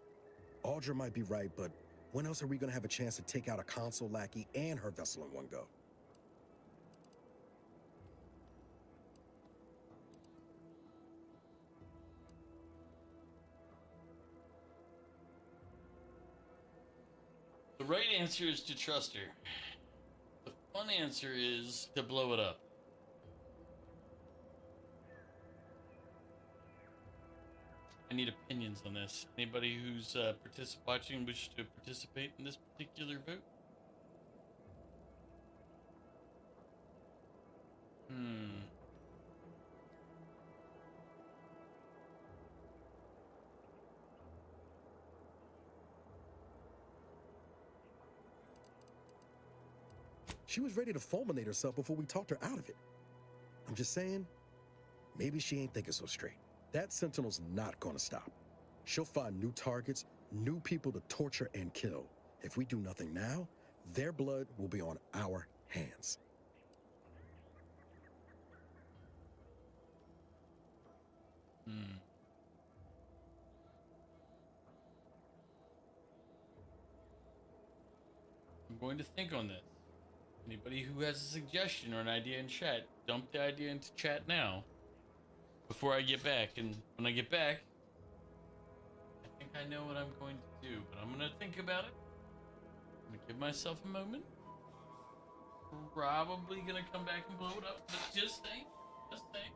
Audra might be right, but when else are we gonna have a chance to take out a console lackey and her vessel in one go? The right answer is to trust her. The fun answer is to blow it up. I need opinions on this. Anybody who's watching wish to participate in this particular vote? She was ready to fulminate herself before we talked her out of it. I'm just saying, maybe she ain't thinking so straight. That Sentinel's not gonna stop. She'll find new targets, new people to torture and kill. If we do nothing now, their blood will be on our hands. I'm going to think on this. Anybody who has a suggestion or an idea in chat, dump the idea into chat now before I get back. And when I get back, I think I know what I'm going to do, but I'm going to think about it. I'm going to give myself a moment. Probably going to come back and blow it up, but just saying. Just saying.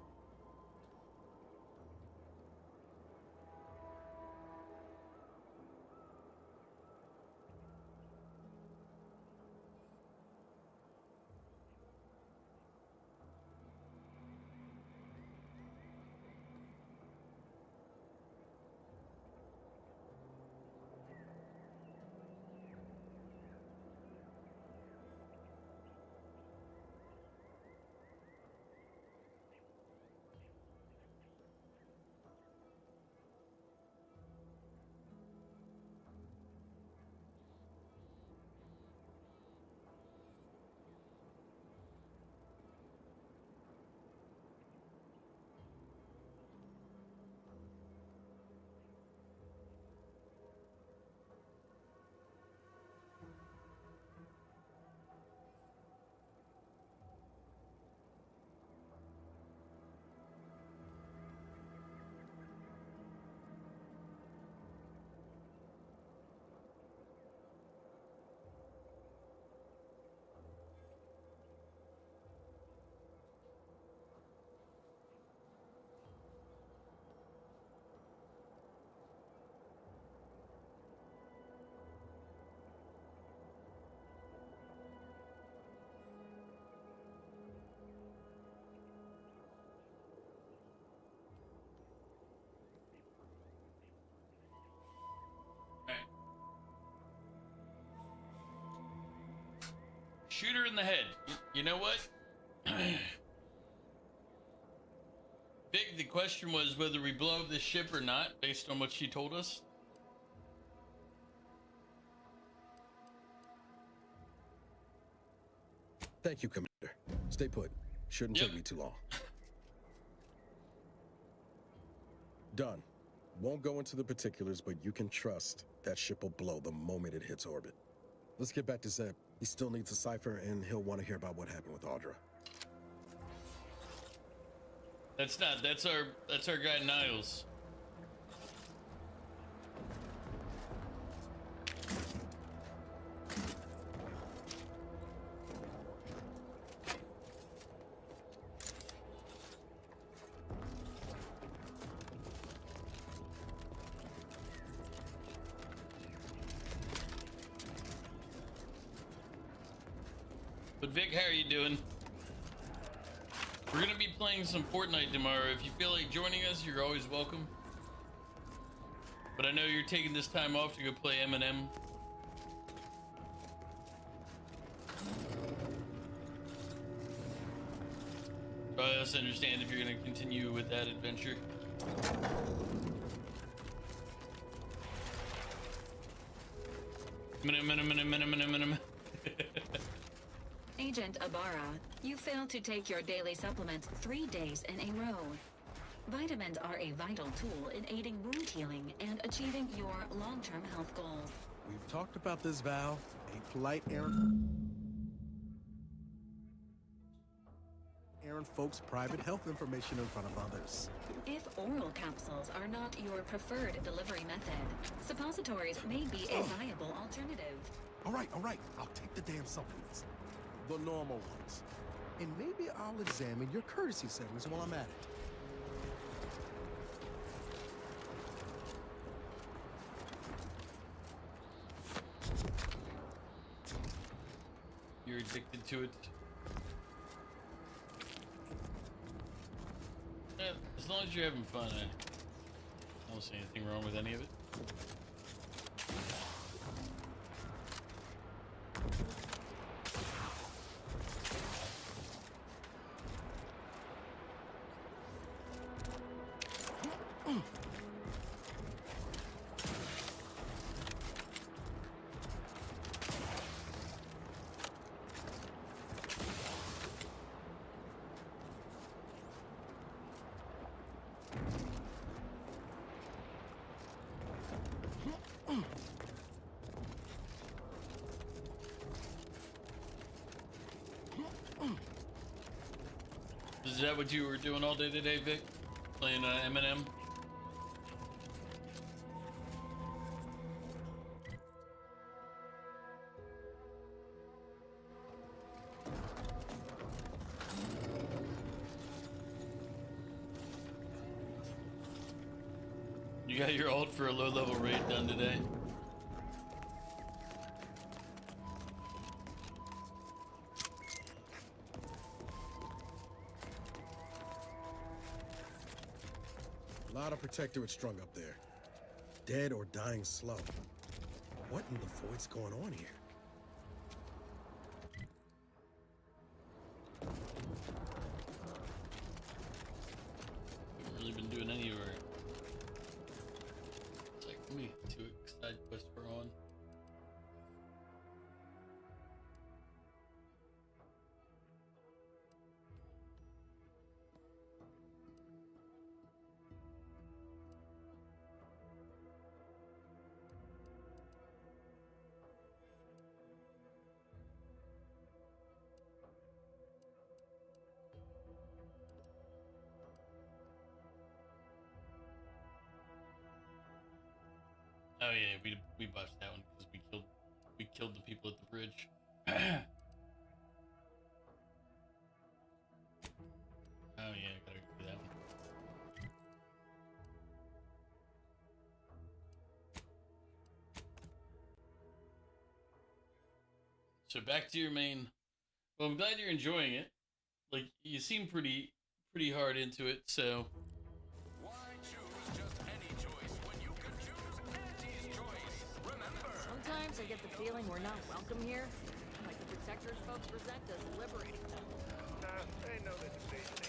Shoot her in the head. You know what? Big, the question was whether we blow up the ship or not, based on what she told us. Thank you, Commander. Stay put. Shouldn't take me too long. Done. Won't go into the particulars, but you can trust that ship will blow the moment it hits orbit. Let's get back to Zeb. He still needs a cipher, and he'll want to hear about what happened with Audra. That's our guy Niles. But Vic, how are you doing? We're gonna be playing some Fortnite tomorrow. If you feel like joining us, you're always welcome. But I know you're taking this time off to go play M&M. I also understand if you're gonna continue with that adventure. Agent Ibarra, you failed to take your daily supplements 3 days in a row. Vitamins are a vital tool in aiding wound healing and achieving your long-term health goals. We've talked about this, Val. A polite errand folks' private health information in front of others. If oral capsules are not your preferred delivery method, suppositories may be a viable alternative. All right. I'll take the damn supplements. The normal ones. And maybe I'll examine your courtesy settings while I'm at it. You're addicted to it. Yeah, as long as you're having fun, I don't see anything wrong with any of it. Is that what you were doing all day today, Vic? Playing M&M? You got your ult for a low-level raid done today? A lot of protectorate strung up there. Dead or dying slow. What in the void's going on here? Haven't really been doing any of our... It's like me, 2 side quests we're on. Oh yeah, we botched that one because we killed the people at the bridge. Oh yeah, I gotta do that one. So back to your main. Well, I'm glad you're enjoying it. Like you seem pretty hard into it, so. Sometimes I get the feeling we're not welcome here. Like the Protectors folks resent us liberating them. They know that the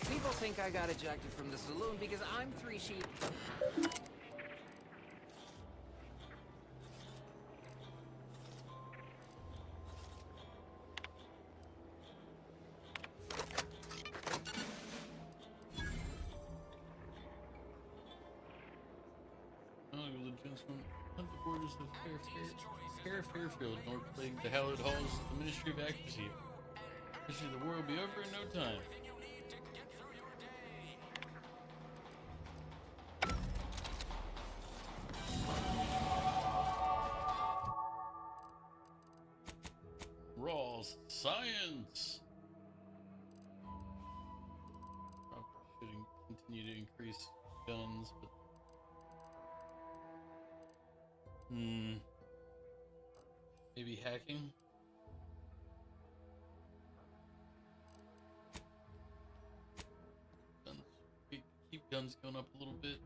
People think I got ejected from the saloon because I'm 3 sheep. Oh, jungle, the gentlemen hunt the borders of Fairfield, nor plague the hallowed halls of the Ministry of Accuracy. Eventually, the war will be over in no time. Raw science. Probably should continue to increase guns, but maybe hacking. Guns. Keep guns going up a little bit.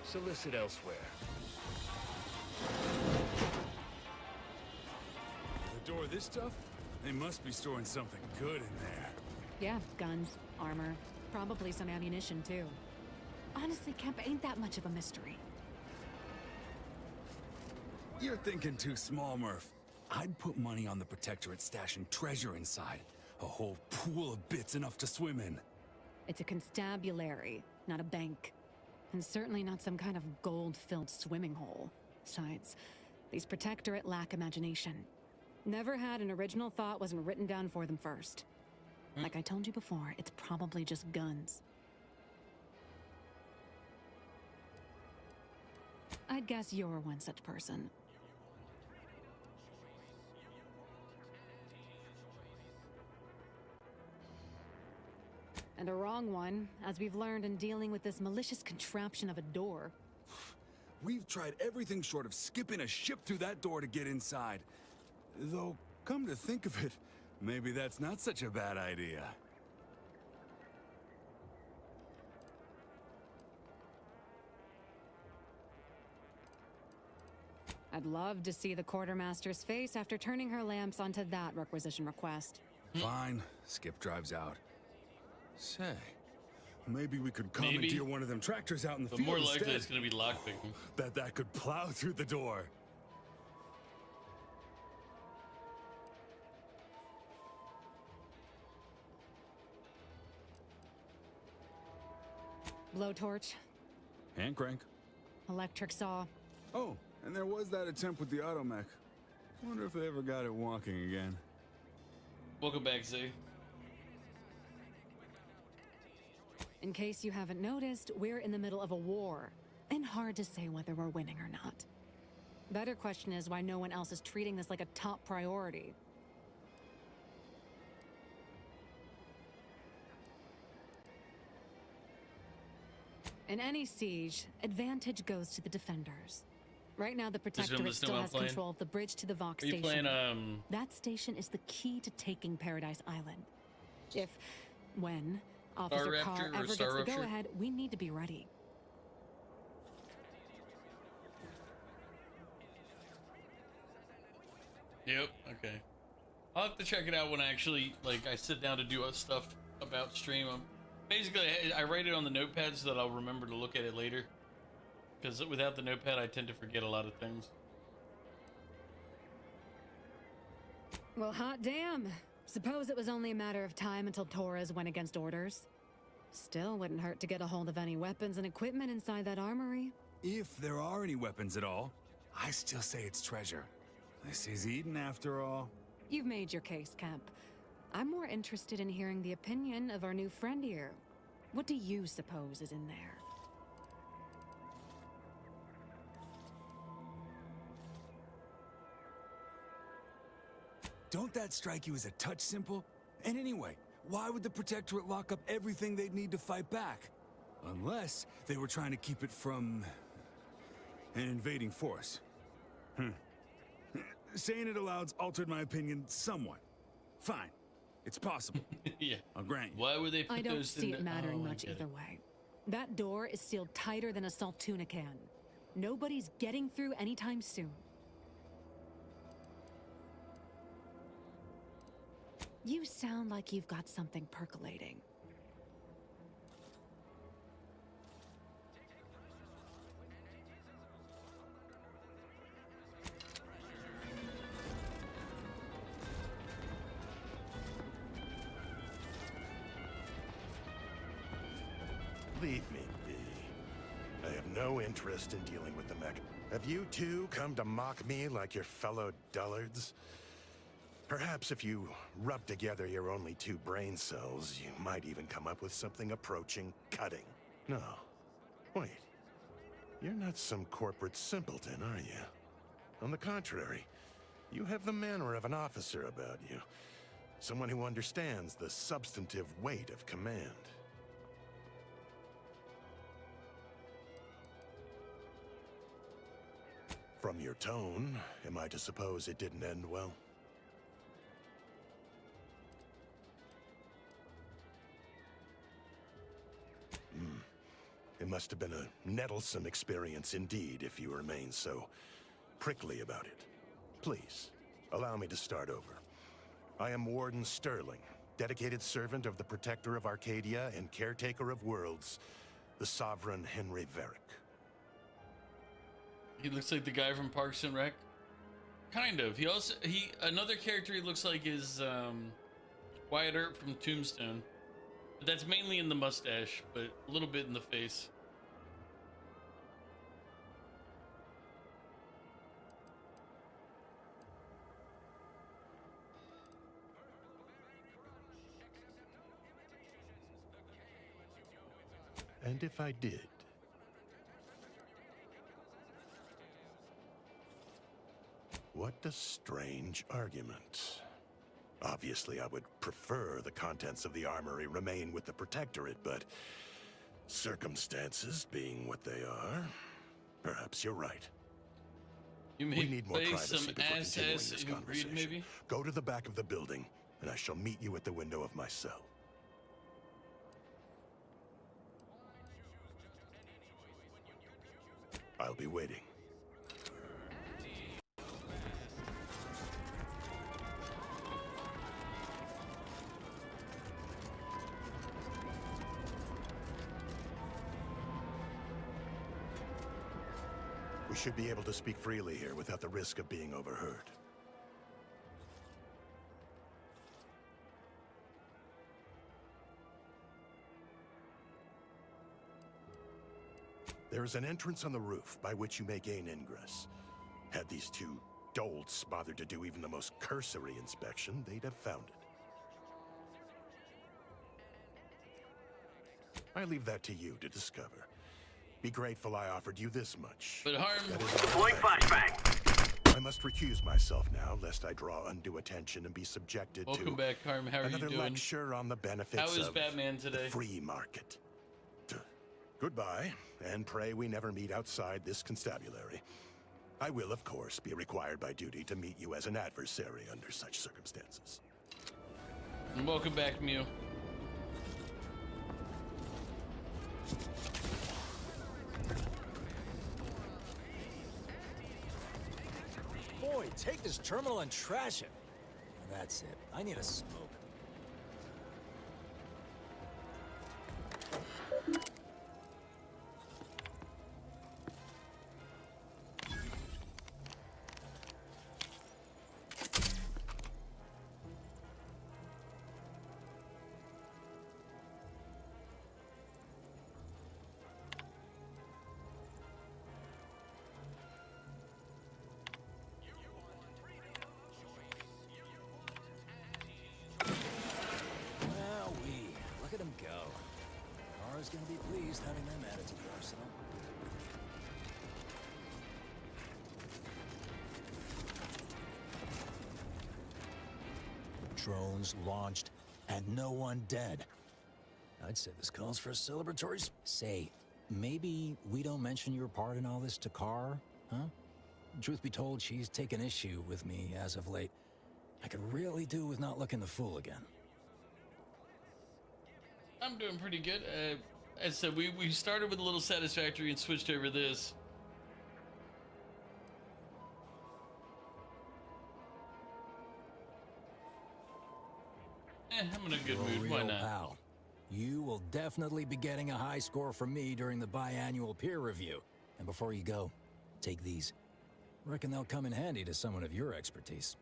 Solicit elsewhere. The door this tough? They must be storing something good in there. Yeah, guns, armor, probably some ammunition too. Honestly, Kemp ain't that much of a mystery. You're thinking too small, Murph. I'd put money on the Protectorate stashing treasure inside. A whole pool of bits enough to swim in. It's a constabulary, not a bank. And certainly not some kind of gold-filled swimming hole. Besides, these Protectorate lack imagination. Never had an original thought wasn't written down for them first. Like I told you before, it's probably just guns. I'd guess you're one such person. And a wrong one, as we've learned in dealing with this malicious contraption of a door. We've tried everything short of skipping a ship through that door to get inside. Though, come to think of it, maybe that's not such a bad idea. I'd love to see the quartermaster's face after turning her lamps onto that requisition request. Fine. Skip drives out. Say, maybe we could commandeer one of them tractors out in the but field more likely instead. it's going to be lockpicking. Bet that could plow through the door. Blowtorch, Hand crank. electric saw. Oh, and there was that attempt with the automech. Wonder if they ever got it walking again. Welcome back, Zay. In case you haven't noticed, we're in the middle of a war, and hard to say whether we're winning or not. Better question is why no one else is treating this like a top priority. In any siege, advantage goes to the defenders. Right now, the Protectorate still has control of the bridge to the Vox station. Playing, That station is the key to taking Paradise Island. When Officer Carr ever gets the go-ahead, we need to be ready. Yep, okay. I'll have to check it out when I actually, I sit down to do stuff about stream. Basically, I write it on the notepad so that I'll remember to look at it later. Because without the notepad, I tend to forget a lot of things. Well, hot damn. Suppose it was only a matter of time until Torres went against orders. Still wouldn't hurt to get a hold of any weapons and equipment inside that armory. If there are any weapons at all, I still say it's treasure. This is Eden after all. You've made your case, Kemp. I'm more interested in hearing the opinion of our new friend here. What do you suppose is in there? Don't that strike you as a touch simple? And anyway, why would the Protectorate lock up everything they'd need to fight back? Unless they were trying to keep it from an invading force. Saying it aloud's altered my opinion somewhat. Fine. It's possible. Yeah. I'll grant you. Why would they put I don't those see in it mattering much either way. That door is sealed tighter than a salt tuna can. Nobody's getting through anytime soon. You sound like you've got something percolating. Leave me be. I have no interest in dealing with the mech. Have you two come to mock me like your fellow dullards? Perhaps if you rub together your only 2 brain cells, you might even come up with something approaching cutting. No. Wait. You're not some corporate simpleton, are you? On the contrary, you have the manner of an officer about you. Someone who understands the substantive weight of command. From your tone, am I to suppose it didn't end well? It must have been a nettlesome experience indeed if you remain so prickly about it. Please, allow me to start over. I am Warden Sterling, dedicated servant of the Protector of Arcadia and caretaker of worlds, the Sovereign Henry Varick. He looks like the guy from Parks and Rec. Kind of. Another character he looks like is Wyatt Earp from Tombstone. But that's mainly in the mustache, but a little bit in the face. And if I did? What a strange argument. Obviously, I would prefer the contents of the armory remain with the Protectorate, but circumstances being what they are, perhaps you're right. You may we need more play privacy some before continuing ass this you read, conversation. maybe? Go to the back of the building, and I shall meet you at the window of my cell. I'll be waiting. We should be able to speak freely here without the risk of being overheard. There is an entrance on the roof by which you may gain ingress. Had these 2 dolts bothered to do even the most cursory inspection, they'd have found it. I leave that to you to discover. Be grateful I offered you this much. But Harm... Deploying flashbang! I must recuse myself now, lest I draw undue attention and be subjected Welcome to... back, Harm. How are you another doing? lecture on the benefits How is of Batman today? the free market. Goodbye, and pray we never meet outside this constabulary. I will, of course, be required by duty to meet you as an adversary under such circumstances. And welcome back, Mew. Boy, take this terminal and trash it. That's it. I need a smoke. Gonna be pleased having them added to the arsenal. Drones launched and no one dead. I'd say this calls for a celebratory. Say, maybe we don't mention your part in all this to Carr, huh? Truth be told, she's taken issue with me as of late. I could really do with not looking the fool again. I'm doing pretty good. As I said, we started with a little Satisfactory and switched over this. I'm in a good mood. Why not? Pal. You will definitely be getting a high score from me during the biannual peer review. And before you go, take these. Reckon they'll come in handy to someone of your expertise.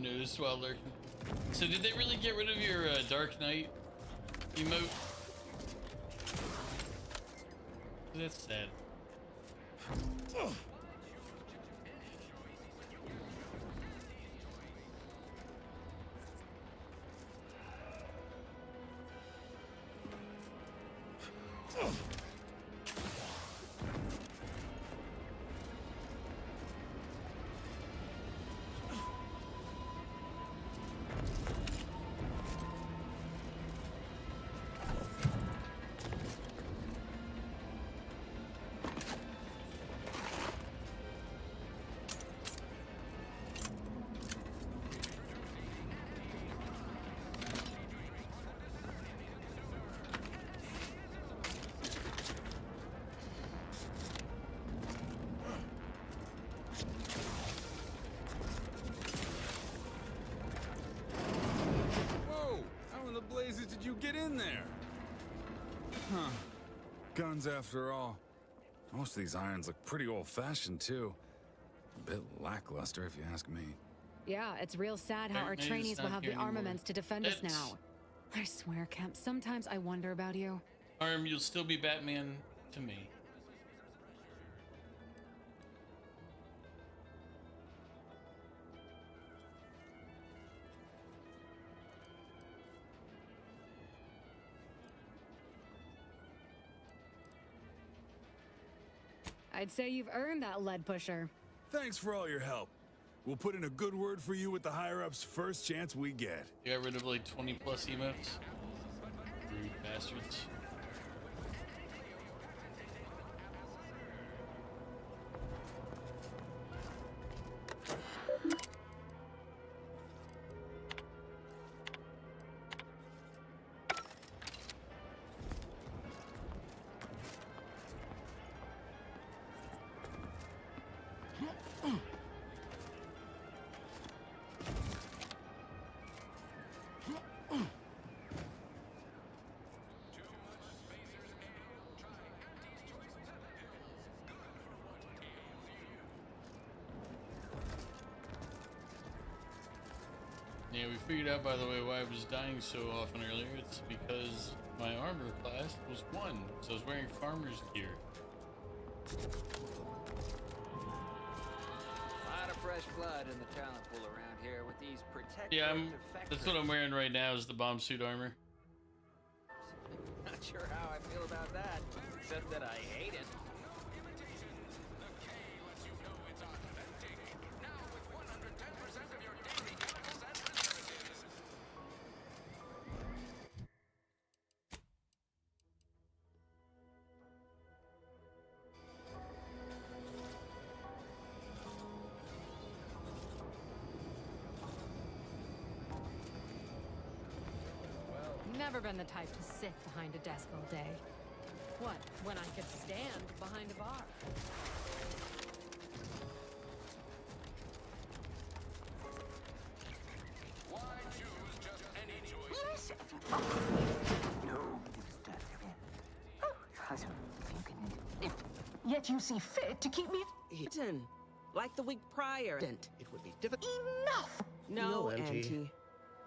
Noticed while lurking. So did they really get rid of your Dark Knight emote? That's sad. Blazes did you get in there? Huh. Guns after all. Most of these irons look pretty old-fashioned, too. A bit lackluster, if you ask me. Yeah, it's real sad how our trainees will have the armaments to defend us now. I swear, Kemp, sometimes I wonder about you. Arm, you'll still be Batman to me. I'd say you've earned that lead pusher. Thanks for all your help. We'll put in a good word for you with the higher-ups first chance we get. You got rid of like 20 plus emotes? Rude bastards. Yeah, we figured out, by the way, why I was dying so often earlier. It's because my armor class was 1, so I was wearing farmer's gear. A lot of fresh blood in the talent pool around here with these protective Yeah, defectors. that's what I'm wearing right now is the bomb suit armor. Not sure how I feel about that, except that I hate it. Never been the type to sit behind a desk all day. What, when I could stand behind a bar? Why choose just any choice? Yes. No, yet you see fit to keep me Eaten, like the week prior. It would be difficult. enough. No, Auntie.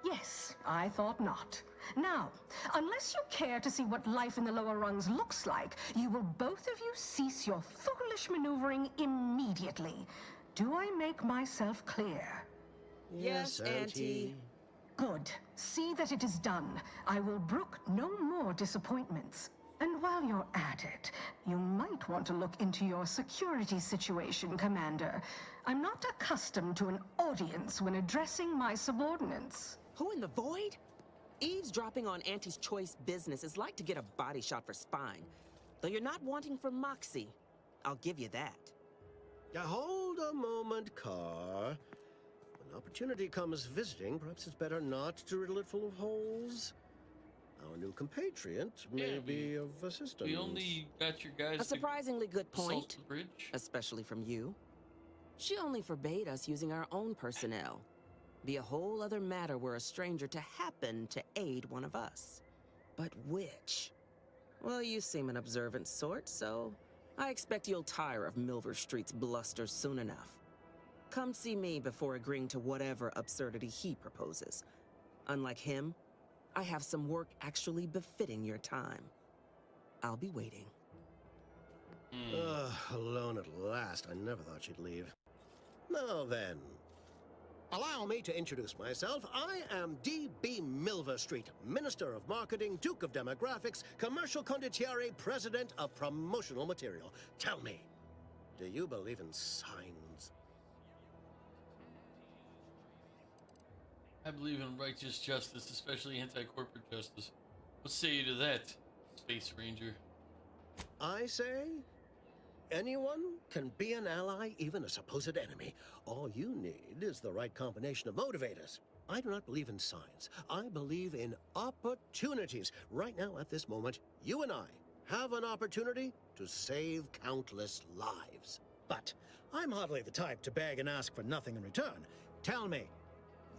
Yes, I thought not. Now, unless you care to see what life in the lower rungs looks like, you will both of you cease your foolish maneuvering immediately. Do I make myself clear? Yes, Auntie. Good. See that it is done. I will brook no more disappointments. And while you're at it, you might want to look into your security situation, Commander. I'm not accustomed to an audience when addressing my subordinates. Who in the void? Eavesdropping on Auntie's choice business is like to get a body shot for spine. Though you're not wanting for moxie. I'll give you that. Hold a moment, Carr. When opportunity comes visiting, perhaps it's better not to riddle it full of holes. Our new compatriot may be of assistance. We only got your guys A surprisingly good assault point, the bridge. especially from you. She only forbade us using our own personnel. Be a whole other matter were a stranger to happen to aid one of us. But which? Well, you seem an observant sort, so I expect you'll tire of Milver Street's bluster soon enough. come see me before agreeing to whatever absurdity he proposes. Unlike him, I have some work actually befitting your time. I'll be waiting. Alone at last. I never thought she'd leave. Now then, allow me to introduce myself. I am D.B. Milver Street, Minister of Marketing, Duke of Demographics, Commercial Condottiere, President of Promotional Material. Tell me, do you believe in signs? I believe in righteous justice, especially anti-corporate justice. What say you to that, Space Ranger? I say, anyone can be an ally, even a supposed enemy. All you need is the right combination of motivators. I do not believe in signs. I believe in opportunities. Right now, at this moment, you and I have an opportunity to save countless lives. But I'm hardly the type to beg and ask for nothing in return. Tell me,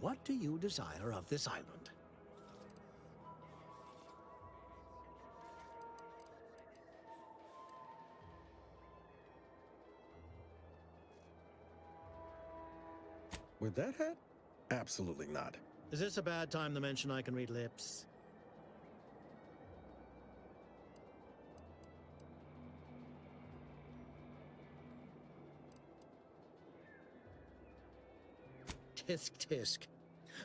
what do you desire of this island? With that hat? Absolutely not. Is this a bad time to mention I can read lips? Tisk tisk.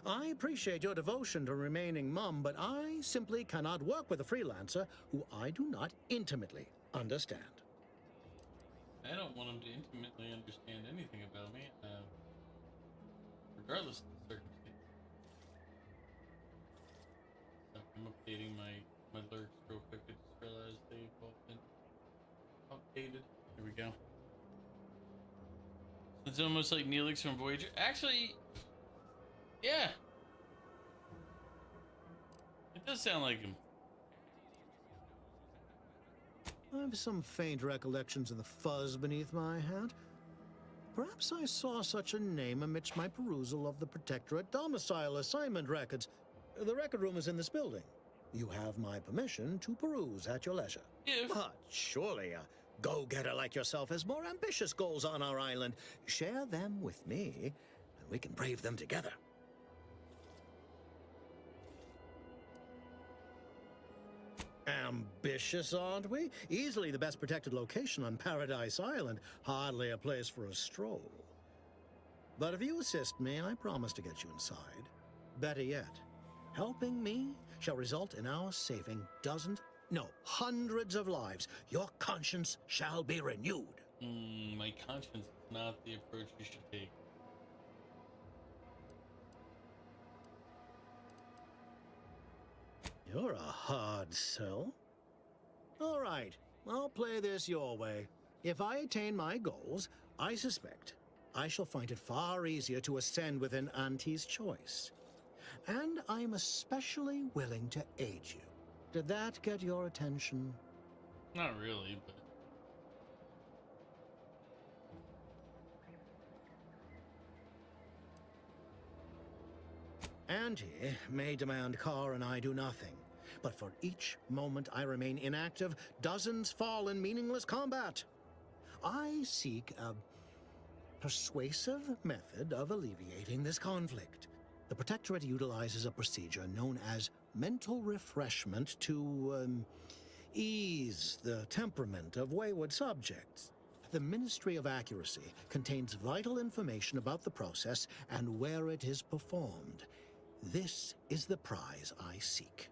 I appreciate your devotion to remaining mum, but I simply cannot work with a freelancer who I do not intimately understand. I don't want him to intimately understand anything about me, regardless of the circumstance. So I'm updating my lyrics real quick. I just realized they've all been updated. Here we go. It's almost like Neelix from Voyager. Actually, yeah. It does sound like him. I have some faint recollections of the fuzz beneath my hat. Perhaps I saw such a name amidst my perusal of the Protectorate domicile assignment records. The record room is in this building. You have my permission to peruse at your leisure. But surely a go-getter like yourself has more ambitious goals on our island. Share them with me, and we can brave them together. Ambitious, aren't we? Easily the best protected location on Paradise Island. Hardly a place for a stroll. But if you assist me, I promise to get you inside. Better yet, helping me shall result in our saving dozens, no, hundreds of lives. Your conscience shall be renewed. My conscience is not the approach you should take. You're a hard sell. All right, I'll play this your way. If I attain my goals, I suspect I shall find it far easier to ascend within Auntie's choice. And I'm especially willing to aid you. Did that get your attention? Not really, but... Auntie may demand Carr and I do nothing. But for each moment I remain inactive, dozens fall in meaningless combat. I seek a persuasive method of alleviating this conflict. The Protectorate utilizes a procedure known as mental refreshment to ease the temperament of wayward subjects. The Ministry of Accuracy contains vital information about the process and where it is performed. This is the prize I seek.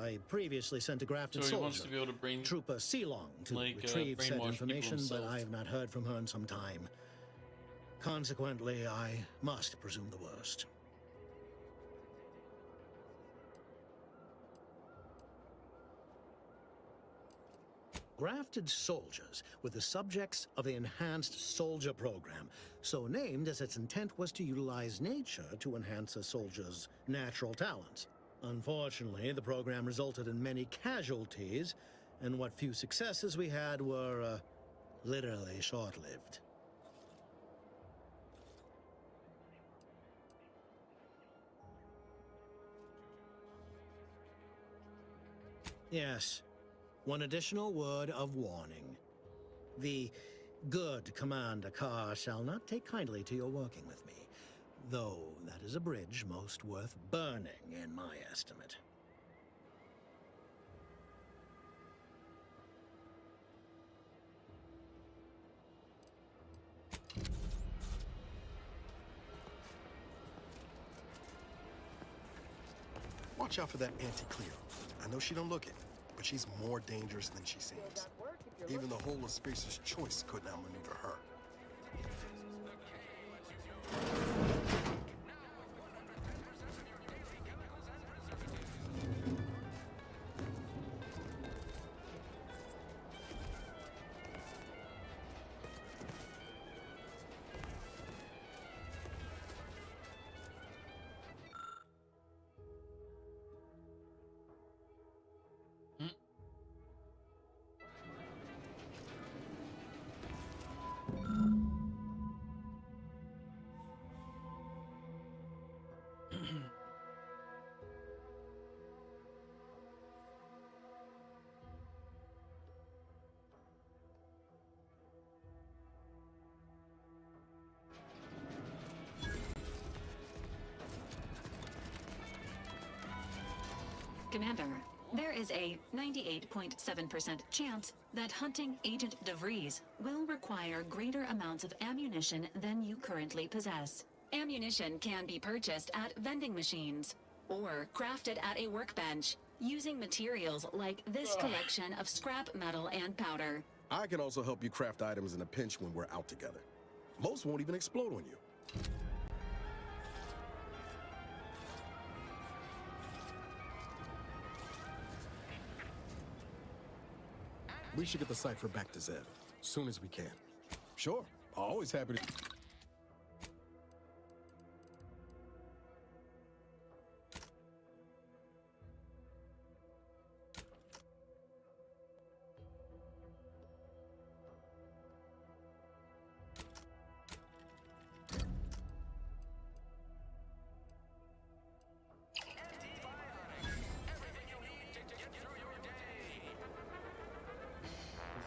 I previously sent a grafted so he wants soldier, to be able to bring Trooper Sealong, to retrieve said information, but I have not heard from her in some time. Consequently, I must presume the worst. Grafted soldiers were the subjects of the Enhanced Soldier Program, so named as its intent was to utilize nature to enhance a soldier's natural talents. Unfortunately, the program resulted in many casualties, and what few successes we had were literally short-lived. Yes. One additional word of warning. The Good, Commander Carr shall not take kindly to your working with me, though that is a bridge most worth burning in my estimate. Watch out for that anti-Cleo. I know she don't look it, but she's more dangerous than she seems. Even the whole of Spacer's Choice couldn't outmaneuver her. Commander, there is a 98.7% chance that hunting Agent DeVries will require greater amounts of ammunition than you currently possess. Ammunition can be purchased at vending machines or crafted at a workbench using materials like this collection of scrap metal and powder. I can also help you craft items in a pinch when we're out together. Most won't even explode on you. We should get the cipher back to Zev, soon as we can. Sure, always happy to...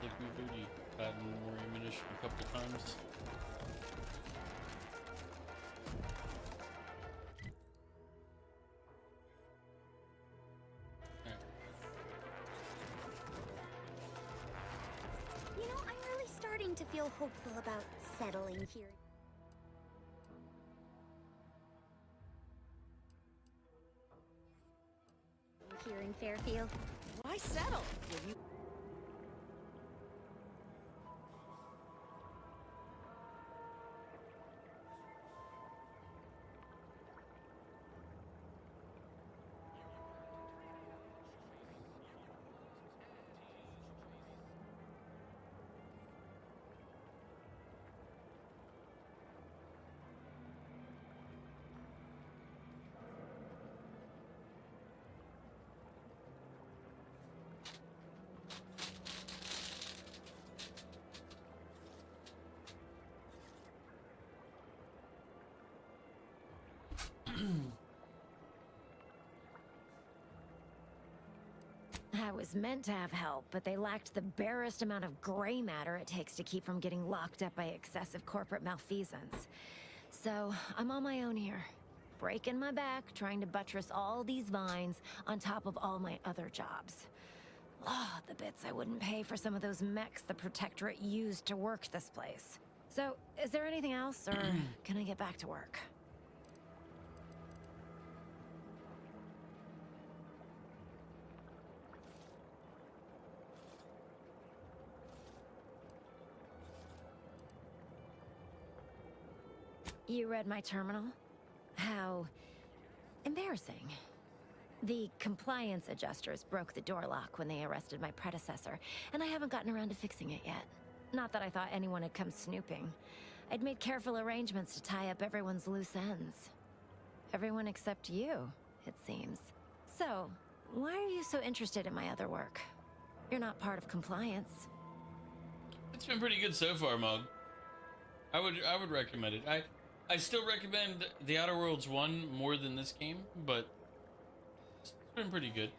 Like we've already gotten more ammunition a couple times. You know, I'm really starting to feel hopeful about settling here. Here in Fairfield. Why settle? Will you... I was meant to have help, but they lacked the barest amount of gray matter it takes to keep from getting locked up by excessive corporate malfeasance. So, I'm on my own here. Breaking my back, trying to buttress all these vines on top of all my other jobs. Oh, the bits I wouldn't pay for some of those mechs the Protectorate used to work this place. So, is there anything else, or can I get back to work? You read my terminal? How embarrassing. The compliance adjusters broke the door lock when they arrested my predecessor, and I haven't gotten around to fixing it yet. Not that I thought anyone had come snooping. I'd made careful arrangements to tie up everyone's loose ends. Everyone except you, it seems. So, why are you so interested in my other work? You're not part of compliance. It's been pretty good so far, Mug. I would recommend it. I still recommend The Outer Worlds 1 more than this game, but it's been pretty good.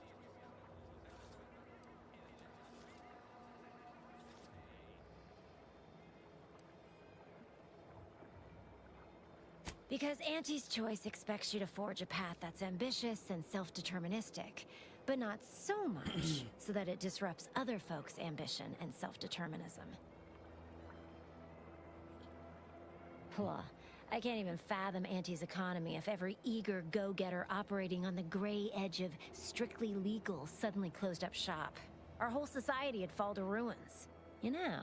Because Auntie's choice expects you to forge a path that's ambitious and self-deterministic, but not so much so that it disrupts other folks' ambition and self-determinism. Blah. I can't even fathom Auntie's economy if every eager go-getter operating on the gray edge of strictly legal suddenly closed up shop. Our whole society would fall to ruins. You know,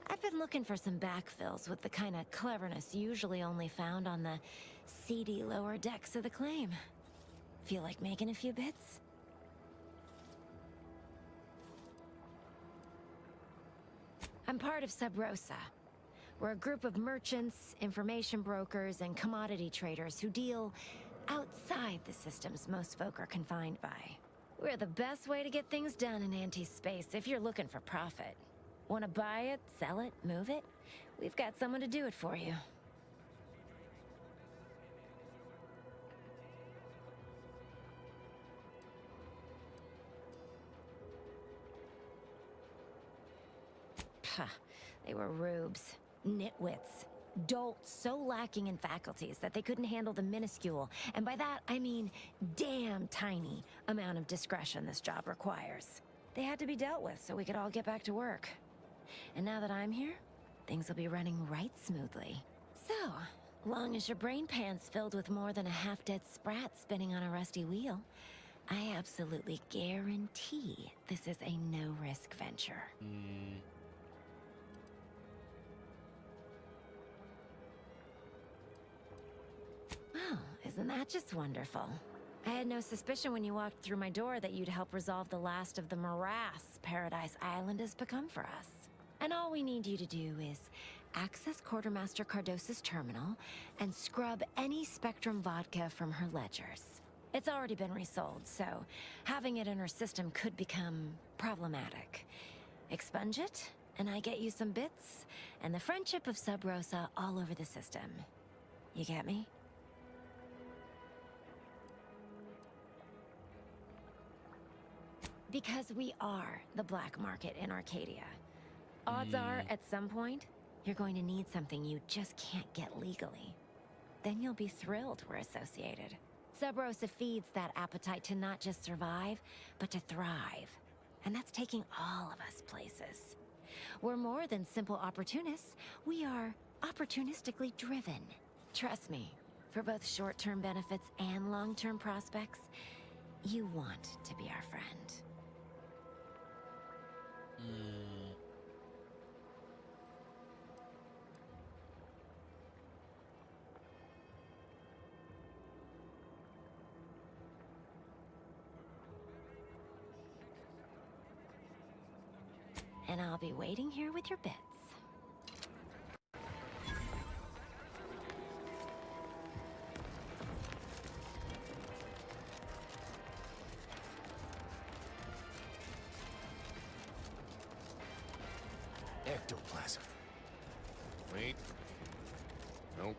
I've been looking for some backfills with the kind of cleverness usually only found on the seedy lower decks of the claim. Feel like making a few bits? I'm part of Sub Rosa. We're a group of merchants, information brokers, and commodity traders who deal outside the systems most folk are confined by. We're the best way to get things done in anti-space if you're looking for profit. Want to buy it, sell it, move it? We've got someone to do it for you. Pah, they were rubes. Nitwits. Dolts so lacking in faculties that they couldn't handle the minuscule, and by that I mean damn tiny, amount of discretion this job requires. They had to be dealt with so we could all get back to work. And now that I'm here, things will be running right smoothly. So, long as your brain pan's filled with more than a half-dead sprat spinning on a rusty wheel, I absolutely guarantee this is a no-risk venture. Well, isn't that just wonderful? I had no suspicion when you walked through my door that you'd help resolve the last of the morass Paradise Island has become for us. And all we need you to do is access Quartermaster Cardos's terminal and scrub any Spectrum vodka from her ledgers. It's already been resold, so having it in her system could become problematic. Expunge it, and I get you some bits, and the friendship of Sub Rosa all over the system. You get me? Because we are the black market in Arcadia. Odds are, at some point, you're going to need something you just can't get legally. Then you'll be thrilled we're associated. Sub Rosa feeds that appetite to not just survive, but to thrive. And that's taking all of us places. We're more than simple opportunists. We are opportunistically driven. Trust me, for both short-term benefits and long-term prospects, you want to be our friend. And I'll be waiting here with your bits. Ectoplasm. Wait. Nope.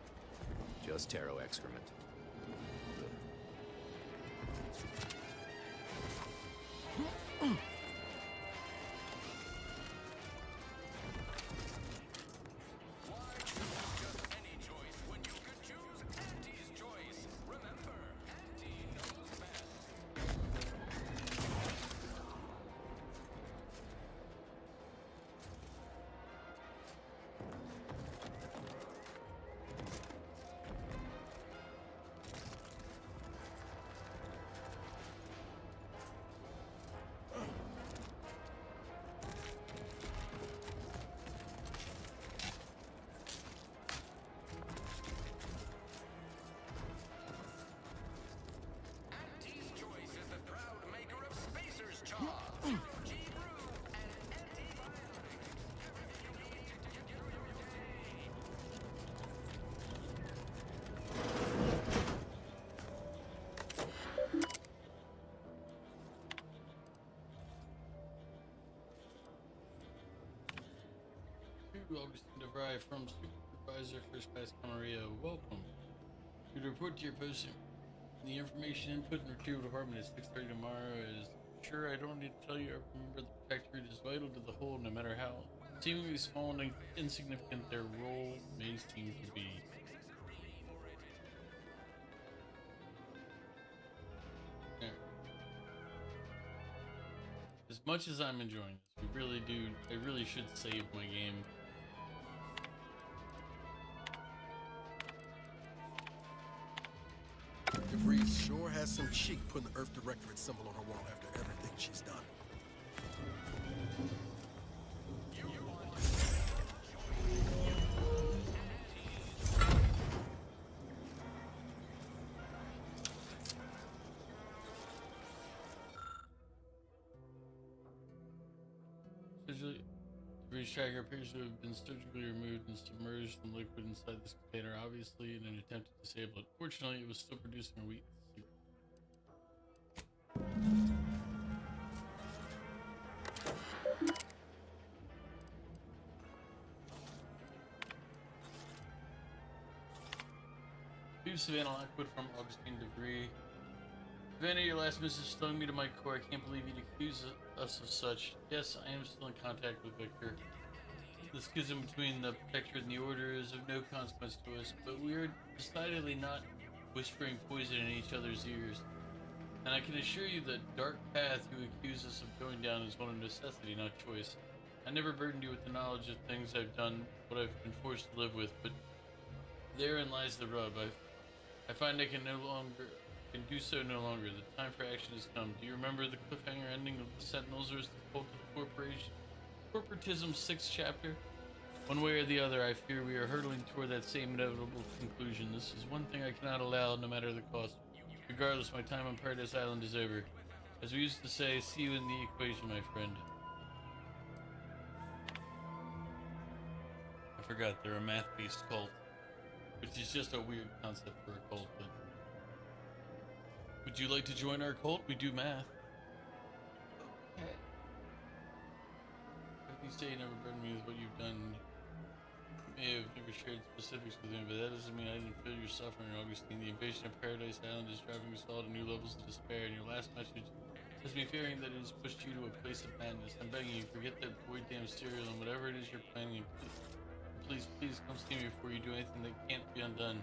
Just taro excrement. Augustine DeVry from Supervisor First Class Camarillo. Welcome. To report to your posting. The information input and retrieval department is 6:30 tomorrow. Is sure I don't need to tell you. I remember the protectorate is vital to the whole, no matter how seemingly small and insignificant their role may seem to be. much as I'm enjoying this, I really should save my game. DeVries sure has some cheek putting the Earth Directorate symbol on her wall after everything she's done. The tracker appears to have been surgically removed and submerged in liquid inside this container, obviously in an attempt to disable it. Fortunately, it was still producing a weak signal. Savannah Lockwood from Augustine DeVries. Savannah, your last message stung me to my core. I can't believe you'd accuse us of such. Yes, I am still in contact with Victor. The schism between the Protectorate and the Order is of no consequence to us, but we are decidedly not whispering poison in each other's ears. And I can assure you the dark path you accuse us of going down is one of necessity, not choice. I never burdened you with the knowledge of things I've done, what I've been forced to live with, but therein lies the rub. I find I can do so no longer. The time for action has come. Do you remember the cliffhanger ending of The Sentinels versus the Cult of Corporatism 6th chapter? One way or the other, I fear we are hurtling toward that same inevitable conclusion. This is one thing I cannot allow, no matter the cost. Regardless, my time on Paradise Island is over. As we used to say, see you in the equation, my friend. I forgot they're a math-based cult, which is just a weird concept for a cult, but... Would you like to join our cult? We do math. Okay. If you say you never burdened me with what you've done, you may have never shared specifics with me, but that doesn't mean I didn't feel your suffering, Augustine. The invasion of Paradise Island is driving us all to new levels of despair, and your last message has me fearing that it has pushed you to a place of madness. I'm begging you, forget that boy damn cereal and whatever it is you're planning, please come see me before you do anything that can't be undone.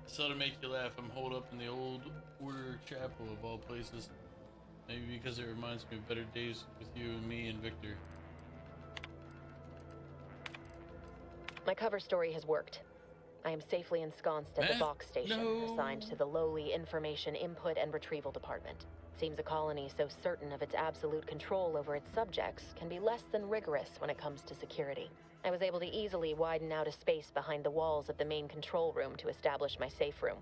So to make you laugh, I'm holed up in the old Order Chapel of all places. Maybe because it reminds me of better days with you and me and Victor. My cover story has worked. I am safely ensconced at the Box Station, assigned to the lowly Information Input and Retrieval Department. Seems a colony so certain of its absolute control over its subjects can be less than rigorous when it comes to security. I was able to easily widen out a space behind the walls of the main control room to establish my safe room,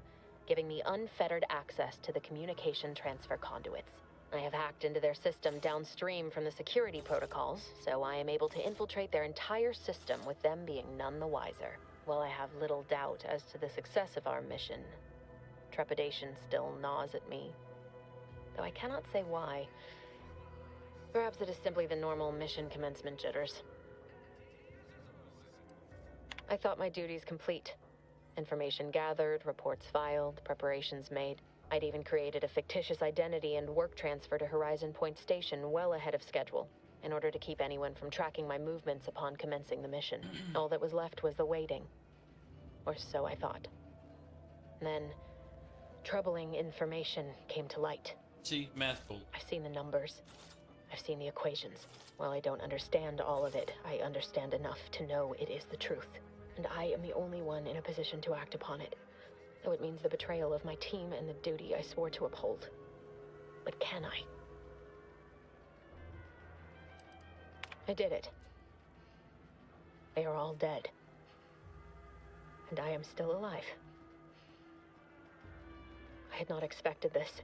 giving me unfettered access to the communication transfer conduits. I have hacked into their system downstream from the security protocols, so I am able to infiltrate their entire system with them being none the wiser. While I have little doubt as to the success of our mission, trepidation still gnaws at me, though I cannot say why. Perhaps it is simply the normal mission commencement jitters. I thought my duties complete. Information gathered, reports filed, preparations made. I'd even created a fictitious identity and work transfer to Horizon Point Station well ahead of schedule, in order to keep anyone from tracking my movements upon commencing the mission. All that was left was the waiting. Or so I thought. Then, troubling information came to light. See, math bolt. I've seen the numbers. I've seen the equations. While I don't understand all of it, I understand enough to know it is the truth. And I am the only one in a position to act upon it. Though it means the betrayal of my team and the duty I swore to uphold. But can I? I did it. They are all dead. And I am still alive. I had not expected this.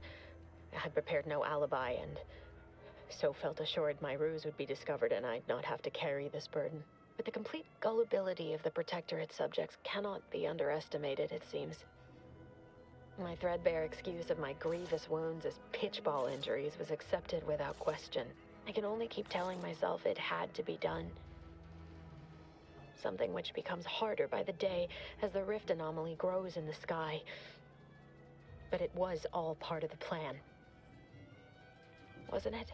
I had prepared no alibi, and so felt assured my ruse would be discovered and I'd not have to carry this burden. But the complete gullibility of the Protectorate subjects cannot be underestimated, it seems. My threadbare excuse of my grievous wounds as pitchball injuries was accepted without question. I can only keep telling myself it had to be done. Something which becomes harder by the day as the rift anomaly grows in the sky. But it was all part of the plan. Wasn't it?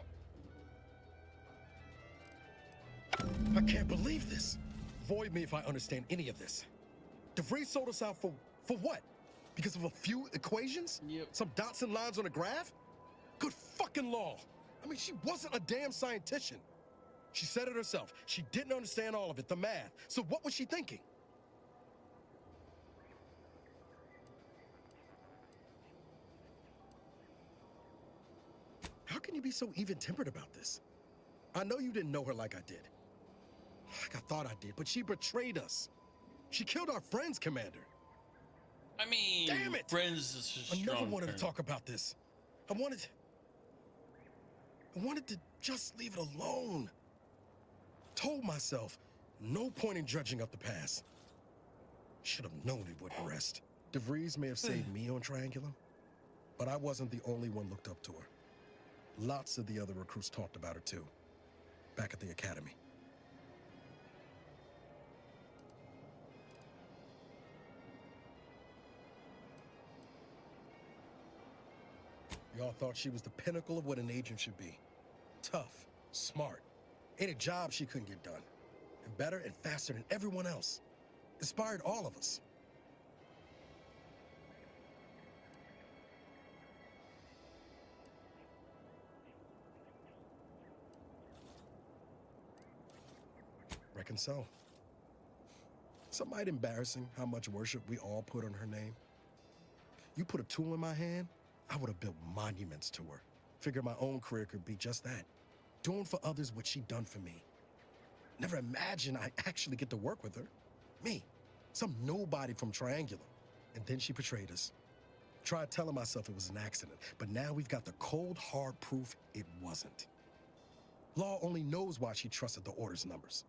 I can't believe this. Void me if I understand any of this. DeVries sold us out for what? Because of a few equations? Yep. Some dots and lines on a graph? Good fucking law. I mean, she wasn't a damn scientist. She said it herself. She didn't understand all of it, the math. So what was she thinking? How can you be so even-tempered about this? I know you didn't know her like I did. Like I thought I did, but she betrayed us. She killed our friends, Commander. I mean, damn it! Friends is a strong I never wanted term. to talk about this. I wanted to just leave it alone. Told myself, no point in dredging up the past. Should have known it wouldn't rest. DeVries may have saved me on Triangulum, but I wasn't the only one looked up to her. Lots of the other recruits talked about her too, back at the academy. Y'all thought she was the pinnacle of what an agent should be. Tough, smart, ain't a job she couldn't get done. And better and faster than everyone else. Inspired all of us. Reckon so. Some might embarrassing how much worship we all put on her name. You put a tool in my hand, I would have built monuments to her. Figured my own career could be just that. Doing for others what she done for me. Never imagined I'd actually get to work with her. Me, some nobody from Triangulum. And then she betrayed us. Tried telling myself it was an accident, but now we've got the cold, hard proof it wasn't. Law only knows why she trusted the Order's numbers.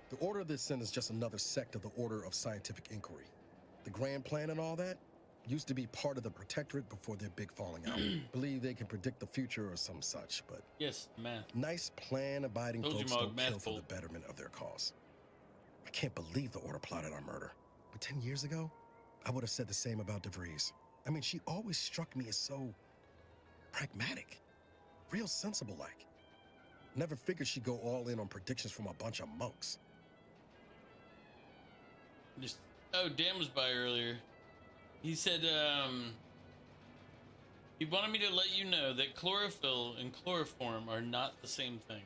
The Order of this Sin is just another sect of the Order of Scientific Inquiry. The Grand Plan and all that used to be part of the Protectorate before their big falling out. Believe they can predict the future or some such, but... Yes, math. Nice plan-abiding Told you, folks Mog, don't math kill for the betterment of their cause. I can't believe the Order plotted our murder. But 10 years ago, I would have said the same about DeVries. I mean, she always struck me as so... pragmatic. Real sensible-like. Never figured she'd go all in on predictions from a bunch of monks. Oh, Dan was by earlier. He said, he wanted me to let you know that chlorophyll and chloroform are not the same thing.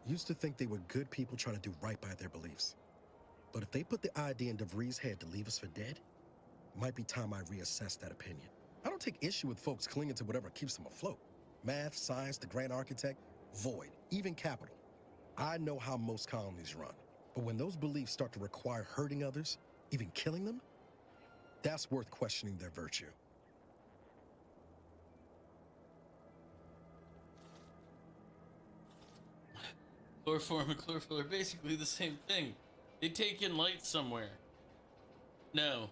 Used to think they were good people trying to do right by their beliefs. But if they put the idea in DeVries' head to leave us for dead, might be time I reassess that opinion. I don't take issue with folks clinging to whatever keeps them afloat. Math, science, the grand architect, void, even capital. I know how most colonies run. But when those beliefs start to require hurting others, even killing them, that's worth questioning their virtue. Chloroform and chlorophyll are basically the same thing. They take in light somewhere. No.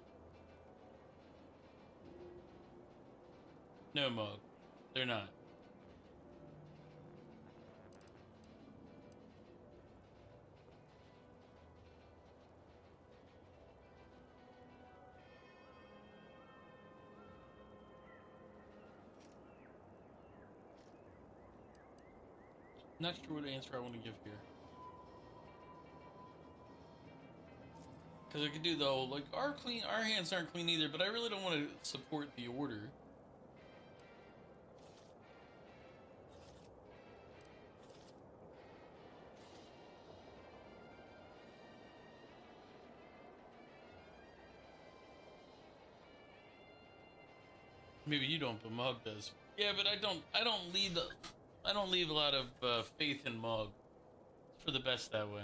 No, Mog. They're not. Not sure what answer I want to give here. Because I could do the whole, like, our hands aren't clean either, but I really don't want to support the Order. Maybe you don't, but Mog does. Yeah, but I don't leave a lot of faith in Mog. It's for the best that way.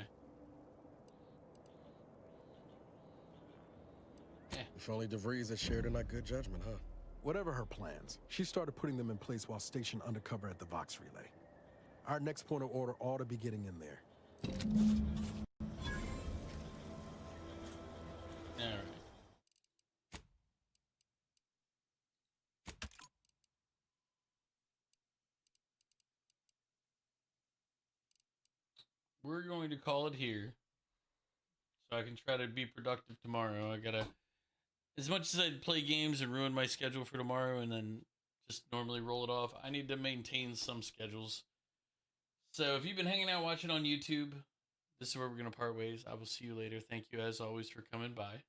If only DeVries had shared in our good judgment, huh? Whatever her plans, she started putting them in place while stationed undercover at the Vox Relay. Our next point of order ought to be getting in there. All right. we're going to call it here. So I can try to be productive tomorrow. I gotta, as much as I play games and ruin my schedule for tomorrow and then just normally roll it off, I need to maintain some schedules. So if you've been hanging out watching on YouTube, this is where we're going to part ways. I will see you later. Thank you as always for coming by.